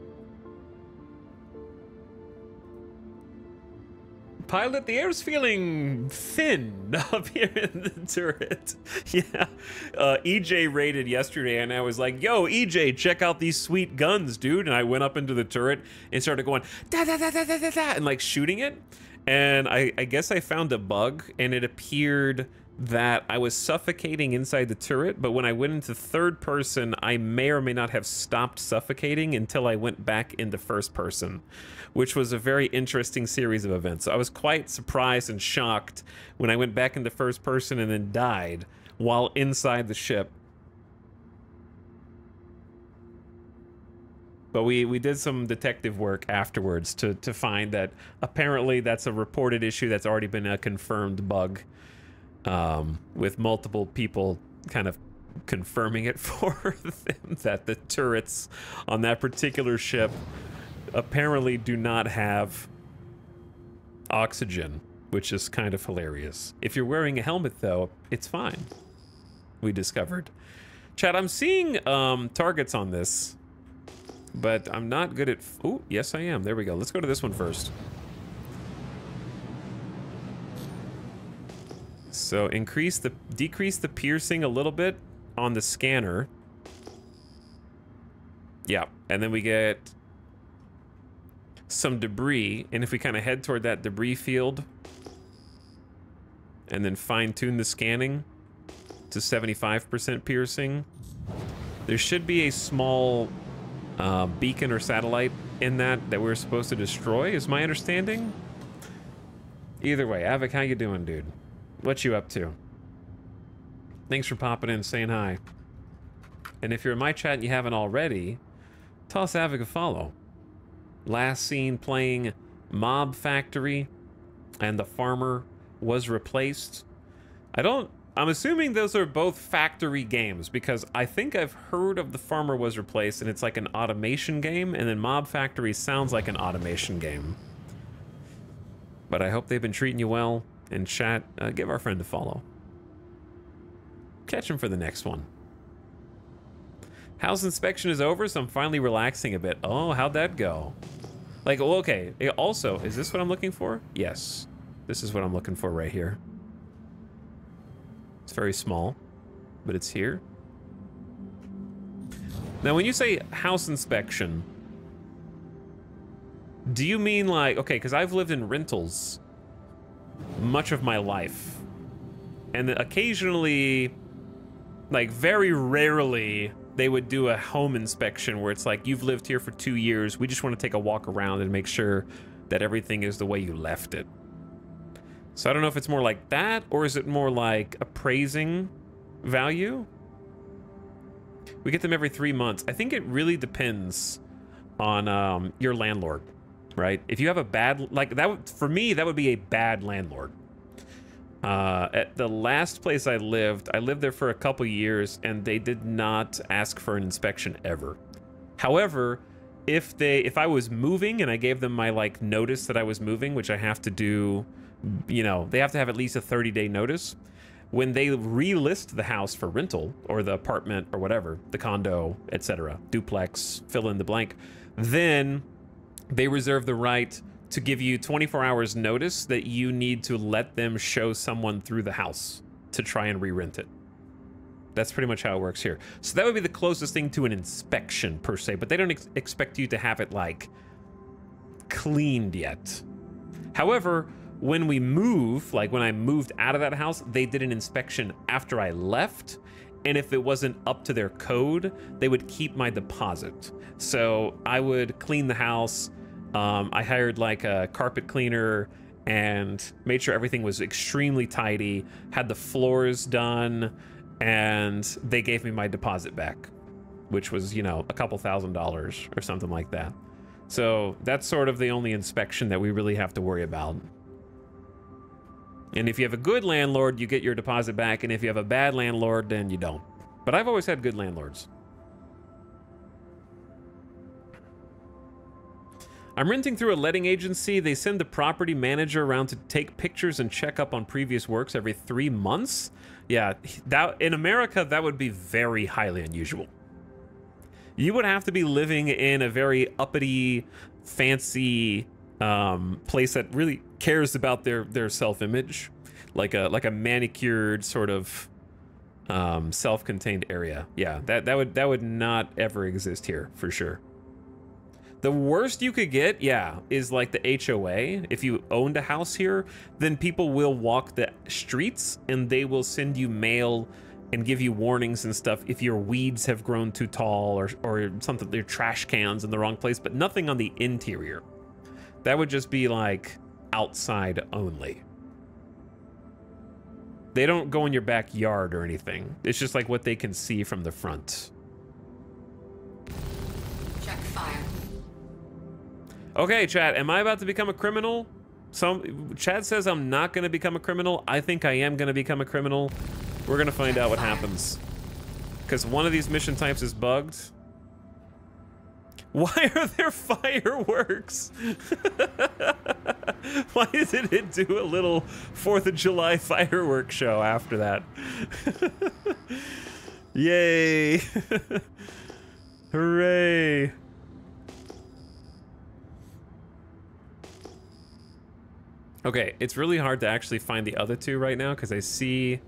Pilot, the air's feeling thin up here in the turret. Yeah. EJ raided yesterday, and I was like, yo, EJ, check out these sweet guns, dude. And I went up into the turret and started going, da da da da da da da, and like shooting it. And I guess I found a bug, and it appeared that I was suffocating inside the turret, but when I went into third person, I may or may not have stopped suffocating until I went back into first person, which was a very interesting series of events. I was quite surprised and shocked when I went back into first person and then died while inside the ship. But we did some detective work afterwards to find that apparently that's a reported issue that's already been a confirmed bug. With multiple people kind of confirming it for them that the turrets on that particular ship apparently do not have oxygen, which is kind of hilarious. If you're wearing a helmet, though, it's fine. We discovered. Chat, I'm seeing targets on this, but I'm not good at... Oh, yes, I am. There we go. Let's go to this one first. So decrease the piercing a little bit on the scanner. Yeah, and then we get some debris, and if we kind of head toward that debris field and then fine-tune the scanning to 75% piercing, there should be a small beacon or satellite in that we're supposed to destroy, is my understanding. Either way, Avik, how you doing, dude? What you up to? Thanks for popping in and saying hi. And if you're in my chat and you haven't already, toss Avik a follow. Last seen playing Mob Factory and the farmer was replaced. I'm assuming those are both factory games because I think I've heard of the farmer was replaced and it's like an automation game, and then Mob Factory sounds like an automation game. But I hope they've been treating you well. In chat, give our friend a follow. Catch him for the next one. House inspection is over, so I'm finally relaxing a bit. Oh, how'd that go? Like, well, okay. Also, is this what I'm looking for? Yes. This is what I'm looking for right here. It's very small, but it's here. Now, when you say house inspection, do you mean like, okay, because I've lived in rentals much of my life, and occasionally, like very rarely, they would do a home inspection where it's like, you've lived here for 2 years, we just want to take a walk around and make sure that everything is the way you left it. So I don't know if it's more like that, or is it more like appraising value? We get them every 3 months. I think it really depends on your landlord. right? If you have a bad, like that would, for me, that would be a bad landlord. At the last place I lived there for a couple years, and they did not ask for an inspection ever. However, if I was moving and I gave them my like notice that I was moving, which I have to do, you know, they have to have at least a 30-day notice. When they relist the house for rental, or the apartment or whatever, the condo, etc., duplex, fill in the blank, then they reserve the right to give you 24 hours notice that you need to let them show someone through the house to try and re-rent it. That's pretty much how it works here. So that would be the closest thing to an inspection per se, but they don't expect you to have it like cleaned yet. However, when we move, like when I moved out of that house, they did an inspection after I left, and if it wasn't up to their code, they would keep my deposit. So I would clean the house. I hired like a carpet cleaner and made sure everything was extremely tidy, had the floors done, and they gave me my deposit back, which was, you know, a couple $1,000s or something like that. So that's sort of the only inspection that we really have to worry about. And if you have a good landlord, you get your deposit back, and if you have a bad landlord, then you don't. But I've always had good landlords. I'm renting through a letting agency. They send the property manager around to take pictures and check up on previous works every 3 months. Yeah, that, in America, that would be very highly unusual. You would have to be living in a very uppity, fancy place that really cares about their self-image, like a manicured sort of self-contained area. Yeah, that would not ever exist here for sure. The worst you could get, yeah, is like the HOA. If you owned a house here, then people will walk the streets and they will send you mail and give you warnings and stuff if your weeds have grown too tall or something, your trash cans in the wrong place, but nothing on the interior. That would just be like outside only. They don't go in your backyard or anything. It's just like what they can see from the front.
Check fire.
Okay, chat, am I about to become a criminal? Chad says I'm not going to become a criminal. I think I am going to become a criminal. We're going to find out what happens. Because one of these mission types is bugged. Why are there fireworks? Why didn't it do a little 4th of July fireworks show after that? Yay. Hooray. Okay, it's really hard to actually find the other two right now because I see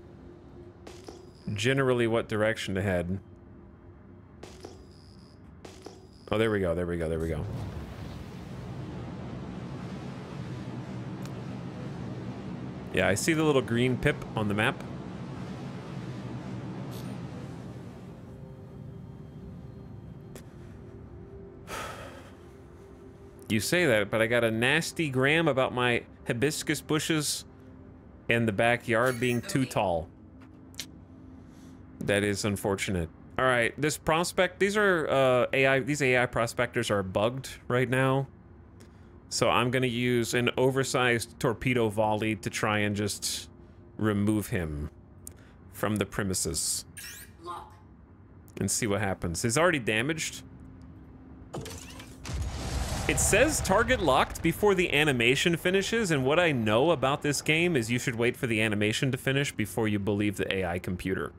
generally what direction to head. Oh, there we go, there we go, there we go. Yeah, I see the little green pip on the map. You say that, but I got a nasty gram about my hibiscus bushes in the backyard being too tall. That is unfortunate. All right, this prospect, these are these AI prospectors are bugged right now. So I'm gonna use an oversized torpedo volley to try and just remove him from the premises. And see what happens. He's already damaged. It says target locked before the animation finishes, and what I know about this game is you should wait for the animation to finish before you believe the AI computer.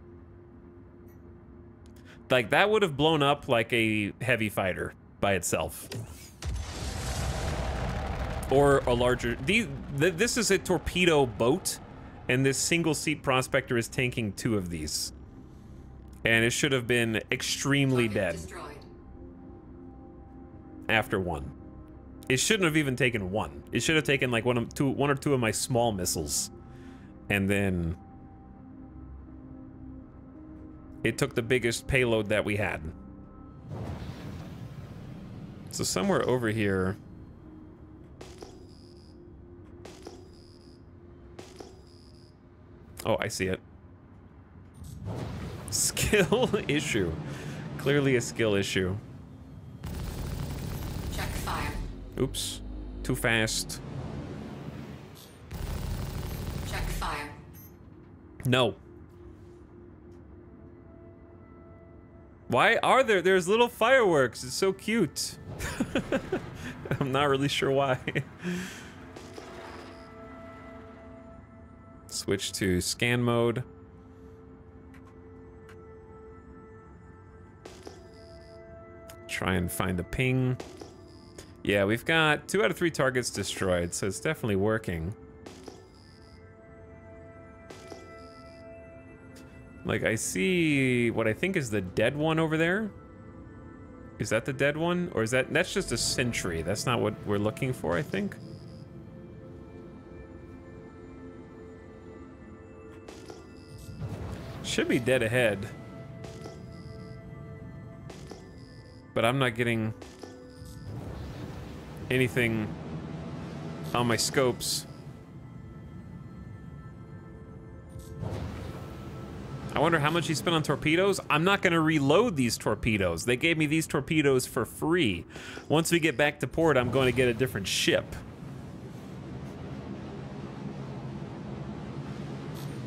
Like, that would have blown up like a heavy fighter by itself. Or a larger... This is a torpedo boat, and this single-seat prospector is tanking 2 of these. And it should have been extremely dead. After 1. It shouldn't have even taken 1. It should have taken like one or two of my small missiles. And then... it took the biggest payload that we had. So somewhere over here... oh, I see it. Skill issue. Clearly a skill issue.
Check fire.
Oops. Too fast.
Check fire.
No. Why are there's little fireworks? It's so cute. I'm not really sure why. Switch to scan mode. Try and find the ping. Yeah, we've got 2 out of 3 targets destroyed, so it's definitely working. Like, I see what I think is the dead one over there. Is that the dead one? Or is that's just a sentry? That's not what we're looking for, I think. Should be dead ahead. But I'm not getting anything on my scopes. I wonder how much he spent on torpedoes. I'm not going to reload these torpedoes. They gave me these torpedoes for free. Once we get back to port, I'm going to get a different ship.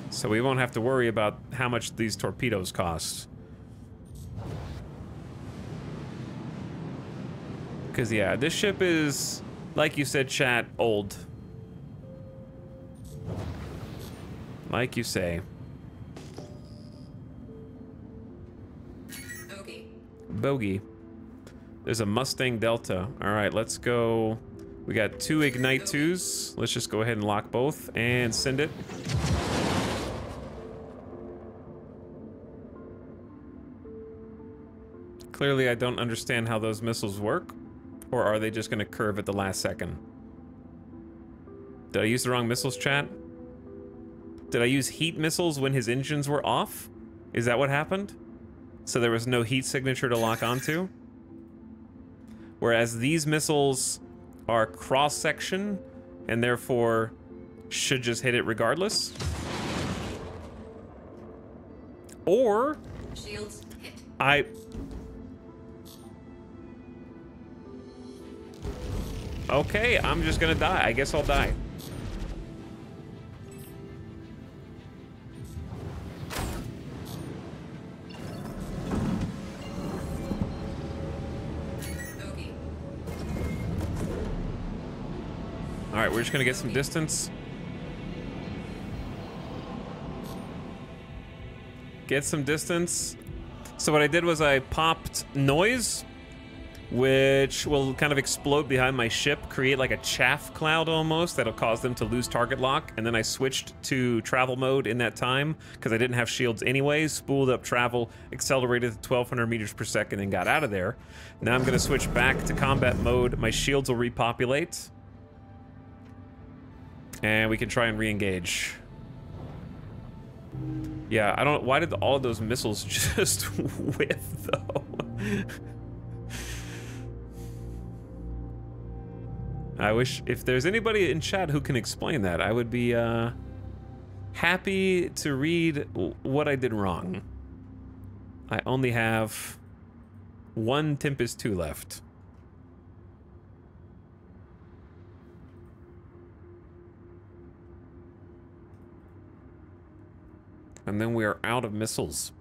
So we won't have to worry about how much these torpedoes cost. Because, yeah, this ship is, like you said, chat, old. Like you say. Bogey. There's a Mustang Delta. All right, let's go. We got 2 Ignite 2s. Let's just go ahead and lock both and send it. Clearly, I don't understand how those missiles work. Or are they just going to curve at the last second? Did I use the wrong missiles, chat? Did I use heat missiles when his engines were off? Is that what happened? So there was no heat signature to lock onto? Whereas these missiles are cross-section and therefore should just hit it regardless? Or
Shields hit.
Okay, I'm just gonna die. I guess I'll die. All right, we're just gonna get some distance. Get some distance. So what I did was I popped noise, which will kind of explode behind my ship, create like a chaff cloud almost that'll cause them to lose target lock. And then I switched to travel mode in that time because I didn't have shields anyways, spooled up travel, accelerated to 1200 meters per second and got out of there. Now I'm gonna switch back to combat mode. My shields will repopulate. And we can try and re-engage. Yeah, I don't... Why did all of those missiles just whiff, though? I wish... If there's anybody in chat who can explain that, I would be happy to read what I did wrong. I only have 1 Tempest 2 left. And then we are out of missiles.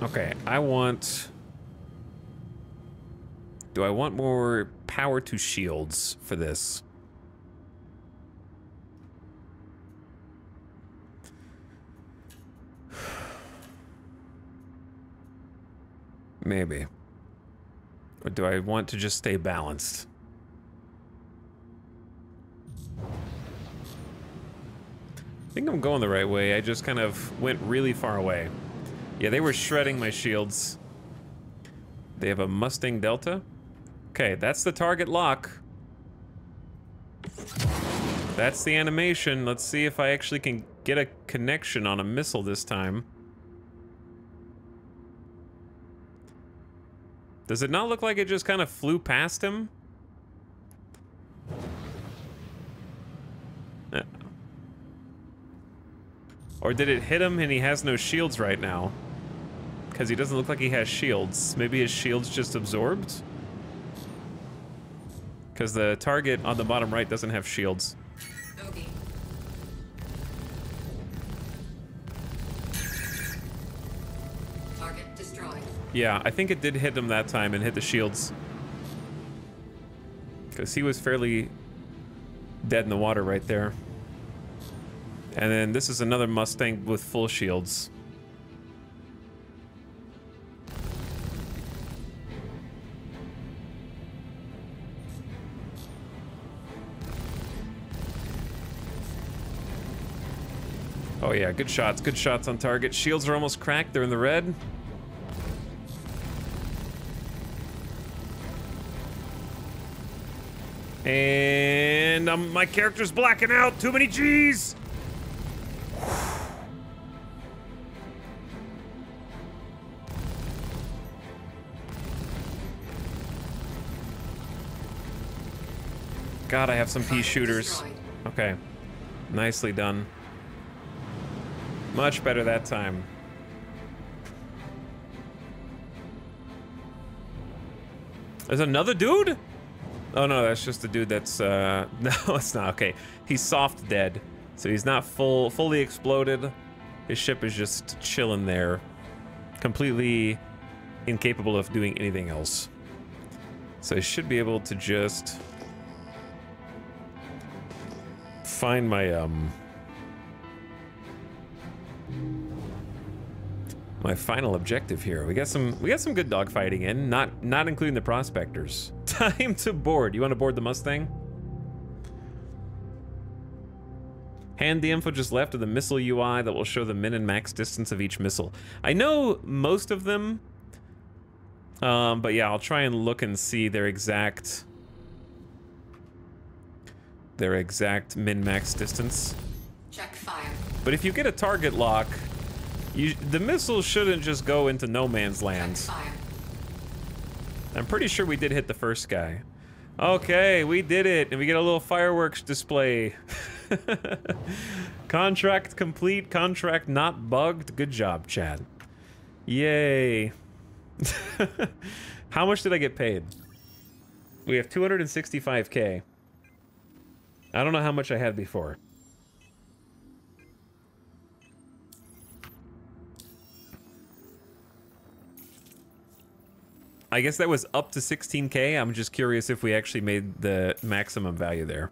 Okay, I want... Do I want more power to shields for this? Maybe. Or do I want to just stay balanced? I think I'm going the right way. I just kind of went really far away. Yeah, they were shredding my shields. They have a Mustang Delta. Okay, that's the target lock. That's the animation. Let's see if I actually can get a connection on a missile this time. Does it not look like it just kind of flew past him? Or did it hit him and he has no shields right now? Because he doesn't look like he has shields. Maybe his shields just absorbed? Because the target on the bottom right doesn't have shields.
Okay. Target destroyed.
Yeah, I think it did hit him that time and hit the shields. Because he was fairly dead in the water right there. And then this is another Mustang with full shields. Oh yeah, good shots on target. Shields are almost cracked, they're in the red. And my character's blacking out, too many G's! God, I have some pea shooters. Okay, nicely done. Much better that time. There's another dude? Oh no, that's just the dude that's, no, it's not, okay. He's soft dead, so he's not fully exploded. His ship is just chilling there, completely incapable of doing anything else. So I should be able to just find my, my final objective here. We got some good dogfighting in, not including the prospectors. Time to board. You want to board the Mustang? Hand the info just left of the missile UI that will show the min and max distance of each missile. I know most of them, but yeah, I'll try and look and see their exact min-max distance.
Check fire.
But if you get a target lock, the missile shouldn't just go into no man's land. I'm pretty sure we did hit the first guy. Okay, we did it, and we get a little fireworks display. Contract complete, contract not bugged. Good job, Chad. Yay. How much did I get paid? We have 265K. I don't know how much I had before. I guess that was up to 16K. I'm just curious if we actually made the maximum value there.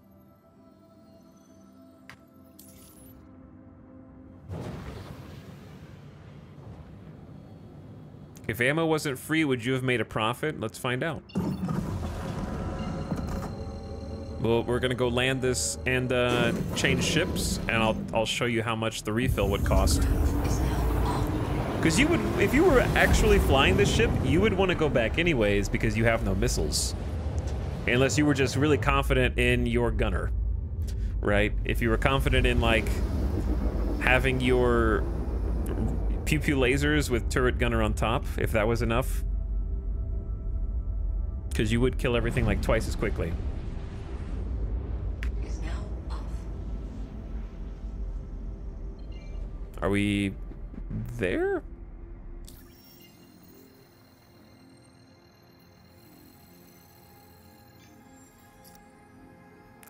If ammo wasn't free, would you have made a profit? Let's find out. Well, we're gonna go land this and change ships, and I'll show you how much the refill would cost. Because you would, if you were actually flying this ship, you would want to go back anyways because you have no missiles. Unless you were just really confident in your gunner, right? If you were confident in like having your pew-pew lasers with turret gunner on top, if that was enough. Because you would kill everything like twice as quickly. Are we there?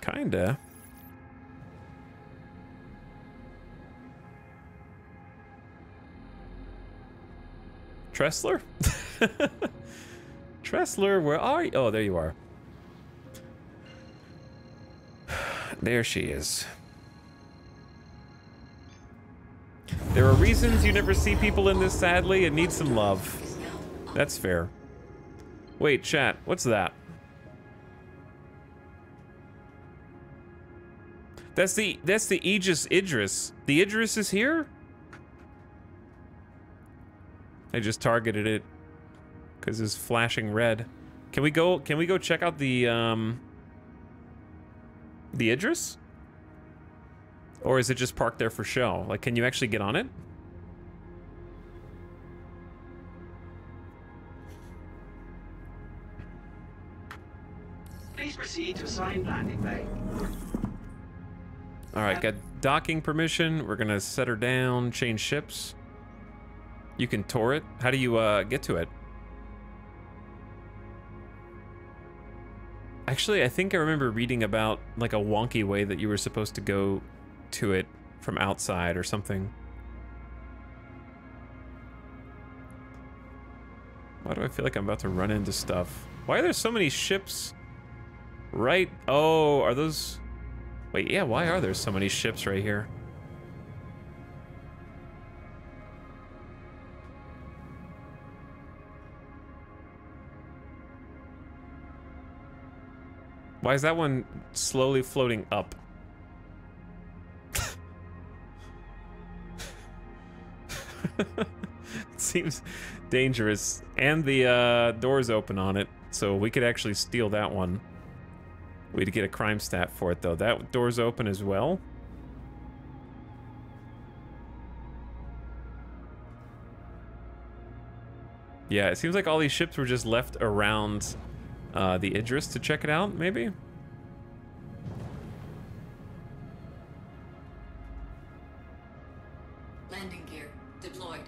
Kinda. Tressler? Tressler, where are you? Oh, there you are. There she is. There are reasons you never see people in this, sadly. It needs some love. That's fair. Wait, chat, what's that? That's the Aegis Idris. The Idris is here? I just targeted it because it's flashing red. Can we go check out the Idris? Or is it just parked there for show? Like, can you actually get on it?
Please proceed to assigned landing bay.
All right, got docking permission. We're gonna set her down, change ships. You can tour it. How do you get to it? Actually, I think I remember reading about like a wonky way that you were supposed to go to it from outside or something. Why do I feel like I'm about to run into stuff? Why are there so many ships? Right? Oh, are those... Wait, yeah, why are there so many ships right here? Why is that one slowly floating up? It seems dangerous. And the door's open on it, so we could actually steal that one. We'd get a crime stat for it, though. That door's open as well. Yeah, it seems like all these ships were just left around the Idris to check it out, maybe?
Landing gear deployed.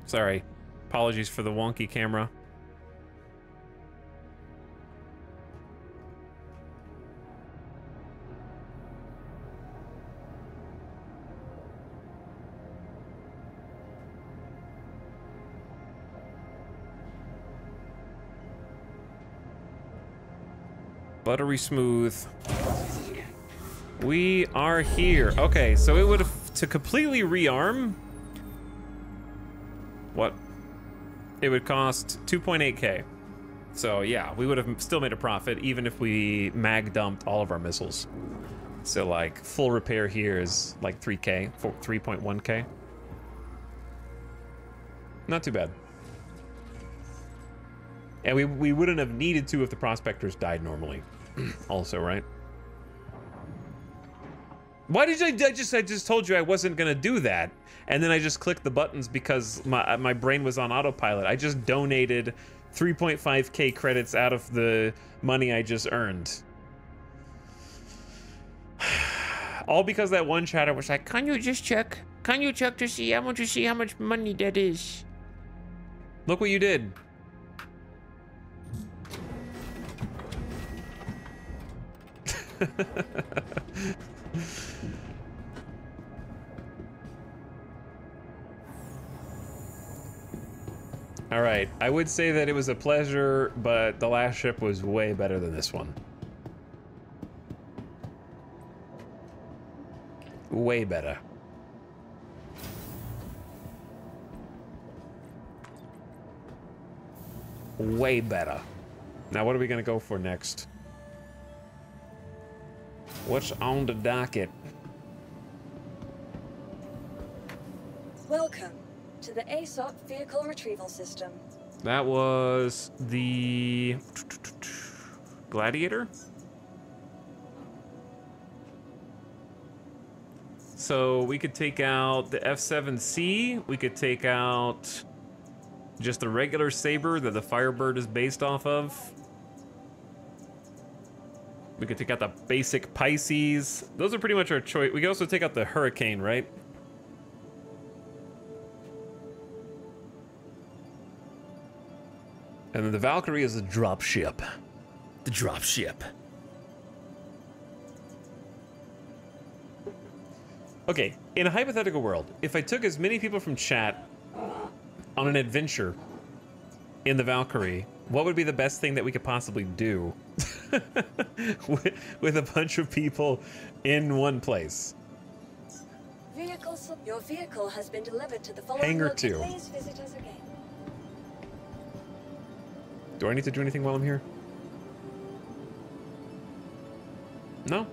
Sorry. Apologies for the wonky camera. Buttery smooth. We are here. Okay, so it would have to completely rearm. What? It would cost 2.8K. So yeah, we would have still made a profit even if we mag dumped all of our missiles. So like full repair here is like 3K, 3.1K. Not too bad. And we wouldn't have needed to if the prospectors died normally. Also, right? Why did I just told you I wasn't gonna do that, and then I just clicked the buttons because my brain was on autopilot. I just donated 3.5K credits out of the money I just earned. All because that one chatter was like, "Can you just check? Can you check to see? I want to see how much money that is." Look what you did. All right, I would say that it was a pleasure, but the last ship was way better than this one. Way better. Way better. Now, what are we gonna go for next? What's on the docket?
Welcome to the ASOP Vehicle Retrieval System.
That was the Gladiator. So we could take out the F7C. We could take out just the regular Saber that the Firebird is based off of. We could take out the basic Pisces. Those are pretty much our choice. We could also take out the Hurricane, right? And then the Valkyrie is the drop ship. The drop ship. Okay, in a hypothetical world, if I took as many people from chat on an adventure in the Valkyrie, what would be the best thing that we could possibly do with a bunch of people in one place?
Your vehicle has been delivered to the following
Hangar
location.
2.
Please visit us again.
Do I need to do anything while I'm here? No.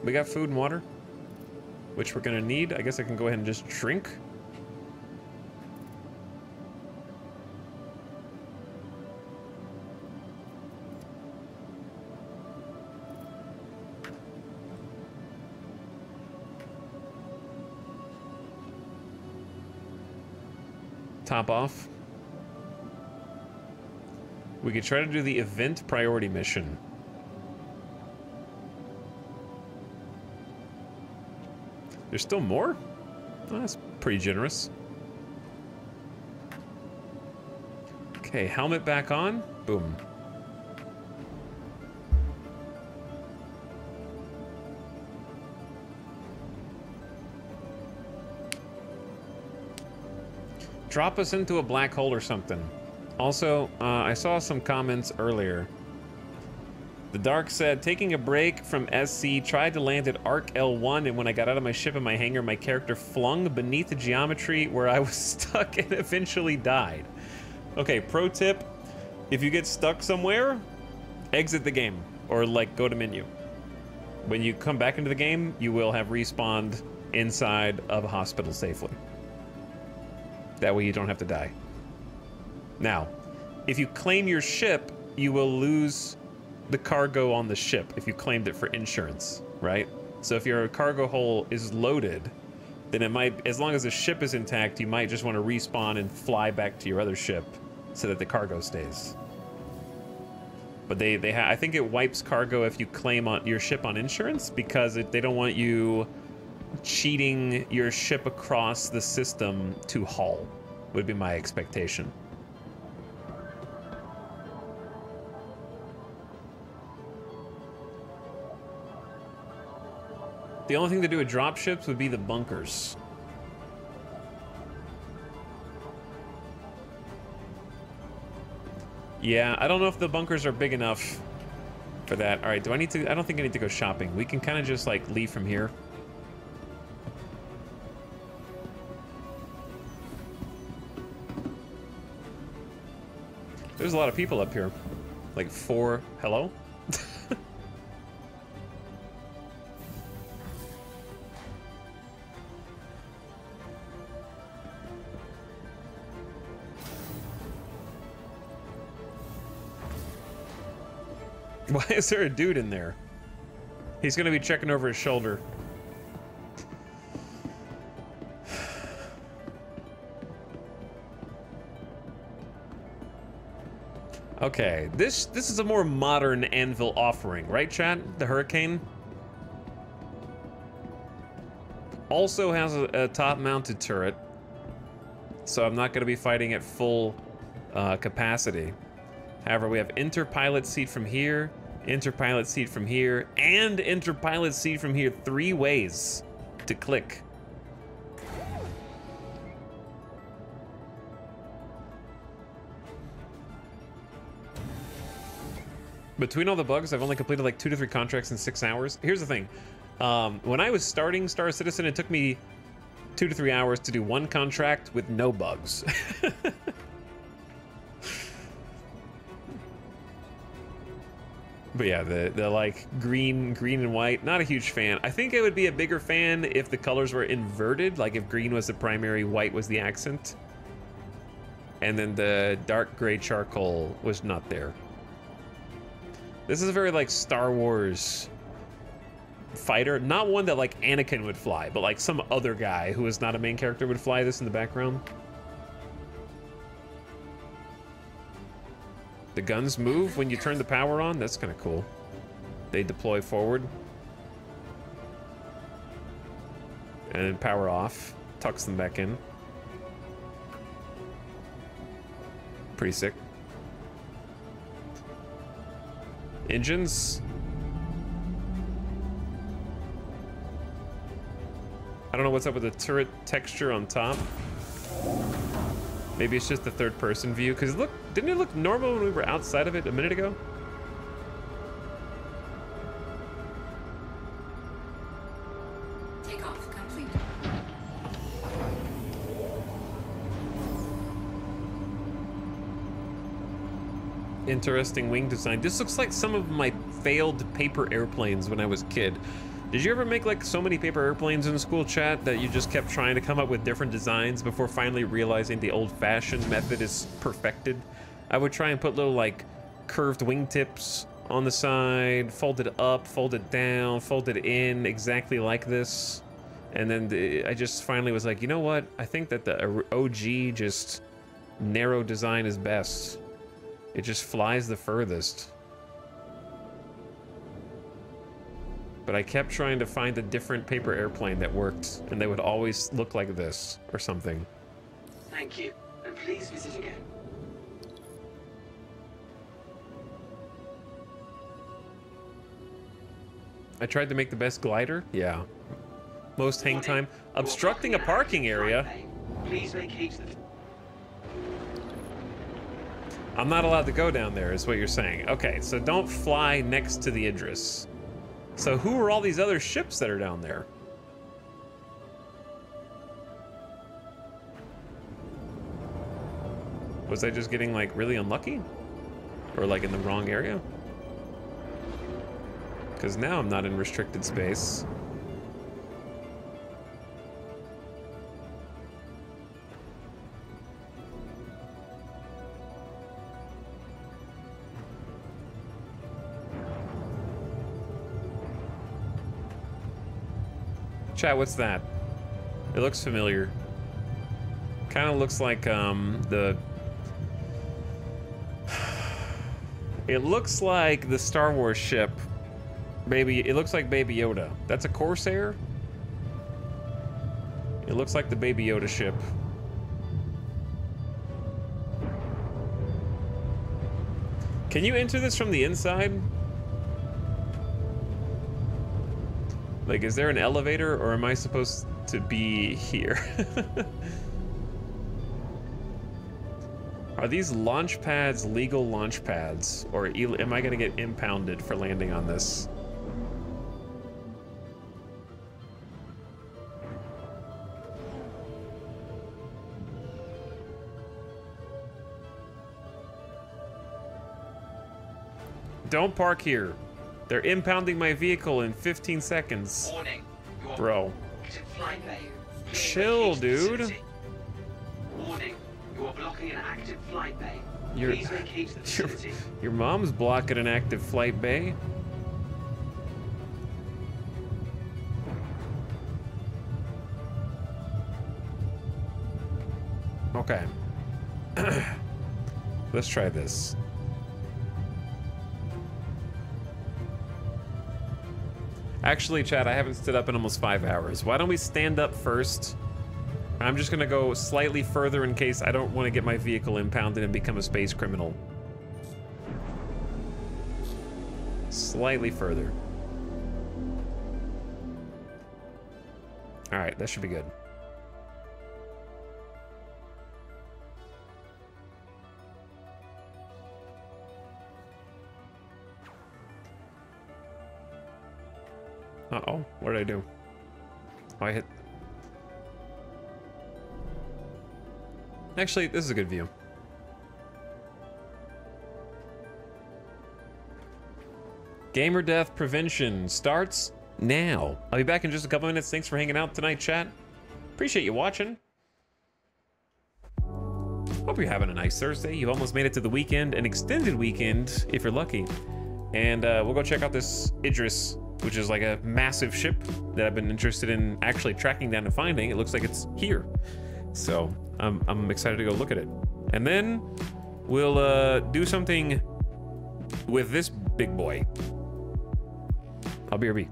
We got food and water, which we're gonna need. I guess I can go ahead and just drink. Top off. We could try to do the event priority mission. There's still more? Oh, that's pretty generous. Okay, helmet back on. Boom. Drop us into a black hole or something. Also, I saw some comments earlier. The Dark said, taking a break from SC, tried to land at Arc L1, and when I got out of my ship in my hangar, my character flung beneath the geometry where I was stuck and eventually died. Okay, pro tip, if you get stuck somewhere, exit the game, or like go to menu. When you come back into the game, you will have respawned inside of a hospital safely. That way you don't have to die. Now, if you claim your ship, you will lose the cargo on the ship if you claimed it for insurance, right? So if your cargo hull is loaded, then it might, as long as the ship is intact, you might just want to respawn and fly back to your other ship so that the cargo stays. But I think it wipes cargo if you claim on your ship on insurance, because they don't want you cheating your ship across the system to hull, would be my expectation. The only thing to do with dropships would be the bunkers. Yeah, I don't know if the bunkers are big enough for that. All right, do I need to? I don't think I need to go shopping. We can kind of just like leave from here. There's a lot of people up here. Like 4, hello? Why is there a dude in there? He's gonna be checking over his shoulder. Okay, this is a more modern Anvil offering, right, chat? The Hurricane also has a top-mounted turret, so I'm not going to be fighting at full capacity. However, we have interpilot seat from here, interpilot seat from here, and interpilot seat from here. 3 ways to click. Between all the bugs, I've only completed like 2 to 3 contracts in 6 hours. Here's the thing. When I was starting Star Citizen, it took me 2 to 3 hours to do 1 contract with no bugs. But yeah, the like green and white, not a huge fan. I think I would be a bigger fan if the colors were inverted, like if green was the primary, white was the accent. And then the dark gray charcoal was not there. This is a very like Star Wars fighter, not one that like Anakin would fly, but like some other guy who is not a main character would fly this in the background. The guns move when you turn the power on. That's kind of cool. They deploy forward. And then power off. Tucks them back in. Pretty sick. Engines. I don't know what's up with the turret texture on top. Maybe it's just the third-person view, because look, didn't it look normal when we were outside of it a minute ago?
Takeoff complete.
Interesting wing design. This looks like some of my failed paper airplanes when I was a kid. Did you ever make like so many paper airplanes in school, chat, that you just kept trying to come up with different designs before finally realizing the old-fashioned method is perfected? I would try and put little like curved wingtips on the side, fold it up, fold it down, fold it in, exactly like this. And then I just finally was like, you know what? I think that the OG just narrow design is best. It just flies the furthest. But I kept trying to find a different paper airplane that worked, and they would always look like this or something.
Thank you, and please visit again.
I tried to make the best glider. Yeah. Most hang time. Obstructing a parking area.
Please vacate the...
I'm not allowed to go down there, is what you're saying. Okay, so don't fly next to the Idris. So who are all these other ships that are down there? Was I just getting, like, really unlucky? Or, like, in the wrong area? Because now I'm not in restricted space. Chat, what's that? It looks familiar. Kind of looks like it looks like the Star Wars ship. It looks like Baby Yoda. That's a Corsair? It looks like the Baby Yoda ship. Can you enter this from the inside? Like, is there an elevator, or am I supposed to be here? Are these launch pads legal launch pads, or am I gonna get impounded for landing on this? Don't park here. They're impounding my vehicle in 15 seconds.
Warning.
Bro. Chill, dude.
Warning. You are blocking an active flight bay.
Your,
Please vacate the facility.
your mom's blocking an active flight bay. Okay. Let's try this. Actually, Chad, I haven't stood up in almost 5 hours. Why don't we stand up first? I'm just gonna go slightly further in case I don't want to get my vehicle impounded and become a space criminal. Slightly further. All right, that should be good. Uh-oh, what did I do? Oh, I hit... Actually, this is a good view. Gamer death prevention starts now. I'll be back in just a couple minutes. Thanks for hanging out tonight, chat. Appreciate you watching. Hope you're having a nice Thursday. You've almost made it to the weekend, an extended weekend, if you're lucky. And we'll go check out this Idris, which is like a massive ship that I've been interested in actually tracking down and finding. It looks like it's here. So I'm excited to go look at it. And then we'll do something with this big boy. I'll BRB.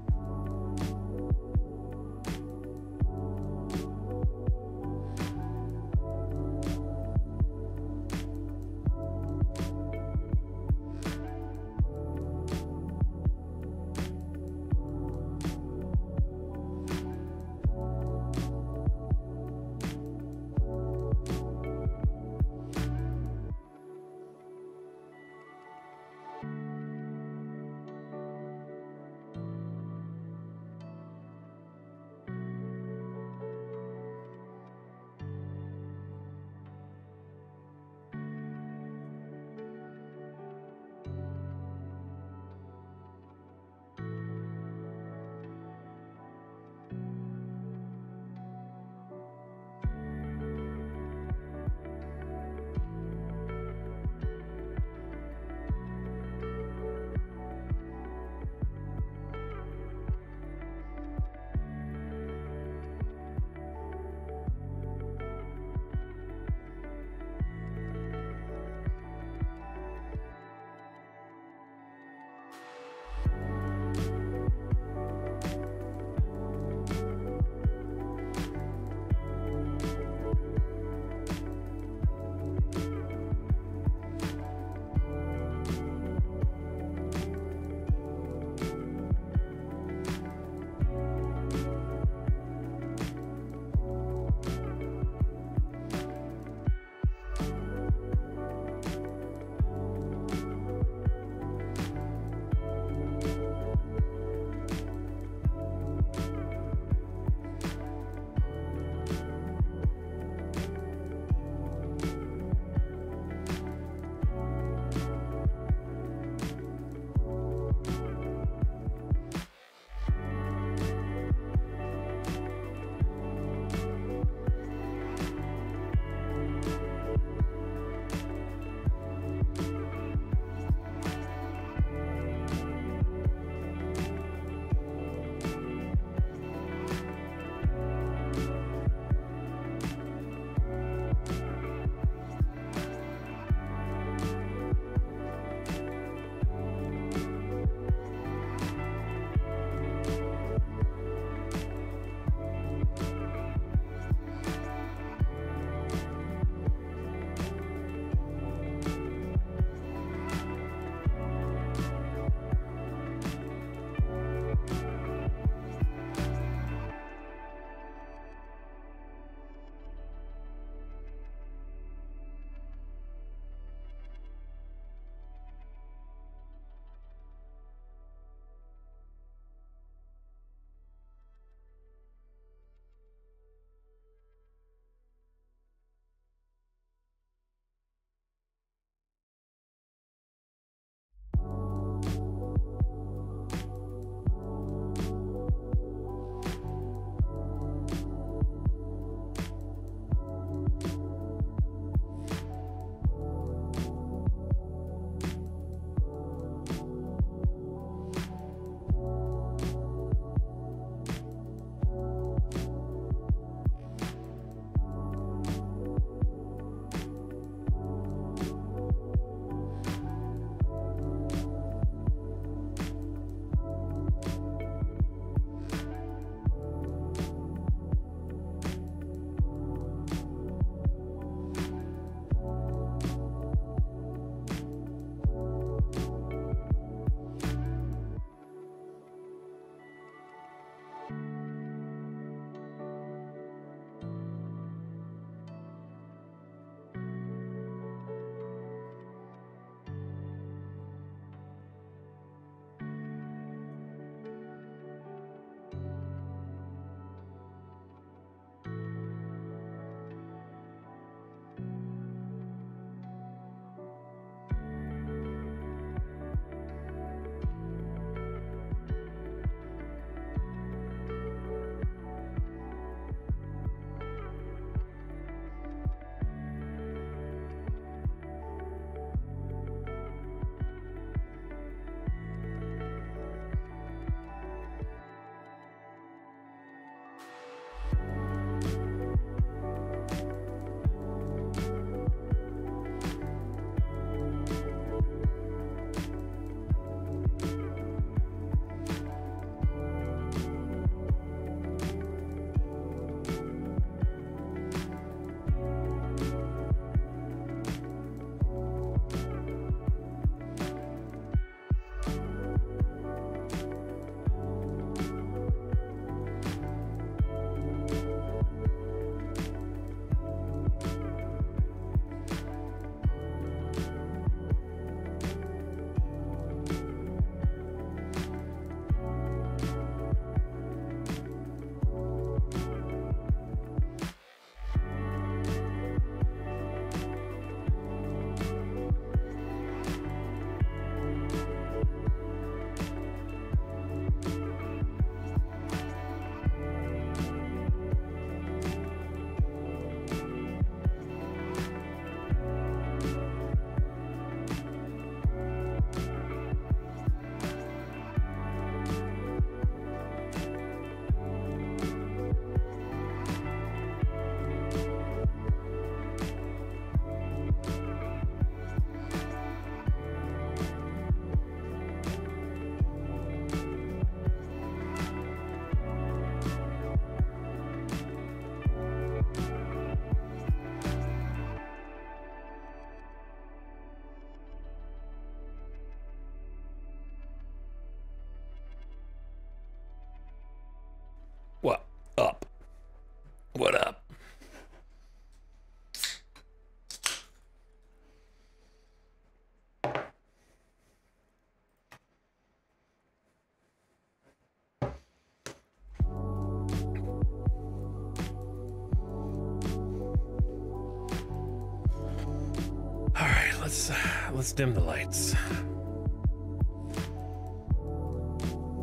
Let's dim the lights.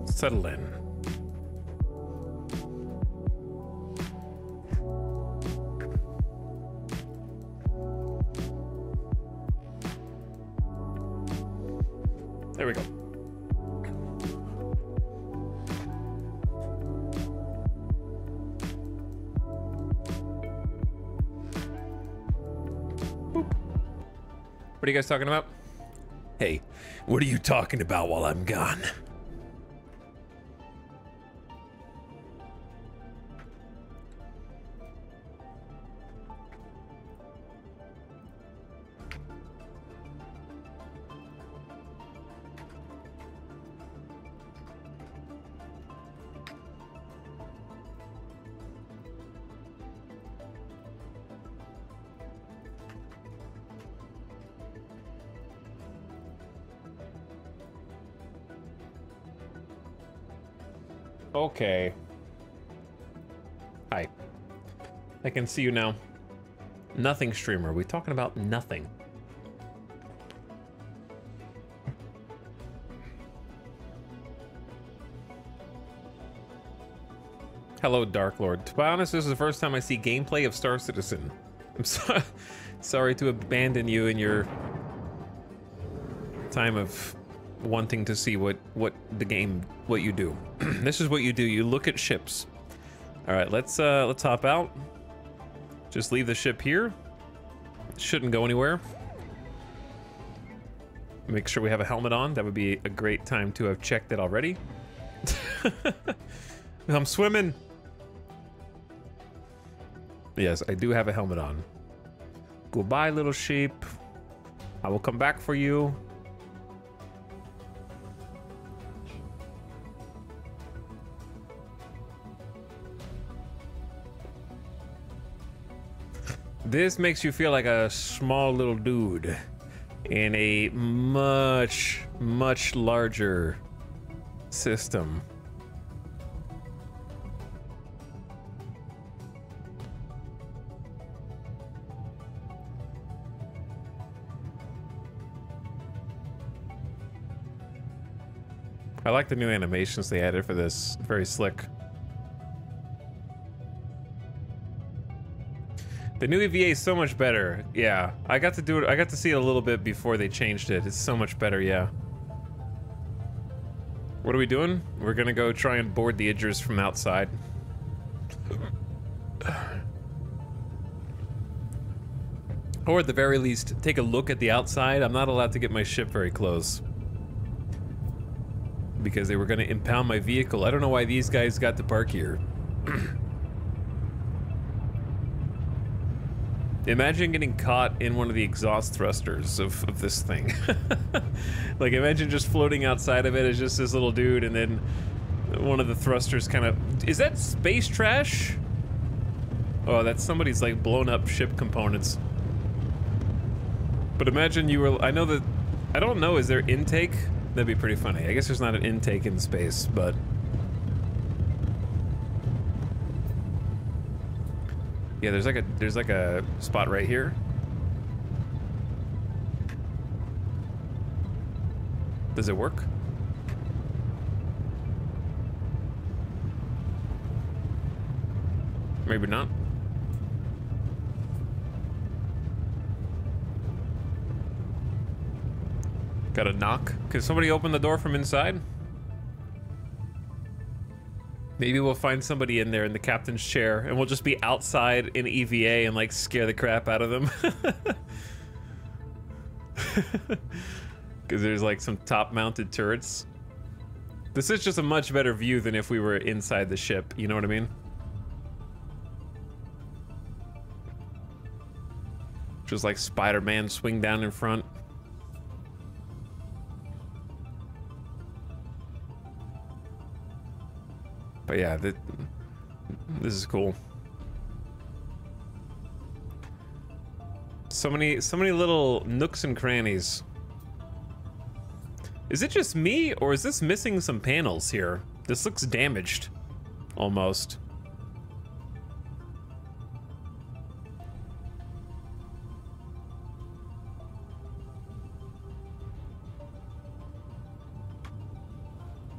Settle in. There we go. Boop. What are you guys talking about? Hey, what are you talking about while I'm gone? Okay. Hi. I can see you now. Nothing streamer. We talking about nothing. Hello, Dark Lord. To be honest, this is the first time I see gameplay of Star Citizen. I'm sorry to abandon you in your time of wanting to see what you do. This is what you do. You look at ships. All right, let's hop out. Just leave the ship here. Shouldn't go anywhere. Make sure we have a helmet on. That would be a great time to have checked it already. I'm swimming. Yes, I do have a helmet on. Goodbye, little sheep. I will come back for you. This makes you feel like a small little dude in a much, much larger system. I like the new animations they added for this. Very slick. The new EVA is so much better. Yeah, I got to do it. I got to see it a little bit before they changed it. It's so much better. Yeah. What are we doing? We're gonna go try and board the Idris from outside. Or at the very least, take a look at the outside. I'm not allowed to get my ship very close because they were gonna impound my vehicle. I don't know why these guys got to park here. Imagine getting caught in one of the exhaust thrusters of this thing. Like, imagine just floating outside of it as just this little dude, and then one of the thrusters kind of... Is that space trash? Oh, that's somebody's, like, blown up ship components. But imagine you were... I know that... I don't know, is there intake? That'd be pretty funny. I guess there's not an intake in space, but... Yeah, there's like a spot right here. Does it work? Maybe not. Got a knock. Can somebody open the door from inside? Maybe we'll find somebody in there in the captain's chair, and we'll just be outside in EVA and like scare the crap out of them. Because there's like some top-mounted turrets. This is just a much better view than if we were inside the ship, you know what I mean? Just like Spider-Man swing down in front. But yeah, this is cool. So many little nooks and crannies. Is it just me, or is this missing some panels here? This looks damaged, almost.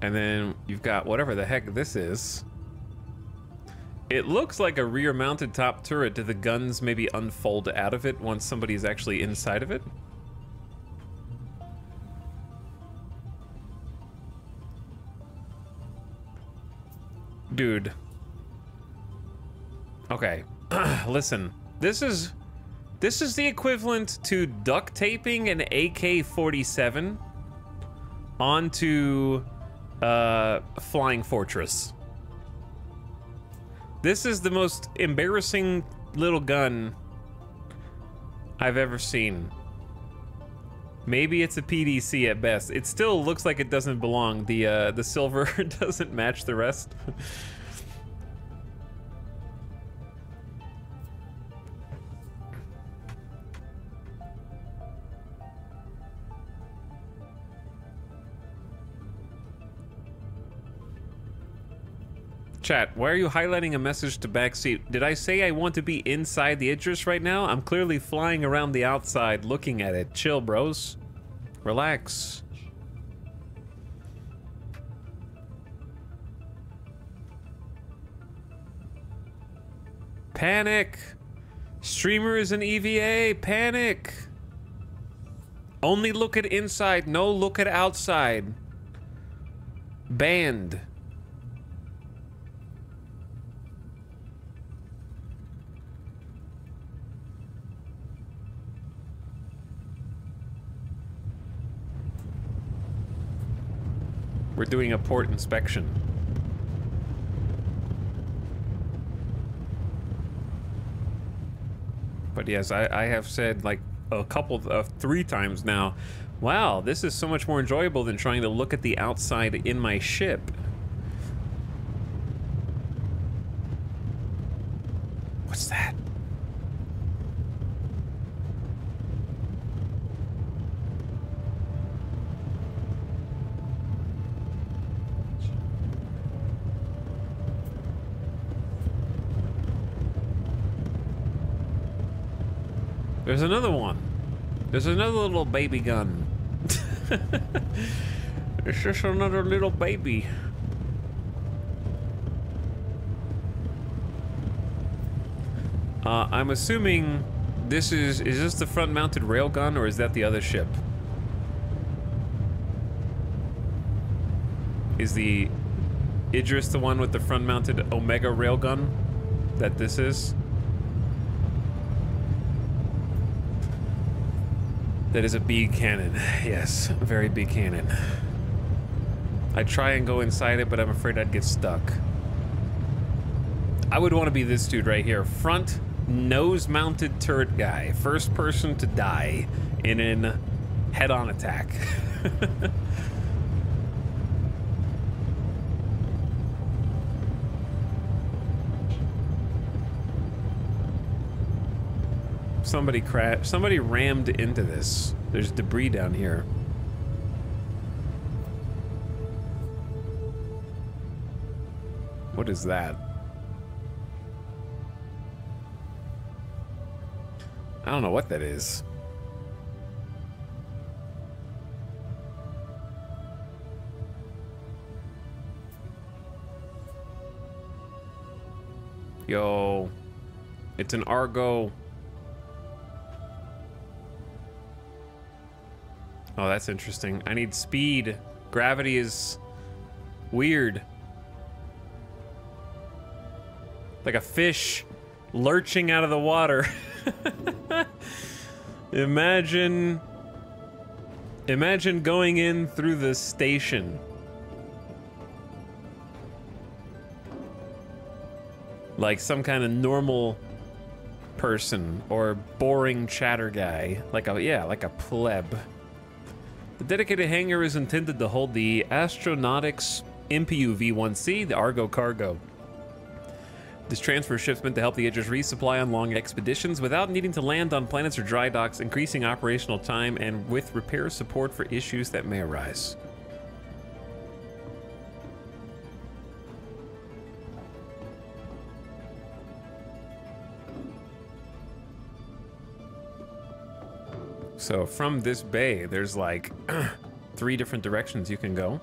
And then you've got whatever the heck this is. It looks like a rear-mounted top turret. Do the guns maybe unfold out of it once somebody's actually inside of it? Dude. Okay. Listen. This is the equivalent to duct taping an AK-47 onto Flying Fortress. This is the most embarrassing little gun I've ever seen. Maybe it's a PDC at best. It still looks like it doesn't belong. The silver doesn't match the rest. Chat, why are you highlighting a message to backseat? Did I say I want to be inside the Idris right now? I'm clearly flying around the outside looking at it. Chill, bros. Relax. Panic. Streamer is an EVA. Panic. Only look at inside. No look at outside. Banned. We're doing a port inspection. But yes, I have said like a couple of 3 times now, wow, this is so much more enjoyable than trying to look at the outside in my ship. What's that? There's another one. There's another little baby gun. It's just another little baby. I'm assuming this is this the front-mounted railgun, or is that the other ship? Is the Idris the one with the front-mounted Omega railgun that this is? That is a big cannon. Yes, a very big cannon. I'd try and go inside it, but I'm afraid I'd get stuck. I would want to be this dude right here. Front nose-mounted turret guy. First person to die in an head-on attack. Somebody crashed. Somebody rammed into this. There's debris down here. What is that? I don't know what that is. Yo, it's an Argo. Oh, that's interesting. I need speed. Gravity is weird. Like a fish lurching out of the water. Imagine going in through the station. Like some kind of normal person or boring chatter guy. Like a pleb. The dedicated hangar is intended to hold the Astronautics MPU V1C, the Argo cargo. This transfer ship's meant to help the Idris resupply on long expeditions without needing to land on planets or dry docks, increasing operational time and with repair support for issues that may arise. So from this bay, there's like 3 different directions you can go.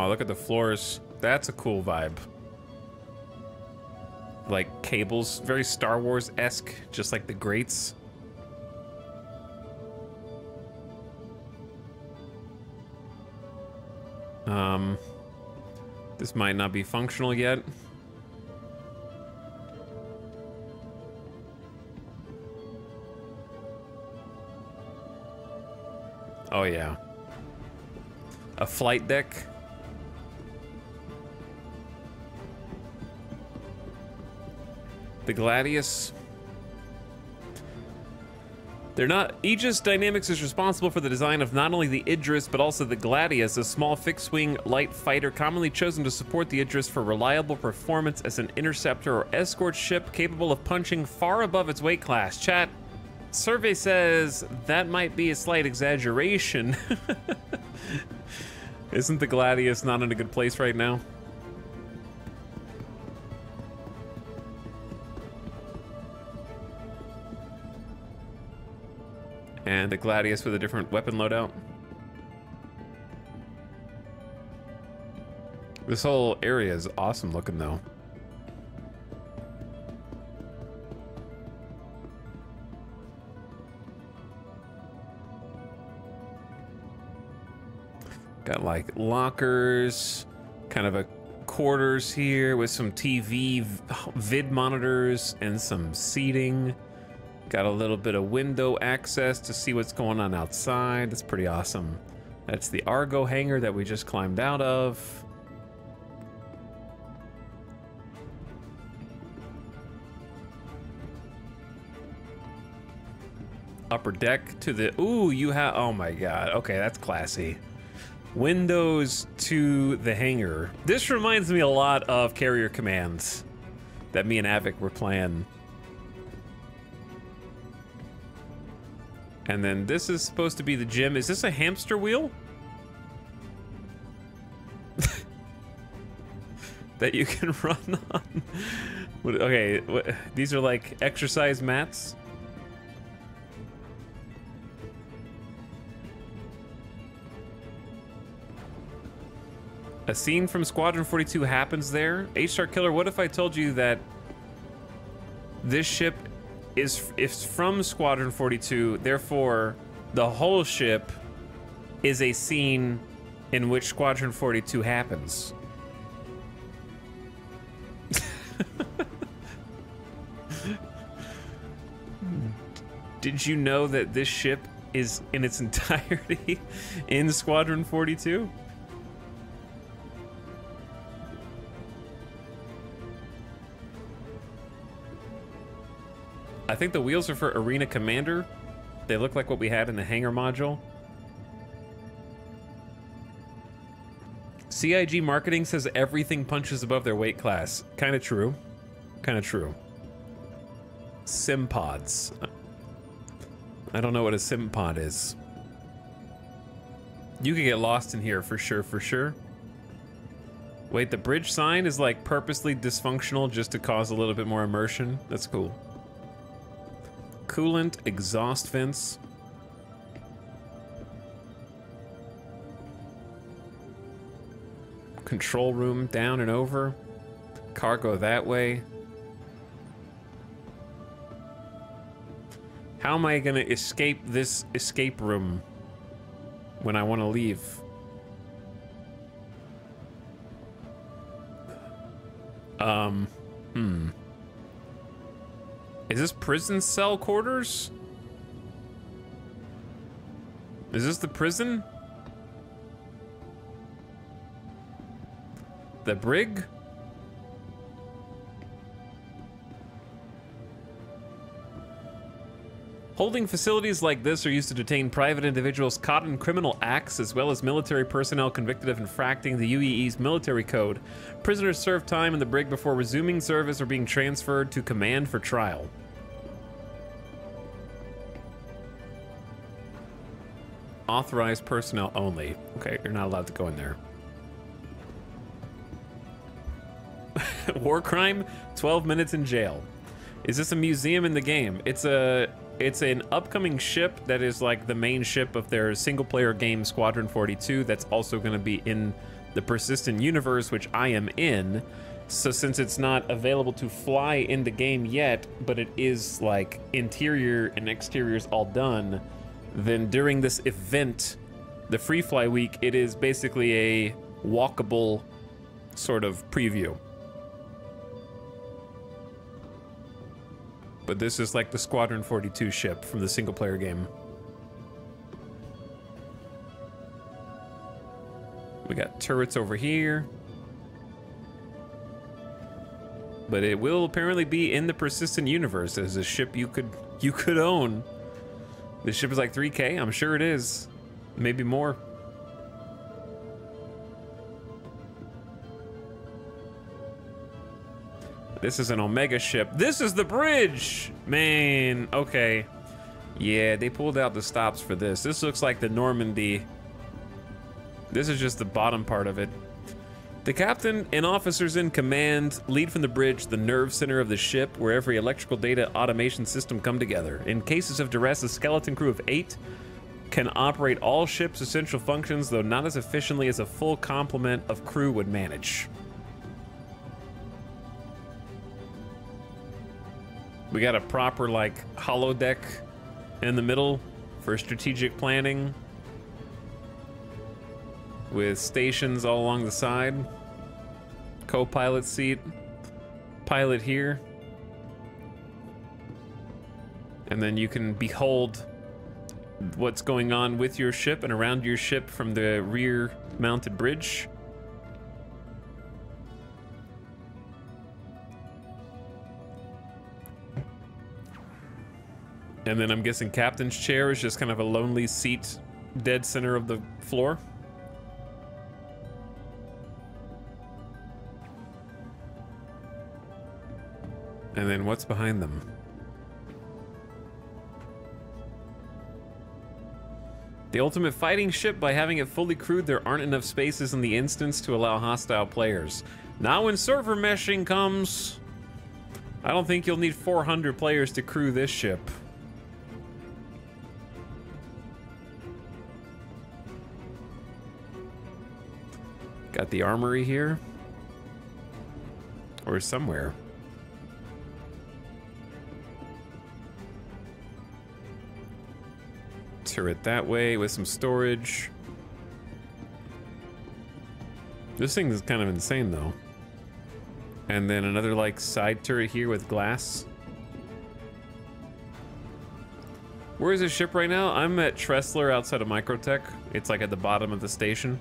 Oh, look at the floors. That's a cool vibe. Like cables, very Star Wars-esque, just like the grates. This might not be functional yet. Oh yeah. A flight deck. The Gladius. They're not. Aegis Dynamics is responsible for the design of not only the Idris, but also the Gladius, a small fixed-wing light fighter commonly chosen to support the Idris for reliable performance as an interceptor or escort ship capable of punching far above its weight class. Chat, survey says that might be a slight exaggeration. Isn't the Gladius not in a good place right now? And the Gladius with a different weapon loadout. This whole area is awesome looking though. Got like lockers, kind of a quarters here with some TV vid monitors and some seating. Got a little bit of window access to see what's going on outside. That's pretty awesome. That's the Argo hangar that we just climbed out of. Upper deck to the, ooh, you have, oh my God. Okay, that's classy. Windows to the hangar. This reminds me a lot of Carrier Commands that me and Avic were playing. And then this is supposed to be the gym. Is this a hamster wheel? That you can run on? Okay, these are like exercise mats. A scene from Squadron 42 happens there. H-Star Killer, what if I told you that this ship is from Squadron 42, therefore the whole ship is a scene in which Squadron 42 happens? Did you know that this ship is in its entirety in Squadron 42? I think the wheels are for Arena Commander. They look like what we had in the hangar module. CIG Marketing says everything punches above their weight class. Kind of true. Kind of true. Simpods. I don't know what a simpod is. You could get lost in here for sure, for sure. Wait, the bridge sign is like purposely dysfunctional just to cause a little bit more immersion. That's cool. Coolant exhaust vents. Control room down and over. Cargo that way. How am I gonna escape this escape room when I want to leave? Is this prison cell quarters? Is this the prison? The brig? Holding facilities like this are used to detain private individuals caught in criminal acts, as well as military personnel convicted of infracting the UEE's military code. Prisoners serve time in the brig before resuming service or being transferred to command for trial. Authorized personnel only. Okay, you're not allowed to go in there. War crime, 12 minutes in jail. Is this a museum in the game? It's an upcoming ship that is like the main ship of their single player game Squadron 42 that's also going to be in the Persistent Universe, which I am in. So since it's not available to fly in the game yet, but it is like interior and exteriors all done, then during this event, the Free Fly Week, it is basically a walkable sort of preview. But this is like the Squadron 42 ship from the single player game. We got turrets over here. But it will apparently be in the Persistent Universe as a ship you could own. This ship is like 3K, I'm sure it is. Maybe more. This is an Omega ship. This is the bridge! Man, okay. Yeah, they pulled out the stops for this. This looks like the Normandy. This is just the bottom part of it. The captain and officers in command lead from the bridge, the nerve center of the ship, where every electrical data automation system come together. In cases of duress, a skeleton crew of 8 can operate all ship's essential functions, though not as efficiently as a full complement of crew would manage. We got a proper, like, holodeck in the middle for strategic planning, with stations all along the side. Co-pilot seat, pilot here. And then you can behold what's going on with your ship and around your ship from the rear mounted bridge. And then I'm guessing captain's chair is just kind of a lonely seat, dead center of the floor. And then what's behind them? The ultimate fighting ship. By having it fully crewed, there aren't enough spaces in the instance to allow hostile players. Now when server meshing comes, I don't think you'll need 400 players to crew this ship. Got the armory here. Or somewhere. Turret that way with some storage. This thing is kind of insane though. And then another like side turret here with glass. Where is this ship right now? I'm at Tressler outside of Microtech. It's like at the bottom of the station.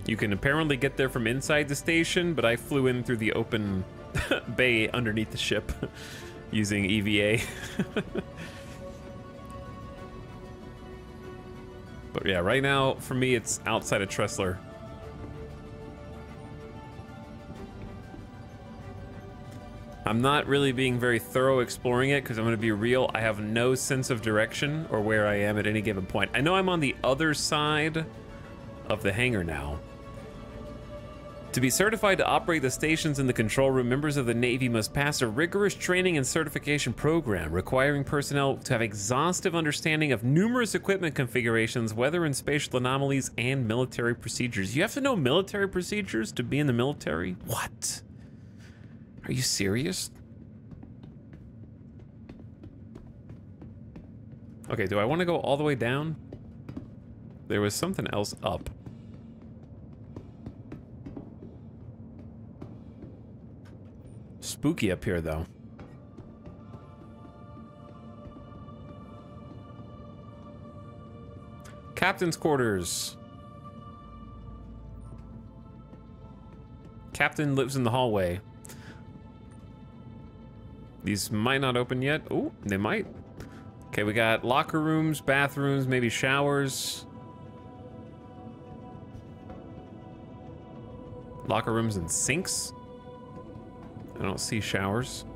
You can apparently get there from inside the station, but I flew in through the open bay underneath the ship using EVA. But yeah, right now, for me, it's outside of Tressler. I'm not really being very thorough exploring it because I'm going to be real. I have no sense of direction or where I am at any given point. I know I'm on the other side of the hangar now. To be certified to operate the stations in the control room, members of the Navy must pass a rigorous training and certification program requiring personnel to have exhaustive understanding of numerous equipment configurations, weather and spatial anomalies, and military procedures. You have to know military procedures to be in the military? What? Are you serious? Okay, do I want to go all the way down? There was something else up. Spooky up here, though. Captain's quarters. Captain lives in the hallway. These might not open yet. Oh, they might. Okay, we got locker rooms, bathrooms, maybe showers. Locker rooms and sinks. I don't see showers.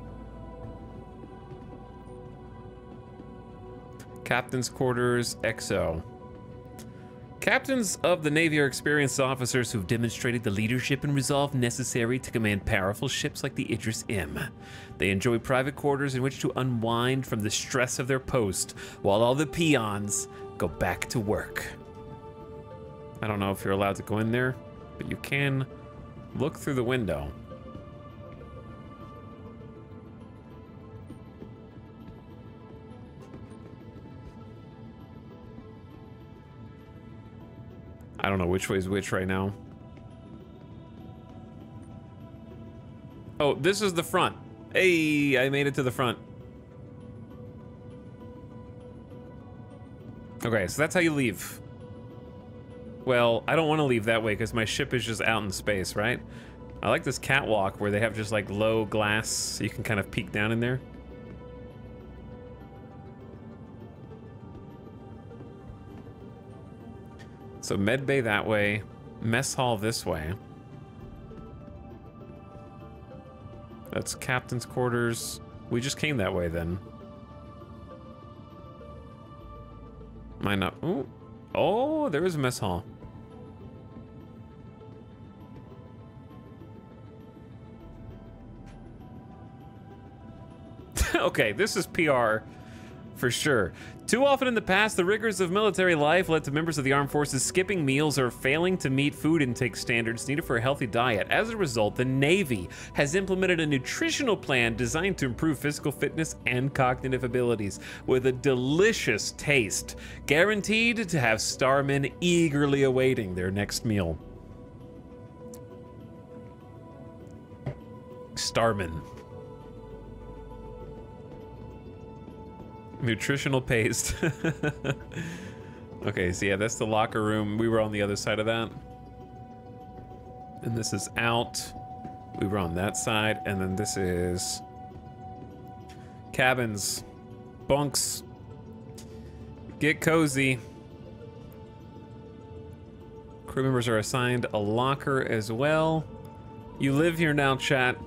Captain's quarters, XO. Captains of the Navy are experienced officers who've demonstrated the leadership and resolve necessary to command powerful ships like the Idris M. They enjoy private quarters in which to unwind from the stress of their post, while all the peons go back to work. I don't know if you're allowed to go in there, but you can look through the window. I don't know which way is which right now. Oh, this is the front. Hey, I made it to the front. Okay, so that's how you leave. Well, I don't want to leave that way because my ship is just out in space, right? I like this catwalk where they have just like low glass so you can kind of peek down in there. So med bay that way, mess hall this way. That's captain's quarters. We just came that way then. Might not. Ooh. Oh, there is a mess hall. Okay, this is PR for sure. Too often in the past, the rigors of military life led to members of the armed forces skipping meals or failing to meet food intake standards needed for a healthy diet. As a result, the Navy has implemented a nutritional plan designed to improve physical fitness and cognitive abilities with a delicious taste, guaranteed to have starmen eagerly awaiting their next meal. Starmen. Nutritional paste. Okay, so yeah, that's the locker room. We were on the other side of that. And this is out. We were on that side. And then this is cabins. Bunks. Get cozy. Crew members are assigned a locker as well. You live here now, chat.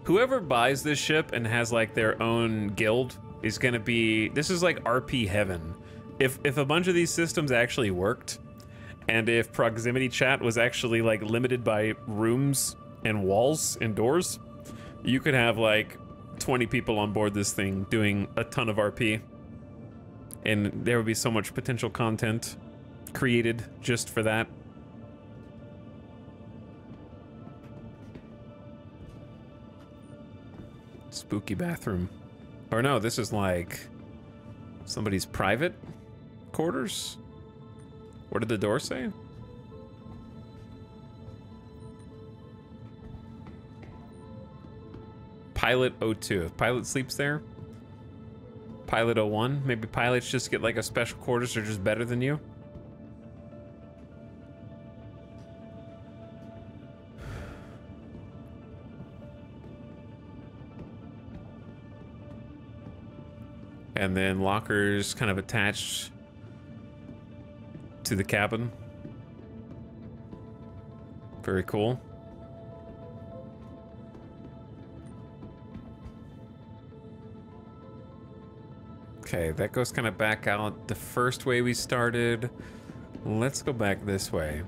Whoever buys this ship and has like their own guild is gonna be, this is like RP heaven. If a bunch of these systems actually worked, and if proximity chat was actually like limited by rooms and walls and doors, you could have like 20 people on board this thing doing a ton of RP. And there would be so much potential content created just for that. Spooky bathroom. Or no, this is like somebody's private quarters. What did the door say? Pilot 02. If pilot sleeps there. Pilot 01. Maybe pilots just get like a special quarters. They're just better than you. And then lockers kind of attached to the cabin. Very cool. Okay, that goes kind of back out the first way we started. Let's go back this way.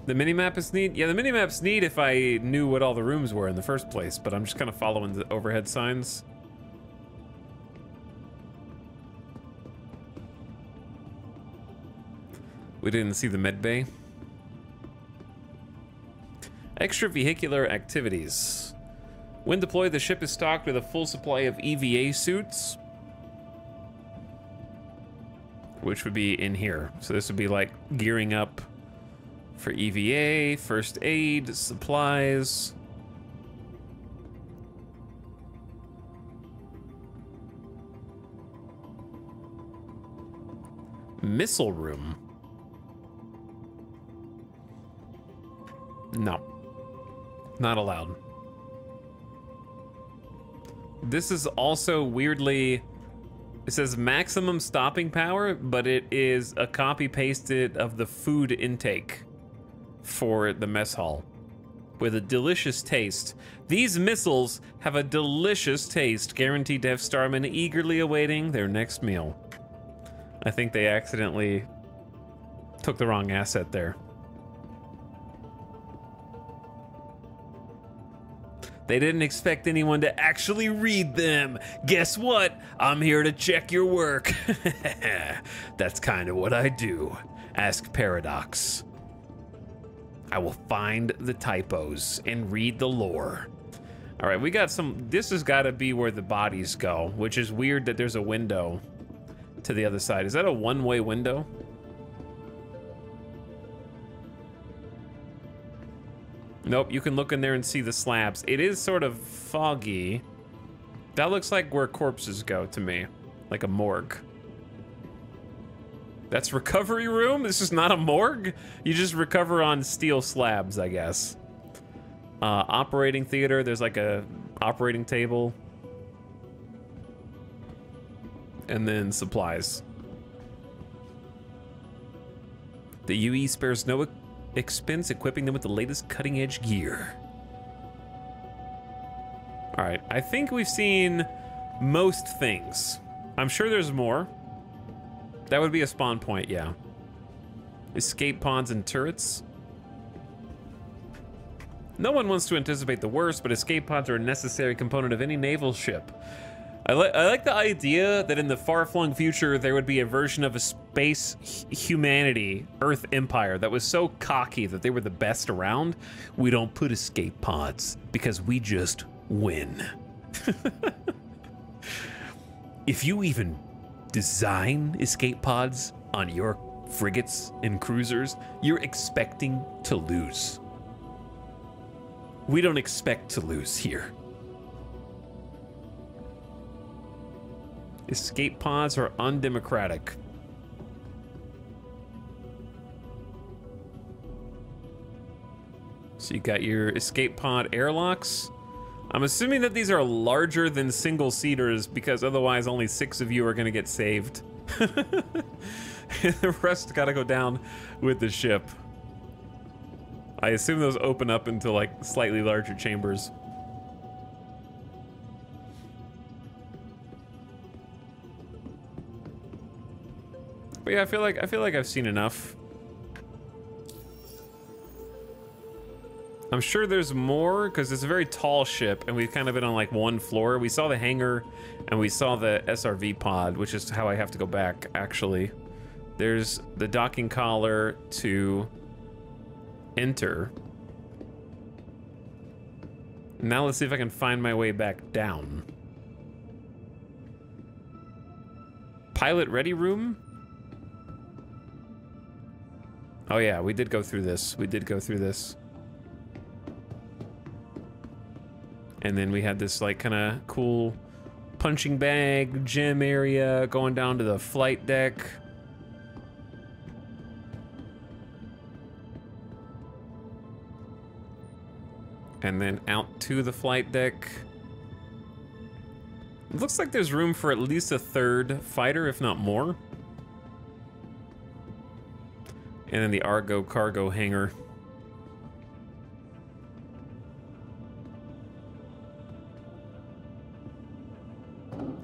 The minimap is neat. Yeah, the minimap's neat if I knew what all the rooms were in the first place, but I'm just kind of following the overhead signs. We didn't see the med bay. Extravehicular activities. When deployed, the ship is stocked with a full supply of EVA suits, which would be in here. So this would be like gearing up for EVA, first aid, supplies. Missile room. No, not allowed. This is also weirdly, it says maximum stopping power, but it is a copy pasted of the food intake for the mess hall with a delicious taste. These missiles have a delicious taste, guaranteed to have starmen eagerly awaiting their next meal. I think they accidentally took the wrong asset there. They didn't expect anyone to actually read them. Guess what? I'm here to check your work. That's kind of what I do. Ask Paradox. I will find the typos and read the lore. All right, we got some. This has got to be where the bodies go, which is weird that there's a window to the other side. Is that a one-way window? Nope, you can look in there and see the slabs. It is sort of foggy. That looks like where corpses go to me, like a morgue. That's recovery room? This is not a morgue? You just recover on steel slabs, I guess. Operating theater, there's like a operating table. And then supplies. The UE spares no expense equipping them with the latest cutting-edge gear. All right, I think we've seen most things. I'm sure there's more. That would be a spawn point, yeah. Escape pods and turrets. No one wants to anticipate the worst, but escape pods are a necessary component of any naval ship. I like the idea that in the far-flung future, there would be a version of a space humanity, Earth Empire, that was so cocky that they were the best around. We don't put escape pods because we just win. If you even design escape pods on your frigates and cruisers, you're expecting to lose. We don't expect to lose here. Escape pods are undemocratic. So you got your escape pod airlocks. I'm assuming that these are larger than single seaters because otherwise only 6 of you are gonna get saved. The rest gotta go down with the ship. I assume those open up into like slightly larger chambers. But yeah, I feel like I've seen enough. I'm sure there's more because it's a very tall ship and we've kind of been on like one floor. We saw the hangar and we saw the SRV pod, which is how I have to go back actually. There's the docking collar to enter. Now let's see if I can find my way back down. Pilot ready room? Oh yeah, we did go through this. We did go through this. And then we had this like kind of cool punching bag gym area going down to the flight deck. And then out to the flight deck. It looks like there's room for at least a 3rd fighter, if not more. And then the Argo cargo hangar.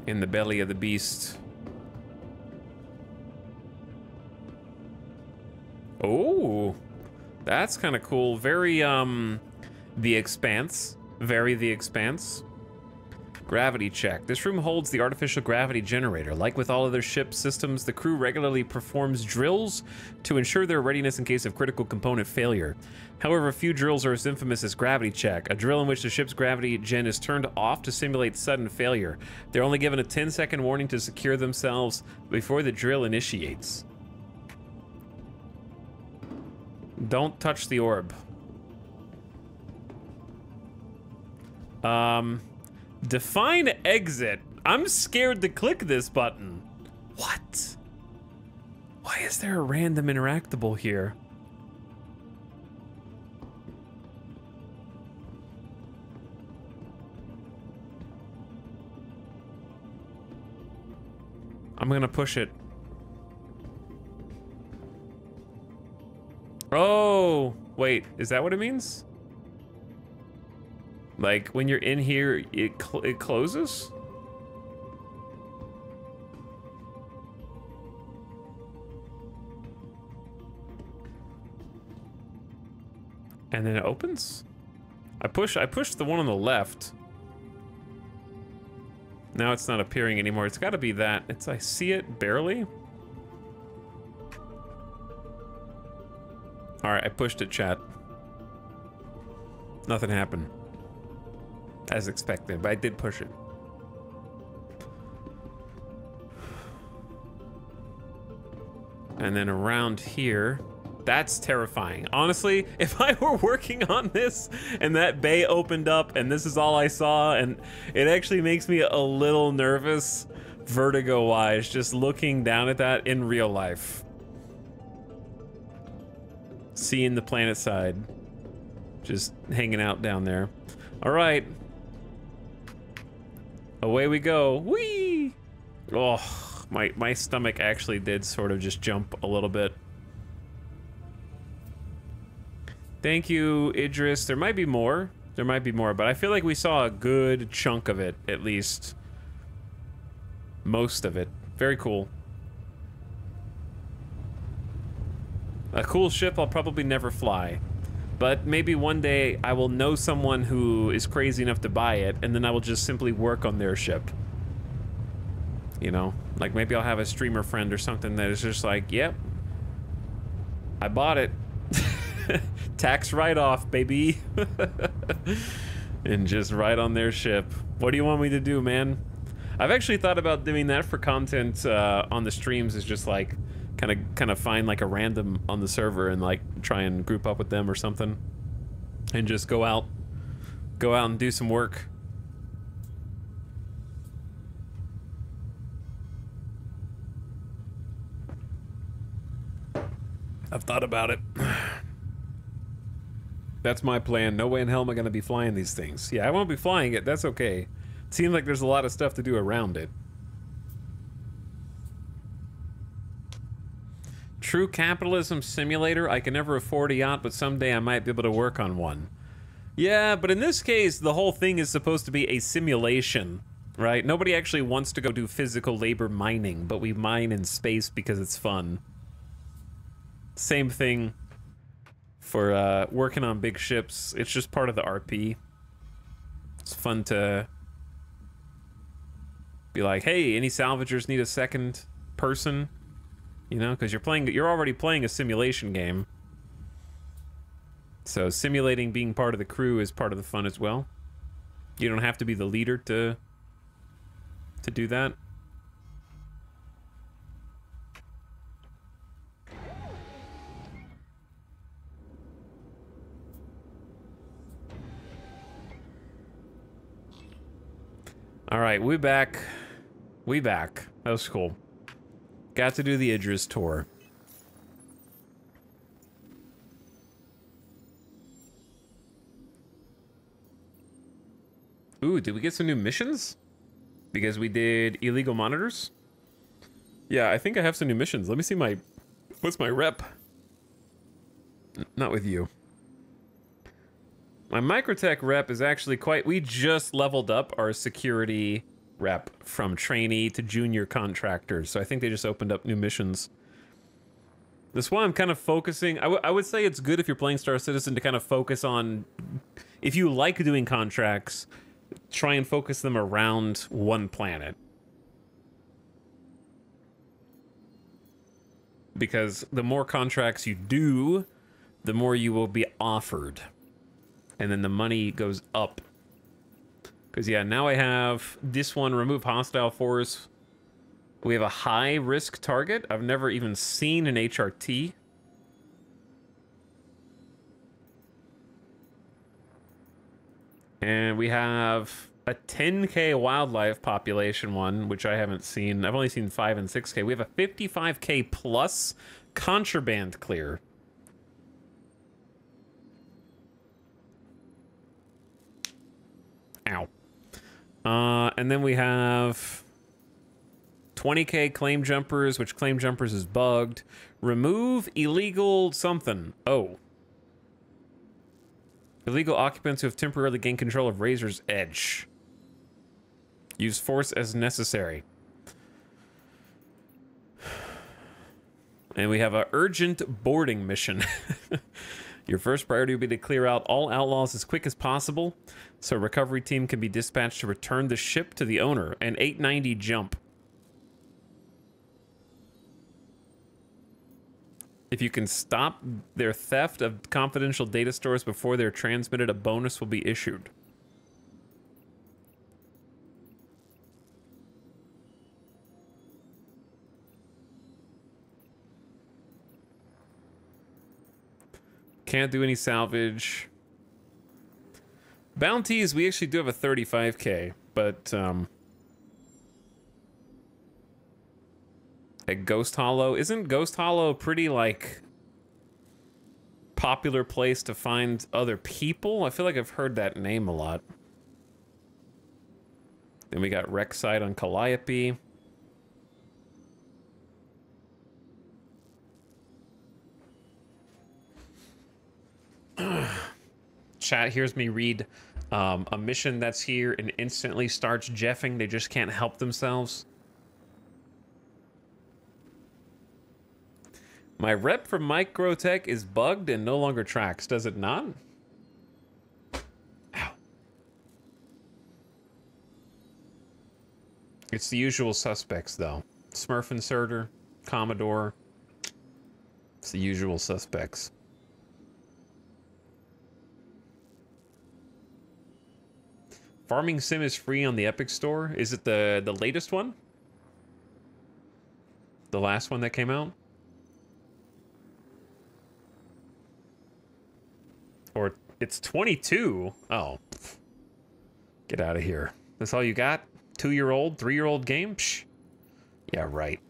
In the belly of the beast. Oh, that's kind of cool. Very, The Expanse. Very The Expanse. Gravity check. This room holds the artificial gravity generator. Like with all other ship systems, the crew regularly performs drills to ensure their readiness in case of critical component failure. However, few drills are as infamous as gravity check, a drill in which the ship's gravity gen is turned off to simulate sudden failure. They're only given a 10-second warning to secure themselves before the drill initiates. Don't touch the orb. Define exit. I'm scared to click this button. What? Why is there a random interactable here? I'm gonna push it. Oh, wait, is that what it means? Like, when you're in here, it closes? And then it opens? I pushed the one on the left. Now it's not appearing anymore. It's got to be that. I see it barely. All right, I pushed it, chat. Nothing happened. As expected, but I did push it. And then around here, that's terrifying. Honestly, if I were working on this and that bay opened up and this is all I saw, and it actually makes me a little nervous, vertigo-wise, just looking down at that in real life. Seeing the planet side. Just hanging out down there. All right. Away we go. Whee! Oh, my stomach actually did sort of just jump a little bit. Thank you, Idris. There might be more. There might be more, but I feel like we saw a good chunk of it, at least. Most of it. Very cool. A cool ship I'll probably never fly. But maybe one day I will know someone who is crazy enough to buy it, and then I will just simply work on their ship. You know? Like maybe I'll have a streamer friend or something that is just like, yep, I bought it. Tax write-off, baby. And just ride on their ship. What do you want me to do, man? I've actually thought about doing that for content on the streams, is just like kind of find like a random on the server and like try and group up with them or something, and just go out and do some work. I've thought about it. That's my plan. No way in hell am I going to be flying these things. Yeah, I won't be flying it. That's okay. It seems like there's a lot of stuff to do around it. True capitalism simulator. I can never afford a yacht, but someday I might be able to work on one. Yeah, but in this case, the whole thing is supposed to be a simulation, right? Nobody actually wants to go do physical labor mining, but we mine in space because it's fun. Same thing for working on big ships. It's just part of the RP. It's fun to be like, hey, any salvagers need a second person? You know, because you're already playing a simulation game. So simulating being part of the crew is part of the fun as well. You don't have to be the leader to do that. All right, we back. We back. That was cool. Got to do the Idris tour. Ooh, did we get some new missions? Because we did illegal monitors? Yeah, I think I have some new missions. Let me see my... What's my rep? Not with you. My Microtech rep is actually quite... We just leveled up our security rep from trainee to junior contractor, so I think they just opened up new missions. That's why I'm kind of focusing... I would say it's good if you're playing Star Citizen to kind of focus on... If you like doing contracts, try and focus them around one planet. Because the more contracts you do, the more you will be offered. And then the money goes up. Because, yeah, now I have this one, remove hostile force. We have a high-risk target. I've never even seen an HRT. And we have a 10K wildlife population one, which I haven't seen. I've only seen 5 and 6K. We have a 55K plus contraband clear. Ow. And then we have 20K claim jumpers, which claim jumpers is bugged. Remove illegal something. Oh. Illegal occupants who have temporarily gained control of Razor's Edge. Use force as necessary. And we have an urgent boarding mission. Your first priority will be to clear out all outlaws as quick as possible, so a recovery team can be dispatched to return the ship to the owner. An 890 jump. If you can stop their theft of confidential data stores before they're transmitted, a bonus will be issued. Can't do any salvage. Bounties, we actually do have a 35k, but at Ghost Hollow, isn't Ghost Hollow a pretty like popular place to find other people? I feel like I've heard that name a lot. Then we got Rek'Sai on Calliope. Chat hears me read a mission that's here and instantly starts jeffing. They just can't help themselves. My rep from Microtech is bugged and no longer tracks. Does it not? Ow. It's the usual suspects, though. Smurf Inserter, Commodore. It's the usual suspects. Farming Sim is free on the Epic Store. Is it the latest one? The last one that came out? Or it's 22? Oh. Get out of here. That's all you got? 2-year-old, 3-year-old game? Psh. Yeah, right.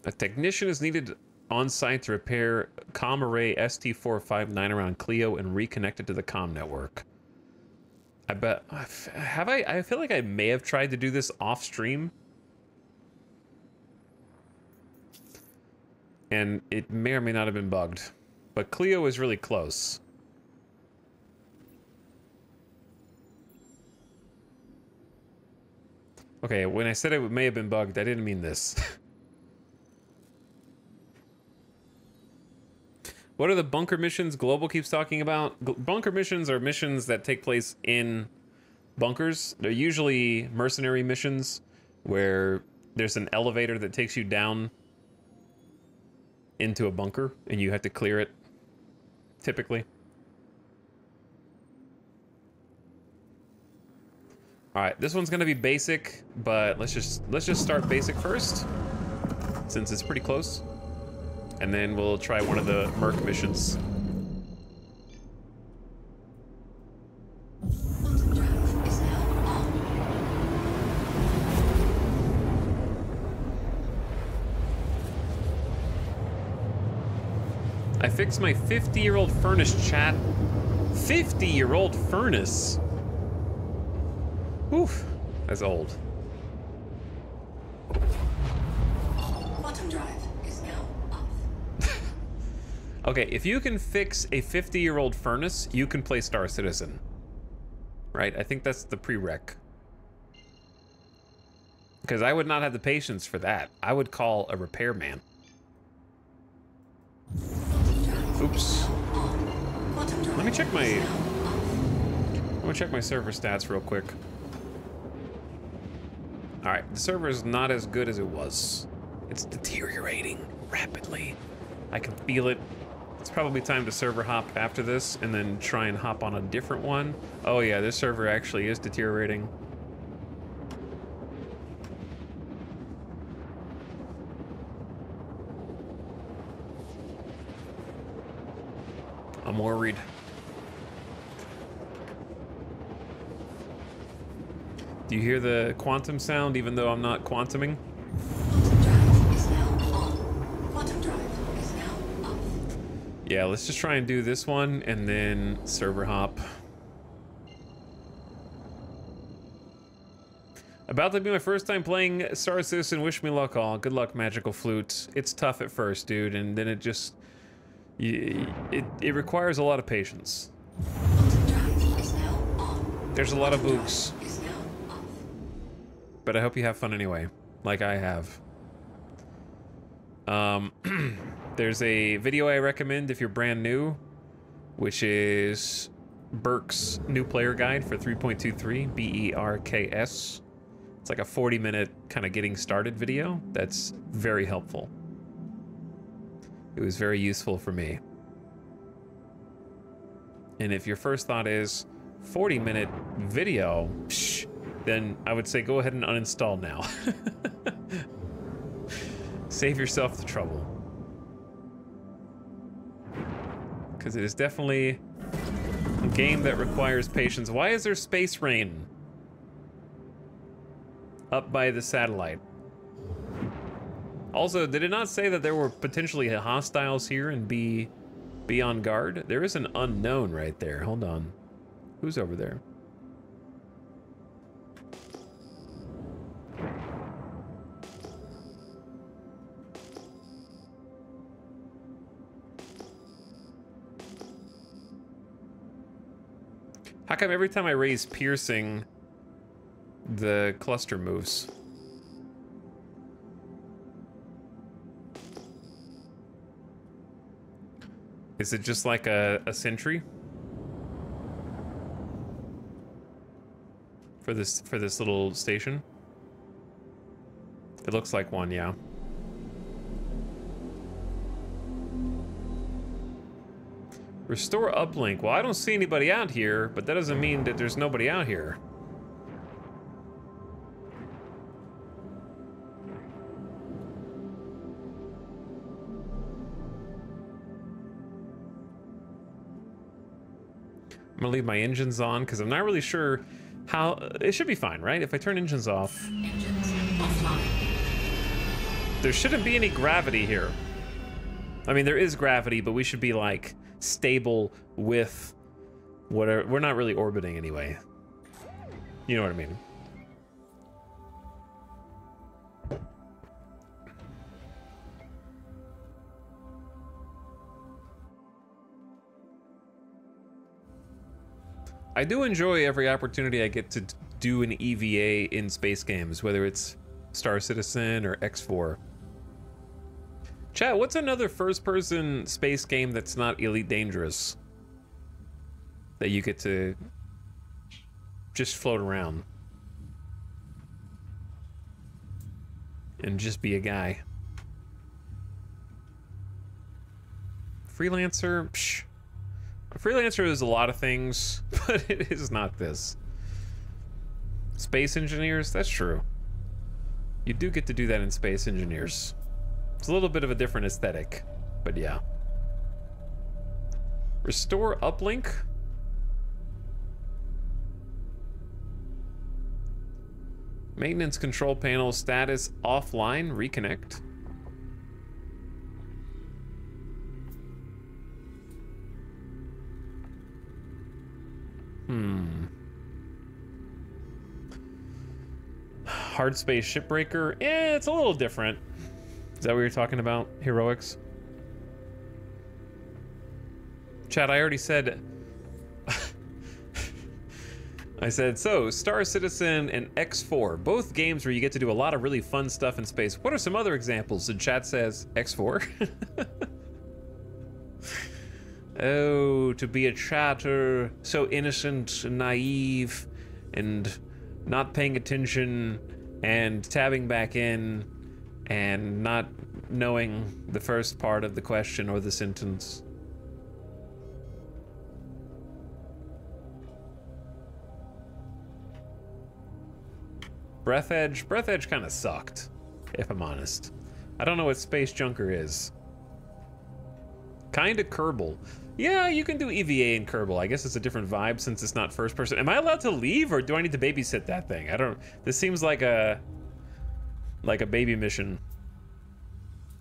A technician is needed on site to repair comm array ST459 around Clio and reconnect it to the comm network. I bet, have I feel like I may have tried to do this off stream. And it may or may not have been bugged. But Clio is really close. Okay, when I said it may have been bugged, I didn't mean this. What are the bunker missions Global keeps talking about? Bunker missions are missions that take place in bunkers. They're usually mercenary missions where there's an elevator that takes you down into a bunker and you have to clear it, typically. All right, this one's gonna be basic, but let's just start basic first, since it's pretty close. And then we'll try one of the Merc missions. I fixed my 50-year-old furnace, chat. 50-year-old furnace. Oof, that's old.
Quantum drive is now off.
Okay, if you can fix a 50-year-old furnace, you can play Star Citizen. Right? I think that's the prereq. Because I would not have the patience for that. I would call a repairman. Oops. Let me check my... I'm gonna check my server stats real quick. Alright, the server is not as good as it was. It's deteriorating rapidly. I can feel it. It's probably time to server hop after this and then try and hop on a different one. Oh yeah, this server actually is deteriorating. I'm worried. Do you hear the quantum sound even though I'm not quantuming? Yeah, let's just try and do this one and then server hop. About to be my first time playing Star Citizen. Wish me luck all. Good luck, Magical Flute. It's tough at first, dude, and then it just... It requires a lot of patience. There's a lot of books. But I hope you have fun anyway, like I have. There's a video I recommend if you're brand new, which is Berk's new player guide for 3.23, BERKS. It's like a 40-minute kind of getting started video that's very helpful. It was very useful for me. And if your first thought is 40-minute video, psh, then I would say go ahead and uninstall now. Save yourself the trouble. Because it is definitely a game that requires patience. Why is there space rain up by the satellite? Also, did it not say that there were potentially hostiles here and be on guard? There is an unknown right there. Hold on. Who's over there? How come every time I raise piercing, the cluster moves? Is it just like a sentry? For this little station? It looks like one, yeah. Restore uplink. Well, I don't see anybody out here, but that doesn't mean that there's nobody out here. I'm gonna leave my engines on because I'm not really sure how. It should be fine, right? If I turn engines off.
Engines offline.
There shouldn't be any gravity here. I mean, there is gravity, but we should be like stable with whatever. We're not really orbiting anyway. You know what I mean? I do enjoy every opportunity I get to do an EVA in space games, whether it's Star Citizen or X4. Chat, what's another first-person space game that's not Elite Dangerous? That you get to just float around. And just be a guy. Freelancer? Psh. A freelancer is a lot of things, but it is not this. Space Engineers? That's true. You do get to do that in Space Engineers. It's a little bit of a different aesthetic, but yeah. Restore uplink? Maintenance control panel status offline, reconnect. Hard space shipbreaker? Eh, it's a little different. Is that what you're talking about, Heroics? Chat, I already said... I said, so, Star Citizen and X4, both games where you get to do a lot of really fun stuff in space. What are some other examples? And chat says, X4. Oh, to be a chatter, so innocent and naive, and not paying attention, and tabbing back in, and not knowing the first part of the question or the sentence. Breath Edge kind of sucked, if I'm honest. I don't know what Space Junker is. Kinda Kerbal. Yeah, you can do EVA in Kerbal. I guess it's a different vibe since it's not first person. Am I allowed to leave, or do I need to babysit that thing? I don't... This seems like a baby mission.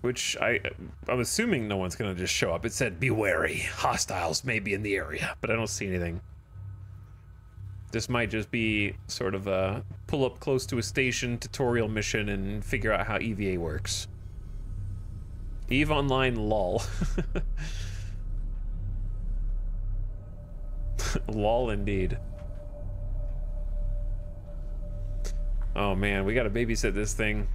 Which I'm assuming no one's gonna just show up. It said, be wary, hostiles may be in the area, but I don't see anything. This might just be sort of a pull up close to a station tutorial mission and figure out how EVA works. EVE Online lol. Lol indeed. Oh man, we gotta babysit this thing.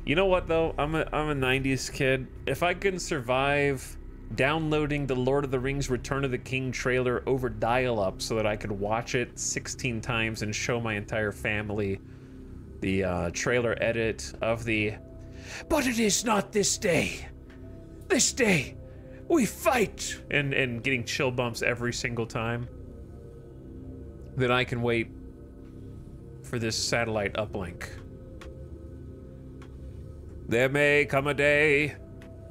You know what though? I'm a 90s kid. If I can survive downloading the Lord of the Rings Return of the King trailer over dial-up so that I could watch it 16 times and show my entire family the trailer edit of the "But it is not this day. This day we fight," and getting chill bumps every single time, then I can wait for this satellite uplink. There may come a day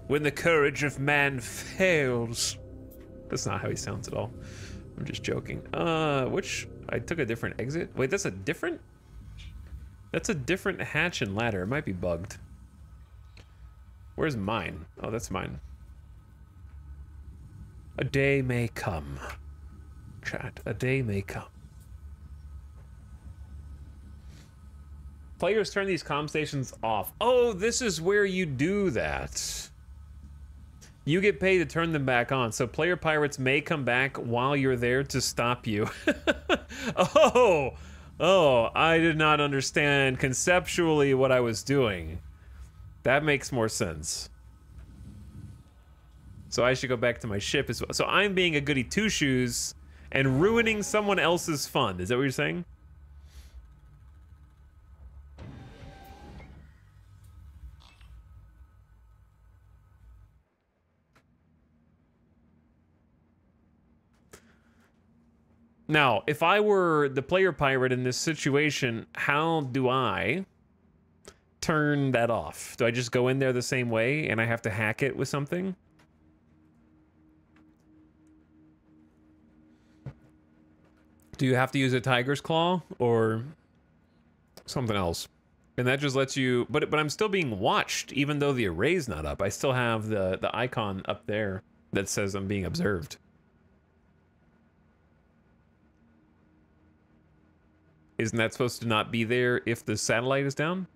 when the courage of man fails. That's not how he sounds at all. I'm just joking. I took a different exit. Wait, that's a different hatch and ladder. It might be bugged. Where's mine? Oh, that's mine. A day may come. Chat, a day may come. Players turn these comm stations off. Oh, this is where you do that. You get paid to turn them back on, so player pirates may come back while you're there to stop you. Oh, I did not understand conceptually what I was doing. That makes more sense. So I should go back to my ship as well. So I'm being a goody two-shoes and ruining someone else's fun. Is that what you're saying? Now, if I were the player pirate in this situation, how do I turn that off? Do I just go in there the same way and I have to hack it with something? Do you have to use a tiger's claw or something else? And that just lets you, but I'm still being watched even though the array's not up. I still have the icon up there that says I'm being observed. Isn't that supposed to not be there if the satellite is down?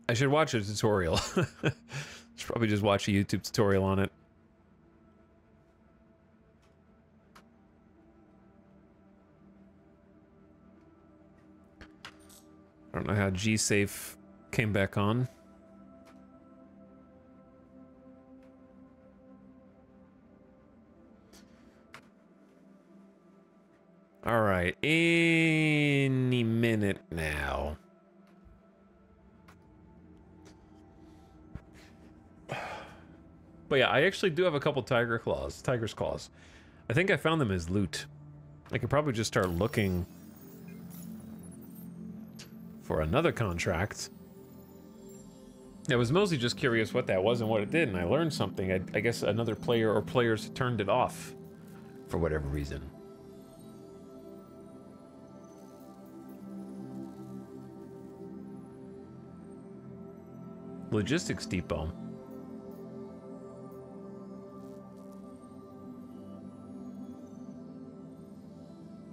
I should watch a tutorial. Should probably just watch a YouTube tutorial on it. I don't know how G-Safe came back on. All right, any minute now. But yeah, I actually do have a couple tiger's claws. I think I found them as loot. I could probably just start looking for another contract. I was mostly just curious what that was and what it did, and I learned something. I guess another player or players turned it off for whatever reason. Logistics depot.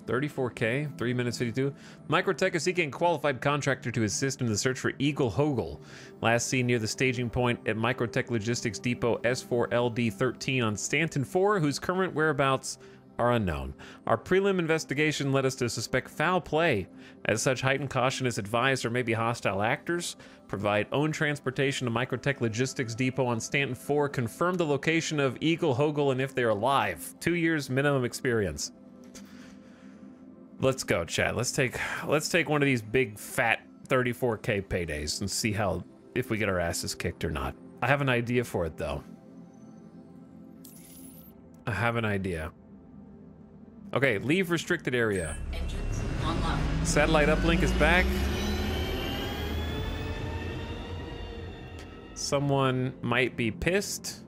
$34K, 3 minutes 52. Microtech is seeking a qualified contractor to assist in the search for Eagle Hogel. Last seen near the staging point at Microtech Logistics Depot S4LD13 on Stanton 4, whose current whereabouts are unknown. Our prelim investigation led us to suspect foul play. As such, heightened caution is advised, or maybe hostile actors. Provide own transportation to Microtech Logistics Depot on Stanton 4. Confirm the location of Eagle Hogel and if they're alive. 2 years minimum experience. Let's go, chat. Let's take one of these big fat 34K paydays and see if we get our asses kicked or not. I have an idea for it though. I have an idea. Okay, leave restricted area. Satellite uplink is back. Someone might be pissed.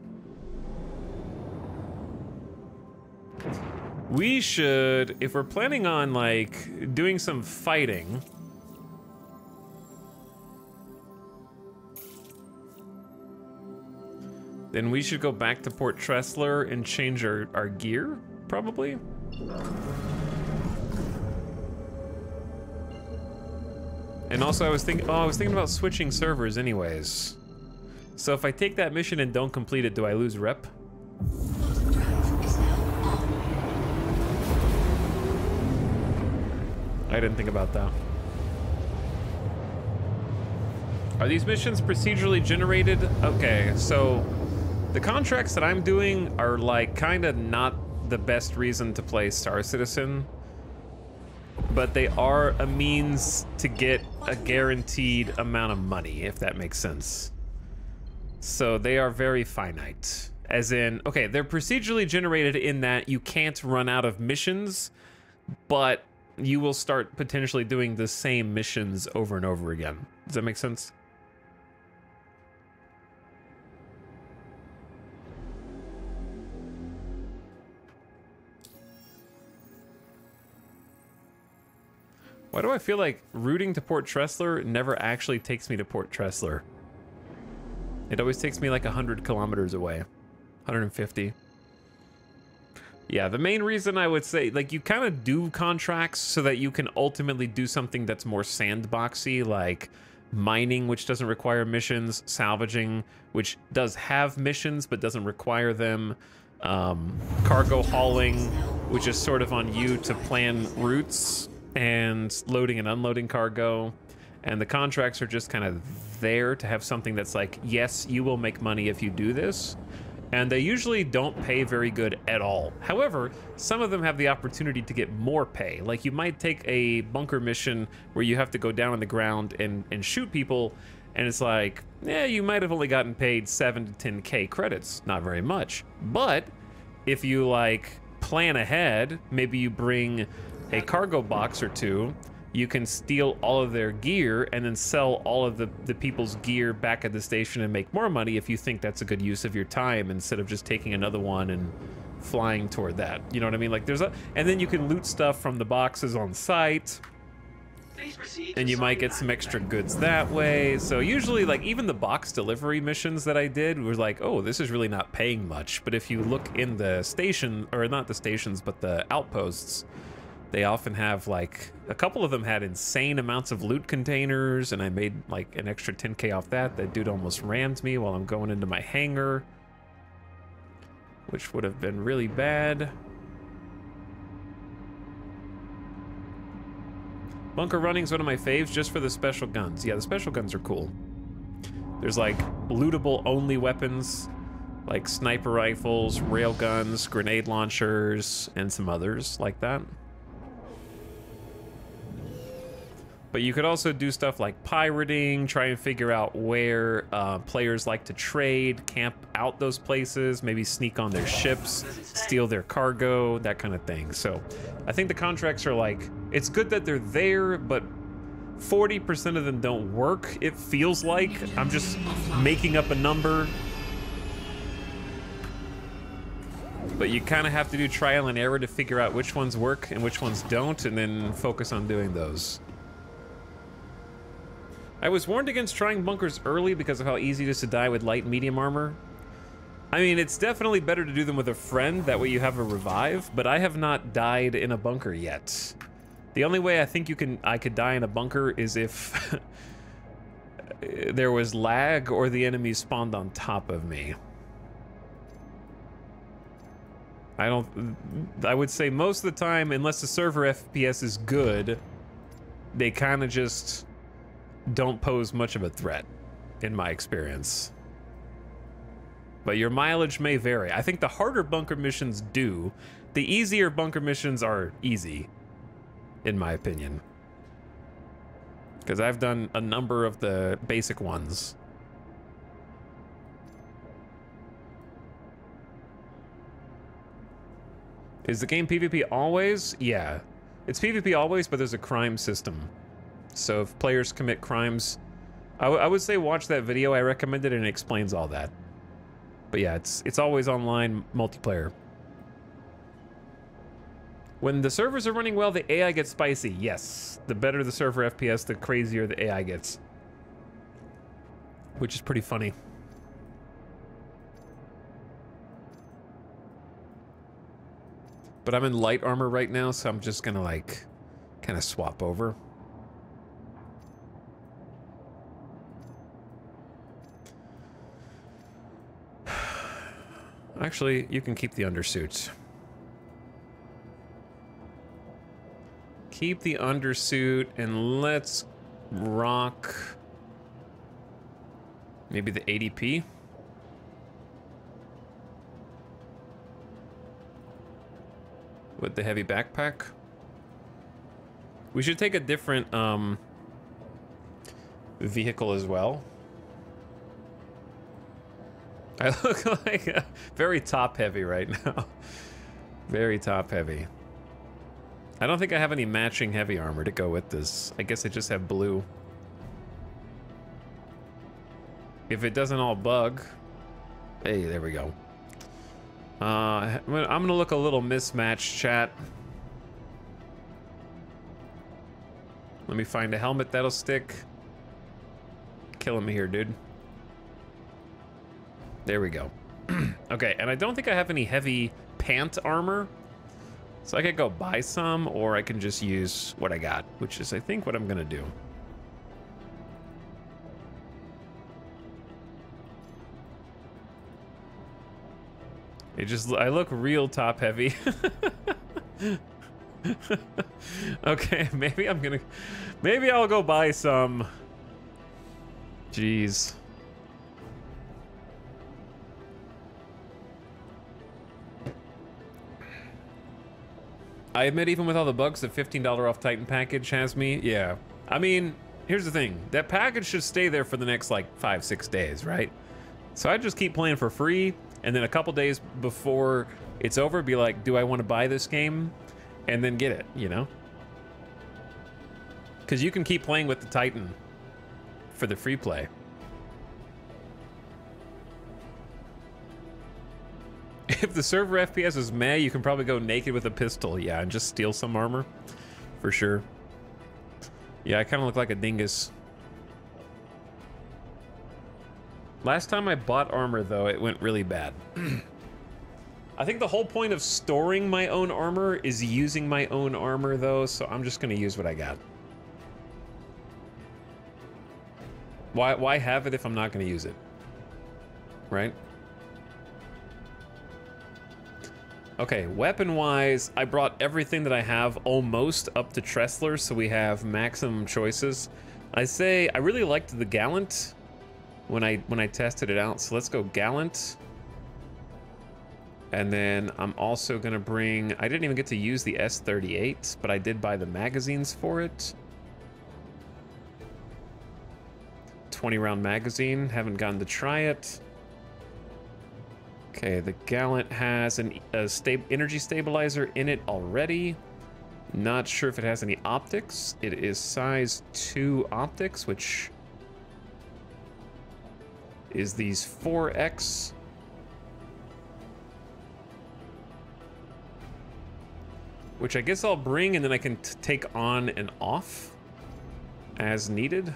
We should, if we're planning on like doing some fighting, then we should go back to Port Tressler and change our gear, probably. And also I was thinking about switching servers anyways. So if I take that mission and don't complete it, do I lose rep? didn't think about that. Are these missions procedurally generated? Okay, so the contracts that I'm doing are like kind of not the best reason to play Star Citizen, but they are a means to get a guaranteed amount of money, if that makes sense. So they are very finite. As in, okay, they're procedurally generated in that you can't run out of missions, but you will start potentially doing the same missions over and over again. Does that make sense? Why do I feel like rooting to Port Tressler never actually takes me to Port Tressler? It always takes me like 100 kilometers away. 150. Yeah, the main reason I would say, like, you kind of do contracts so that you can ultimately do something that's more sandboxy, like mining, which doesn't require missions, salvaging, which does have missions but doesn't require them, cargo hauling, which is sort of on you to plan routes, and loading and unloading cargo. And the contracts are just kind of there to have something that's like, yes, you will make money if you do this. And they usually don't pay very good at all. However, some of them have the opportunity to get more pay. Like, you might take a bunker mission where you have to go down on the ground and shoot people, and it's like, yeah, you might have only gotten paid 7 to 10K credits. Not very much. But if you, like, plan ahead, maybe you bring a cargo box or two, you can steal all of their gear and then sell all of the people's gear back at the station and make more money if you think that's a good use of your time, instead of just taking another one and flying toward that. You know what I mean? Like, there's a, and then you can loot stuff from the boxes on site, and you might get some extra goods that way. So usually, like, even the box delivery missions that I did were like, oh, this is really not paying much. But if you look in the station, or not the stations, but the outposts, they often have, like, a couple of them had insane amounts of loot containers, and I made like an extra 10K off that. That dude almost rammed me while I'm going into my hangar, which would have been really bad. Bunker running is one of my faves just for the special guns. Yeah, the special guns are cool. There's like lootable only weapons, like sniper rifles, rail guns, grenade launchers, and some others like that. But you could also do stuff like pirating, try and figure out where players like to trade, camp out those places, maybe sneak on their ships, steal their cargo, that kind of thing. So I think the contracts are like, it's good that they're there, but 40% of them don't work. It feels like I'm just making up a number. But you kind of have to do trial and error to figure out which ones work and which ones don't, and then focus on doing those. I was warned against trying bunkers early because of how easy it is to die with light and medium armor. I mean, it's definitely better to do them with a friend, that way you have a revive, but I have not died in a bunker yet. The only way I think I could die in a bunker is if there was lag or the enemy spawned on top of me. I would say most of the time, unless the server FPS is good, they kind of just don't pose much of a threat, in my experience. But your mileage may vary. I think the harder bunker missions do. The easier bunker missions are easy, in my opinion. Because I've done a number of the basic ones. Is the game PvP always? Yeah. It's PvP always, but there's a crime system. So if players commit crimes, I would say watch that video. I recommend it, and it explains all that. But yeah, it's always online multiplayer. When the servers are running well, the AI gets spicy. Yes, the better the server FPS, the crazier the AI gets. Which is pretty funny. But I'm in light armor right now, so I'm just gonna like kind of swap over. Actually, you can keep the undersuit. keep the undersuit and let's rock maybe the ADP. With the heavy backpack. We should take a different vehicle as well. I look like very top heavy right now. Very top heavy. I don't think I have any matching heavy armor to go with this. I guess I just have blue. If it doesn't all bug. Hey, there we go. I'm gonna look a little mismatched, chat. Let me find a helmet that'll stick. Killing me here, dude. There we go. Okay, and I don't think I have any heavy pant armor. So I could go buy some, or I can just use what I got, which is, I think, what I'm gonna do. I look real top heavy. Okay, maybe I'll go buy some. Jeez. I admit, even with all the bugs, the $15 off Titan package has me. Yeah. I mean, here's the thing. That package should stay there for the next, like, 5-6 days, right? So I just keep playing for free, and then a couple days before it's over, be like, do I want to buy this game? And then get it, you know? Because you can keep playing with the Titan for the free play. If the server FPS is meh, you can probably go naked with a pistol, yeah, and just steal some armor, for sure. Yeah, I kind of look like a dingus. Last time I bought armor, though, it went really bad. I think the whole point of storing my own armor is using my own armor, though, so I'm just going to use what I got. Why have it if I'm not going to use it? Right? Okay, weapon-wise, I brought everything that I have almost up to Tressler, so we have maximum choices. I say I really liked the Gallant when I tested it out, so let's go Gallant. And then I'm also gonna bring, I didn't even get to use the S38, but I did buy the magazines for it. 20-round magazine, haven't gotten to try it. Okay, the Gallant has an energy stabilizer in it already. Not sure if it has any optics. It is size 2 optics, which is these 4X. Which I guess I'll bring, and then I can take on and off as needed.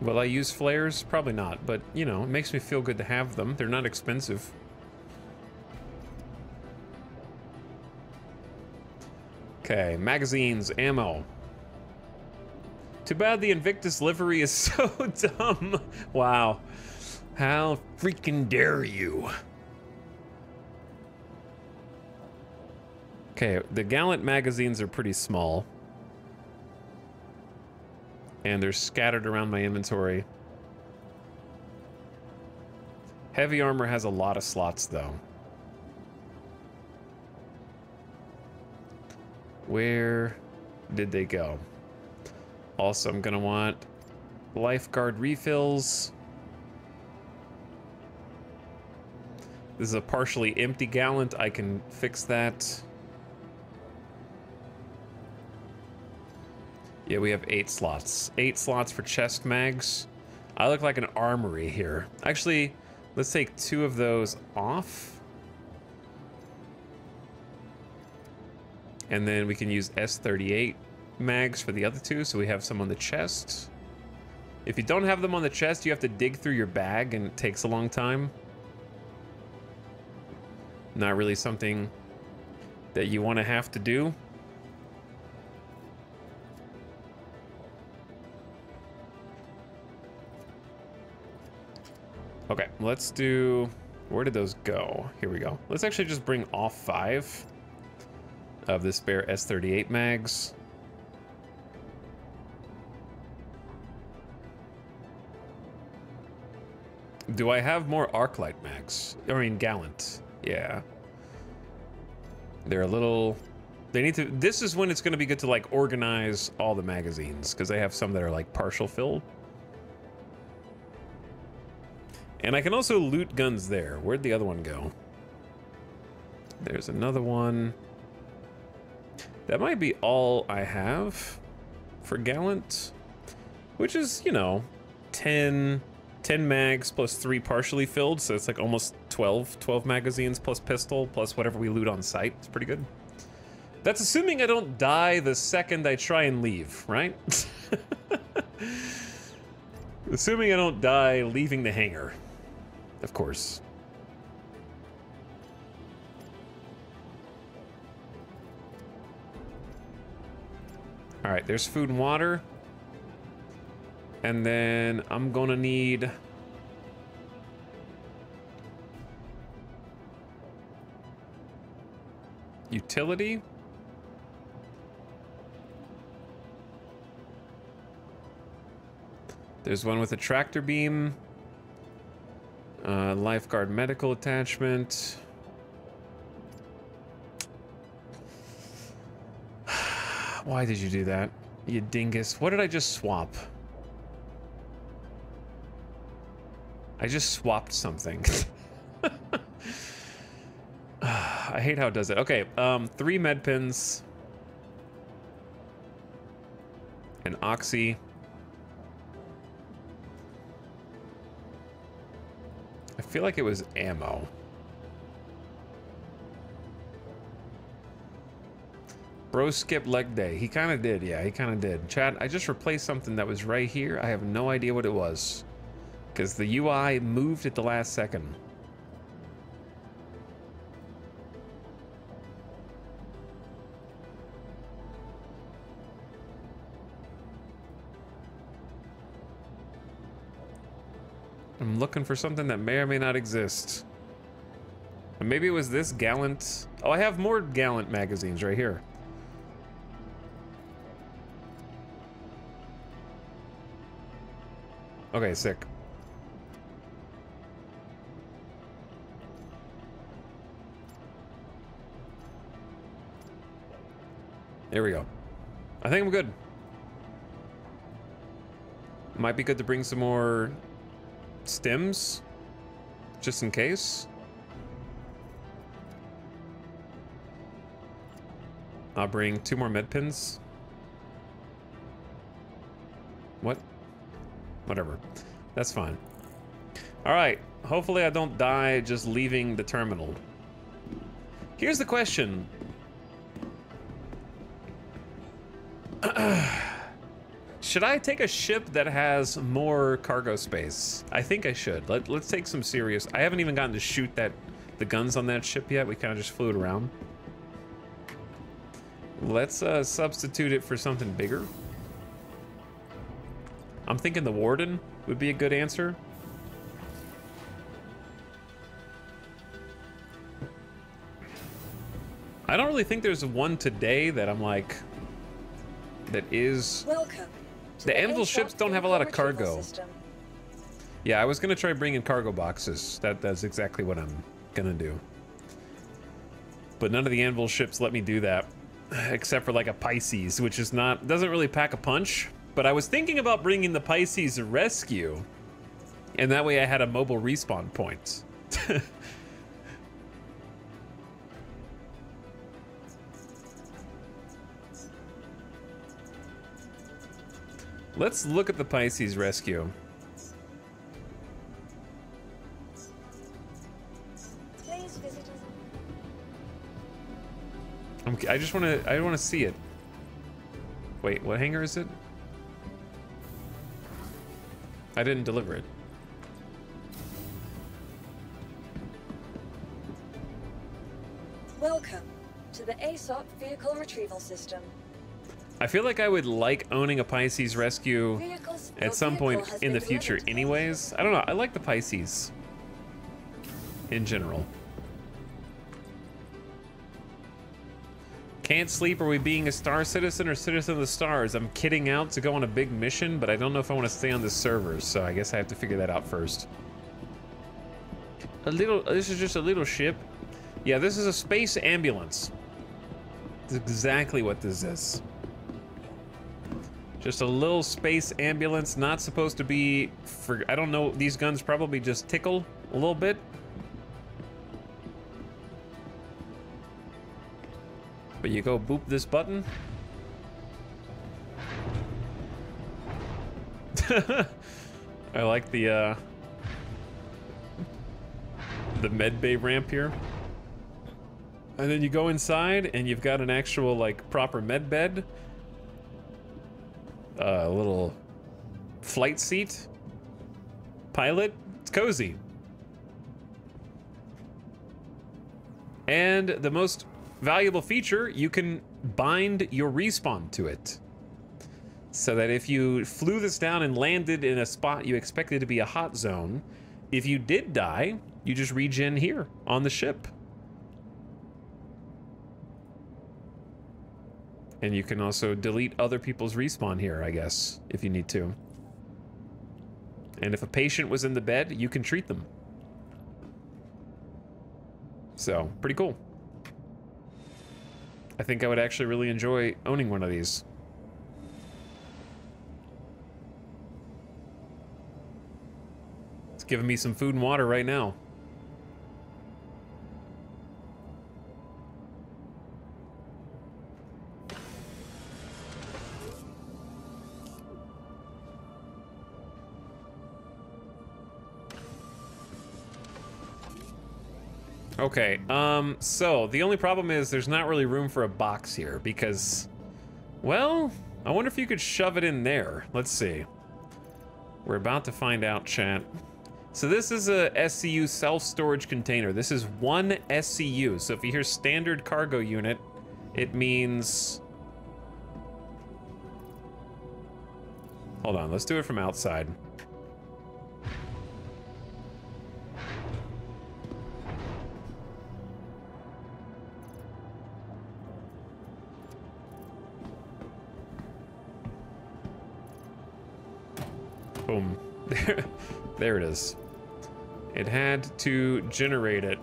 Will I use flares? Probably not, but, you know, it makes me feel good to have them. They're not expensive. Okay, magazines, ammo. Too bad the Invictus livery is so dumb. Wow. How freaking dare you? Okay, the Gallant magazines are pretty small. And they're scattered around my inventory. Heavy armor has a lot of slots, though. Where did they go? Also, I'm gonna want lifeguard refills. This is a partially empty Gallant. I can fix that. Yeah, we have 8 slots. 8 slots for chest mags. I look like an armory here. Actually, let's take 2 of those off. And then we can use S38 mags for the other 2, so we have some on the chest. If you don't have them on the chest, you have to dig through your bag, and it takes a long time. Not really something that you want to have to do. Okay, let's do... Where did those go? Here we go. Let's actually just bring off 5 of the spare S38 mags. Do I have more Arclight mags? I mean, Gallant. Yeah. They're a little... They need to... This is when it's going to be good to, like, organize all the magazines, because they have some that are, like, partial filled. And I can also loot guns there. Where'd the other one go? There's another one. That might be all I have for Gallant, which is, you know, 10 mags plus 3 partially filled, so it's like almost 12 magazines plus pistol plus whatever we loot on site. It's pretty good. That's assuming I don't die the second I try and leave, right? Assuming I don't die leaving the hangar, of course. All right, there's food and water. And then I'm gonna need... utility. There's one with a tractor beam. Lifeguard medical attachment. Why did you do that, you dingus? What did I just swap? I just swapped something. I hate how it does it. Okay, 3 med pins. An oxy. I feel like it was ammo. Bro skipped leg day. He kind of did, yeah, he kind of did. Chat, I just replaced something that was right here. I have no idea what it was, because the UI moved at the last second. I'm looking for something that may or may not exist. And maybe it was this Gallant. Oh, I have more Gallant magazines right here. Okay, sick. There we go. I think I'm good. Might be good to bring some more stems, just in case. I'll bring 2 more med pins. What? Whatever. That's fine. All right. Hopefully I don't die just leaving the terminal. Here's the question. Should I take a ship that has more cargo space? I think I should. Let's take some serious... I haven't even gotten to shoot the guns on that ship yet. We kind of just flew it around. Let's substitute it for something bigger. I'm thinking the Warden would be a good answer. I don't really think there's one today that I'm like... that is...
Welcome.
The Anvil ships don't have a lot of cargo. Yeah, I was gonna try bringing cargo boxes. That's exactly what I'm gonna do. But none of the Anvil ships let me do that, except for like a Pisces, which is not, doesn't really pack a punch. But I was thinking about bringing the Pisces Rescue, and that way I had a mobile respawn point. Let's look at the Pisces Rescue.
Please visit us.
I just want to see it. Wait, what hangar is it? I didn't deliver it.
Welcome to the ASOP Vehicle Retrieval System.
I feel like I would like owning a Pisces Rescue at some point in the future anyways. I don't know, I like the Pisces. in general. Can't sleep. Are we being a star citizen or citizen of the stars? I'm kidding out to go on a big mission, but I don't know if I want to stay on this server, so I guess I have to figure that out first. This is just a little ship. Yeah, this is a space ambulance. That's exactly what this is. Just a little space ambulance, not supposed to be for, I don't know, these guns probably just tickle a little bit. But you go boop this button. I like the med bay ramp here. And then you go inside and you've got an actual like proper med bed. A little flight seat. Pilot. It's cozy. And the most valuable feature, you can bind your respawn to it. So that if you flew this down and landed in a spot you expected to be a hot zone, if you did die, you just regen here on the ship. And you can also delete other people's respawn here, I guess, if you need to. And if a patient was in the bed, you can treat them. So, pretty cool. I think I would actually really enjoy owning one of these. It's giving me some food and water right now. Okay, so the only problem is there's not really room for a box here because, well, I wonder if you could shove it in there. Let's see. We're about to find out, chat. So this is a SCU self-storage container. This is one SCU. So if you hear standard cargo unit, it means... Hold on, let's do it from outside. Boom. There it is. It had to generate it.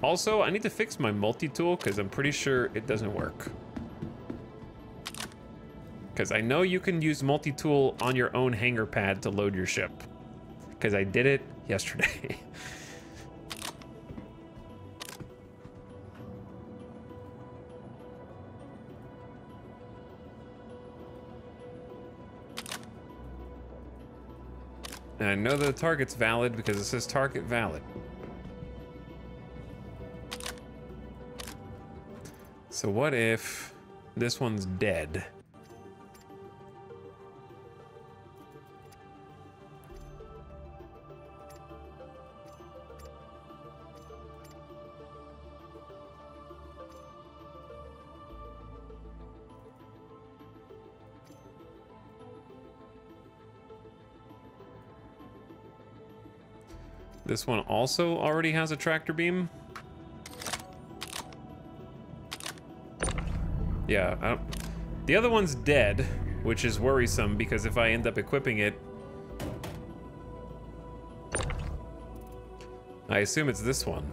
Also, I need to fix my multi-tool because I'm pretty sure it doesn't work. Because I know you can use multi-tool on your own hangar pad to load your ship. Because I did it yesterday. And I know the target's valid because it says target valid. So what if this one's dead? This one also already has a tractor beam. Yeah, the other one's dead, which is worrisome because if I end up equipping it, I assume it's this one.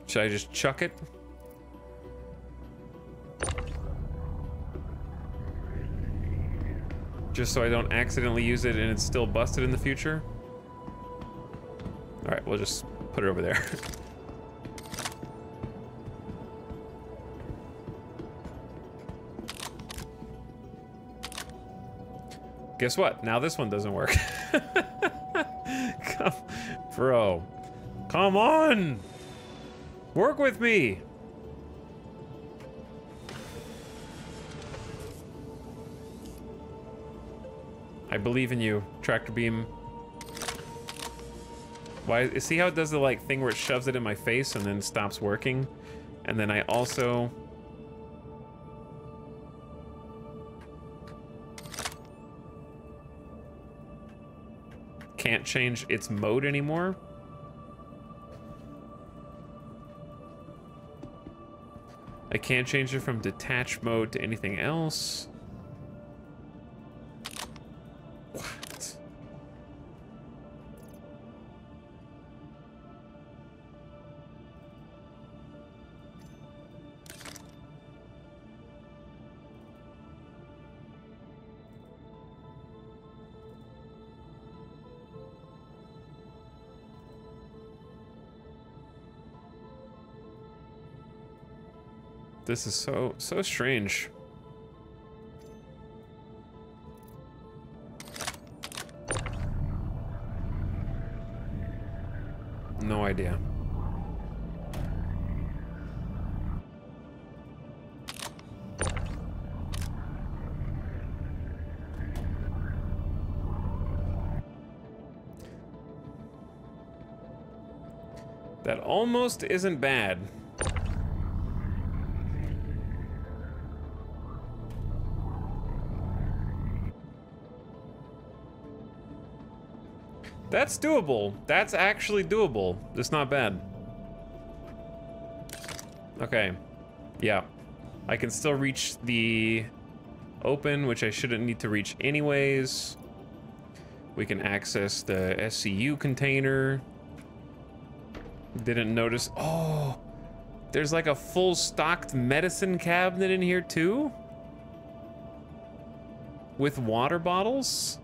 Should I just chuck it? Just so I don't accidentally use it and it's still busted in the future? All right, we'll just put it over there. Guess what? Now this one doesn't work. Bro, come on! Work with me! I believe in you, tractor beam. Why? See how it does the like thing where it shoves it in my face and then stops working? And then I also... can't change its mode anymore. I can't change it from detached mode to anything else. What? This is so strange. No idea. That almost isn't bad. That's doable. That's actually doable. It's not bad. Okay. Yeah. I can still reach the open, which I shouldn't need to reach anyways. We can access the SCU container. Didn't notice. Oh, there's like a full stocked medicine cabinet in here too? With water bottles?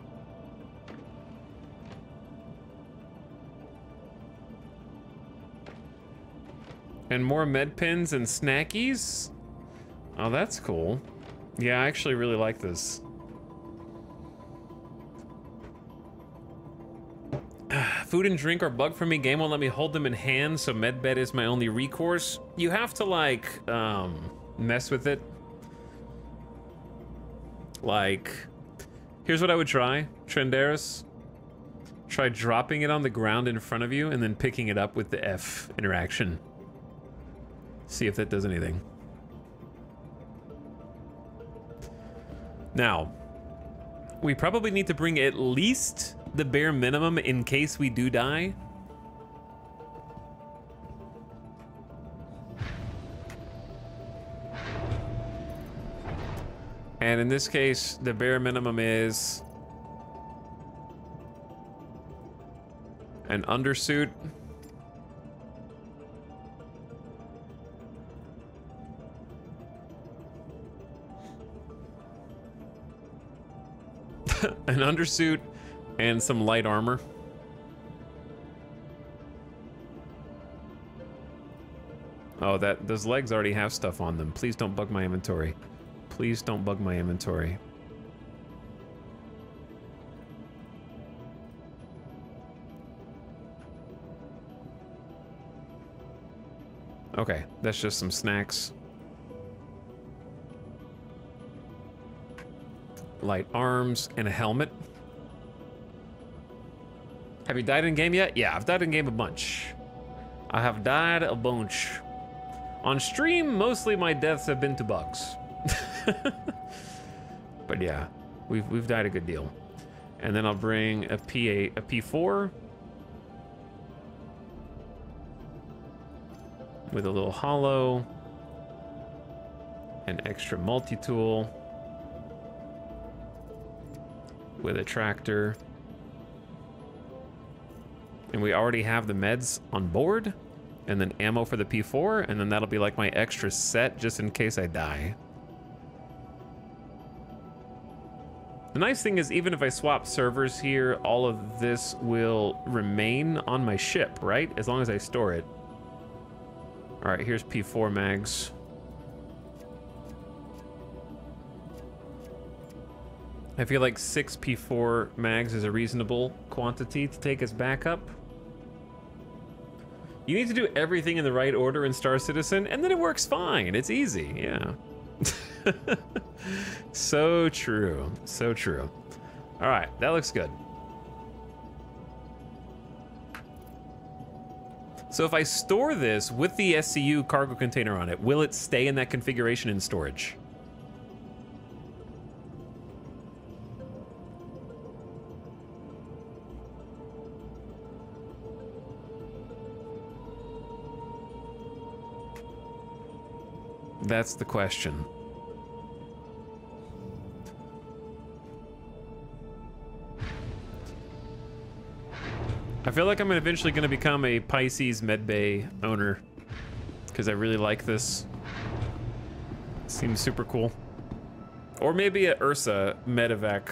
And more med pins and snackies? Oh, that's cool. Yeah, I actually really like this. Food and drink are bugged for me. Game won't let me hold them in hand, so medbed is my only recourse. You have to, like, mess with it. Like, here's what I would try, Trenderis. Try dropping it on the ground in front of you and then picking it up with the F interaction. See if that does anything. Now, we probably need to bring at least the bare minimum in case we do die. And in this case, the bare minimum is an undersuit. An undersuit and some light armor. Oh, those legs already have stuff on them. Please don't bug my inventory. Please don't bug my inventory. Okay, that's just some snacks. Light arms and a helmet. Have you died in game yet? Yeah, I've died in game a bunch. I have died a bunch. On stream, mostly my deaths have been to bugs. But yeah, we've died a good deal. And then I'll bring a P4 with a little hollow, an extra multi-tool with a tractor. And we already have the meds on board, and then ammo for the P4, and then that'll be like my extra set just in case I die. The nice thing is, even if I swap servers here, all of this will remain on my ship, right? As long as I store it. All right, here's P4 mags. I feel like 6 P4 mags is a reasonable quantity to take as backup. You need to do everything in the right order in Star Citizen, and then it works fine. It's easy, yeah. So true, so true. All right, that looks good. So if I store this with the SCU cargo container on it, will it stay in that configuration in storage? That's the question. I feel like I'm eventually going to become a Pisces medbay owner because I really like this. Seems super cool. Or maybe a Ursa medevac.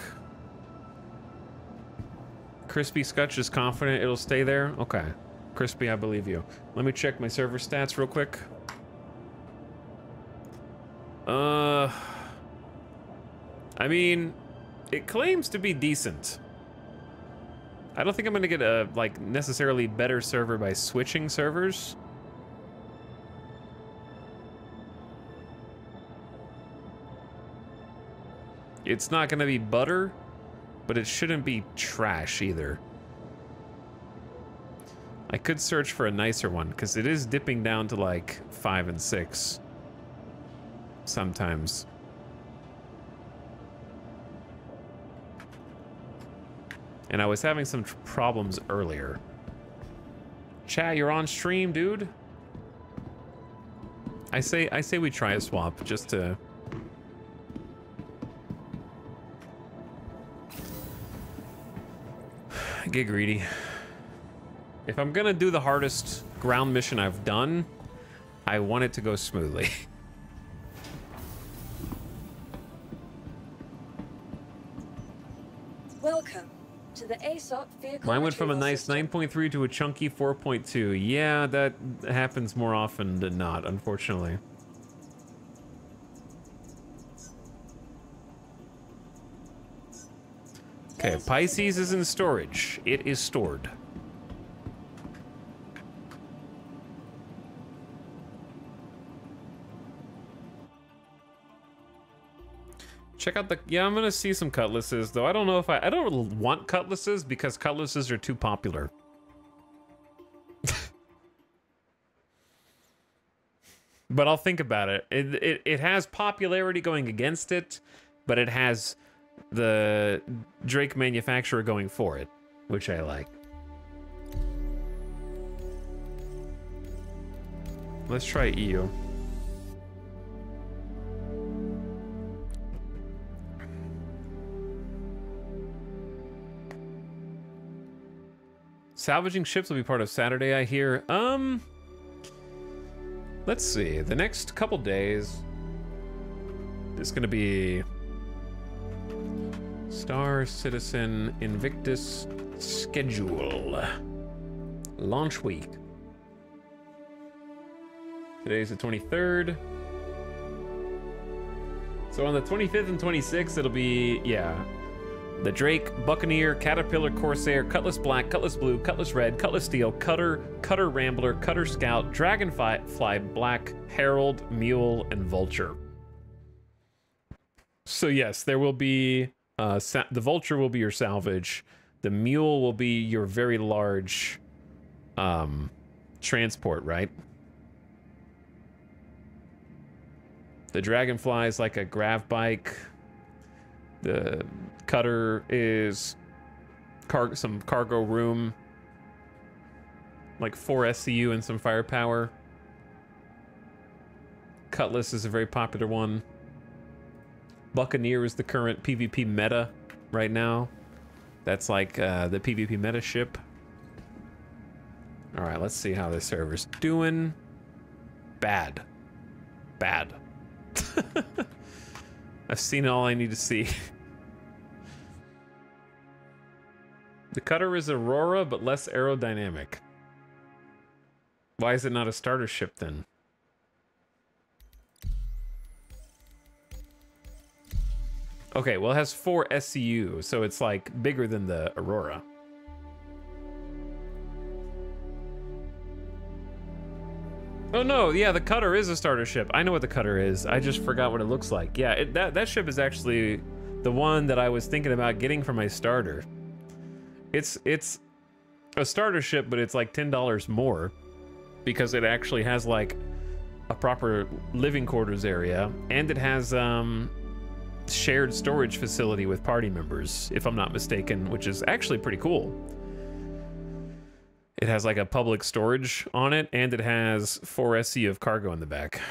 Crispy Scutch is confident it'll stay there? Okay. Crispy, I believe you. Let me check my server stats real quick. I mean, it claims to be decent. I don't think I'm gonna get a, like, necessarily better server by switching servers. It's not gonna be butter, but it shouldn't be trash either. I could search for a nicer one, because it is dipping down to like 5 and 6 sometimes. And I was having some problems earlier. Chat, you're on stream, dude. I say we try a swap just to get greedy. If I'm gonna do the hardest ground mission I've done, I want it to go smoothly.
Welcome to the ASOP vehicle.
Mine went from a nice 9.3 to a chunky 4.2. Yeah, that happens more often than not, unfortunately. Okay, Pisces is in storage. It is stored. Check out the... Yeah, I'm gonna see some cutlasses, though. I don't know if I don't want cutlasses because cutlasses are too popular. But I'll think about it. It has popularity going against it, but it has the Drake manufacturer going for it, which I like. Let's try EU. Salvaging ships will be part of Saturday, I hear. Let's see. The next couple days is going to be Star Citizen Invictus schedule. Launch week. Today's the 23rd. So on the 25th and 26th, it'll be, yeah, the Drake, Buccaneer, Caterpillar, Corsair, Cutlass Black, Cutlass Blue, Cutlass Red, Cutlass Steel, Cutter, Cutter Rambler, Cutter Scout, Dragonfly Black, Herald, Mule, and Vulture. So yes, there will be, the Vulture will be your salvage. The Mule will be your very large transport, right? The Dragonfly is like a grav bike. The Cutter is some cargo room, like 4 SCU and some firepower. Cutlass is a very popular one. Buccaneer is the current PvP meta right now. That's like the PvP meta ship. All right, let's see how this server's doing. Bad. Bad. I've seen all I need to see. The Cutter is Aurora, but less aerodynamic. Why is it not a starter ship then? Okay, well it has 4 SCU, so it's like bigger than the Aurora. Oh no, yeah, the Cutter is a starter ship. I know what the Cutter is. I just forgot what it looks like. Yeah, that ship is actually the one that I was thinking about getting for my starter. It's a starter ship, but it's like $10 more because it actually has like a proper living quarters area, and it has shared storage facility with party members, if I'm not mistaken, which is actually pretty cool. It has like a public storage on it, and it has 4 SC of cargo in the back.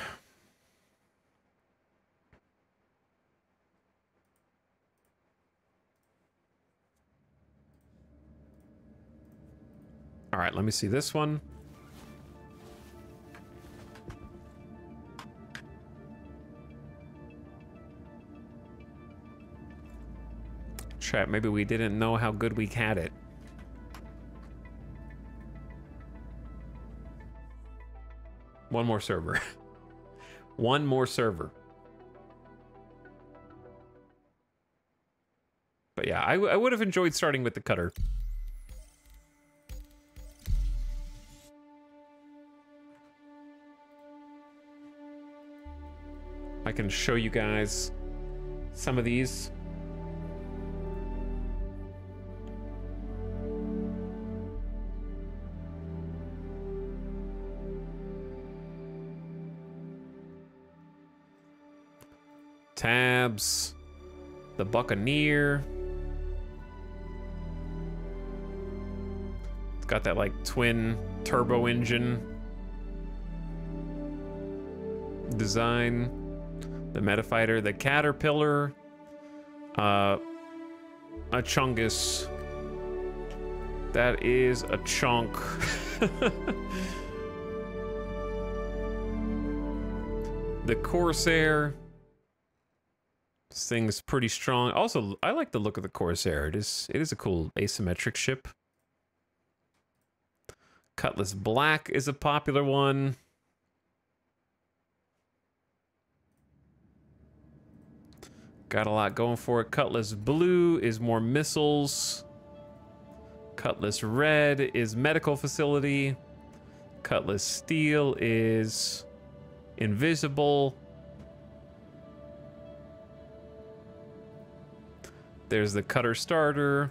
All right, let me see this one. Chat, maybe we didn't know how good we had it. One more server. One more server. But yeah, I would have enjoyed starting with the cutter. I can show you guys some of these. Tabs, the Buccaneer. It's got that like twin turbo engine design. The Metafighter, the Caterpillar, a Chungus. That is a chunk. The Corsair. This thing's pretty strong. Also, I like the look of the Corsair. It is a cool asymmetric ship. Cutlass Black is a popular one. Got a lot going for it. Cutlass Blue is more missiles. Cutlass Red is medical facility. Cutlass Steel is invisible. There's the Cutter Starter.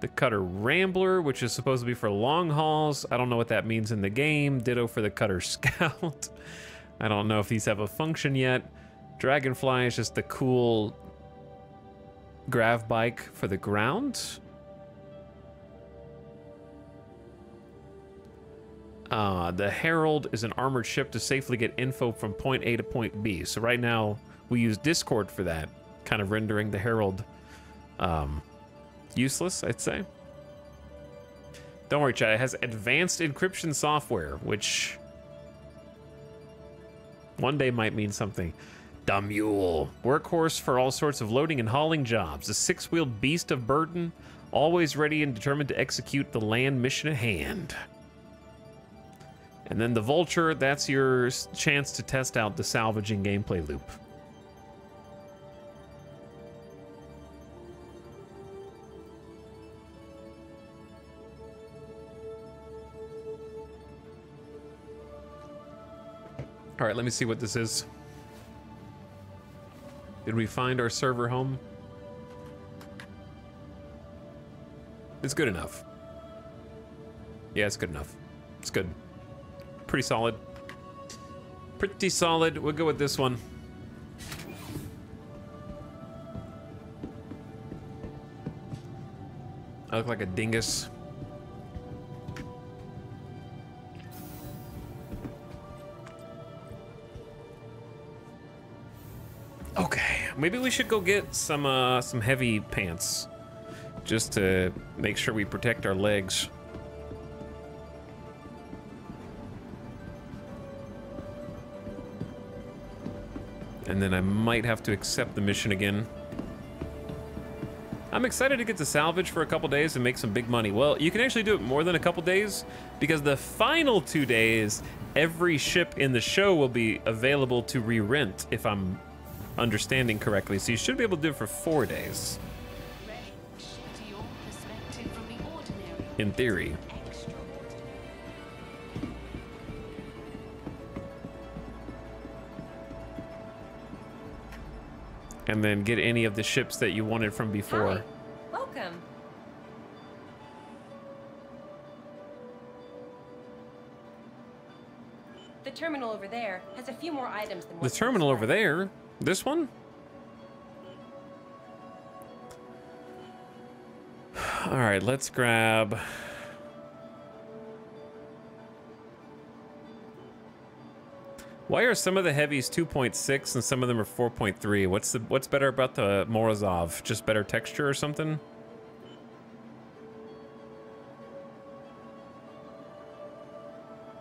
The Cutter Rambler, which is supposed to be for long hauls. I don't know what that means in the game. Ditto for the Cutter Scout. I don't know if these have a function yet. Dragonfly is just the cool grav bike for the ground. The Herald is an armored ship to safely get info from point A to point B. So right now we use Discord for that, kind of rendering the Herald useless, I'd say. Don't worry, chat. It has advanced encryption software, which one day might mean something. The Mule, workhorse for all sorts of loading and hauling jobs. A six-wheeled beast of burden, always ready and determined to execute the land mission at hand. And then the Vulture, that's your chance to test out the salvaging gameplay loop. All right, let me see what this is. Did we find our server home? It's good enough. Yeah, it's good enough. It's good. Pretty solid. Pretty solid. We'll go with this one. I look like a dingus. Okay, maybe we should go get some heavy pants, just to make sure we protect our legs. And then I might have to accept the mission again. I'm excited to get to salvage for a couple days and make some big money. Well, you can actually do it more than a couple days, because the final 2 days, every ship in the show will be available to re-rent, if I'm understanding correctly. So you should be able to do it for 4 days. In theory. And then get any of the ships that you wanted from before.
Hi. Welcome. The terminal over there has a few more items than
The terminal over there? This one? All right, let's grab... Why are some of the heavies 2.6 and some of them are 4.3? What's better about the Morozov? Just better texture or something?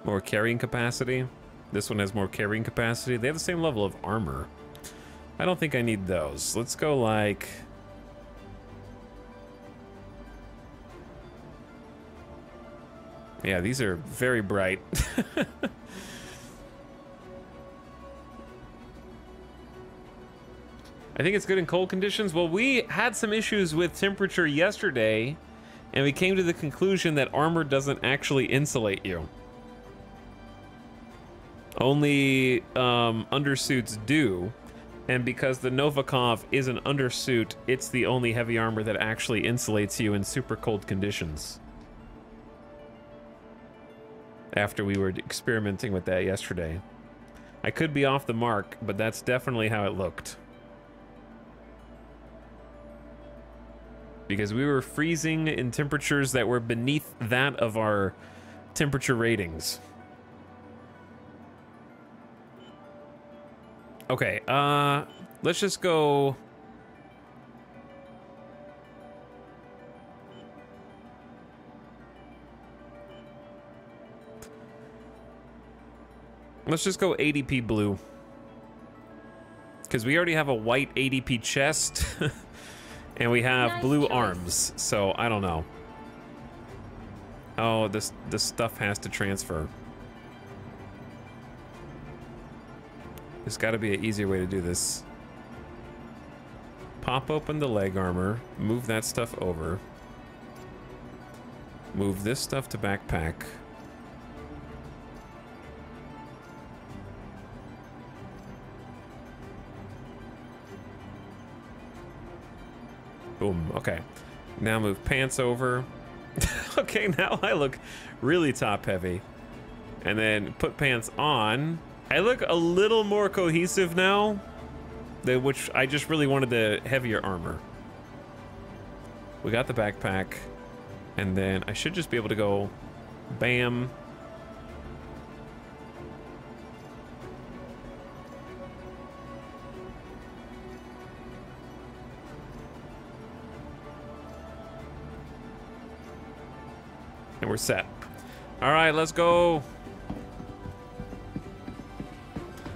More carrying capacity. This one has more carrying capacity. They have the same level of armor. I don't think I need those. Let's go like... Yeah, these are very bright. I think it's good in cold conditions. Well, we had some issues with temperature yesterday, and we came to the conclusion that armor doesn't actually insulate you. Only undersuits do, and because the Novikov is an undersuit, it's the only heavy armor that actually insulates you in super cold conditions. After we were experimenting with that yesterday. I could be off the mark, but that's definitely how it looked. Because we were freezing in temperatures that were beneath that of our temperature ratings. Okay, let's just go... Let's just go ADP blue. Because we already have a white ADP chest. And we have blue arms, so I don't know. Oh, this stuff has to transfer. There's got to be an easier way to do this. Pop open the leg armor, move that stuff over. Move this stuff to backpack. Boom, okay. Now move pants over. Okay, now I look really top heavy. And then put pants on. I look a little more cohesive now, which I just really wanted the heavier armor. We got the backpack, and then I should just be able to go bam. And we're set. All right, let's go.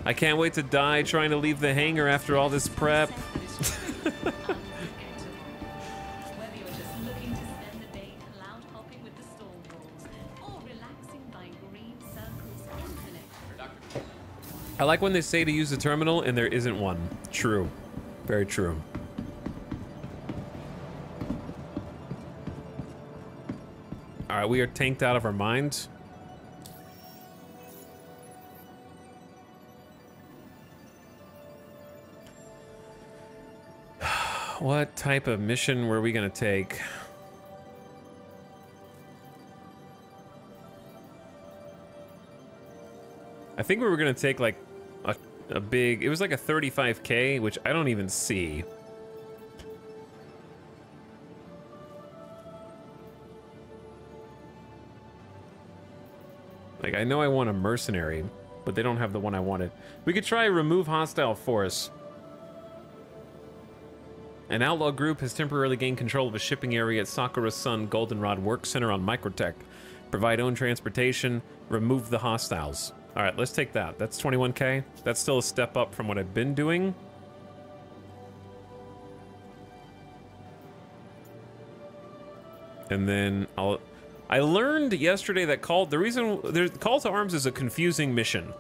I can't wait to die trying to leave the hangar after all this prep. I like when they say to use the terminal and there isn't one. True. Very true. All right, we are tanked out of our minds. What type of mission were we gonna take? I think we were gonna take like a big, it was like a 35K, which I don't even see. Like, I know I want a mercenary, but they don't have the one I wanted. We could try remove hostile force. An outlaw group has temporarily gained control of a shipping area at Sakura Sun Goldenrod Work Center on Microtech. Provide own transportation. Remove the hostiles. All right, let's take that. That's 21K. That's still a step up from what I've been doing. And then I learned yesterday that call to arms is a confusing mission,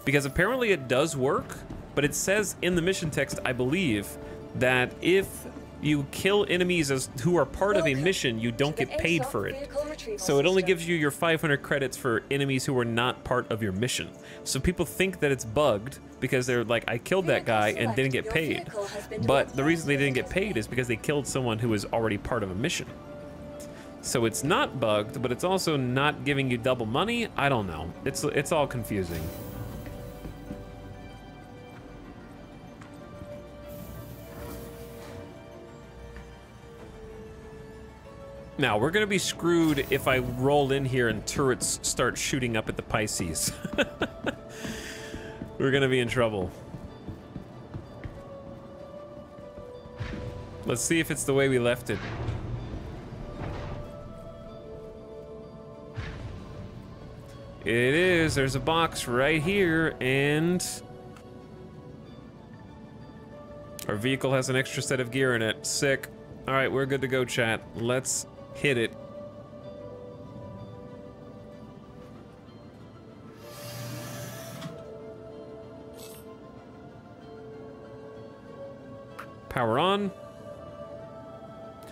because apparently it does work, but it says in the mission text, I believe, that if you kill enemies who are part of a mission, you don't get paid for it. So it only gives you your 500 credits for enemies who are not part of your mission. So people think that it's bugged because they're like, I killed that guy and didn't get paid. But the reason they didn't get paid is because they killed someone who was already part of a mission. So it's not bugged, but it's also not giving you double money. I don't know. It's all confusing. Now, we're going to be screwed if I roll in here and turrets start shooting up at the Pisces. We're going to be in trouble. Let's see if it's the way we left it. It is. There's a box right here, and our vehicle has an extra set of gear in it. Sick. All right, we're good to go, chat. Let's hit it. Power on.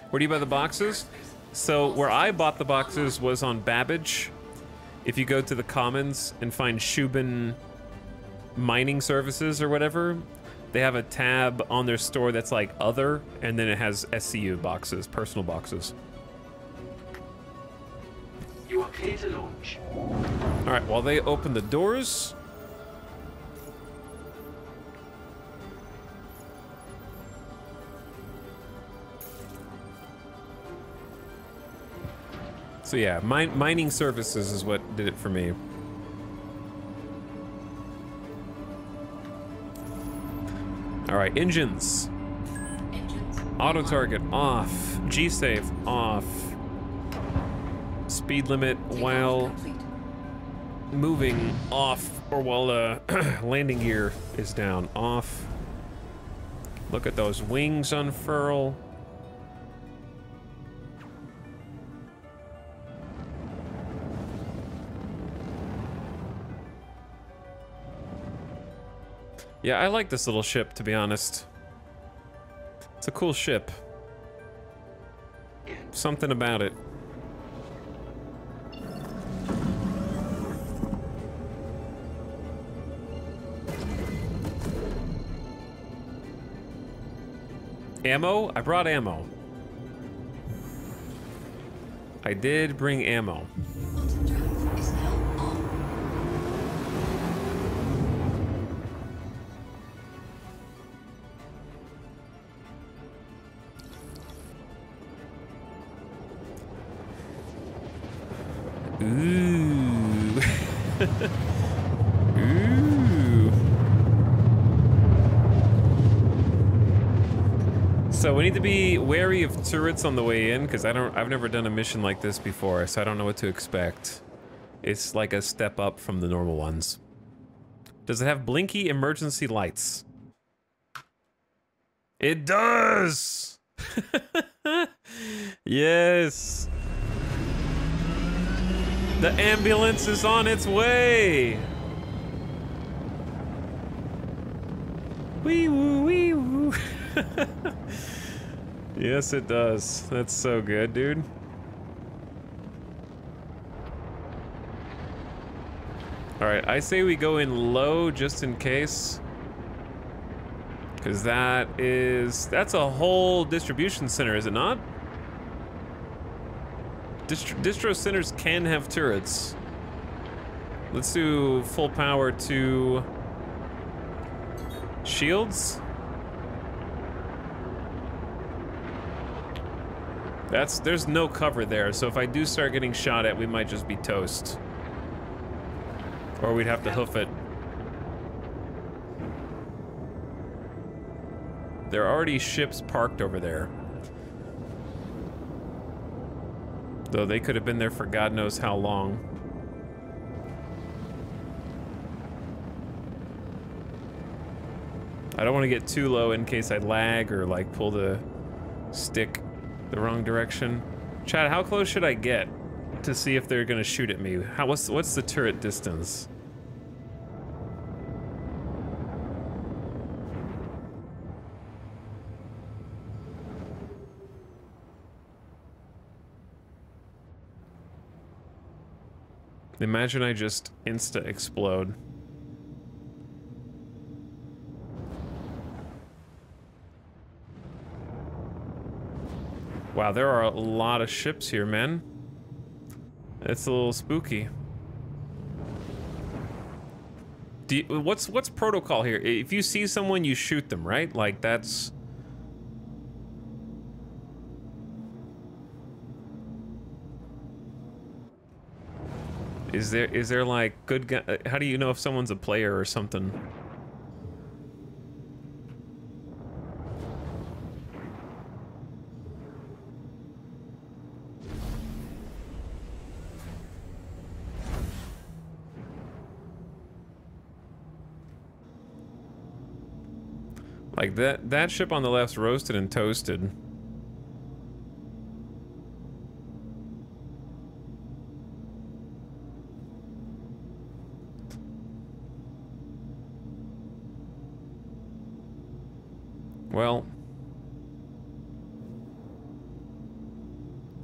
Where do you buy the boxes? So where I bought the boxes was on Babbage. If you go to the Commons and find Shubin Mining Services or whatever, they have a tab on their store that's like Other, and then it has SCU boxes, personal boxes.
You are clear to launch.
All right, while they open the doors. So yeah, mining services is what did it for me. All right, engines. Auto target off. G-safe off. Speed limit while moving off, or while landing gear is down off. Look at those wings unfurl. Yeah, I like this little ship, to be honest. It's a cool ship. Something about it. Ammo? I brought ammo. I did bring ammo. Ooh. Ooh. So we need to be wary of turrets on the way in, because I've never done a mission like this before, so I don't know what to expect. It's like a step up from the normal ones. Does it have blinky emergency lights? It does! Yes! The ambulance is on its way! Wee woo, wee woo. Yes, it does. That's so good, dude. Alright, I say we go in low just in case. Because that's a whole distribution center, is it not? Distro centers can have turrets. Let's do full power to shields. There's no cover there, so if I do start getting shot at, we might just be toast. Or we'd have to hoof it. There are already ships parked over there. Though they could have been there for God knows how long. I don't want to get too low in case I lag or like pull the stick the wrong direction. Chad, how close should I get to see if they're gonna shoot at me? What's the turret distance? Imagine I just insta-explode. Wow, there are a lot of ships here, man. It's a little spooky. What's protocol here? If you see someone, you shoot them, right? Like that's... Is there like good guy? How do you know if someone's a player or something? Like that ship on the left's roasted and toasted. Well,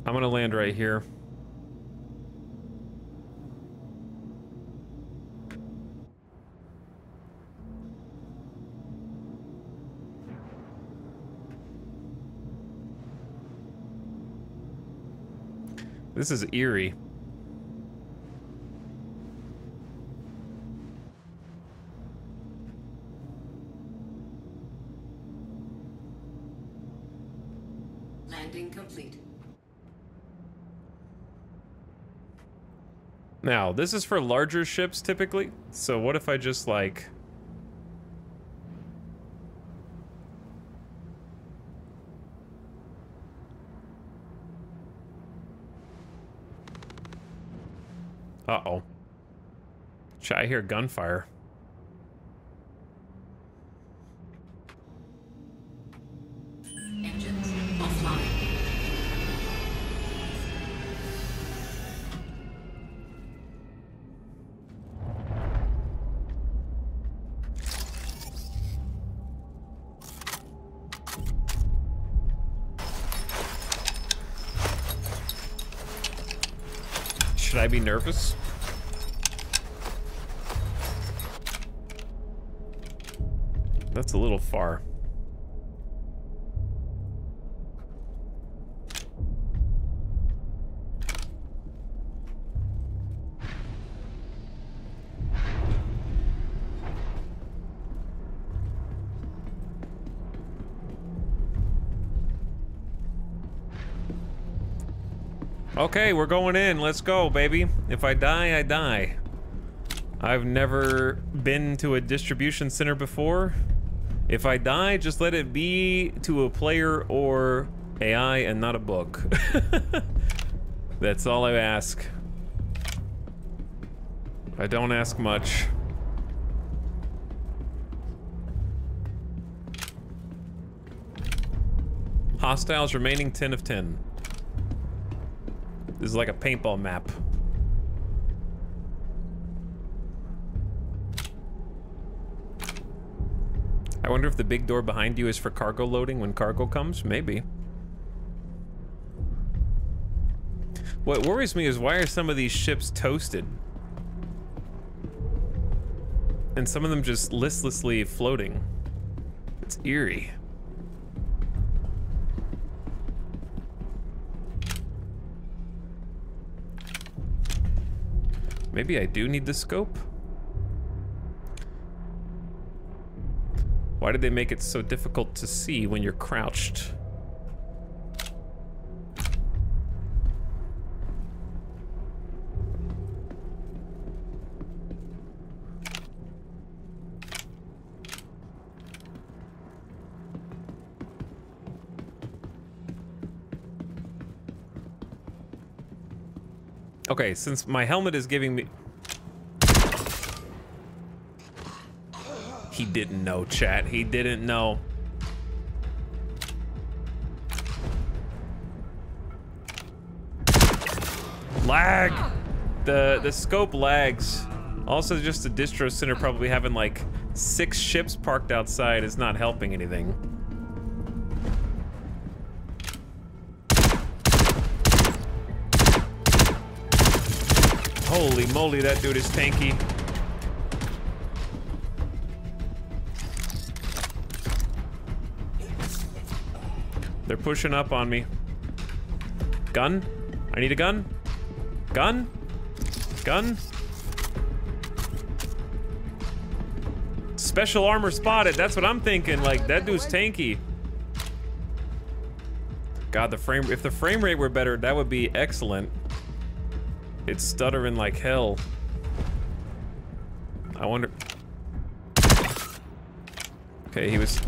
I'm gonna land right here. This is eerie.
Landing complete.
Now, this is for larger ships typically. So what if I just like... Uh-oh. I hear gunfire.
Engines offline.
Should I be nervous? That's a little far. Okay, we're going in. Let's go, baby. If I die, I die. I've never been to a distribution center before. If I die, just let it be to a player or AI and not a book. That's all I ask. I don't ask much. Hostiles remaining 10 of 10. This is like a paintball map. I wonder if the big door behind you is for cargo loading when cargo comes? Maybe. What worries me is why are some of these ships toasted? And some of them just listlessly floating. It's eerie. Maybe I do need the scope? Why did they make it so difficult to see when you're crouched? Okay, since my helmet is giving me... He didn't know, chat. He didn't know. Lag! The scope lags. Also, just the distro center probably having like 6 ships parked outside is not helping anything. Holy moly, that dude is tanky. They're pushing up on me. Gun? I need a gun. Gun? Gun? Special armor spotted. That's what I'm thinking. Like, that dude's tanky. God, if the frame rate were better, that would be excellent. It's stuttering like hell. I wonder... Okay, he was...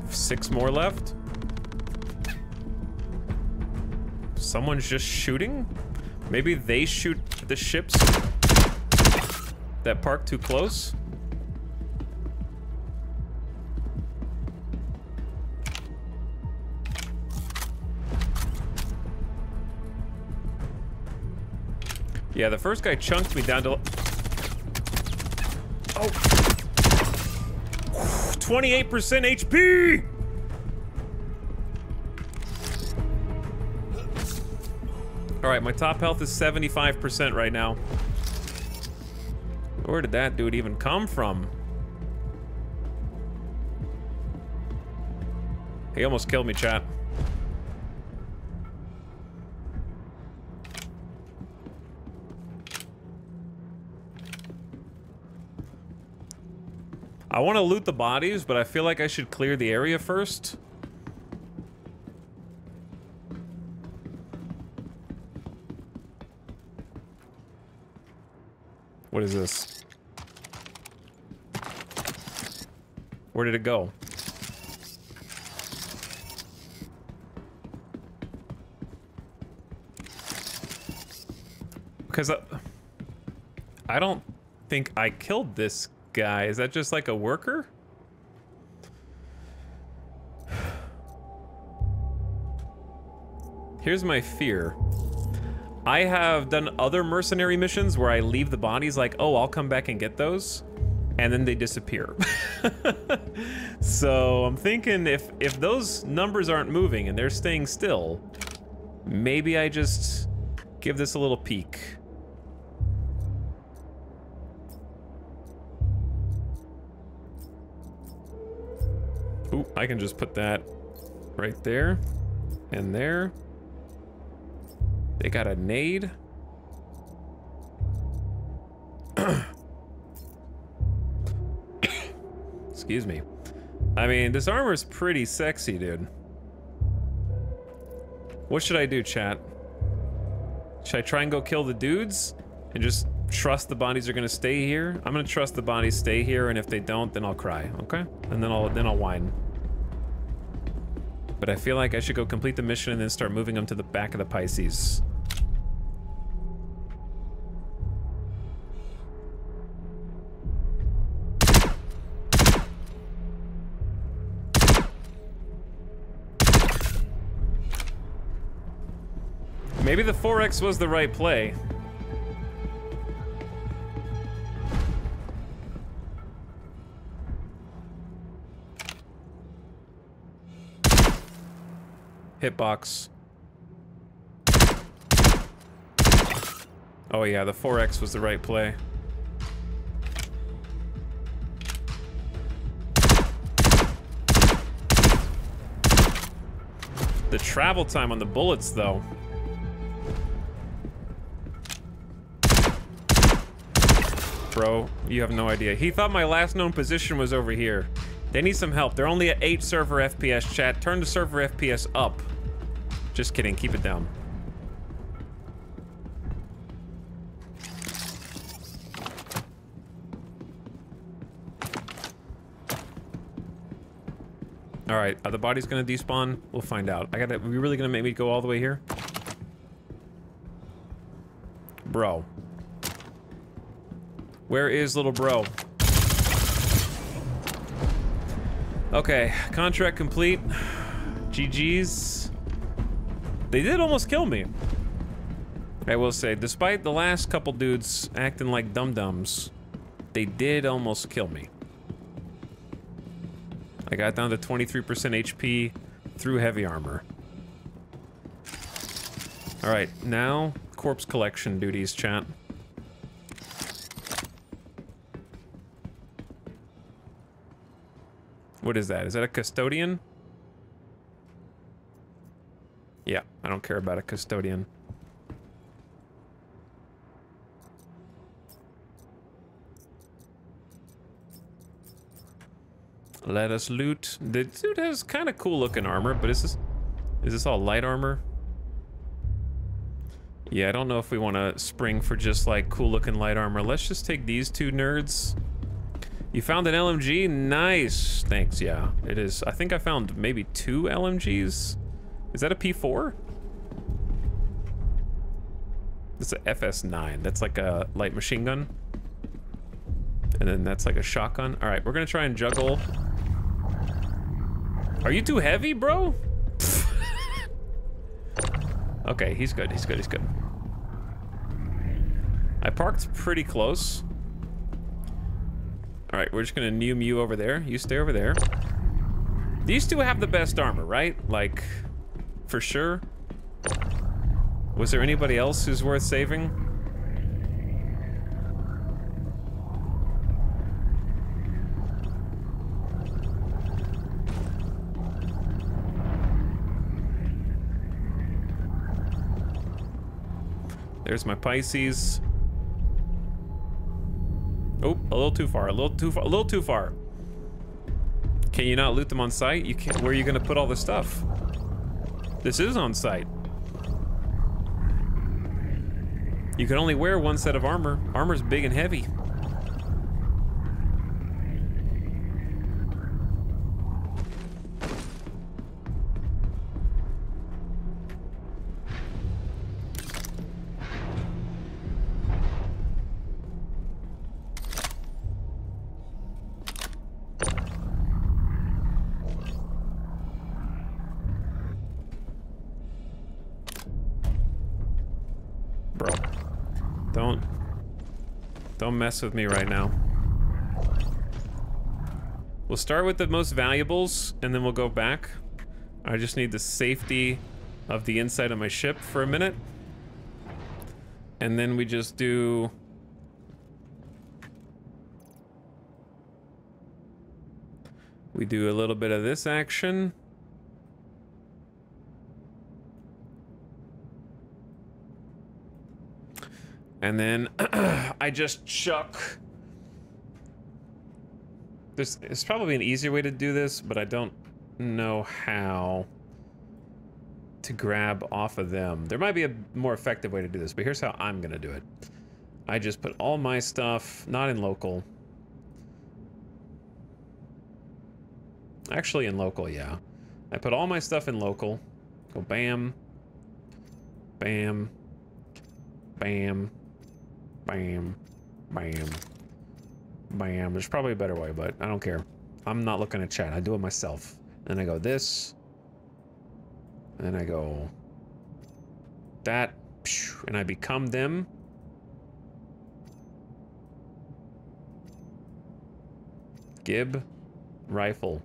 Six more left. Someone's just shooting? Maybe they shoot the ships that park too close? Yeah, the first guy chunked me down to... Oh! 28% HP! Alright, my top health is 75% right now. Where did that dude even come from? He almost killed me, chat. I want to loot the bodies, but I feel like I should clear the area first. What is this? Where did it go? Because I don't think I killed this guy. Is that just like a worker? Here's my fear. I have done other mercenary missions where I leave the bodies like, oh, I'll come back and get those, and then they disappear. So I'm thinking if those numbers aren't moving and they're staying still, maybe I just give this a little peek. Ooh, I can just put that right there and there. They got a nade. Excuse me. I mean, this armor is pretty sexy, dude. What should I do, chat? Should I try and go kill the dudes and just trust the bodies are gonna stay here? I'm gonna trust the bodies stay here, and if they don't, then I'll cry, okay? And then I'll whine. But I feel like I should go complete the mission and then start moving them to the back of the Pisces. Maybe the 4X was the right play. Hitbox. Oh yeah, the 4X was the right play. The travel time on the bullets, though. Bro, you have no idea. He thought my last known position was over here. They need some help. They're only at 8 server FPS, chat. Turn the server FPS up. Just kidding, keep it down. All right, are the bodies gonna despawn? We'll find out. Are we really gonna make me go all the way here? Bro. Where is little bro? Okay, contract complete. GG's. They did almost kill me. I will say, despite the last couple dudes acting like dum-dums, they did almost kill me. I got down to 23% HP through heavy armor. All right, now corpse collection duties, chat. What is that? Is that a custodian? Yeah, I don't care about a custodian. Let us loot. The dude has kind of cool looking armor, but is this all light armor? Yeah, I don't know if we want to spring for just like cool looking light armor. Let's just take these two nerds. You found an LMG? Nice. Thanks, yeah. It is. I think I found maybe 2 LMGs. Is that a P4? It's a FS9. That's like a light machine gun. And then that's like a shotgun. All right, we're gonna try and juggle. Are you too heavy, bro? Okay, he's good, he's good, he's good. I parked pretty close. All right, we're just gonna noom you over there. You stay over there. These two have the best armor, right? Like, for sure. Was there anybody else who's worth saving? There's my Pisces. Oh, a little too far, a little too far, a little too far. Can you not loot them on site? You can't. Where are you gonna put all this stuff? This is on site. You can only wear one set of armor. Armor's big and heavy. Don't mess with me right now. We'll start with the most valuables and then we'll go back. I just need the safety of the inside of my ship for a minute. And then we just do... we do a little bit of this action. And then I just chuck. It's probably an easier way to do this, but I don't know how to grab off of them. There might be a more effective way to do this, but here's how I'm gonna do it. I just put all my stuff, not in local. Actually in local, yeah. I put all my stuff in local. Go bam, bam, bam. Bam, bam, bam. There's probably a better way, but I don't care. I'm not looking at chat. I do it myself. And I go this. And then I go that. And I become them. Gib, rifle.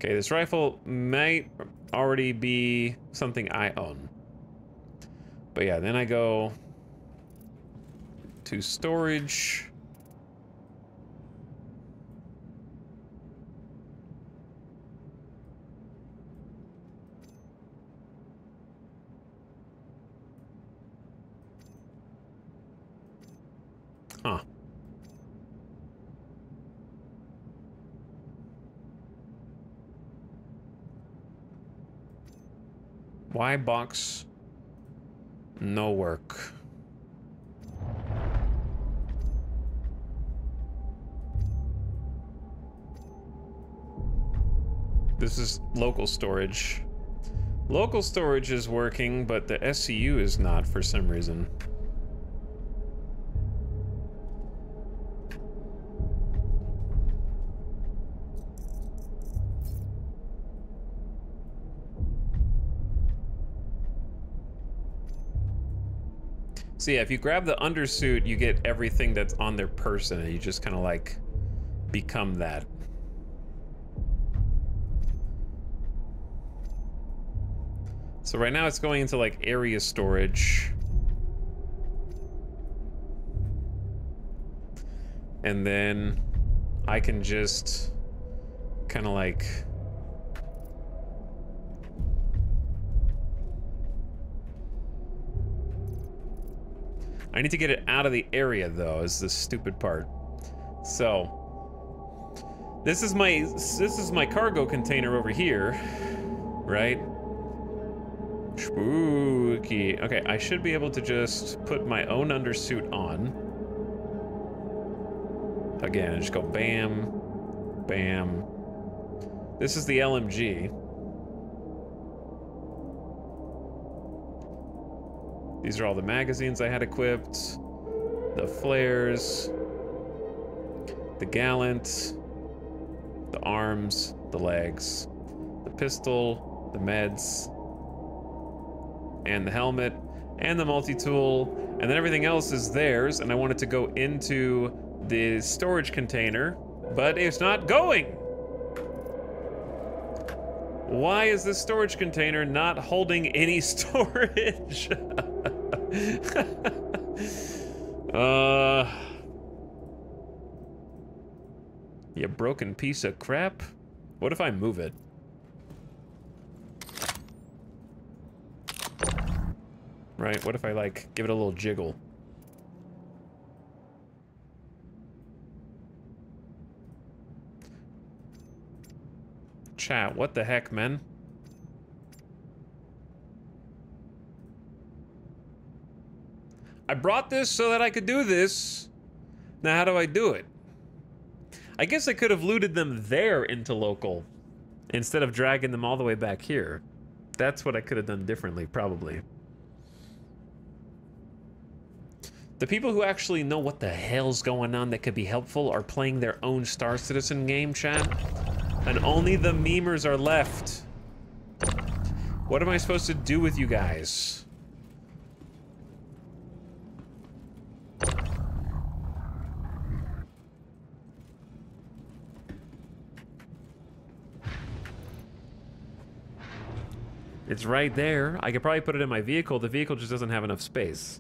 Okay, this rifle might already be something I own. But yeah, then I go to storage. Huh. Why box? No work. This is local storage. Local storage is working, but the SCU is not for some reason. So yeah, if you grab the undersuit, you get everything that's on their person, and you just kind of like become that. So right now it's going into like area storage. And then I can just kind of like... I need to get it out of the area, though, is the stupid part. So, this is my cargo container over here, right? Spooky. Okay, I should be able to just put my own undersuit on. Again, just go bam, Bam. This is the LMG. These are all the magazines I had equipped. The flares. The Gallant. The arms. The legs. The pistol. The meds. And the helmet. And the multi-tool. And then everything else is theirs. And I wanted to go into the storage container. But it's not going! Why is this storage container not holding any storage? You broken piece of crap. What if I move it? Right, what if I, like, give it a little jiggle? Chat, what the heck, man? I brought this so that I could do this. Now, how do I do it? I guess I could have looted them there into local instead of dragging them all the way back here. That's what I could have done differently, probably. The people who actually know what the hell's going on that could be helpful are playing their own Star Citizen game, chat. And only the memers are left. What am I supposed to do with you guys? It's right there. I could probably put it in my vehicle. The vehicle just doesn't have enough space.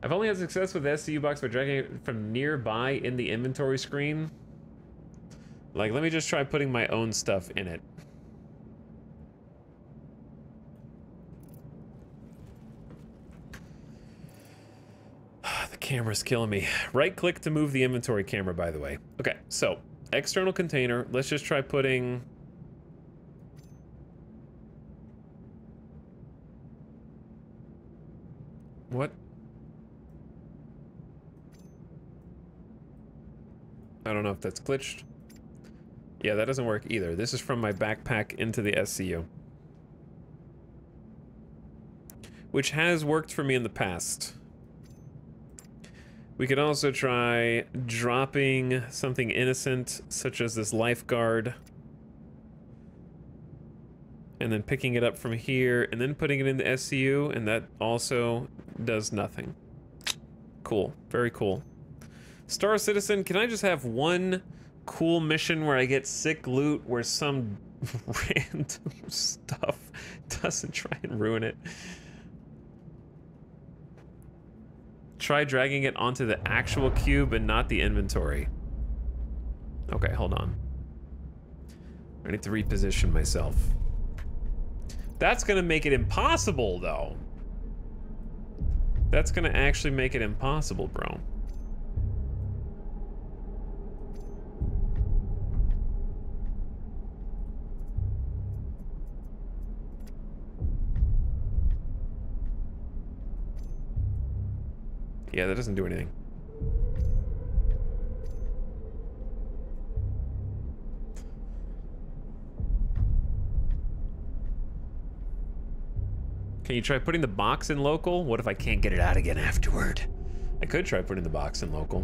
I've only had success with the SCU box by dragging it from nearby in the inventory screen. Like, let me just try putting my own stuff in it. The camera's killing me. Right click to move the inventory camera, by the way. Okay, so external container. Let's just try putting... What? I don't know if that's glitched. Yeah, that doesn't work either. This is from my backpack into the SCU. Which has worked for me in the past. We could also try dropping something innocent, such as this lifeguard. And then picking it up from here, and then putting it in the SCU, and that also does nothing. Cool. Very cool. Star Citizen, can I just have one cool mission where I get sick loot where some random stuff doesn't try and ruin it? Try dragging it onto the actual cube and not the inventory. Okay, hold on. I need to reposition myself. That's gonna make it impossible, though. That's gonna actually make it impossible, bro. Yeah, that doesn't do anything. Can you try putting the box in local? What if I can't get it out again afterward? I could try putting the box in local.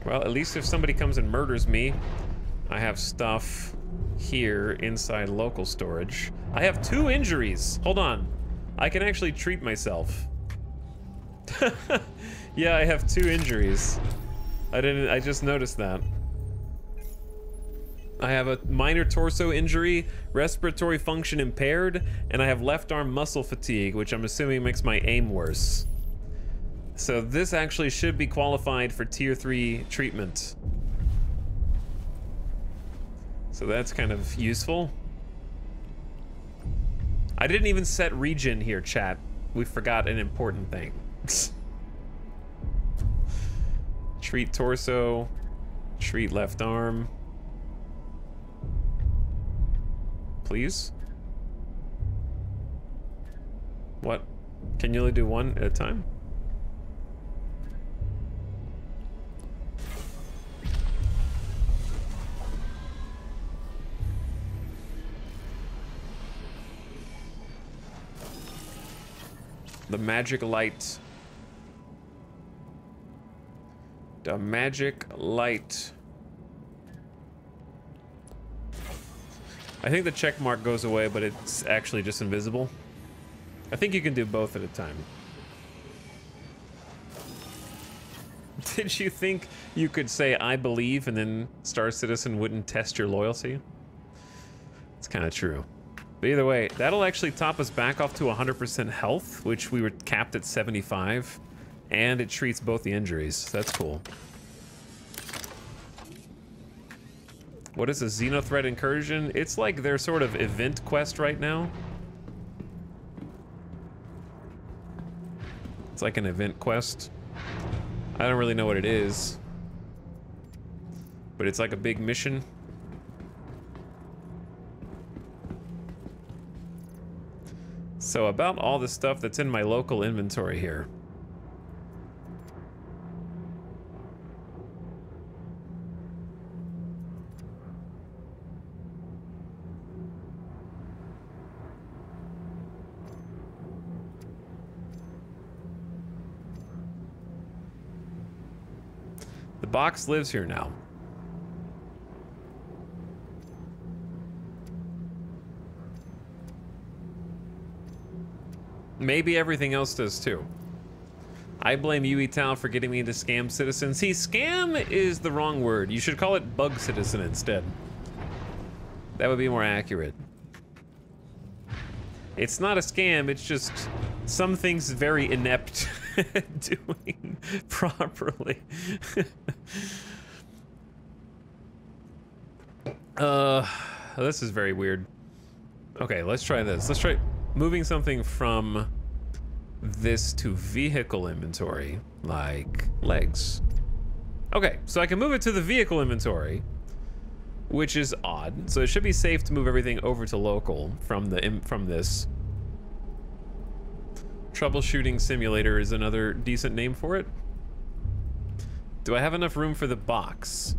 Well, at least if somebody comes and murders me, I have stuff here inside local storage. I have 2 injuries. Hold on. I can actually treat myself. Yeah, I have 2 injuries. I just noticed that. I have a minor torso injury, respiratory function impaired, and I have left arm muscle fatigue, which I'm assuming makes my aim worse. So this actually should be qualified for tier 3 treatment. So that's kind of useful. I didn't even set region here, chat. We forgot an important thing. Treat torso. Treat left arm. Please. What? Can you only do one at a time? The magic light. The magic light. I think the check mark goes away, but it's actually just invisible. I think you can do both at a time. Did you think you could say I believe and then Star Citizen wouldn't test your loyalty? It's kind of true. But either way, that'll actually top us back off to 100% health, which we were capped at 75, and it treats both the injuries. That's cool. What is a Xenothreat incursion? It's like their sort of event quest right now. It's like an event quest. I don't really know what it is, but it's like a big mission. So about all the stuff that's in my local inventory here. The box lives here now. Maybe everything else does too. I blame Yui Tao for getting me into Scam Citizen. See, scam is the wrong word. You should call it Bug Citizen instead. That would be more accurate. It's not a scam, it's just some things very inept at doing properly. This is very weird. Okay, let's try this. Let's try moving something from this to vehicle inventory, like legs. Okay, so I can move it to the vehicle inventory, which is odd. So it should be safe to move everything over to local from this. Troubleshooting simulator is another decent name for it. Do I have enough room for the box?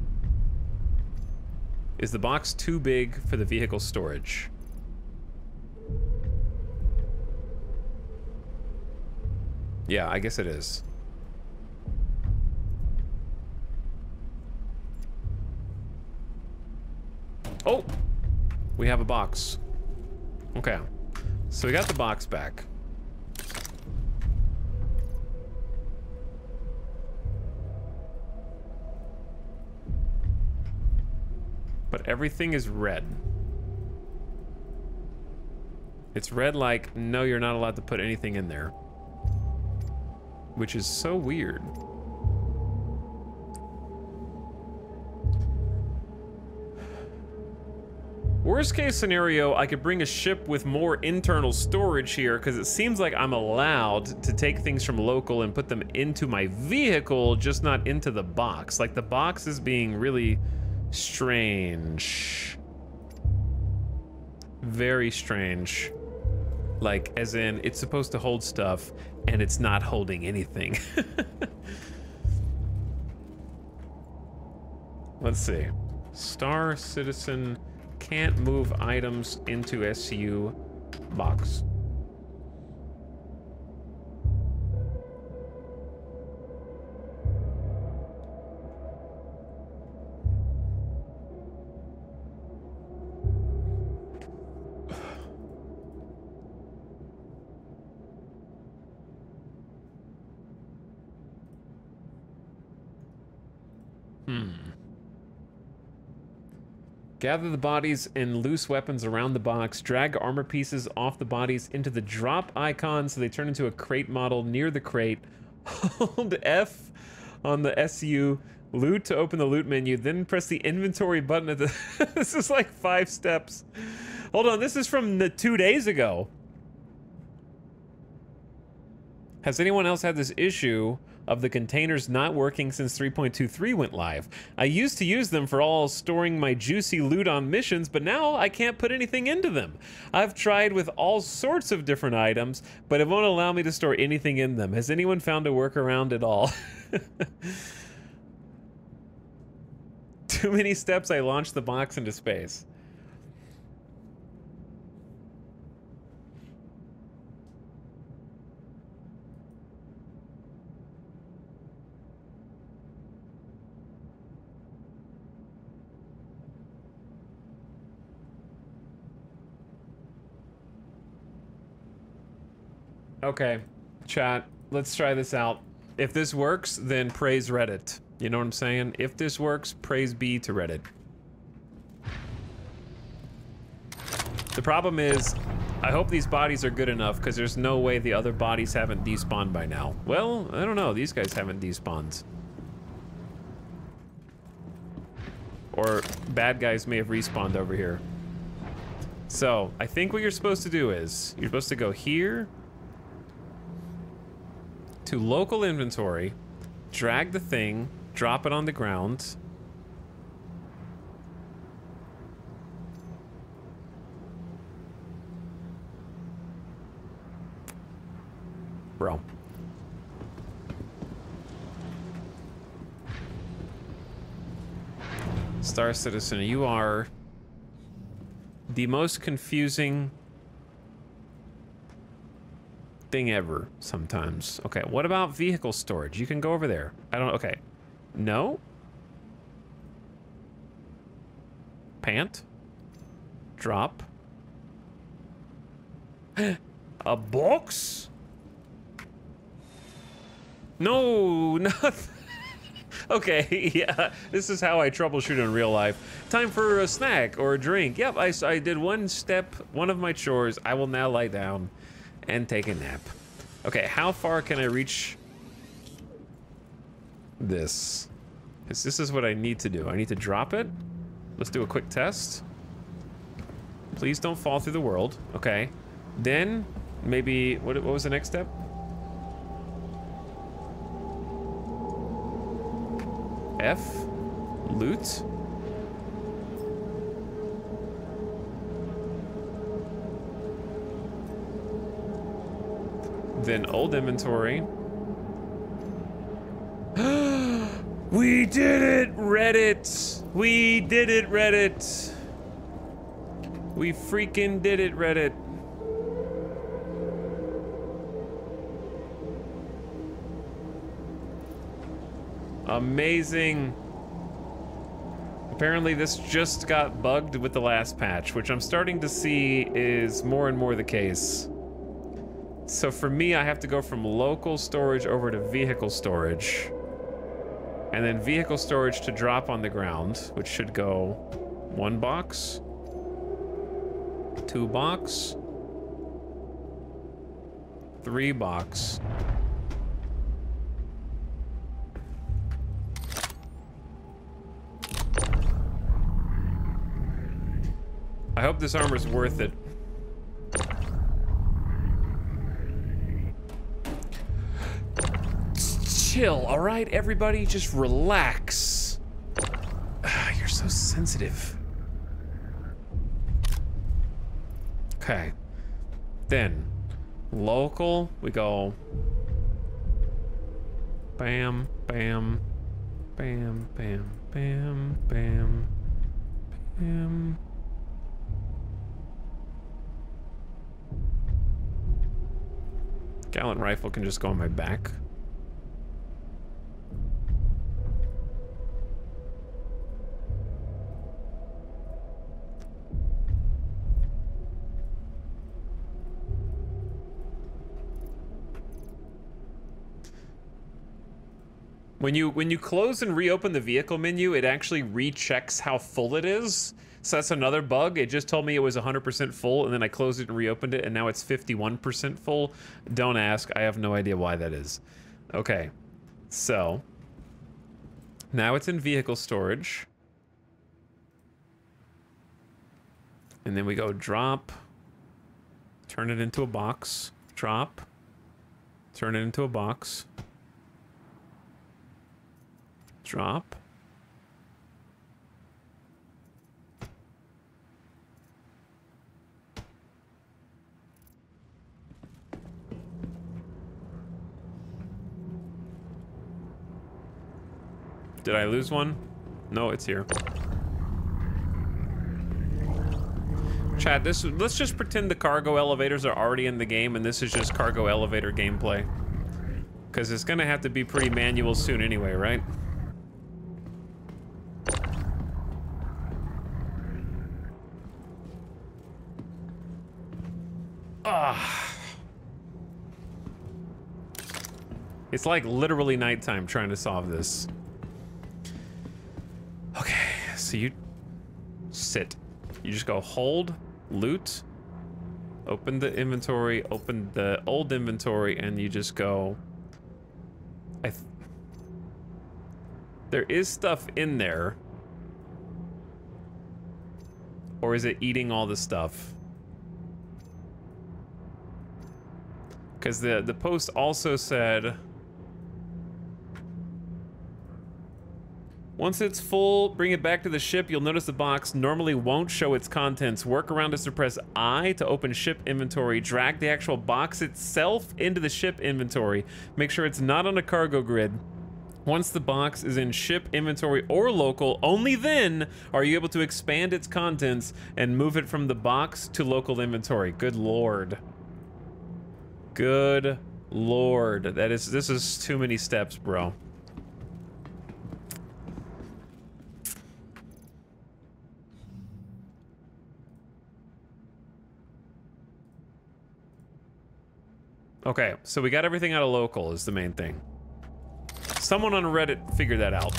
Is the box too big for the vehicle storage? Yeah, I guess it is. Oh! We have a box. Okay. So we got the box back. But everything is red. It's red like, no, you're not allowed to put anything in there. Which is so weird. Worst case scenario, I could bring a ship with more internal storage here because it seems like I'm allowed to take things from local and put them into my vehicle, just not into the box. Like the box is being really strange. Very strange. Like, as in, it's supposed to hold stuff and it's not holding anything. Let's see. Star Citizen can't move items into SCU box. Gather the bodies and loose weapons around the box. Drag armor pieces off the bodies into the drop icon so they turn into a crate model near the crate. Hold F on the SU. Loot to open the loot menu. Then press the inventory button at the... This is like 5 steps. Hold on, this is from 2 days ago. Has anyone else had this issue of the containers not working since 3.23 went live. I used to use them for all storing my juicy loot on missions, but now I can't put anything into them. I've tried with all sorts of different items, but it won't allow me to store anything in them. Has anyone found a workaround at all? Too many steps, I launched the box into space. Okay, chat, let's try this out. If this works, then praise Reddit. You know what I'm saying? If this works, praise be to Reddit. The problem is, I hope these bodies are good enough, because there's no way the other bodies haven't despawned by now. Well, I don't know. These guys haven't despawned. Or bad guys may have respawned over here. So, I think what you're supposed to do is, you're supposed to go here, to local inventory, drag the thing, drop it on the ground. Bro. Star Citizen, you are the most confusing thing ever sometimes. Okay, what about vehicle storage? You can go over there. I don't, okay. No? Pant? Drop? A box? No, nothing. Okay, yeah, this is how I troubleshoot in real life. Time for a snack or a drink. Yep, I did one step, one of my chores. I will now lie down and take a nap. Okay, how far can I reach this? Because this is what I need to do. I need to drop it. Let's do a quick test. Please don't fall through the world. Okay. Then, maybe, what was the next step? F, loot. Then old inventory. We did it, Reddit! We did it, Reddit! We freaking did it, Reddit. Amazing. Apparently this just got bugged with the last patch, which I'm starting to see is more and more the case. So for me, I have to go from local storage over to vehicle storage. And then vehicle storage to drop on the ground, which should go 1 box, 2 box, 3 box. I hope this armor's worth it. Chill, all right, everybody? Just relax. You're so sensitive. Okay. Then, local, we go bam, bam, bam, bam, bam, bam, bam. Gallant rifle can just go on my back. When you close and reopen the vehicle menu, it actually rechecks how full it is. So that's another bug. It just told me it was 100% full, and then I closed it and reopened it, and now it's 51% full. Don't ask. I have no idea why that is. Okay. So, now it's in vehicle storage. And then we go drop, turn it into a box, drop, turn it into a box. Drop. Did I lose one? No, it's here. Chat, let's just pretend the cargo elevators are already in the game and this is just cargo elevator gameplay. Because it's gonna have to be pretty manual soon anyway, right? It's like literally nighttime trying to solve this. Okay, so you sit. You just go hold, loot, open the inventory, open the old inventory, and you just go. There is stuff in there. Or is it eating all the stuff? Because the post also said, once it's full, bring it back to the ship. You'll notice the box normally won't show its contents. Work around to press I to open ship inventory. Drag the actual box itself into the ship inventory. Make sure it's not on a cargo grid. Once the box is in ship inventory or local, only then are you able to expand its contents and move it from the box to local inventory. Good lord. Good lord. This is too many steps, bro. Okay, so we got everything out of local is the main thing. Someone on Reddit figured that out.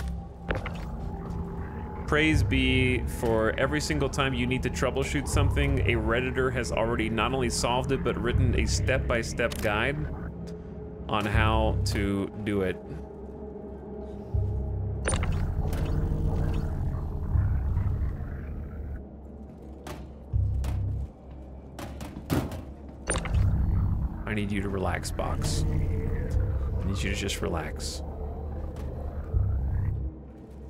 Praise be for every single time you need to troubleshoot something, a Redditor has already not only solved it, but written a step-by-step guide on how to do it. I need you to relax, box. I need you to just relax.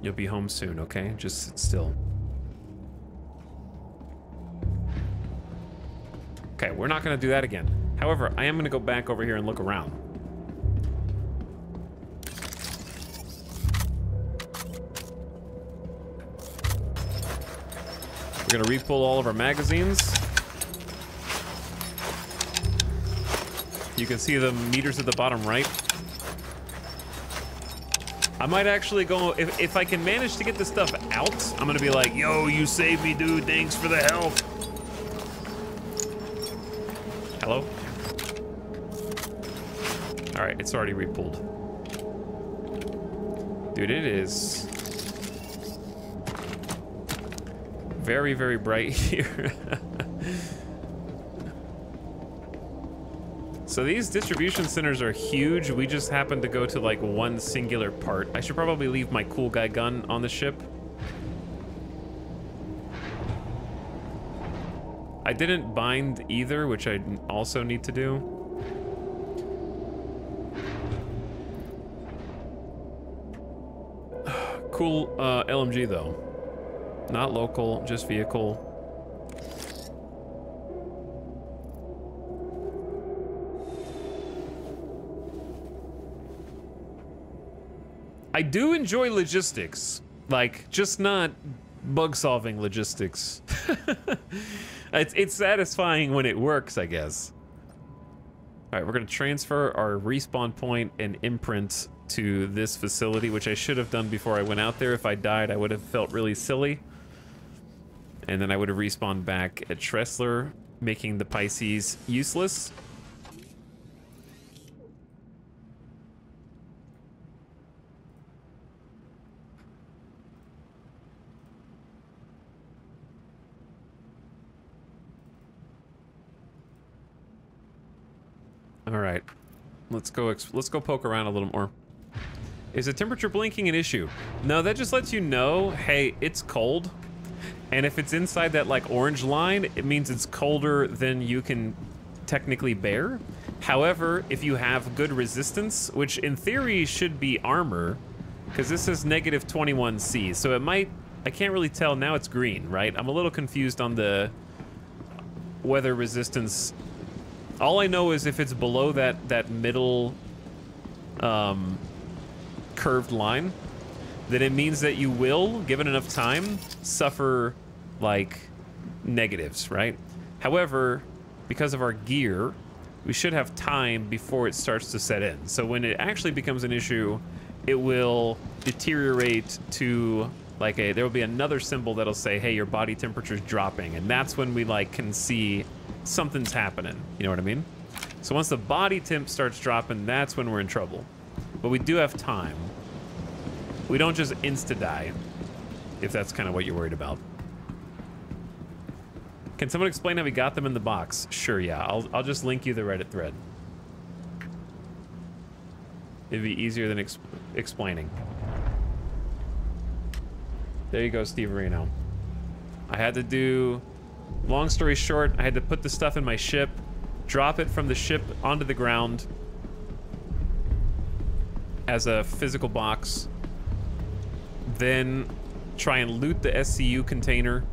You'll be home soon, okay? Just sit still. Okay, we're not gonna do that again. However, I am gonna go back over here and look around. We're gonna repull all of our magazines. You can see the meters at the bottom right. I might actually go, if I can manage to get this stuff out, I'm gonna be like, yo, you saved me, dude, thanks for the help. Hello? All right, it's already repulled. Dude, it is very, very bright here. So these distribution centers are huge. We just happen to go to like one singular part. I should probably leave my cool guy gun on the ship. I didn't bind either, which I also need to do. Cool LMG though. Not local, just vehicle. I do enjoy logistics, like just not bug solving logistics. It's satisfying when it works, I guess. All right, we're gonna transfer our respawn point and imprint to this facility, which I should have done before I went out there. If I died, I would have felt really silly. And then I would have respawned back at Tressler, making the Pisces useless. All right, let's go poke around a little more. Is the temperature blinking an issue? No, that just lets you know, hey, it's cold. And if it's inside that like orange line, it means it's colder than you can technically bear. However, if you have good resistance, which in theory should be armor, Because this is negative 21C, so it might... I can't really tell. Now it's green, right? I'm a little confused on the weather resistance. All I know is if it's below that middle curved line, then it means that you will, given enough time, suffer, like, negatives, right? However, because of our gear, we should have time before it starts to set in. So when it actually becomes an issue, it will deteriorate to... like there will be another symbol that'll say, hey, your body temperature's dropping, and that's when we like can see something's happening. You know what I mean? So once the body temp starts dropping, that's when we're in trouble. But we do have time. We don't just insta-die, if that's kind of what you're worried about. Can someone explain how we got them in the box? Sure, yeah. I'll just link you the Reddit thread. It'd be easier than explaining. There you go, Steve Reno. I had to do, long story short, I had to put the stuff in my ship, drop it from the ship onto the ground as a physical box, then try and loot the SCU container,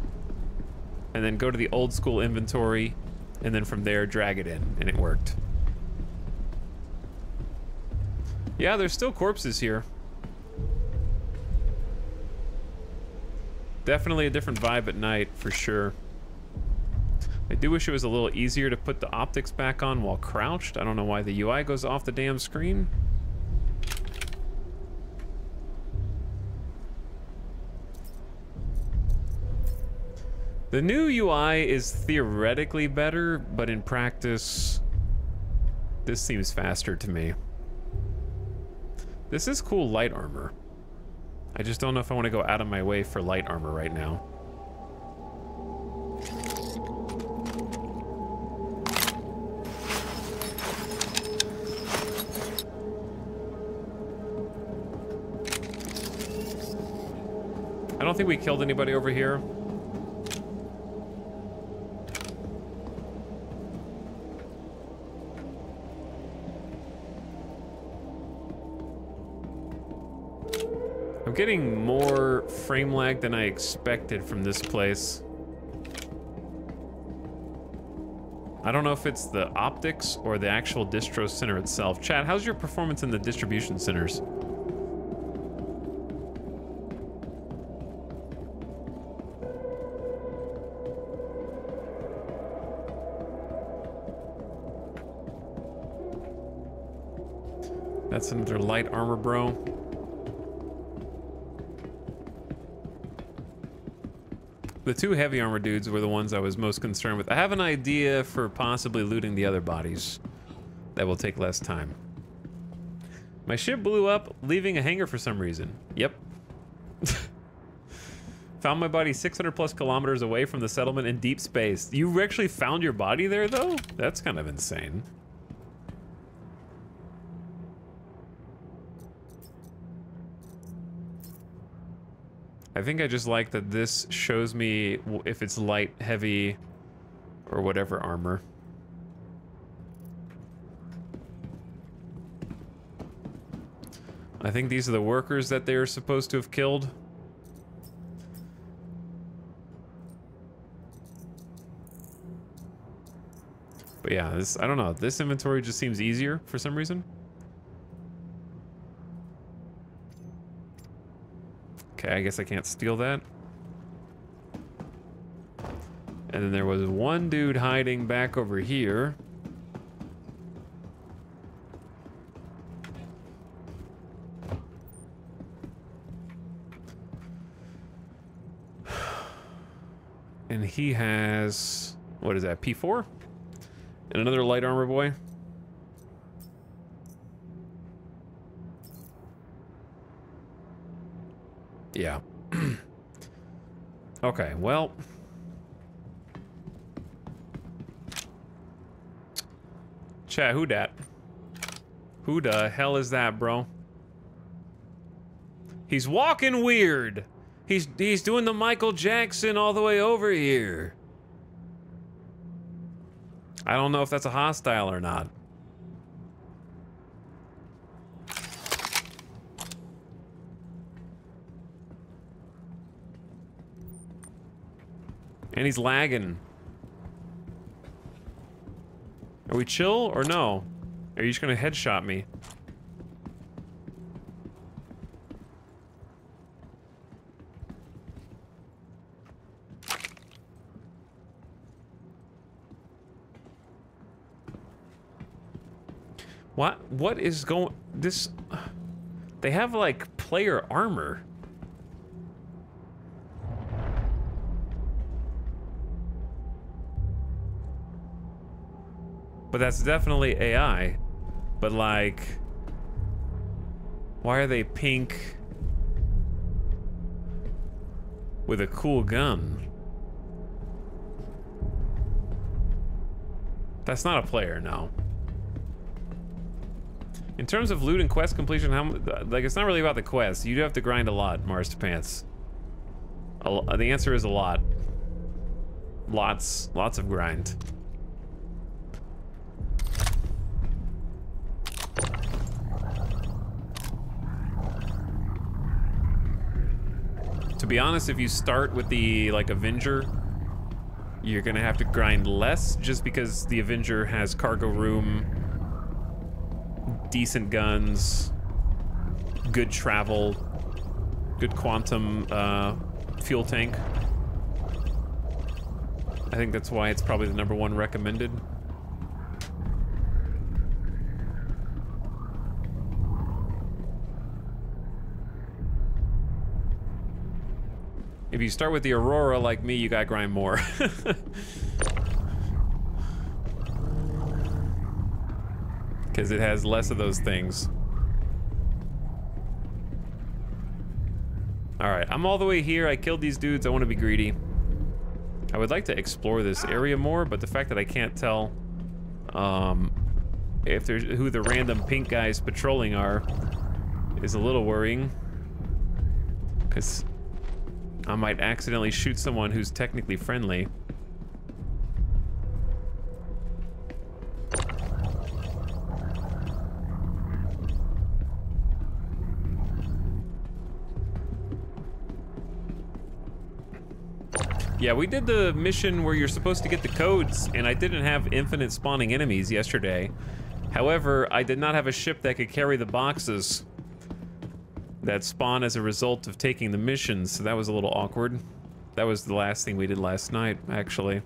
and then go to the old school inventory, and then from there drag it in, and it worked. Yeah, there's still corpses here. Definitely a different vibe at night, for sure. I do wish it was a little easier to put the optics back on while crouched. I don't know why the UI goes off the damn screen. The new UI is theoretically better, but in practice, this seems faster to me. This is cool light armor. I just don't know if I want to go out of my way for light armor right now. I don't think we killed anybody over here. I'm getting more frame lag than I expected from this place. I don't know if it's the optics or the actual distro center itself. Chat, how's your performance in the distribution centers? That's another light armor, bro. The two heavy armor dudes were the ones I was most concerned with. I have an idea for possibly looting the other bodies. That will take less time. My ship blew up, leaving a hangar for some reason. Yep. Found my body 600 plus kilometers away from the settlement in deep space. You actually found your body there, though? That's kind of insane. I think I just like that this shows me if it's light, heavy, or whatever armor. I think these are the workers that they are supposed to have killed. But yeah, this, I don't know. This inventory just seems easier for some reason. Okay, I guess I can't steal that. And then there was one dude hiding back over here. And he has, what is that, P4? And another light armor boy. Yeah. Okay, well. Chat, who dat? Who the hell is that, bro? He's walking weird. He's doing the Michael Jackson all the way over here. I don't know if that's a hostile or not. And he's lagging. Are we chill or no? Are you just gonna headshot me? What is going... This... They have, like, player armor. But that's definitely AI. But, like... Why are they pink... with a cool gun? That's not a player, no. In terms of loot and quest completion, like, it's not really about the quest. You do have to grind a lot, Marstapants. The answer is a lot. Lots of grind. To be honest, if you start with the, like, Avenger, you're gonna have to grind less, just because the Avenger has cargo room, decent guns, good travel, good quantum fuel tank. I think that's why it's probably the #1 recommended. If you start with the Aurora like me, you gotta grind more. Because it has less of those things. Alright, I'm all the way here. I killed these dudes. I want to be greedy. I would like to explore this area more, but the fact that I can't tell if there's who the random pink guys patrolling are is a little worrying. Because I might accidentally shoot someone who's technically friendly. Yeah, we did the mission where you're supposed to get the codes, and I didn't have infinite spawning enemies yesterday. However, I did not have a ship that could carry the boxes that spawn as a result of taking the missions, so that was a little awkward. That was the last thing we did last night, actually.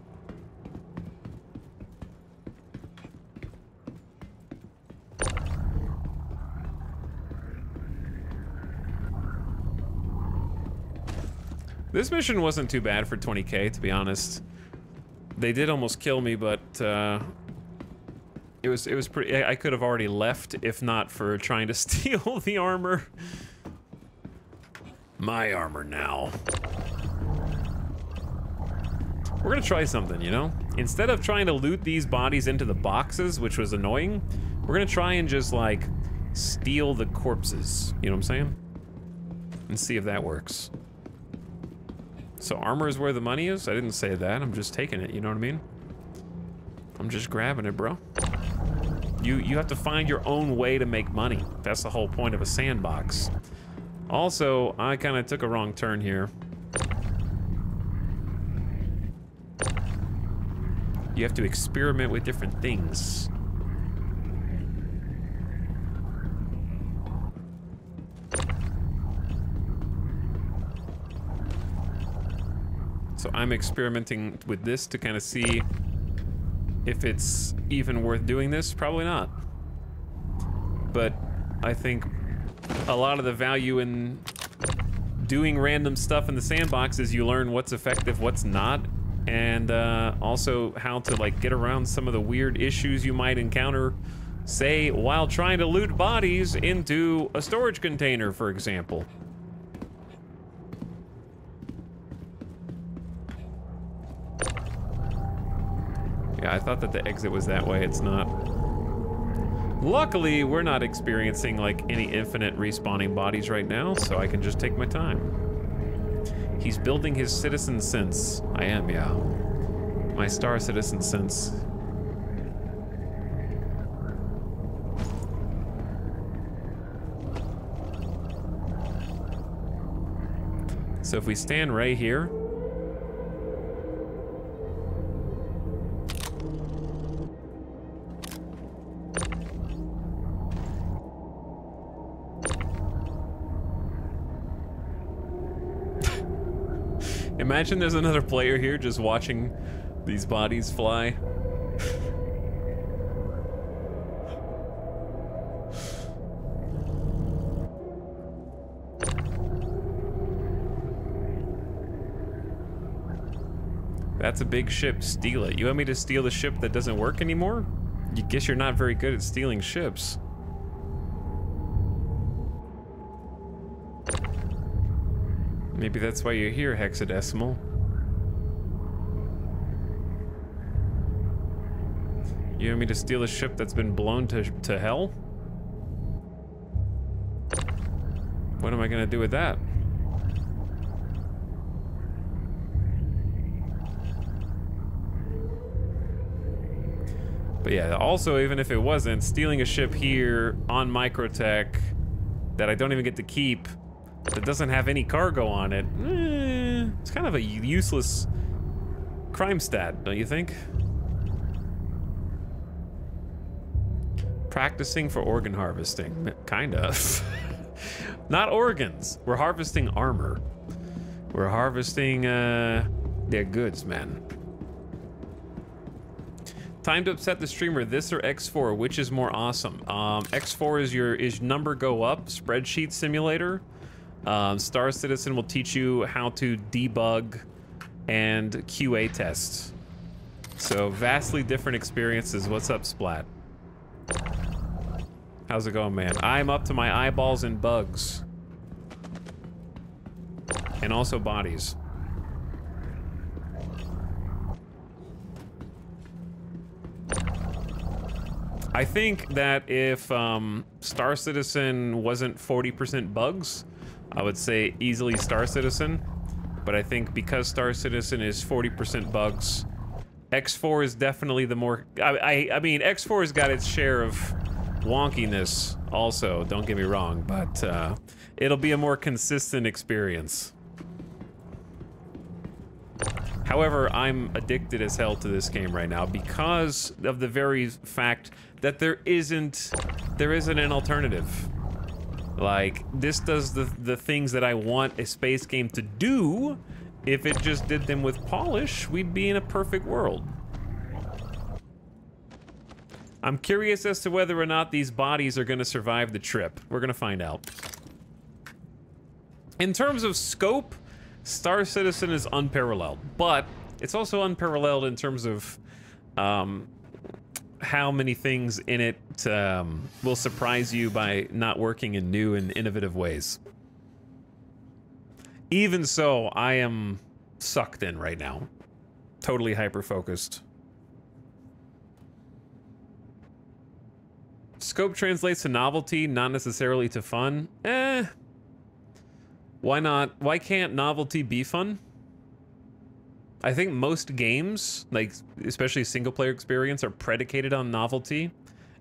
This mission wasn't too bad for 20k, to be honest. They did almost kill me, but it was pretty. I could have already left if not for trying to steal the armor. My armor now. We're gonna try something, you know? Instead of trying to loot these bodies into the boxes, which was annoying, we're gonna try and just, like, steal the corpses. You know what I'm saying? And see if that works. So armor is where the money is? I didn't say that. I'm just taking it, you know what I mean? I'm just grabbing it, bro. You have to find your own way to make money. That's the whole point of a sandbox. Also, I kind of took a wrong turn here. You have to experiment with different things. So I'm experimenting with this to kind of see if it's even worth doing this. Probably not. But I think a lot of the value in doing random stuff in the sandbox is you learn what's effective, what's not, and also how to, like, get around some of the weird issues you might encounter, say, while trying to loot bodies into a storage container, for example. Yeah, I thought that the exit was that way. It's not. Luckily, we're not experiencing, like, any infinite respawning bodies right now, so I can just take my time. He's building his citizen sense. I am, yeah. My Star Citizen sense. So if we stand right here, Imagine there's another player here just watching these bodies fly. That's a big ship. Steal it. You want me to steal the ship that doesn't work anymore? You guess you're not very good at stealing ships. Maybe that's why you're here, Hexadecimal. You want me to steal a ship that's been blown to hell? What am I gonna do with that? But yeah, also, even if it wasn't, stealing a ship here on Microtech that I don't even get to keep, that doesn't have any cargo on it, it's kind of a useless crime stat, don't you think? Practicing for organ harvesting, kind of. Not organs, we're harvesting armor. We're harvesting their goods, man. Time to upset the streamer, this or X4, which is more awesome? X4 is your number go up spreadsheet simulator. Star Citizen will teach you how to debug and QA test. So vastly different experiences. What's up, Splat? How's it going, man? I'm up to my eyeballs in bugs. And also bodies. I think that if Star Citizen wasn't 40% bugs, I would say easily Star Citizen. But I think because Star Citizen is 40% bugs, X4 is definitely the more... I mean, X4 has got its share of wonkiness also, don't get me wrong, but it'll be a more consistent experience. However, I'm addicted as hell to this game right now because of the very fact that there isn't an alternative. Like, this does the things that I want a space game to do. If it just did them with polish, we'd be in a perfect world. I'm curious as to whether or not these bodies are gonna survive the trip. We're gonna find out. In terms of scope, Star Citizen is unparalleled, but it's also unparalleled in terms of how many things in it will surprise you by not working in new and innovative ways. Even so, I am sucked in right now. Totally hyper-focused. Scope translates to novelty, not necessarily to fun. Why not? Why can't novelty be fun? I think most games, like especially single-player experience, are predicated on novelty,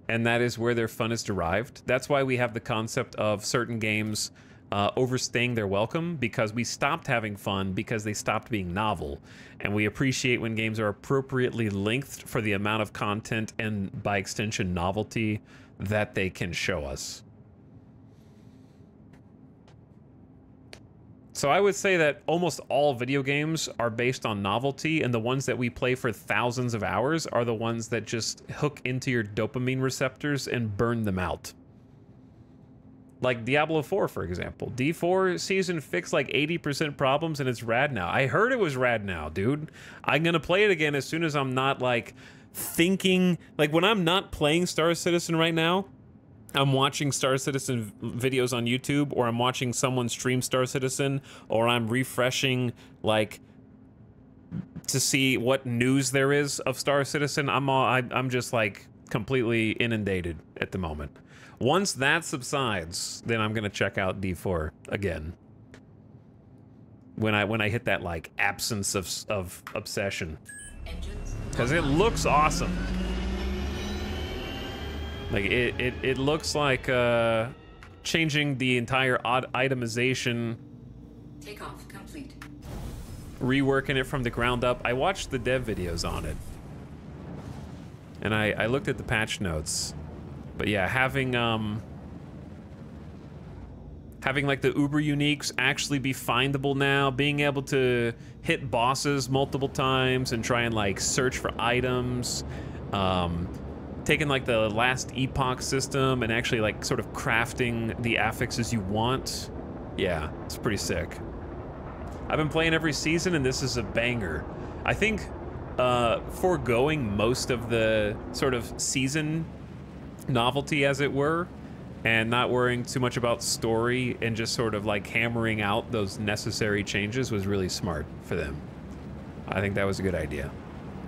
and that is where their fun is derived. That's why we have the concept of certain games overstaying their welcome, because we stopped having fun because they stopped being novel. And we appreciate when games are appropriately lengthed for the amount of content and, by extension, novelty that they can show us. So I would say that almost all video games are based on novelty, and the ones that we play for thousands of hours are the ones that just hook into your dopamine receptors and burn them out. Like Diablo 4, for example. D4 season fixed like 80% problems and it's rad now. I heard it was rad now, dude. I'm gonna play it again as soon as I'm not like thinking, like when I'm not playing Star Citizen right now, I'm watching Star Citizen videos on YouTube, or I'm watching someone stream Star Citizen, or I'm refreshing, like, to see what news there is of Star Citizen. I'm just, like, completely inundated at the moment. Once that subsides, then I'm gonna check out D4 again. When I hit that, like, absence of obsession. Because it looks awesome. Like, it looks like changing the entire itemization.
Takeoff complete.
Reworking it from the ground up. I watched the dev videos on it. And I looked at the patch notes. But yeah, having Having like the uber uniques actually be findable now, being able to hit bosses multiple times and try and like search for items, taking like the last epoch system and actually like sort of crafting the affixes you want. Yeah, it's pretty sick. I've been playing every season and this is a banger. I think foregoing most of the sort of season novelty, as it were, and not worrying too much about story and just sort of like hammering out those necessary changes was really smart for them. I think that was a good idea.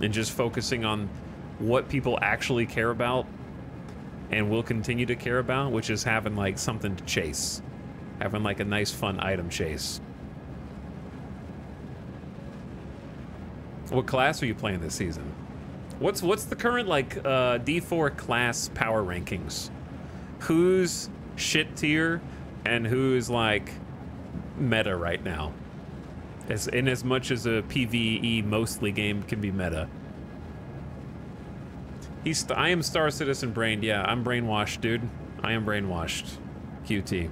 And just focusing on what people actually care about and will continue to care about, which is having like something to chase. Having like a nice fun item chase. What class are you playing this season? What's the current like D4 class power rankings? Who's shit tier and who's like meta right now? As much as a PvE mostly game can be meta. I am Star Citizen brained. Yeah, I'm brainwashed, dude. I am brainwashed. QT.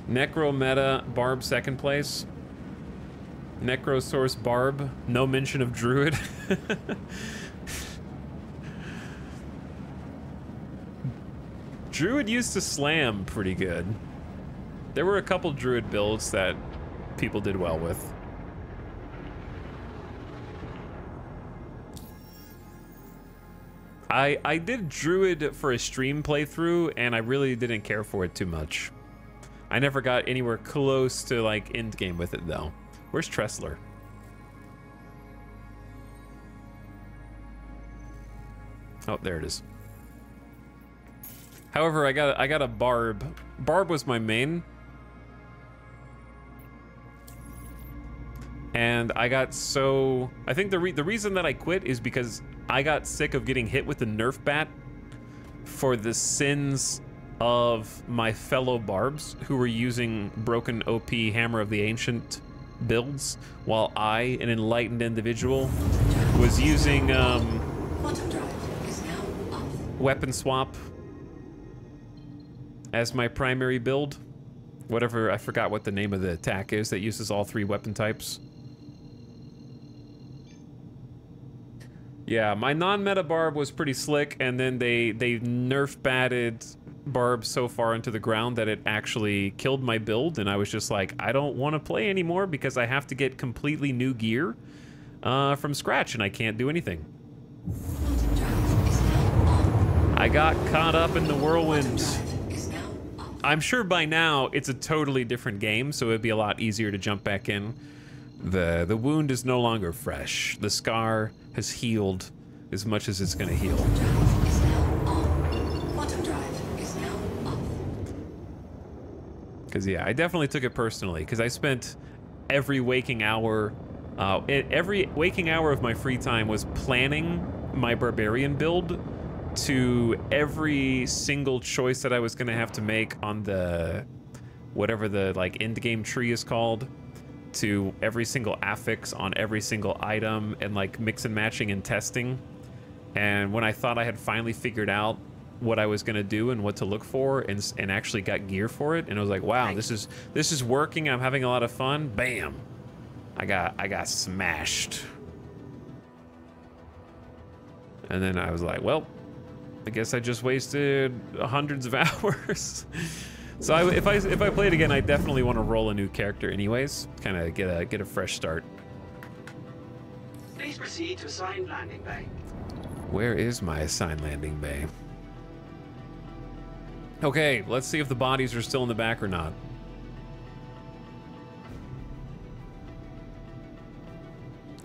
Necro meta, Barb second place. Necrosource Barb, no mention of Druid. Druid used to slam pretty good. There were a couple Druid builds that people did well with. I did Druid for a stream playthrough and I really didn't care for it too much. I never got anywhere close to like end game with it though. Where's Tressler? Oh, there it is. However, I got a Barb. Barb was my main. And I got so... I think the reason that I quit is because I got sick of getting hit with the Nerf bat for the sins of my fellow Barbs who were using broken OP Hammer of the Ancient builds, while I, an enlightened individual, was using weapon swap as my primary build. Whatever, I forgot what the name of the attack is that uses all three weapon types. Yeah, my non-meta Barb was pretty slick, and then they nerf batted Barb so far into the ground that it actually killed my build, and I was just like, I don't want to play anymore because I have to get completely new gear from scratch, and I can't do anything. I got caught up in the whirlwind. I'm sure by now it's a totally different game, so it'd be a lot easier to jump back in. The wound is no longer fresh. The scar has healed as much as it's gonna heal. Because yeah, I definitely took it personally, because I spent every waking hour of my free time was planning my barbarian build to every single choice that I was gonna have to make on the whatever the like end game tree is called, to every single affix on every single item, and like mix and matching and testing. And when I thought I had finally figured out what I was gonna do and what to look for, and actually got gear for it, and I was like, wow, this is working, I'm having a lot of fun, bam, I got smashed. And then I was like, well, I guess I just wasted hundreds of hours. So if I play it again, I definitely want to roll a new character anyways, kind of get a fresh start.
Please proceed to assigned landing bay.
Where is my assigned landing bay? Okay, let's see if the bodies are still in the back or not.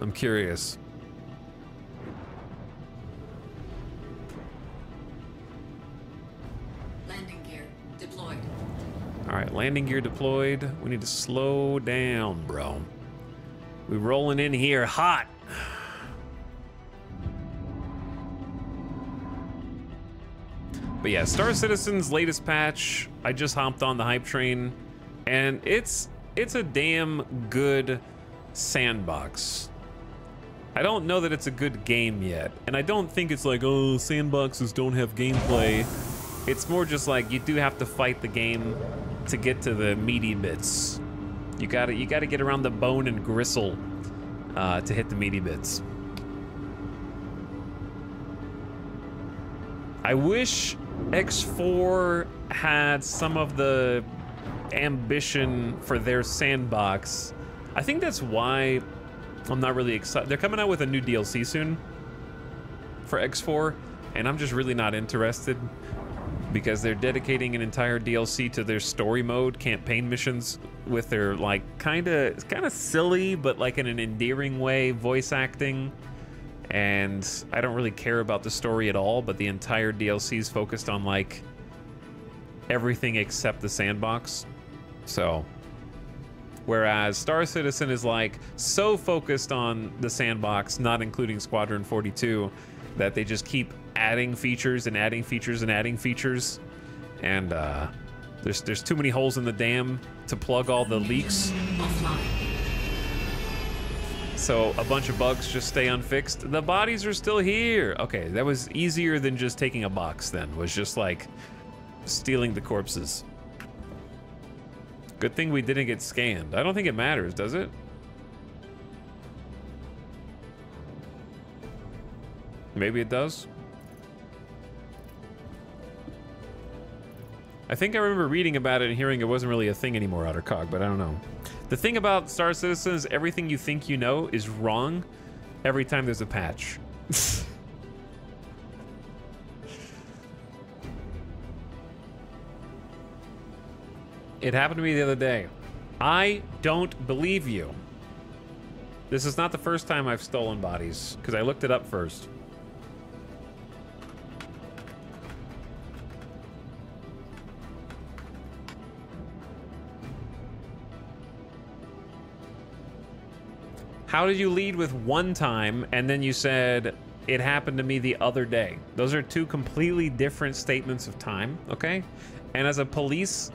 I'm curious.
Landing gear deployed.
All right, landing gear deployed. We need to slow down, bro. We rolling in here hot. But yeah, Star Citizen's latest patch, I just hopped on the hype train, and it's a damn good sandbox. I don't know that it's a good game yet, and I don't think it's like, oh, sandboxes don't have gameplay. It's more just like you do have to fight the game to get to the meaty bits. You gotta get around the bone and gristle to hit the meaty bits. I wish X4 had some of the ambition for their sandbox. I think that's why I'm not really excited. They're coming out with a new DLC soon for X4, and I'm just really not interested because they're dedicating an entire DLC to their story mode campaign missions with their like kind of silly but like in an endearing way voice acting. And I don't really care about the story at all, but the entire DLC is focused on like everything except the sandbox. So whereas Star Citizen is like so focused on the sandbox, not including Squadron 42, that they just keep adding features and adding features and adding features. And there's too many holes in the dam to plug all the leaks. So a bunch of bugs just stay unfixed. The bodies are still here. Okay, that was easier than just taking a box then. Was just like stealing the corpses. Good thing we didn't get scanned. I don't think it matters, does it? Maybe it does. I think I remember reading about it and hearing it wasn't really a thing anymore, Ottercog, but I don't know. The thing about Star Citizen is everything you think you know is wrong every time there's a patch. It happened to me the other day. I don't believe you. This is not the first time I've stolen bodies, because I looked it up first. How did you lead with one time and then you said it happened to me the other day? Those are two completely different statements of time, okay? And as a police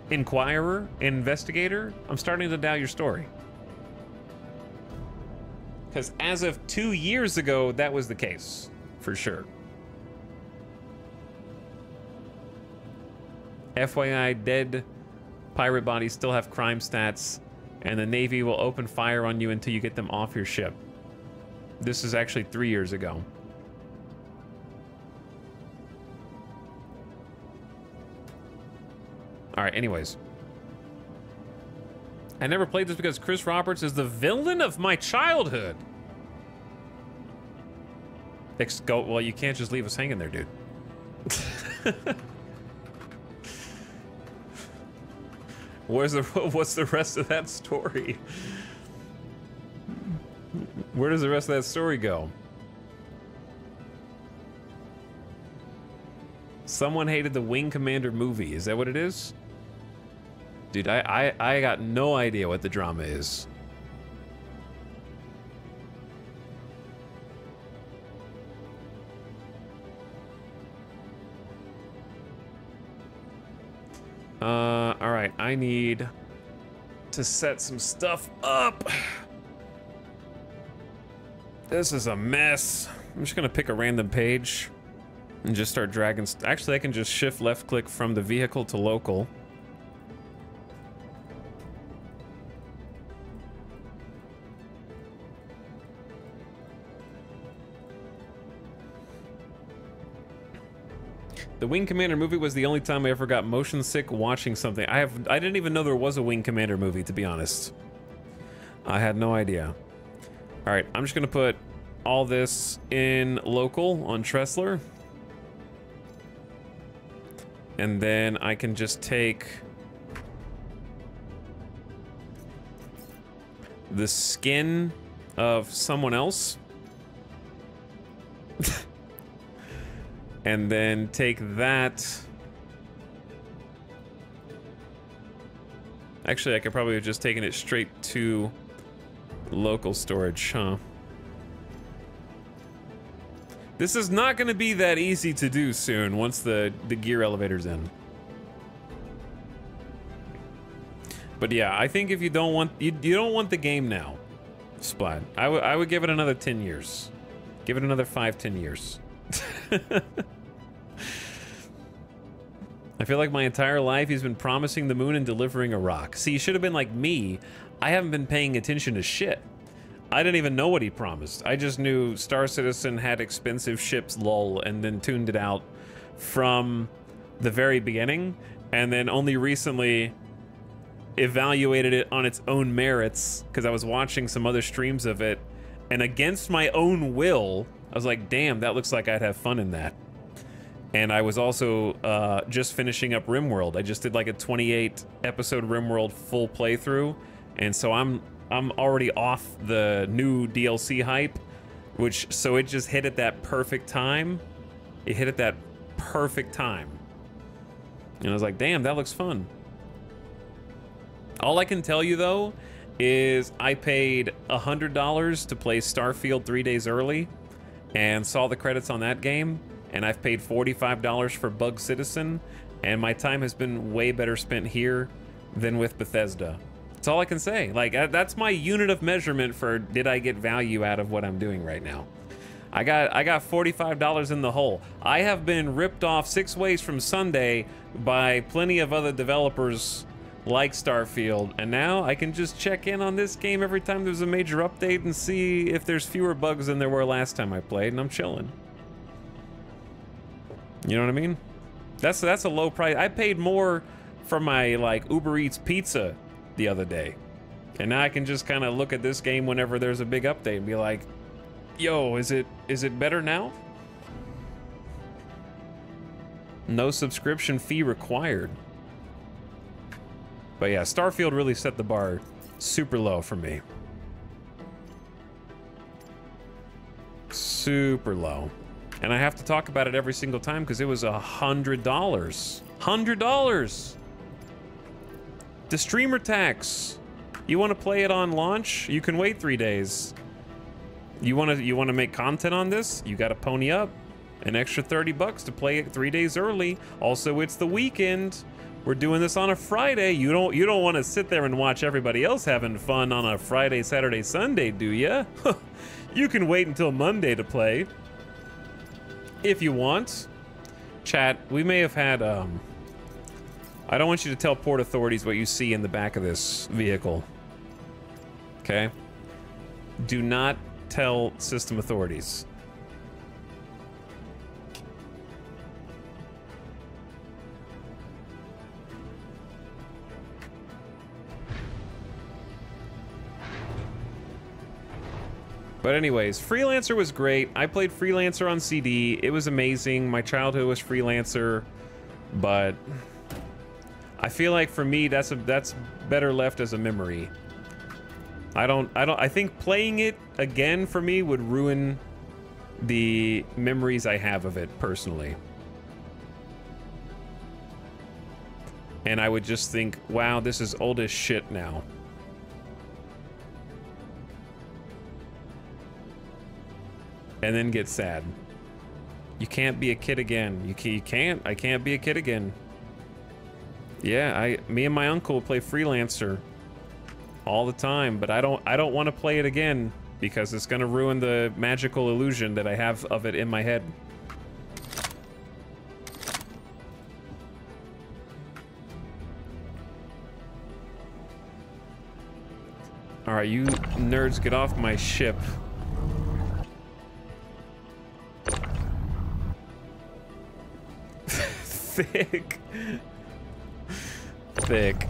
inquirer, investigator, I'm starting to doubt your story. Because as of 2 years ago, that was the case, for sure. FYI, dead pirate bodies still have crime stats, and the Navy will open fire on you until you get them off your ship. This is actually 3 years ago. All right, anyways. I never played this because Chris Roberts is the villain of my childhood. Well, you can't just leave us hanging there, dude. What's the rest of that story? Where does the rest of that story go? Someone hated the Wing Commander movie. Is that what it is? Dude, I got no idea what the drama is. All right, I need to set some stuff up. This is a mess. I'm just gonna pick a random page and just start dragging. Actually, I can just shift left click from the vehicle to local. The Wing Commander movie was the only time I ever got motion sick watching something. I didn't even know there was a Wing Commander movie, to be honest. I had no idea. All right, I'm just gonna put all this in local on Tressler. And then I can just take the skin of someone else. And then take that. Actually, I could probably have just taken it straight to local storage, huh? This is not going to be that easy to do soon once the gear elevator's in. But yeah, I think if you don't want you don't want the game now, Splat. I would give it another 10 years. Give it another 5-10 years. I feel like my entire life he's been promising the moon and delivering a rock. See, you should have been like me. I haven't been paying attention to shit. I didn't even know what he promised. I just knew Star Citizen had expensive ships, lol, and then tuned it out from the very beginning, and then only recently evaluated it on its own merits because I was watching some other streams of it, and against my own will, I was like, damn, that looks like I'd have fun in that. And I was also just finishing up RimWorld. I just did like a 28 episode RimWorld full playthrough, and so I'm already off the new DLC hype, so it just hit at that perfect time. It hit at that perfect time. And I was like, damn, that looks fun. All I can tell you though is I paid $100 to play Starfield 3 days early and saw the credits on that game, and I've paid $45 for Bug Citizen, and my time has been way better spent here than with Bethesda. That's all I can say. Like, that's my unit of measurement for did I get value out of what I'm doing right now. I got $45 in the hole. I have been ripped off 6 ways from Sunday by plenty of other developers like Starfield, and now I can just check in on this game every time there's a major update and see if there's fewer bugs than there were last time I played, and I'm chilling. You know what I mean? That's a low price. I paid more for my like Uber Eats pizza the other day, and now I can just kind of look at this game whenever there's a big update and be like, yo, is it better now? No subscription fee required. But yeah, Starfield really set the bar super low for me. Super low. And I have to talk about it every single time because it was $100. $100! The streamer tax. You want to play it on launch? You can wait 3 days. You want to make content on this? You got to pony up an extra $30 to play it 3 days early. Also, it's the weekend. We're doing this on a Friday. You don't want to sit there and watch everybody else having fun on a Friday, Saturday, Sunday, do ya? You can wait until Monday to play if you want. Chat, we may have had I don't want you to tell port authorities what you see in the back of this vehicle. Okay? Do not tell system authorities. But anyways, Freelancer was great. I played Freelancer on CD. It was amazing. My childhood was Freelancer, but I feel like for me that's better left as a memory. I think playing it again for me would ruin the memories I have of it personally. And I would just think, wow, this is old as shit now. And then get sad. You can't be a kid again. You can't. I can't be a kid again. Yeah, me and my uncle play Freelancer all the time, but I don't want to play it again because it's gonna ruin the magical illusion that I have of it in my head. All right, you nerds, get off my ship. Thick.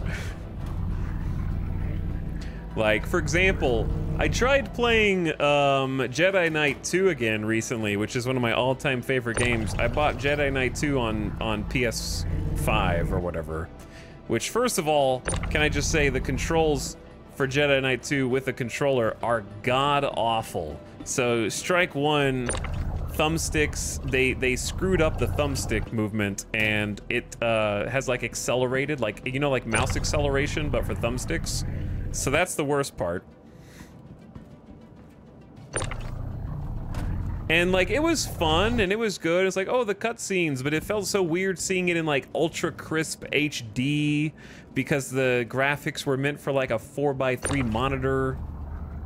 Like, for example, I tried playing Jedi Knight 2 again recently, which is one of my all-time favorite games. I bought Jedi Knight 2 on PS5 or whatever, which, first of all, can I just say the controls for Jedi Knight 2 with a controller are god-awful. So, strike one, thumbsticks, they screwed up the thumbstick movement, and it has like accelerated, like, you know, like mouse acceleration, but for thumbsticks. So that's the worst part. And like, it was fun and it was good. It's like, oh, the cutscenes, but it felt so weird seeing it in like ultra crisp HD because the graphics were meant for like a 4x3 monitor.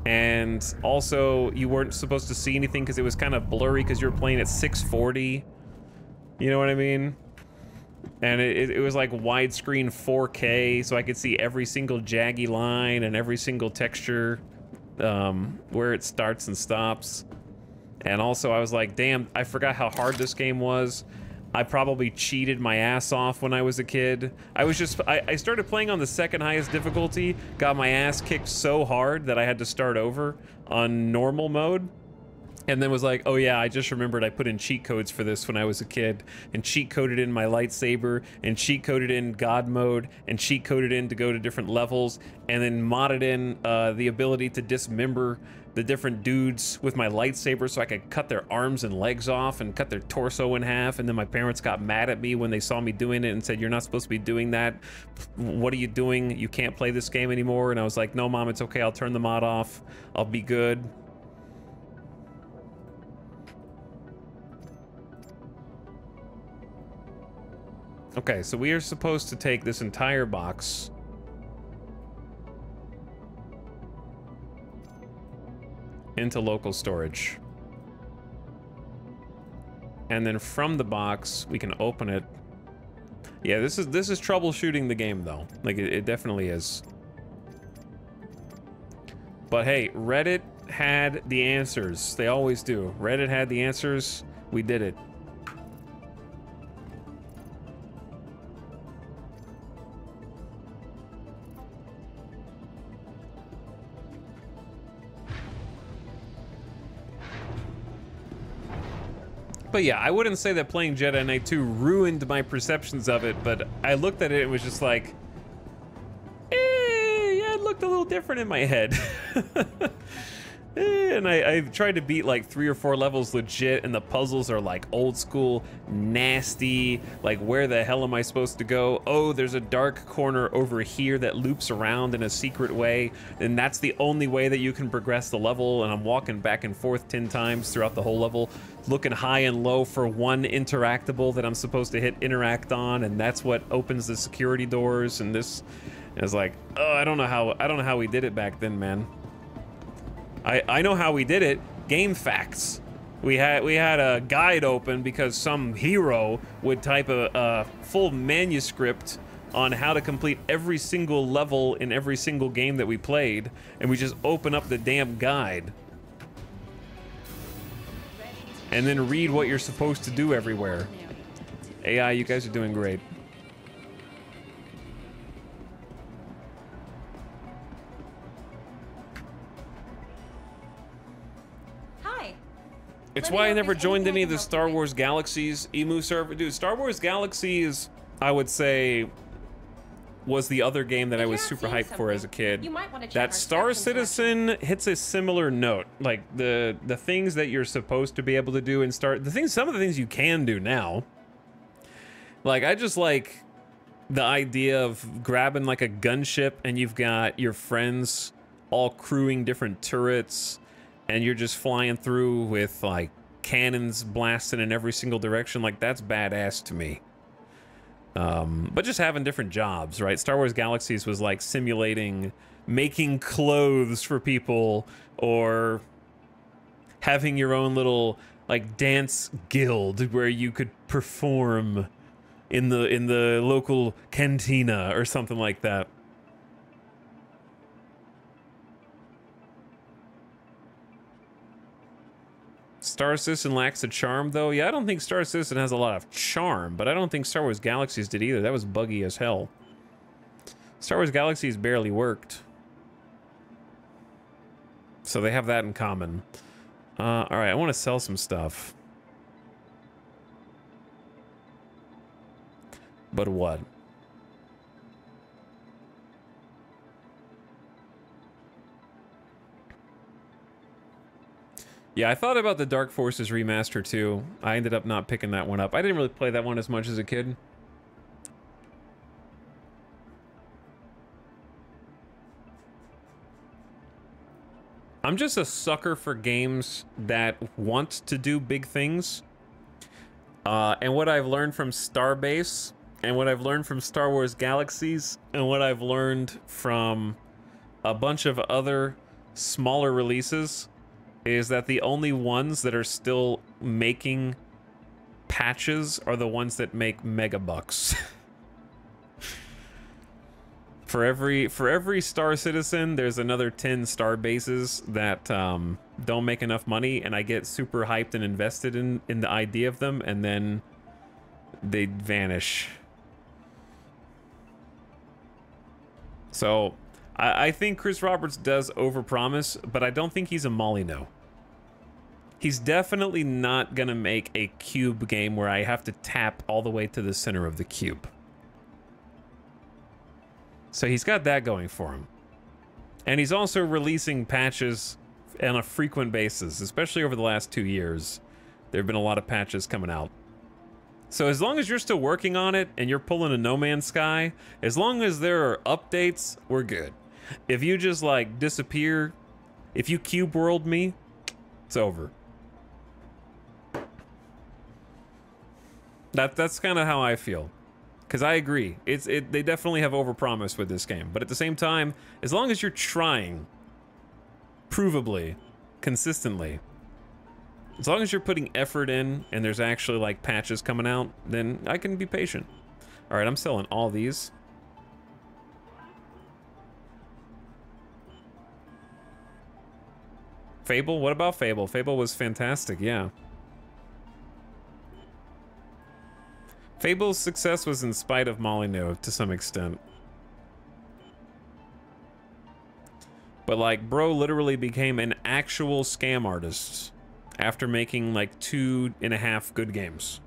And also, you weren't supposed to see anything because it was kind of blurry because you were playing at 640. You know what I mean? And it was like widescreen 4K, so I could see every single jaggy line and every single texture, where it starts and stops. And also I was like, damn, I forgot how hard this game was. I probably cheated my ass off when I was a kid. I started playing on the second highest difficulty, got my ass kicked so hard that I had to start over on normal mode. And then was like, oh yeah, I just remembered I put in cheat codes for this when I was a kid, and cheat coded in my lightsaber, and cheat coded in God mode, and cheat coded in to go to different levels, and then modded in the ability to dismember the different dudes with my lightsaber so I could cut their arms and legs off and cut their torso in half. And then my parents got mad at me when they saw me doing it and said, you're not supposed to be doing that. What are you doing? You can't play this game anymore. And I was like, no, Mom, it's okay. I'll turn the mod off. I'll be good. Okay, so we are supposed to take this entire box into local storage. And then from the box, we can open it. Yeah, this is troubleshooting the game though. Like it definitely is. But hey, Reddit had the answers. They always do. Reddit had the answers. We did it. But yeah, I wouldn't say that playing Jedi Knight 2 ruined my perceptions of it, but I looked at it and was just like, yeah, it looked a little different in my head. And I tried to beat like 3 or 4 levels legit, and the puzzles are like old school, nasty, like where the hell am I supposed to go? Oh, there's a dark corner over here that loops around in a secret way, and that's the only way that you can progress the level, and I'm walking back and forth 10 times throughout the whole level, looking high and low for one interactable that I'm supposed to hit interact on, and that's what opens the security doors. And this is like, oh, I don't know how we did it back then, man. I know how we did it. Game facts. We had a guide open because some hero would type a full manuscript on how to complete every single level in every single game that we played, and we just open up the damn guide and then read what you're supposed to do everywhere. AI, you guys are doing great. It's why I never joined any of the Star Wars Galaxies emu server. Dude, Star Wars Galaxies, I would say, was the other game that I was super hyped for as a kid. That Star Citizen hits a similar note. Like the things that you're supposed to be able to do in some of the things you can do now. Like I just like the idea of grabbing like a gunship and you've got your friends all crewing different turrets, and you're just flying through with like cannons blasting in every single direction. Like that's badass to me. But just having different jobs, right? Star Wars Galaxies was like simulating making clothes for people, or having your own little like dance guild where you could perform in the local cantina or something like that. Star Citizen lacks a charm, though. Yeah, I don't think Star Citizen has a lot of charm, but I don't think Star Wars Galaxies did either. That was buggy as hell. Star Wars Galaxies barely worked. So they have that in common. All right, I want to sell some stuff. But what? Yeah, I thought about the Dark Forces remaster too. I ended up not picking that one up. I didn't really play that one as much as a kid. I'm just a sucker for games that want to do big things. And what I've learned from Starbase, and what I've learned from Star Wars Galaxies, and what I've learned from a bunch of other smaller releases, is that the only ones that are still making patches are the ones that make mega bucks. For every Star Citizen, there's another 10 star bases that don't make enough money, and I get super hyped and invested in the idea of them, and then they vanish. So I think Chris Roberts does overpromise, but I don't think he's a Molyneux. He's definitely not gonna make a cube game where I have to tap all the way to the center of the cube. So he's got that going for him. And he's also releasing patches on a frequent basis, especially over the last 2 years. There have been a lot of patches coming out. So as long as you're still working on it and you're pulling a No Man's Sky, as long as there are updates, we're good. If you just like disappear, if you cube world me, it's over. That's kind of how I feel. Because I agree, they definitely have overpromised with this game. But at the same time, as long as you're trying, provably, consistently, as long as you're putting effort in and there's actually like patches coming out, then I can be patient. All right, I'm selling all these. Fable, what about Fable? Fable was fantastic, yeah. Fable's success was in spite of Molyneux to some extent. But like, bro literally became an actual scam artist after making like 2.5 good games.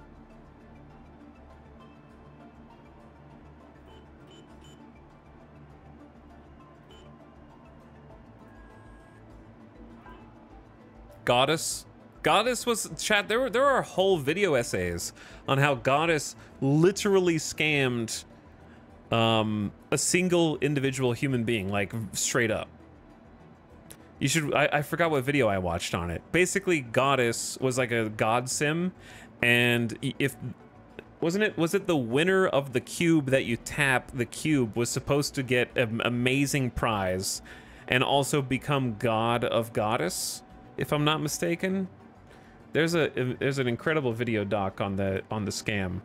Goddess was, chat, there are whole video essays on how Goddess literally scammed a single individual human being, like straight up. You should, I forgot what video I watched on it. Basically, Goddess was like a god sim, and was it the winner of the cube that you tap, the cube was supposed to get an amazing prize and also become god of Goddess, if I'm not mistaken. There's an incredible video doc on the scam.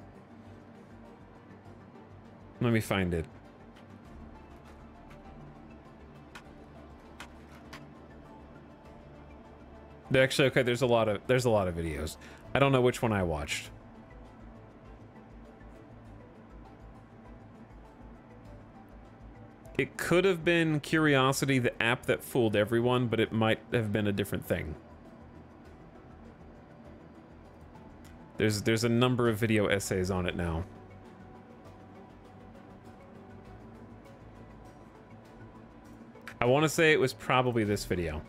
Let me find it. Actually, okay, there's a lot of videos. I don't know which one I watched. It could have been Curiosity, the app that fooled everyone, but it might have been a different thing. There's a number of video essays on it now. I want to say it was probably this video.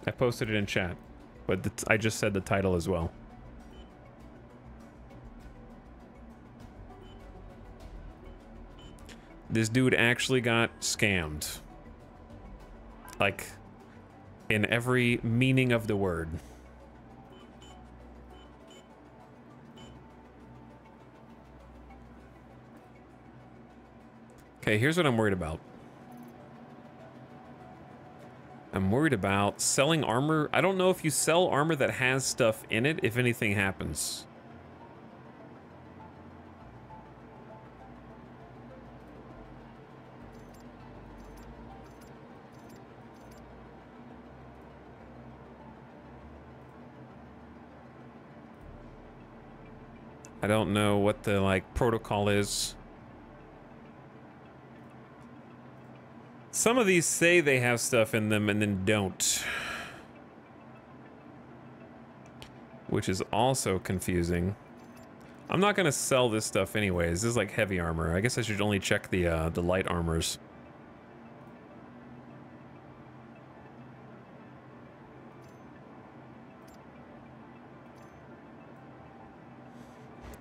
I posted it in chat, but I just said the title as well. This dude actually got scammed. Like, in every meaning of the word. Okay, here's what I'm worried about. I'm worried about selling armor. I don't know if you sell armor that has stuff in it, if anything happens. I don't know what the, like, protocol is. Some of these say they have stuff in them and then don't. Which is also confusing. I'm not gonna sell this stuff anyways. This is like heavy armor. I guess I should only check the light armors.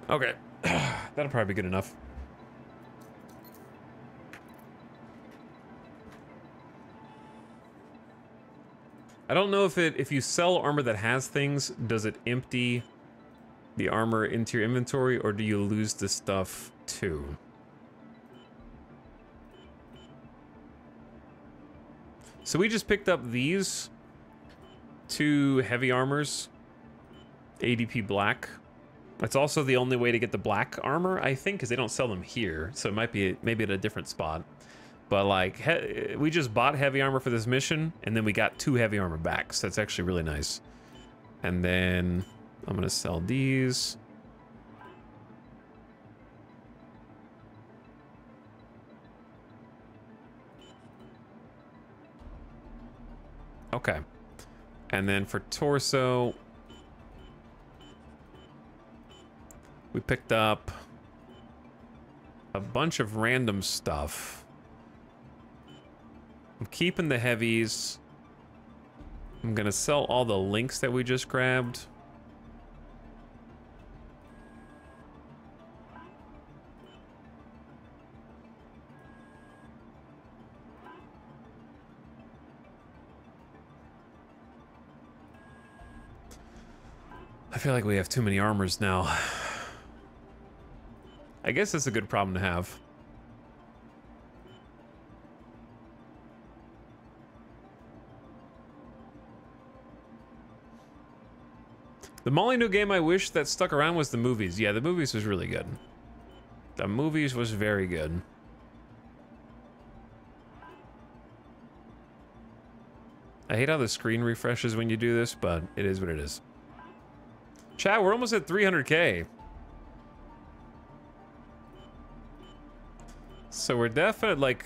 Okay. That'll probably be good enough. I don't know if you sell armor that has things, does it empty the armor into your inventory, or do you lose the stuff too? So we just picked up these 2 heavy armors, ADP black. It's also the only way to get the black armor, I think, because they don't sell them here. So it might be maybe at a different spot. But like, we just bought heavy armor for this mission, and then we got 2 heavy armor back. So that's actually really nice. And then I'm gonna sell these. Okay. And then for torso, we picked up a bunch of random stuff. I'm keeping the heavies. I'm gonna sell all the links that we just grabbed. I feel like we have too many armors now. I guess that's a good problem to have. The Molyneux game I wish that stuck around was the movies. Yeah, the movies was really good. The movies was very good. I hate how the screen refreshes when you do this, but it is what it is. Chat, we're almost at 300K. So we're definitely like,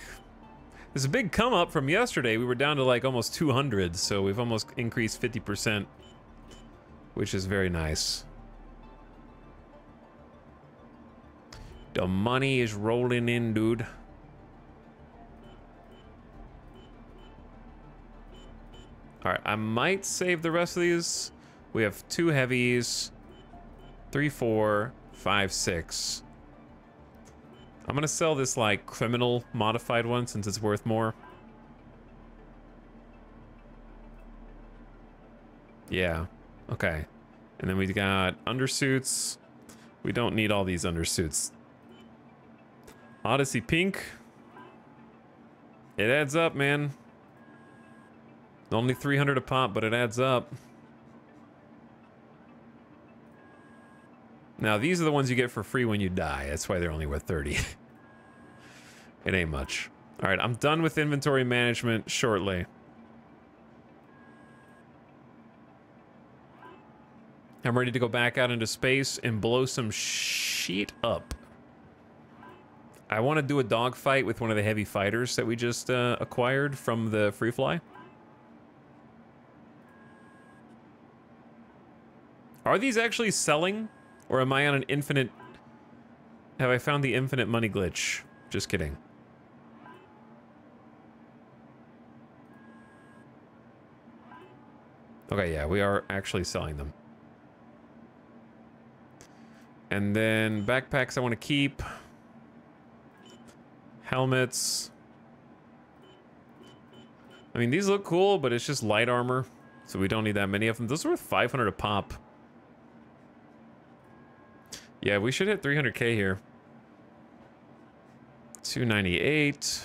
there's a big come up from yesterday. We were down to like almost 200, so we've almost increased 50%, which is very nice. The money is rolling in, dude. All right, I might save the rest of these. We have 2 heavies, 3, 4, 5, 6. I'm gonna sell this like criminal modified one since it's worth more. Yeah, okay. And then we got undersuits. We don't need all these undersuits. Odyssey pink. It adds up, man. Only 300 a pop, but it adds up. Now, these are the ones you get for free when you die. That's why they're only worth 30. It ain't much. All right, I'm done with inventory management shortly. I'm ready to go back out into space and blow some shit up. I want to do a dogfight with one of the heavy fighters that we just acquired from the Free Fly. Are these actually selling? Or am I on an infinite... Have I found the infinite money glitch? Just kidding. Okay, yeah, we are actually selling them. And then backpacks I want to keep. Helmets. I mean, these look cool, but it's just light armor. So we don't need that many of them. Those are worth 500 a pop. Yeah, we should hit 300K here. 298.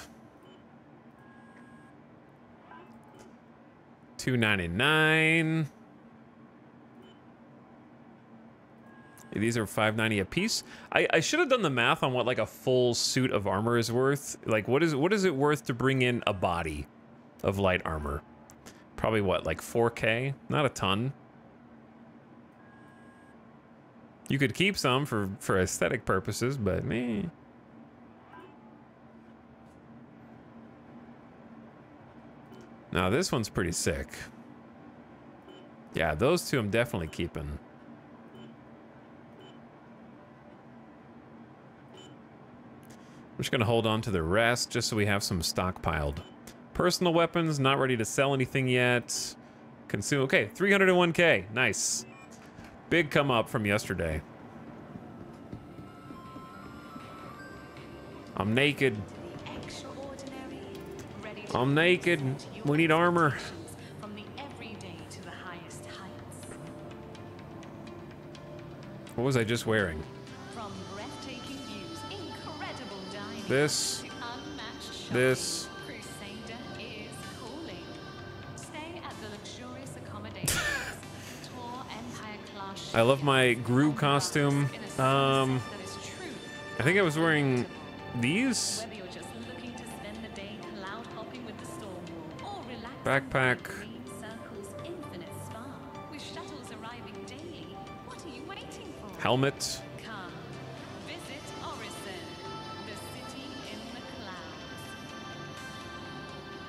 299. These are 590 a piece. I should have done the math on what like a full suit of armor is worth. Like what is it worth to bring in a body of light armor? Probably what, like 4K? Not a ton. You could keep some for aesthetic purposes, but meh. Now this one's pretty sick. Yeah, those two I'm definitely keeping. I'm just gonna hold on to the rest just so we have some stockpiled. Personal weapons, not ready to sell anything yet. Consume, okay, 301K, nice. Big come up from yesterday. I'm naked. I'm naked. We need armor. What was I just wearing? This. This. I love my Gru costume. I think I was wearing these. Backpack. Helmet.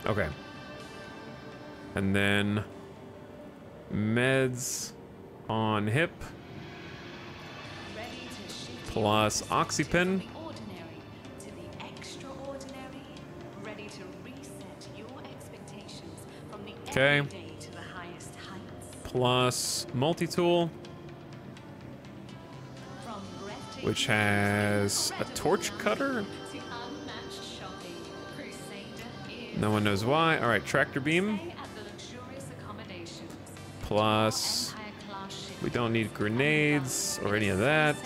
Okay. And then meds on hip. Plus Oxypen. Okay. Plus multi-tool, which has a torch cutter. No one knows why. All right, tractor beam. Plus, we don't need grenades or any of that.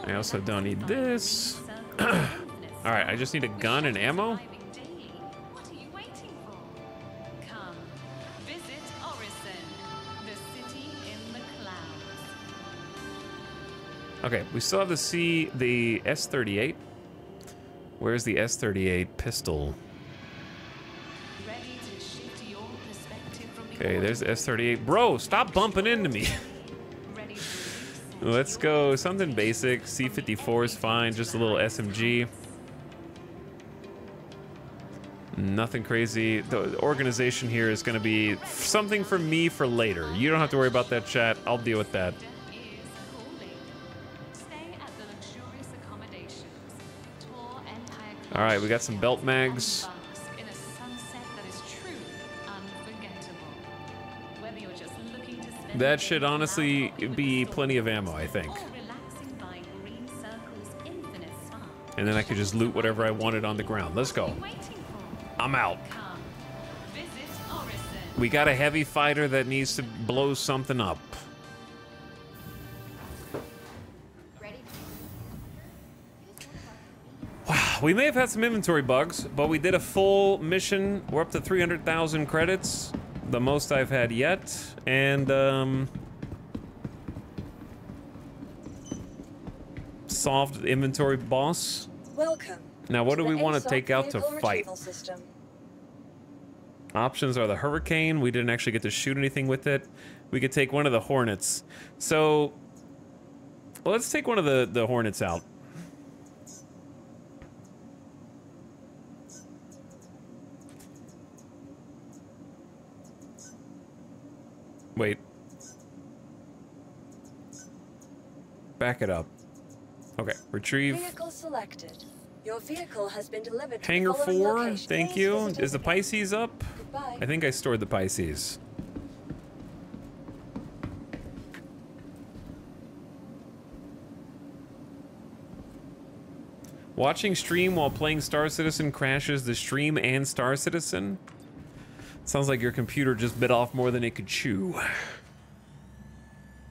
I also don't need this. All right, I just need a gun and ammo. Okay, we still have to see the S38. Where's the S38 pistol? Okay, there's the S38. Bro, stop bumping into me. Let's go something basic. C54 is fine, just a little SMG. Nothing crazy. The organization here is going to be something for me for later. You don't have to worry about that, chat. I'll deal with that. All right, we got some belt mags. That should honestly be plenty of ammo, I think. And then I could just loot whatever I wanted on the ground. Let's go. I'm out. We got a heavy fighter that needs to blow something up. Wow, we may have had some inventory bugs, but we did a full mission. We're up to 300,000 credits. The most I've had yet, and solved the inventory boss.
Welcome.
Now, what do we want to
ASOC
take out to
vehicle
fight?
retrieval system.
Options are the Hurricane. We didn't actually get to shoot anything with it. We could take one of the Hornets. So, well, let's take one of the Hornets out. Wait. Back it up. Okay, retrieve.
Vehicle selected. Your vehicle has been delivered to
Hangar
the following
4,
location.
thank
Please
you.
visit
Is the Pisces up?
Goodbye.
I think I stored the Pisces. Watching stream while playing Star Citizen crashes the stream and Star Citizen? Sounds like your computer just bit off more than it could chew.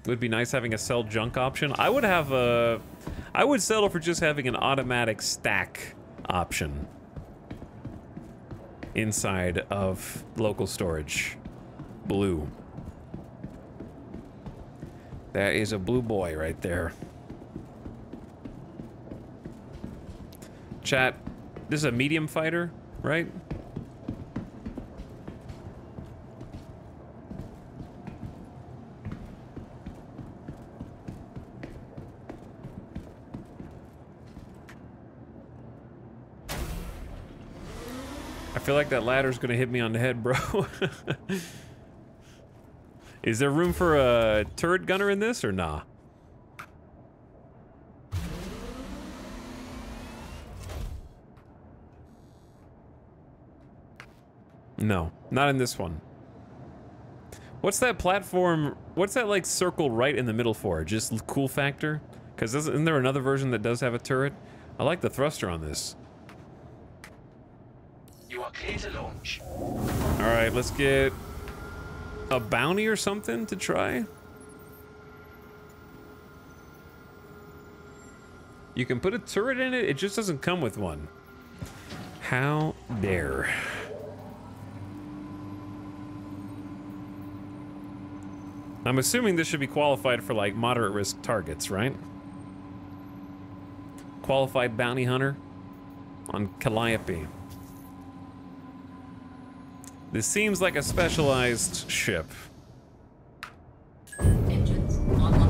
It would be nice having a sell junk option. I would have a... I would settle for just having an automatic stack option inside of local storage. Blue. That is a blue boy right there. Chat, this is a medium fighter, right? I feel like that ladder's gonna hit me on the head, bro. Is there room for a turret gunner in this or nah? No, not in this one. What's that platform? What's that like circle right in the middle for? Just cool factor? Because isn't there another version that does have a turret? I like the thruster on this.
You are clear to launch.
All right, let's get a bounty or something to try. You can put a turret in it. It just doesn't come with one. How dare. I'm assuming this should be qualified for like moderate risk targets, right? Qualified bounty hunter on Calliope. This seems like a specialized ship.
Engines online.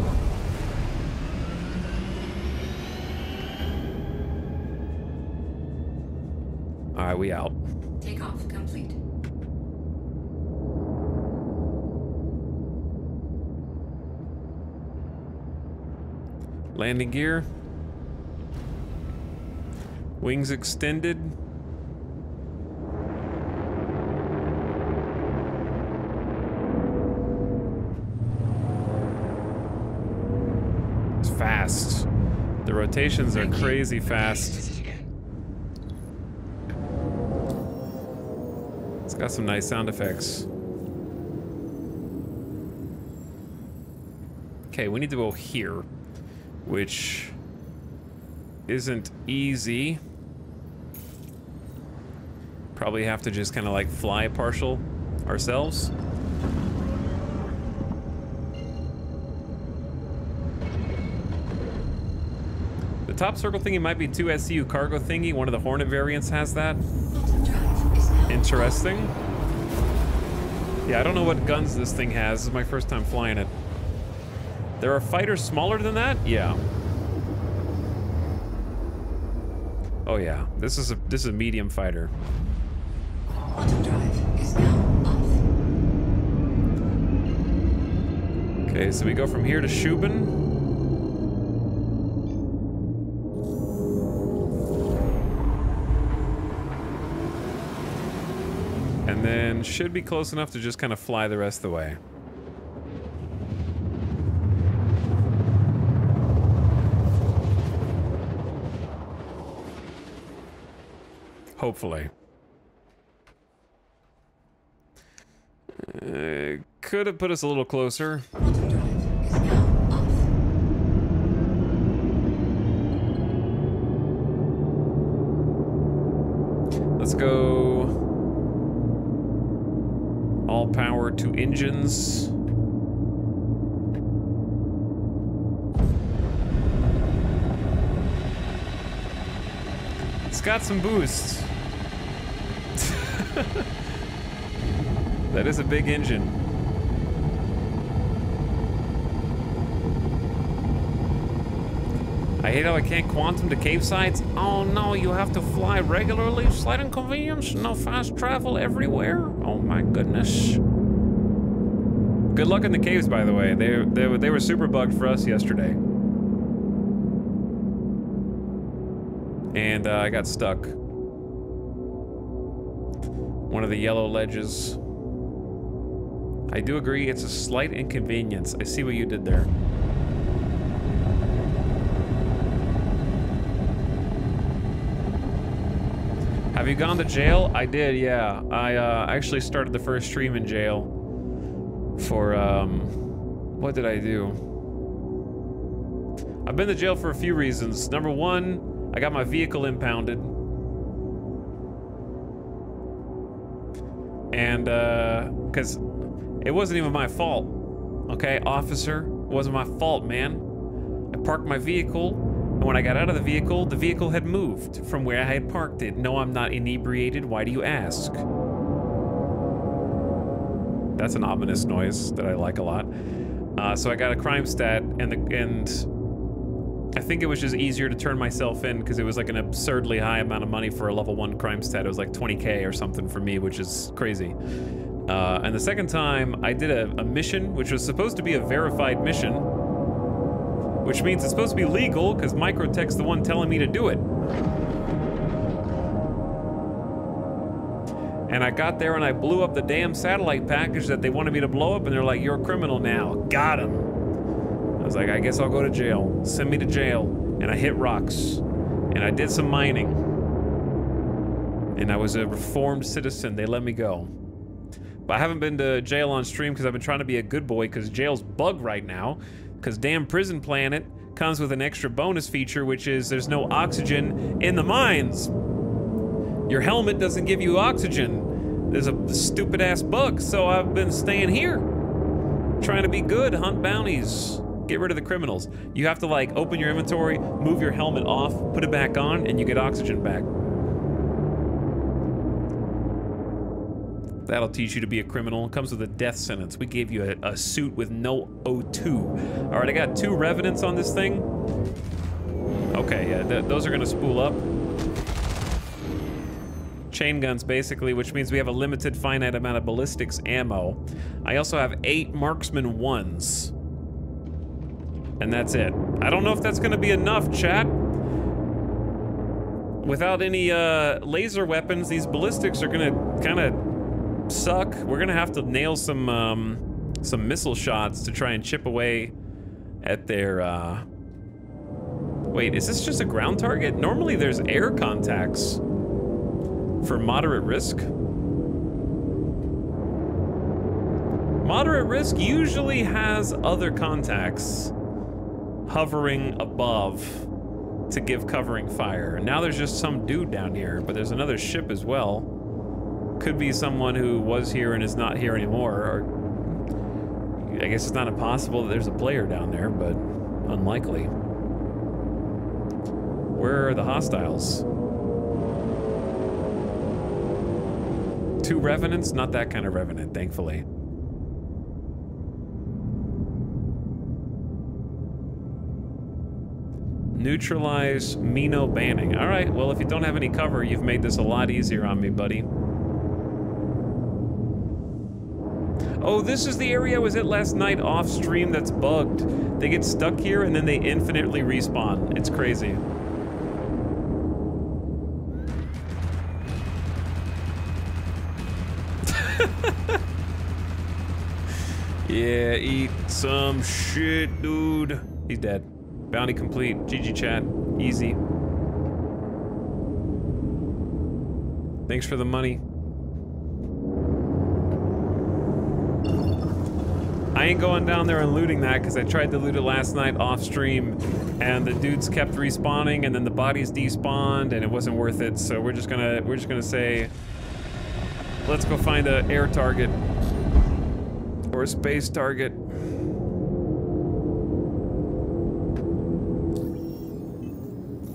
All right, we out.
Takeoff complete.
Landing gear. Wings extended. It's fast. The rotations are crazy fast. It's got some nice sound effects. Okay, we need to go here, which isn't easy. Probably have to just kind of like fly partial ourselves. The top circle thingy might be 2 SCU cargo thingy. One of the Hornet variants has that. Interesting. Yeah, I don't know what guns this thing has. This is my first time flying it. There are fighters smaller than that? Yeah. Oh yeah, this is a medium fighter.
Quantum drive is now off.
Okay, so we go from here to Shubin. And then should be close enough to just kind of fly the rest of the way. Hopefully. Could have put us a little closer. Let's go. All power to engines. It's got some boosts. That is a big engine. I hate how I can't quantum to cave sites. Oh no, you have to fly regularly? Slight inconvenience? No fast travel everywhere? Oh my goodness. Good luck in the caves, by the way. They were super bugged for us yesterday. And I got stuck. One of the yellow ledges. I do agree, it's a slight inconvenience. I see what you did there. Have you gone to jail? I did, yeah. I actually started the first stream in jail for, what did I do? I've been to jail for a few reasons. Number one, I got my vehicle impounded. And, because it wasn't even my fault, okay, officer? It wasn't my fault, man. I parked my vehicle, and when I got out of the vehicle had moved from where I had parked it. No, I'm not inebriated. Why do you ask? That's an ominous noise that I like a lot. So I got a crime stat, and I think it was just easier to turn myself in because it was like an absurdly high amount of money for a level 1 crime stat. It was like 20K or something for me, which is crazy. And the second time, I did a mission, which was supposed to be a verified mission, which means it's supposed to be legal because Microtech's the one telling me to do it. And I got there and I blew up the damn satellite package that they wanted me to blow up, and they're like, "You're a criminal now." Got him. I was like, I guess I'll go to jail. Send me to jail. And I hit rocks. And I did some mining. And I was a reformed citizen. They let me go. But I haven't been to jail on stream because I've been trying to be a good boy because jail's bugged right now. Because damn Prison Planet comes with an extra bonus feature, which is there's no oxygen in the mines. Your helmet doesn't give you oxygen. There's a stupid ass bug, so I've been staying here. trying to be good, hunt bounties. Get rid of the criminals. You have to like open your inventory, move your helmet off, put it back on, and you get oxygen back. That'll teach you to be a criminal. It comes with a death sentence. We gave you a suit with no O2. All right, I got 2 revenants on this thing. Okay, yeah, those are gonna spool up. Chain guns, basically, which means we have a limited finite amount of ballistics ammo. I also have 8 marksman 1s. And that's it. I don't know if that's gonna be enough, chat. Without any laser weapons, these ballistics are gonna kinda suck. We're gonna have to nail some missile shots to try and chip away at their Wait, is this just a ground target? Normally there's air contacts for moderate risk. Moderate risk usually has other contacts hovering above to give covering fire. Now there's just some dude down here, but there's another ship as well. Could be someone who was here and is not here anymore, or I guess it's not impossible that there's a player down there, but unlikely. Where are the hostiles? 2 revenants? Not that kind of revenant, thankfully. Neutralize Mino banning. All right, well, if you don't have any cover, you've made this a lot easier on me, buddy. Oh, this is the area I was at last night off stream that's bugged. They get stuck here and then they infinitely respawn. It's crazy. Yeah, eat some shit, dude. He's dead. Bounty complete. GG chat. Easy. Thanks for the money. I ain't going down there and looting that because I tried to loot it last night off stream and the dudes kept respawning and then the bodies despawned and it wasn't worth it. So we're just gonna say, let's go find an air target or a space target.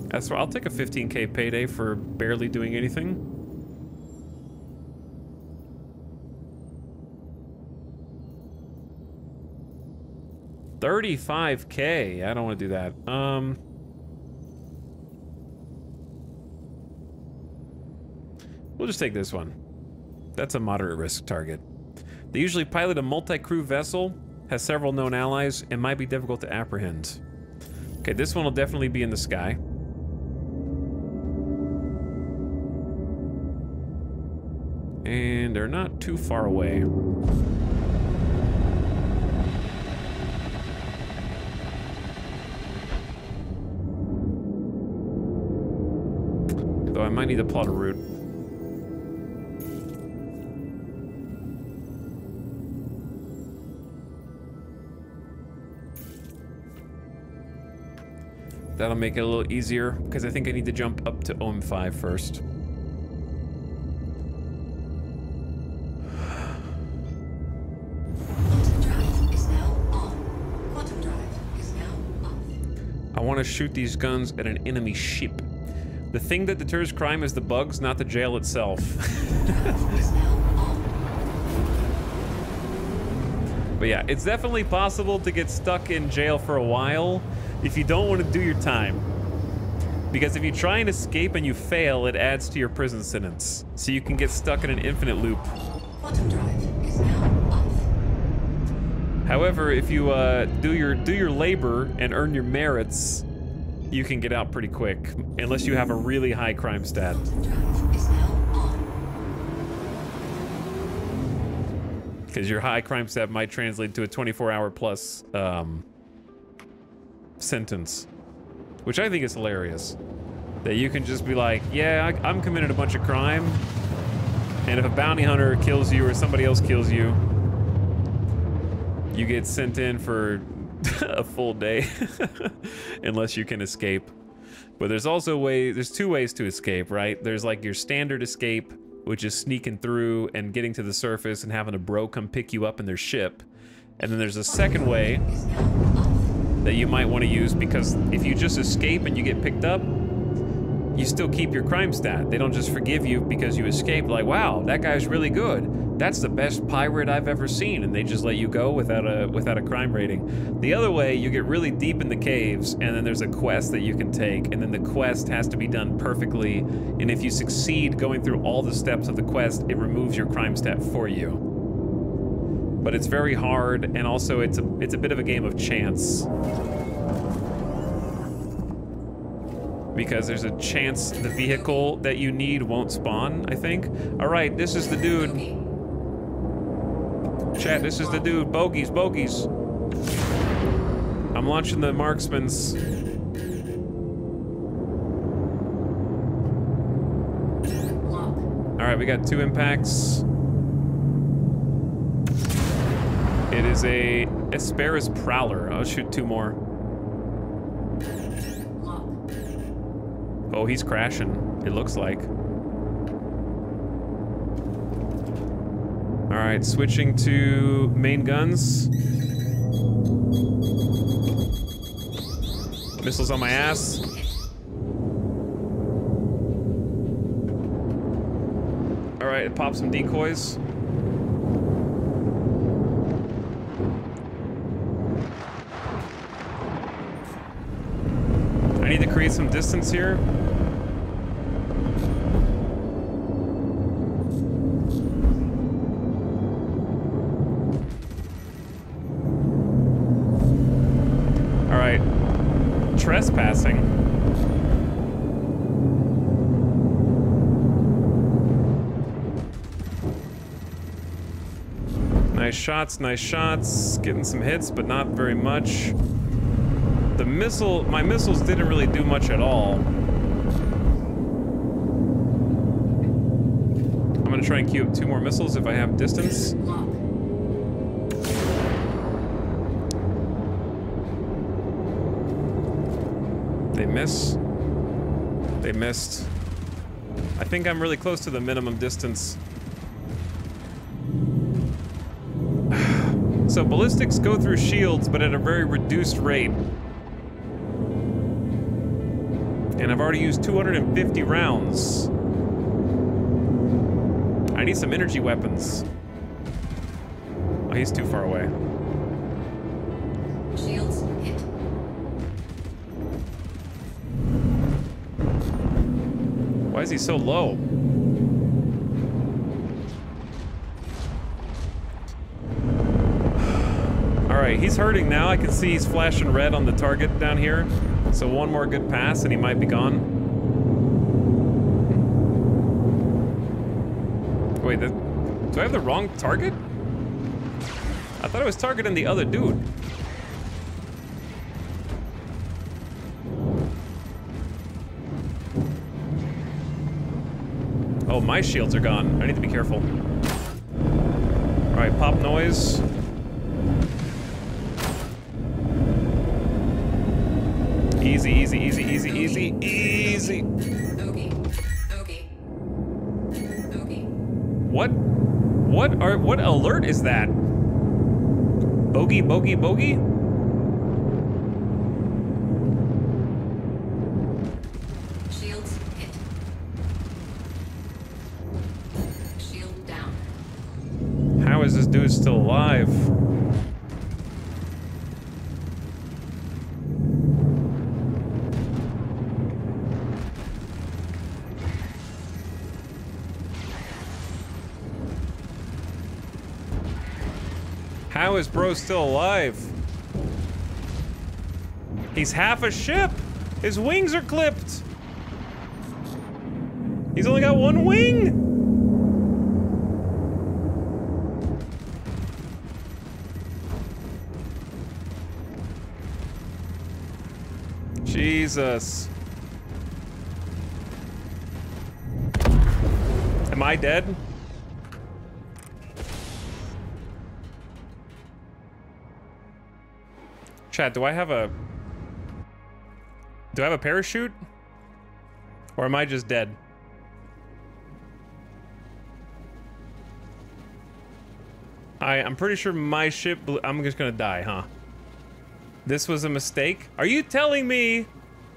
That's why I'll take a 15K payday for barely doing anything. $35K. I don't want to do that. We'll just take this one. That's a moderate risk target. They usually pilot a multi-crew vessel, has several known allies, and might be difficult to apprehend. Okay, this one will definitely be in the sky. And they're not too far away. Though I might need to plot a route. That'll make it a little easier, because I think I need to jump up to OM5 first. I want to shoot these guns at an enemy ship. The thing that deters crime is the bugs, not the jail itself. But yeah, it's definitely possible to get stuck in jail for a while if you don't want to do your time. Because if you try and escape and you fail, it adds to your prison sentence. So you can get stuck in an infinite loop. However, if you do your labor and earn your merits, you can get out pretty quick, unless you have a really high crime stat. Because your high crime stat might translate to a 24-hour plus sentence, which I think is hilarious. That you can just be like, yeah, I'm committed a bunch of crime, and if a bounty hunter kills you or somebody else kills you, you get sent in for a full day, unless you can escape. But there's also there's 2 ways to escape, right? There's like your standard escape, which is sneaking through and getting to the surface and having a bro come pick you up in their ship. And then there's a second way that you might want to use, because if you just escape and you get picked up, you still keep your crime stat. They don't just forgive you because you escaped, like, wow, that guy's really good. That's the best pirate I've ever seen, and they just let you go without a crime rating. The other way, you get really deep in the caves, and then there's a quest that you can take, and then the quest has to be done perfectly, and if you succeed going through all the steps of the quest, it removes your crime stat for you. But it's very hard, and also it's a bit of a game of chance. Because there's a chance the vehicle that you need won't spawn, I think. All right, this is the dude. Chat, this is the dude. Bogeys, bogeys. I'm launching the marksmans. All right, we got 2 impacts. It is a Asperis Prowler. I'll shoot 2 more. Oh, he's crashing, it looks like. All right, switching to main guns. Missiles on my ass. All right, pop some decoys. I need to create some distance here. All right, trespassing. Nice shots, getting some hits, but not very much. My missiles didn't really do much at all. I'm gonna try and queue up 2 more missiles if I have distance. They miss. They missed. I think I'm really close to the minimum distance. So ballistics go through shields, but at a very reduced rate. And I've already used 250 rounds. I need some energy weapons. Oh, he's too far away.
Shields hit.
Why is he so low? All right, he's hurting now. I can see he's flashing red on the target down here. So 1 more good pass and he might be gone. Wait, do I have the wrong target? I thought I was targeting the other dude. Oh, my shields are gone. I need to be careful. All right, pop noise. Easy, easy, easy, easy, easy, easy. What alert is that? Bogey, bogey, bogey?
Shields hit. Shield down.
How is this dude still alive? How is bro still alive? He's half a ship. His wings are clipped. He's only got 1 wing. Jesus. Am I dead? Chat, do I have a parachute? Or am I just dead? I'm pretty sure my ship I'm just gonna die, huh? This was a mistake? Are you telling me?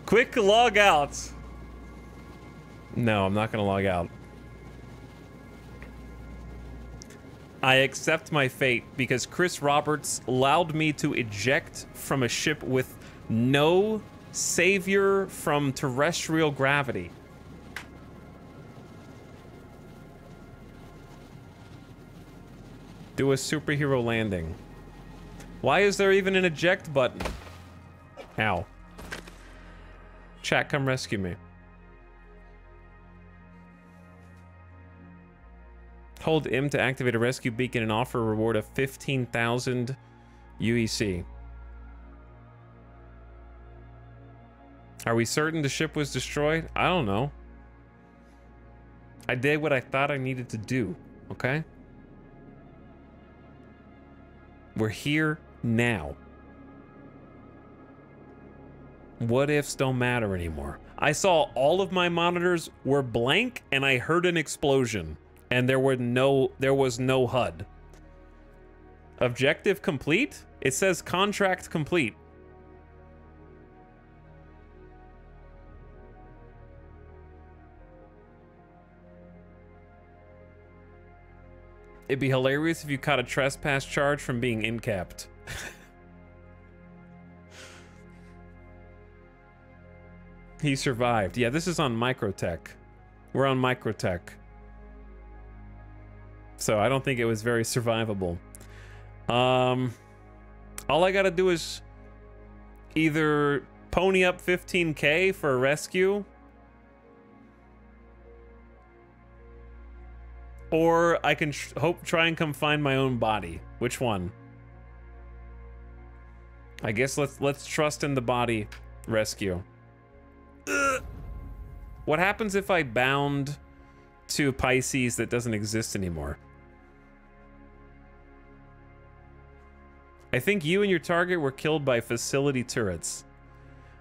Quick log out. No, I'm not gonna log out. I accept my fate because Chris Roberts allowed me to eject from a ship with no savior from terrestrial gravity. Do a superhero landing. Why is there even an eject button? Ow. Chat, come rescue me. Hold M to activate a rescue beacon and offer a reward of 15,000 UEC. Are we certain the ship was destroyed? I don't know. I did what I thought I needed to do, okay? We're here now. What ifs don't matter anymore. I saw all of my monitors were blank and I heard an explosion and there was no HUD. Objective complete? It says contract complete. It'd be hilarious if you caught a trespass charge from being incapped. He survived. Yeah, this is on Microtech. We're on Microtech. So I don't think it was very survivable. All I gotta do is either pony up 15K for a rescue, or I can try and come find my own body. Which one? I guess let's trust in the body rescue. Ugh. What happens if I bound to Pisces that doesn't exist anymore? I think you and your target were killed by facility turrets.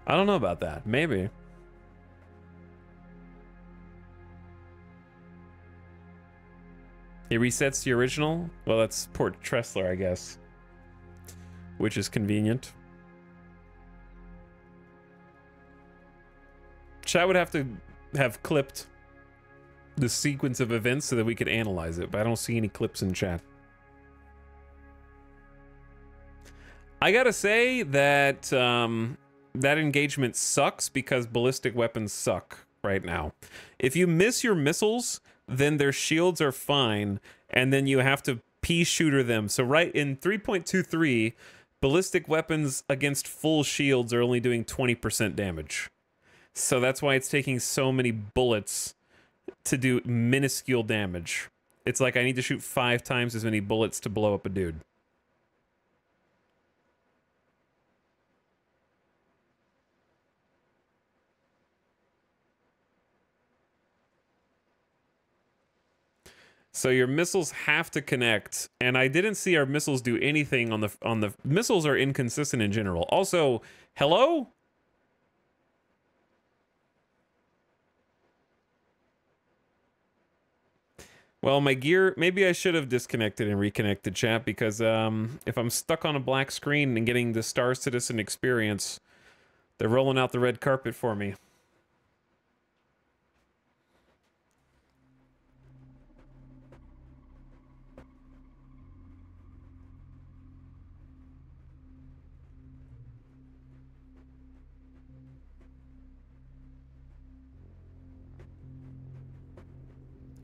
I don't know about that. Maybe. It resets the original? Well, that's Port Tressler, I guess. Which is convenient. Chat would have to have clipped the sequence of events so that we could analyze it, but I don't see any clips in chat. I gotta say that that engagement sucks because ballistic weapons suck right now. If you miss your missiles, then their shields are fine, and then you have to pea shooter them. So right in 3.23, ballistic weapons against full shields are only doing 20% damage. So that's why it's taking so many bullets to do minuscule damage. It's like I need to shoot 5 times as many bullets to blow up a dude. So your missiles have to connect, and I didn't see our missiles do anything on the missiles are inconsistent in general. Also, hello? Well, my gear, maybe I should have disconnected and reconnected, chat, because if I'm stuck on a black screen and getting the Star Citizen experience, they're rolling out the red carpet for me.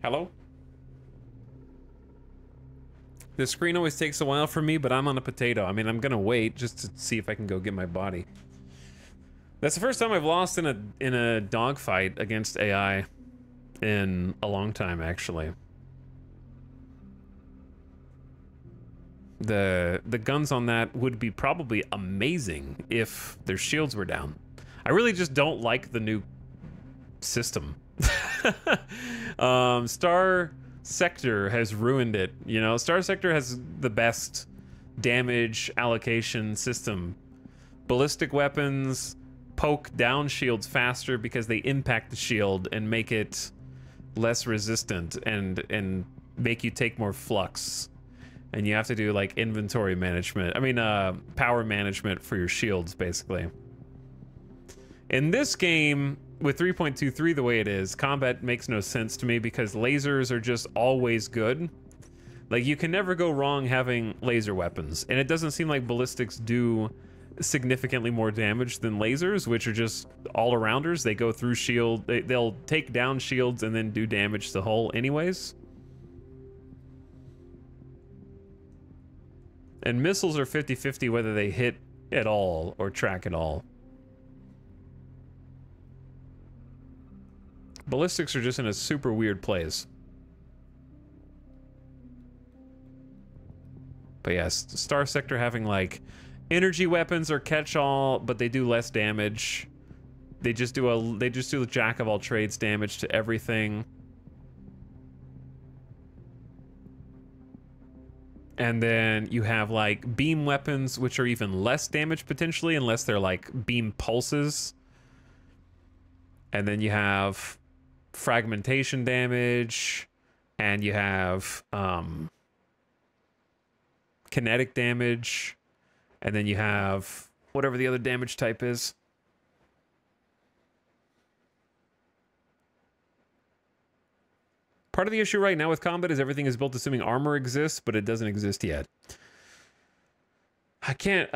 Hello? The screen always takes a while for me, but I'm on a potato. I mean, I'm gonna wait just to see if I can go get my body. That's the first time I've lost in a dogfight against AI in a long time, actually. The guns on that would be probably amazing if their shields were down. I really just don't like the new system. Star Sector has ruined it. You know, Star Sector has the best damage allocation system. Ballistic weapons poke down shields faster because they impact the shield and make it less resistant and make you take more flux. And you have to do like inventory management. I mean, power management for your shields, basically. In this game, with 3.23 the way it is, combat makes no sense to me because lasers are just always good. Like, you can never go wrong having laser weapons. And it doesn't seem like ballistics do significantly more damage than lasers, which are just all-arounders. They go through shield, they'll take down shields and then do damage to hull anyways. And missiles are 50-50 whether they hit at all or track at all. Ballistics are just in a super weird place. But yes, Star Sector having like energy weapons or catch-all, but they do less damage. They just do a jack of all trades damage to everything. And then you have like beam weapons, which are even less damage potentially, unless they're like beam pulses. And then you have fragmentation damage, and you have kinetic damage, and then you have whatever the other damage type is. Part of the issue right now with combat is everything is built assuming armor exists, but it doesn't exist yet. I can't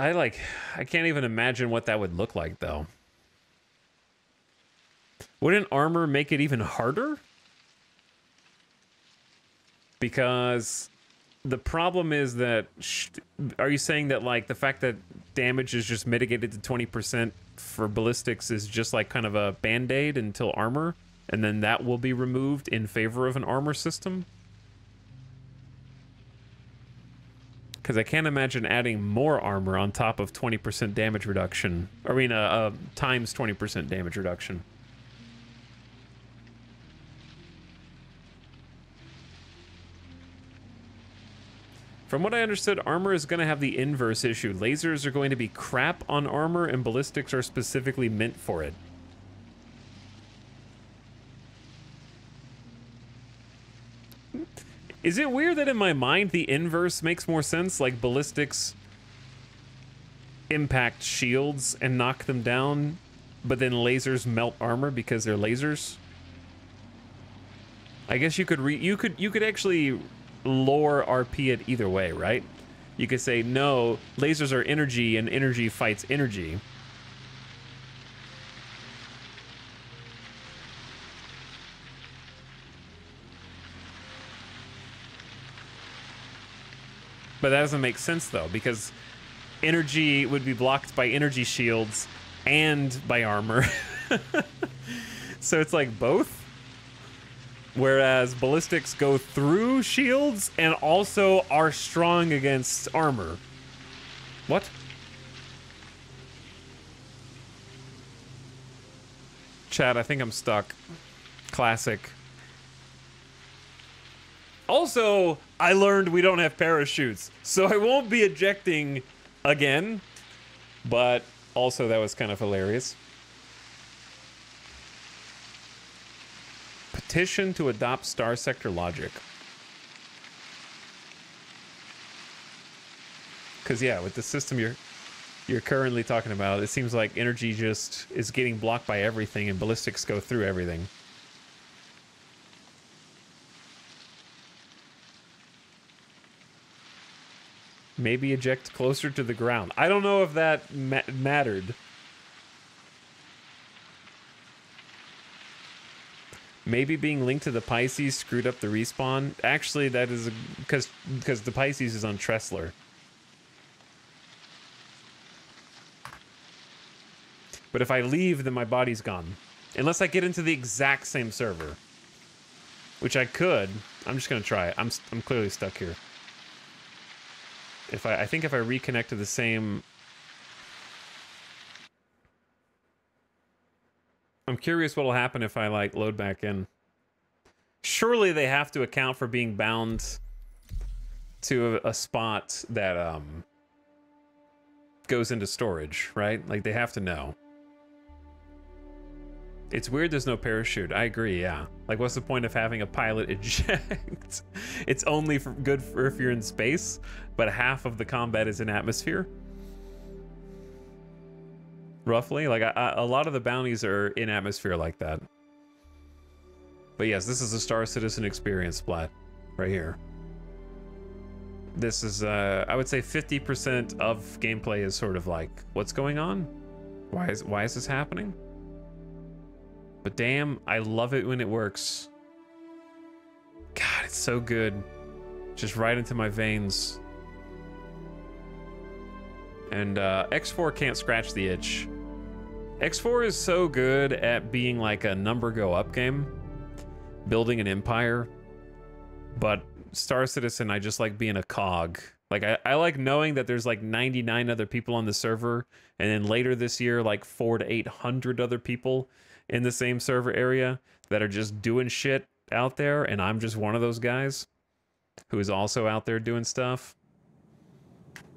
even imagine what that would look like though. Wouldn't armor make it even harder? Because the problem is that, are you saying that like the fact that damage is just mitigated to 20% for ballistics is just like kind of a band-aid until armor, and then that will be removed in favor of an armor system? Because I can't imagine adding more armor on top of 20% damage reduction. I mean, times 20% damage reduction. From what I understood, armor is going to have the inverse issue. Lasers are going to be crap on armor, and ballistics are specifically meant for it. Is it weird that in my mind the inverse makes more sense? Like ballistics impact shields and knock them down, but then lasers melt armor because they're lasers? I guess you could actually lore RP it either way, right? You could say, no, lasers are energy and energy fights energy. But that doesn't make sense though, because energy would be blocked by energy shields and by armor. So it's like both. Whereas ballistics go through shields and also are strong against armor. What? Chat, I think I'm stuck. Classic. Also, I learned we don't have parachutes, so I won't be ejecting again. But also, that was kind of hilarious. Petition to adopt Star Sector logic. Because yeah, with the system you're currently talking about, it seems like energy just is getting blocked by everything, and ballistics go through everything. Maybe eject closer to the ground. I don't know if that mattered. Maybe being linked to the Pisces screwed up the respawn. Actually, that is because the Pisces is on Tressler. But if I leave, then my body's gone. Unless I get into the exact same server. Which I could. I'm just going to try it. I'm clearly stuck here. I think if I reconnect to the same... I'm curious what'll happen if I like load back in. Surely they have to account for being bound to a spot that goes into storage, right? Like they have to know. It's weird there's no parachute. I agree, yeah. Like, what's the point of having a pilot eject? It's only good for if you're in space, but half of the combat is in atmosphere. Roughly. Like, a lot of the bounties are in atmosphere like that. But yes, this is a Star Citizen experience, Splat. Right here. This is, I would say 50% of gameplay is sort of like, what's going on? Why is this happening? But damn, I love it when it works. God, it's so good. Just right into my veins. And X4 can't scratch the itch. X4 is so good at being like a number go up game, building an empire. But Star Citizen, I just like being a cog. Like, I like knowing that there's like 99 other people on the server, and then later this year, like 400 to 800 other people in the same server area that are just doing shit out there, and I'm just one of those guys who is also out there doing stuff.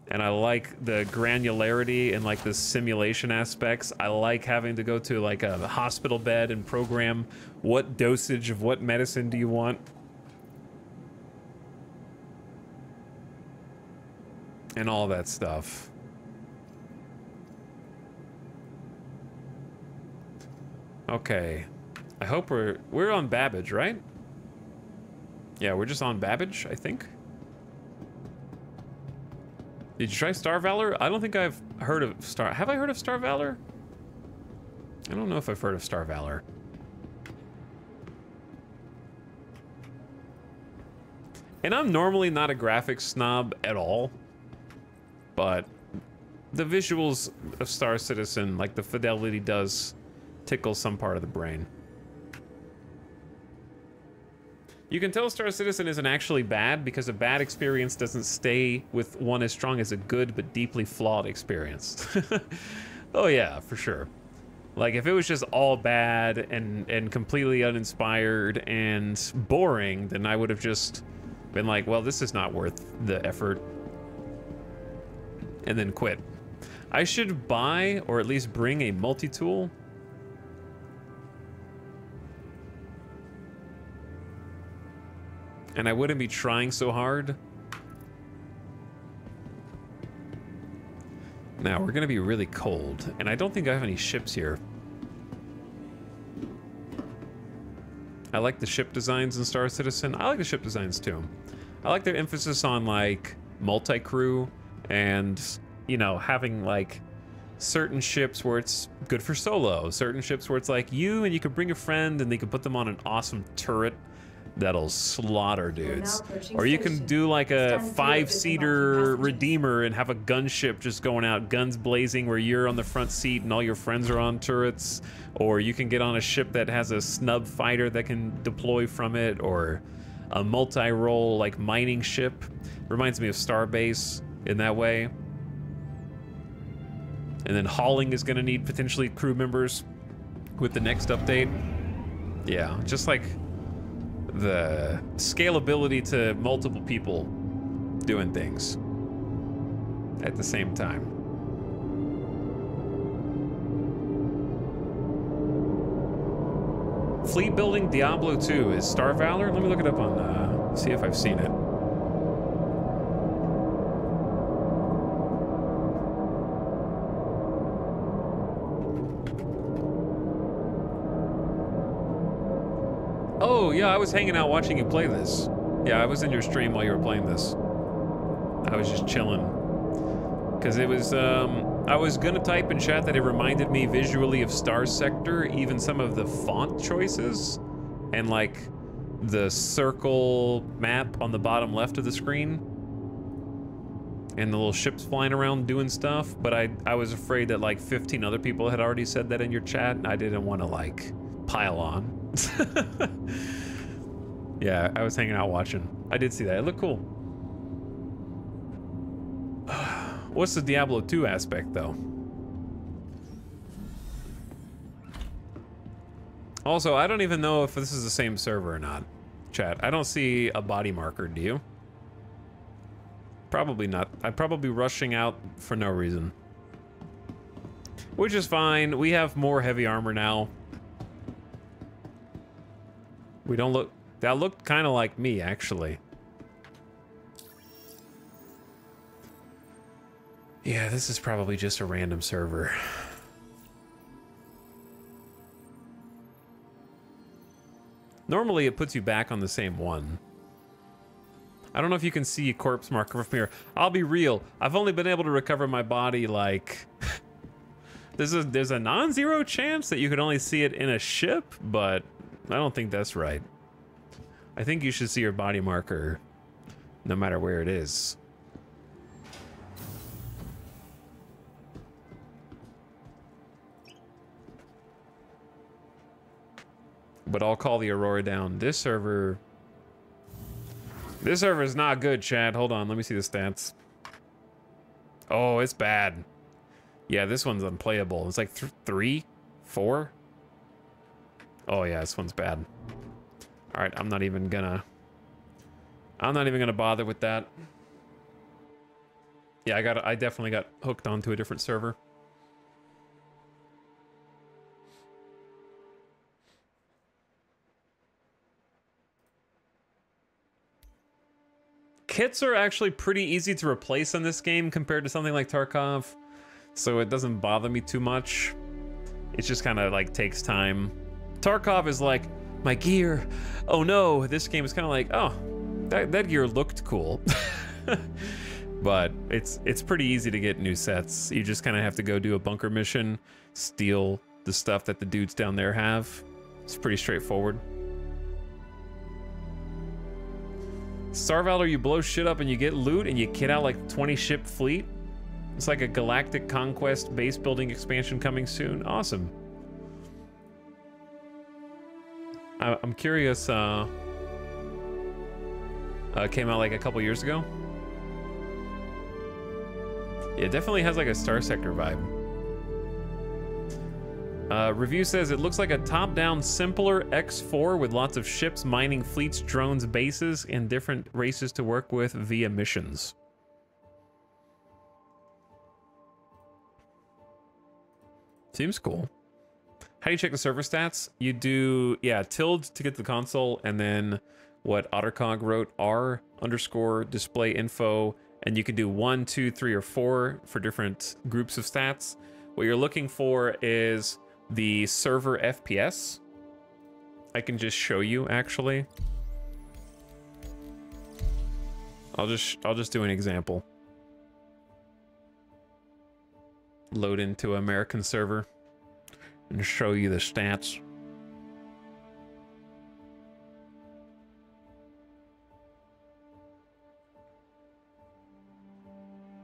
And I like the granularity and like the simulation aspects. I like having to go to like a hospital bed and program what dosage of what medicine do you want. And all that stuff. Okay. I hope we're on Babbage, right? Yeah, we're just on Babbage, I think. Did you try Star Valor? I don't think I've heard of Star... Have I heard of Star Valor? I don't know if I've heard of Star Valor. And I'm normally not a graphics snob at all. But the visuals of Star Citizen, like the fidelity does tickle some part of the brain. You can tell Star Citizen isn't actually bad because a bad experience doesn't stay with one as strong as a good but deeply flawed experience. Oh yeah, for sure. Like if it was just all bad and completely uninspired and boring, then I would have just been like, well, this is not worth the effort. And then quit. I should buy or at least bring a multi-tool. And I wouldn't be trying so hard. Now, we're gonna be really cold, and I don't think I have any ships here. I like the ship designs in Star Citizen. I like the ship designs too. I like their emphasis on like multi-crew and, you know, having like certain ships where it's good for solo, certain ships where it's like you and you could bring a friend and they could put them on an awesome turret that'll slaughter dudes. Or you can do like a 5-seater Redeemer and have a gunship just going out, guns blazing, where you're on the front seat and all your friends are on turrets. Or you can get on a ship that has a snub fighter that can deploy from it, or a multi-role like mining ship. Reminds me of Starbase in that way. And then hauling is going to need potentially crew members with the next update. Yeah, just like the scalability to multiple people doing things at the same time. Fleet building Diablo 2 is Star Valor. Let me look it up on see if I've seen it. Oh, yeah, I was hanging out watching you play this. Yeah, I was in your stream while you were playing this. I was just chilling. Because it was, I was gonna type in chat that it reminded me visually of Star Sector, even some of the font choices, and like the circle map on the bottom left of the screen, and the little ships flying around doing stuff, but I was afraid that like 15 other people had already said that in your chat, and I didn't want to like pile on. Yeah, I was hanging out watching. I did see that. It looked cool. What's the Diablo 2 aspect, though? Also, I don't even know if this is the same server or not. Chat, I don't see a body marker, do you? Probably not. I'm probably rushing out for no reason. Which is fine. We have more heavy armor now. We don't look... That looked kind of like me, actually. Yeah, this is probably just a random server. Normally, it puts you back on the same one. I don't know if you can see a corpse marker from here. I'll be real. I've only been able to recover my body, like... there's a non-zero chance that you could only see it in a ship, but I don't think that's right. I think you should see your body marker no matter where it is. But I'll call the Aurora down. This server is not good, Chad. Hold on, let me see the stats. Oh, it's bad. Yeah, this one's unplayable. It's like 3, 4. Oh yeah, this one's bad. All right, I'm not even gonna bother with that. Yeah, I definitely got hooked onto a different server. Kits are actually pretty easy to replace in this game compared to something like Tarkov, so it doesn't bother me too much. It just kind of like takes time. Tarkov is like, my gear, oh no. This game is kind of like, oh, that gear looked cool. But it's pretty easy to get new sets. You just kind of have to go do a bunker mission, steal the stuff that the dudes down there have. It's pretty straightforward. Star Valor, you blow shit up and you get loot and you kit out like 20 ship fleet. It's like a galactic conquest base building expansion coming soon. Awesome. I'm curious, came out like a couple years ago. Yeah, it definitely has like a Star Sector vibe. Review says it looks like a top-down, simpler X4 with lots of ships, mining fleets, drones, bases, and different races to work with via missions. Seems cool. How do you check the server stats? You do, yeah, tilde to get to the console, and then what Ottercog wrote, R_display info, and you can do 1, 2, 3, or 4 for different groups of stats. What you're looking for is the server FPS. I can just show you, actually. I'll just do an example. Load into American server and show you the stats.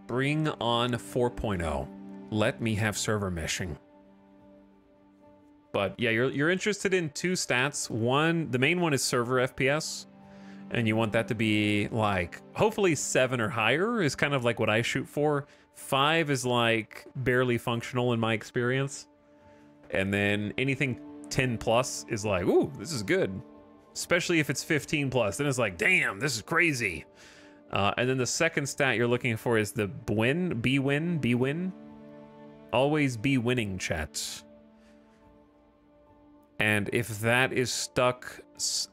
Bring on 4.0. Let me have server meshing. But yeah, you're interested in 2 stats. One, the main one is server FPS, and you want that to be like hopefully 7 or higher is kind of like what I shoot for. 5 is like barely functional in my experience, and then anything 10 plus is like, ooh, this is good. Especially if it's 15 plus, then it's like, damn, this is crazy. And then the second stat you're looking for is the B-win. Always be winning, chat. And if that is stuck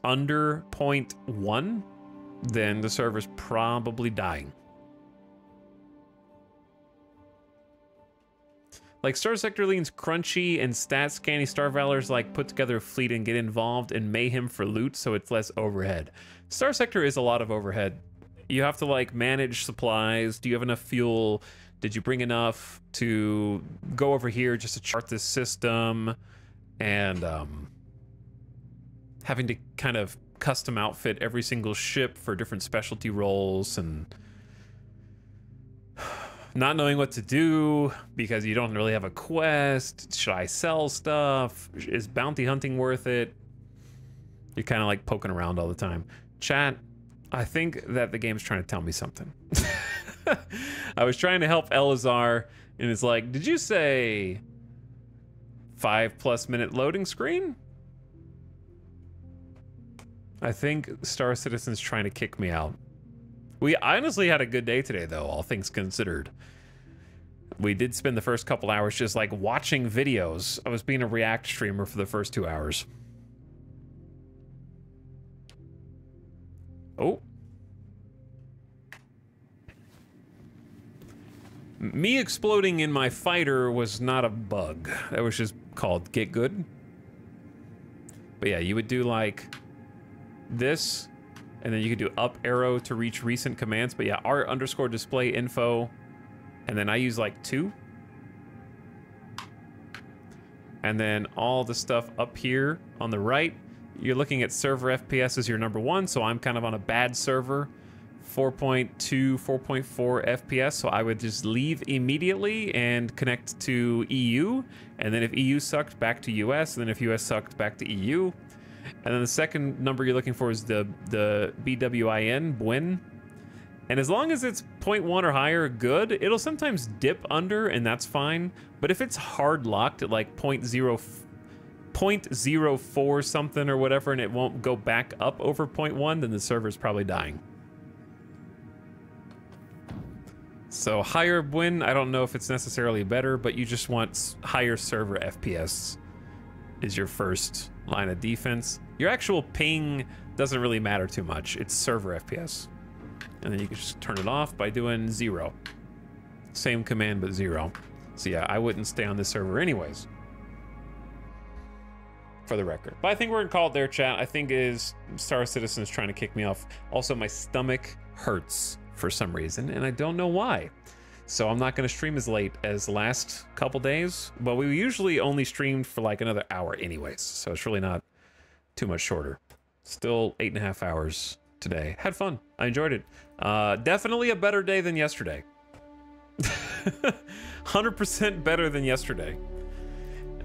under 0.1, then the server's probably dying. Like Star Sector leans crunchy and stat scanny. Star Valor's like put together a fleet and get involved in mayhem for loot, so it's less overhead. Star Sector is a lot of overhead. You have to like manage supplies. Do you have enough fuel? Did you bring enough to go over here just to chart this system? And having to kind of custom outfit every single ship for different specialty roles, and not knowing what to do because you don't really have a quest. Should I sell stuff? Is bounty hunting worth it? You're kind of like poking around all the time. Chat, I think that the game's trying to tell me something. I was trying to help Elazar, and it's like, did you say 5+ minute loading screen? I think Star Citizen's trying to kick me out. We honestly had a good day today, though, all things considered. We did spend the first couple hours just like watching videos. I was being a React streamer for the first 2 hours. Me exploding in my fighter was not a bug. That was just called get good. But yeah, you would do like this, and then you could do up arrow to reach recent commands. But yeah, art_display info, and then I use like 2. And then all the stuff up here on the right, you're looking at server FPS as your number 1, so I'm kind of on a bad server. 4.2, 4.4 FPS, so I would just leave immediately and connect to EU, and then if EU sucked, back to US, and then if US sucked, back to EU. And then the second number you're looking for is the BWIN, BWIN. And as long as it's 0.1 or higher, good. It'll sometimes dip under, and that's fine. But if it's hard locked at like 0.04 something or whatever, and it won't go back up over 0.1, then the server's probably dying. So higher win, I don't know if it's necessarily better, but you just want higher server FPS is your first line of defense. Your actual ping doesn't really matter too much. It's server FPS. And then you can just turn it off by doing 0. Same command, but 0. So yeah, I wouldn't stay on this server anyways. For the record. But I think we're in call there, chat. I think is Star Citizen is trying to kick me off. Also, my stomach hurts for some reason, and I don't know why. So I'm not going to stream as late as the last couple days, but we usually only streamed for like another hour anyways, so it's really not too much shorter. Still 8.5 hours today. Had fun. I enjoyed it. Definitely a better day than yesterday. 100% better than yesterday.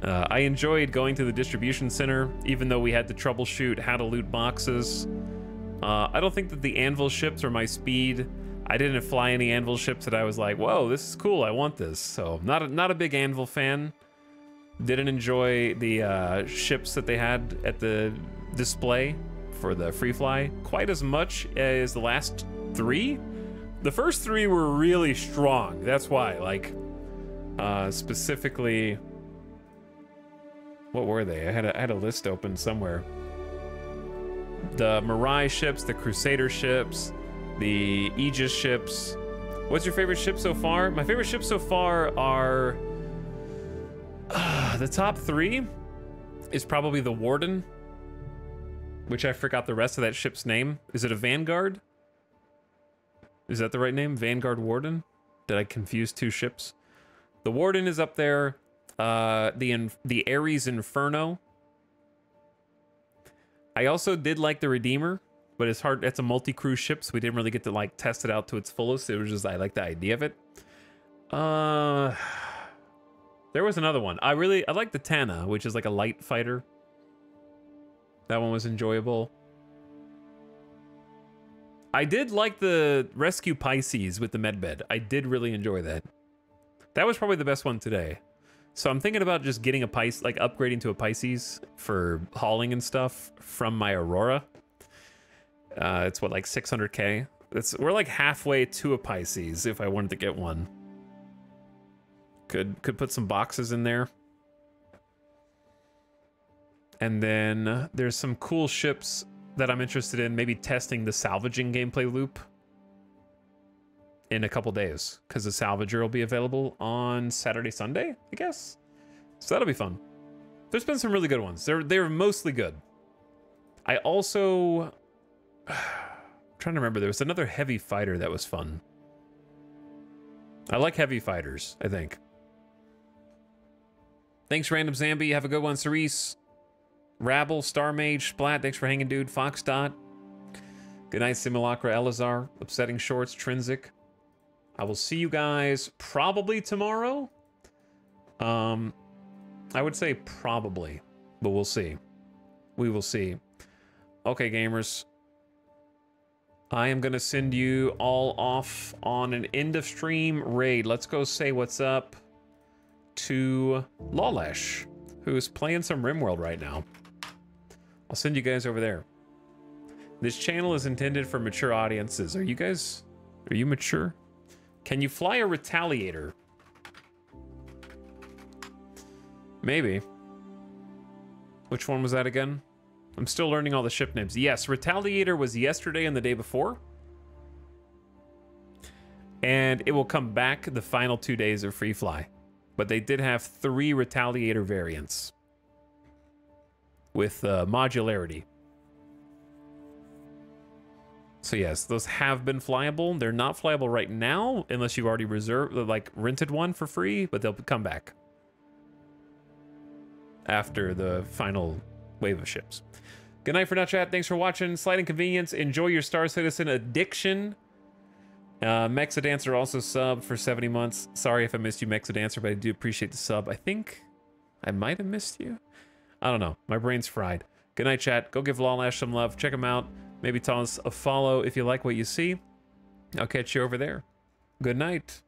I enjoyed going to the distribution center, even though we had to troubleshoot how to loot boxes. I don't think that the anvil ships are my speed. I didn't fly any anvil ships that I was like, whoa, this is cool, I want this. So not a big anvil fan. Didn't enjoy the ships that they had at the display for the free fly quite as much as the last 3. The first 3 were really strong. That's why, like, specifically, what were they? I had a list open somewhere. The Mirai ships, the Crusader ships, the Aegis ships. What's your favorite ship so far? My favorite ships so far are... the top 3 is probably the Warden, which I forgot the rest of that ship's name. Is it a Vanguard? Is that the right name? Vanguard Warden? Did I confuse 2 ships? The Warden is up there. The Ares Inferno. I also did like the Redeemer, but it's hard. It's a multi-cruise ship, so we didn't really get to like test it out to its fullest. It was just I like the idea of it. There was another one. I like the Tana, which is like a light fighter. That one was enjoyable. I did like the Rescue Pisces with the medbed. I did really enjoy that. That was probably the best one today. So I'm thinking about just getting a Pisces, like upgrading to a Pisces for hauling and stuff from my Aurora. It's what, like 600K? We're like halfway to a Pisces if I wanted to get one. Could put some boxes in there. And then there's some cool ships that I'm interested in, maybe testing the salvaging gameplay loop in a couple days, because the salvager will be available on Saturday, Sunday, I guess. So that'll be fun. There's been some really good ones. They're mostly good. I also... I'm trying to remember, there was another heavy fighter that was fun. I like heavy fighters, I think. Thanks, Random Zambi. Have a good one, Cerise. Rabble, Star Mage, Splat, thanks for hanging, dude. Fox Dot. Good night, Simulacra, Elazar. Upsetting Shorts, Trinsic. I will see you guys probably tomorrow. I would say probably, but we'll see. We will see. Okay, gamers. I am going to send you all off on an end of stream raid. Let's go say what's up to Lawlash, who's playing some RimWorld right now. I'll send you guys over there. This channel is intended for mature audiences. Are you mature? Can you fly a Retaliator? Maybe. Which one was that again? I'm still learning all the ship names. Yes, Retaliator was yesterday and the day before. And it will come back the final 2 days of Free Fly. But they did have 3 Retaliator variants with modularity. So yes, those have been flyable. They're not flyable right now unless you've already reserved, like rented one for free, but they'll come back after the final wave of ships. Good night for now, chat. Thanks for watching. Slight Inconvenience. Enjoy your Star Citizen addiction. Mexadancer also subbed for 70 months. Sorry if I missed you, Mexadancer, but I do appreciate the sub. I think I might have missed you. I don't know. My brain's fried. Good night, chat. Go give Lawlash some love. Check him out. Maybe toss a follow if you like what you see. I'll catch you over there. Good night.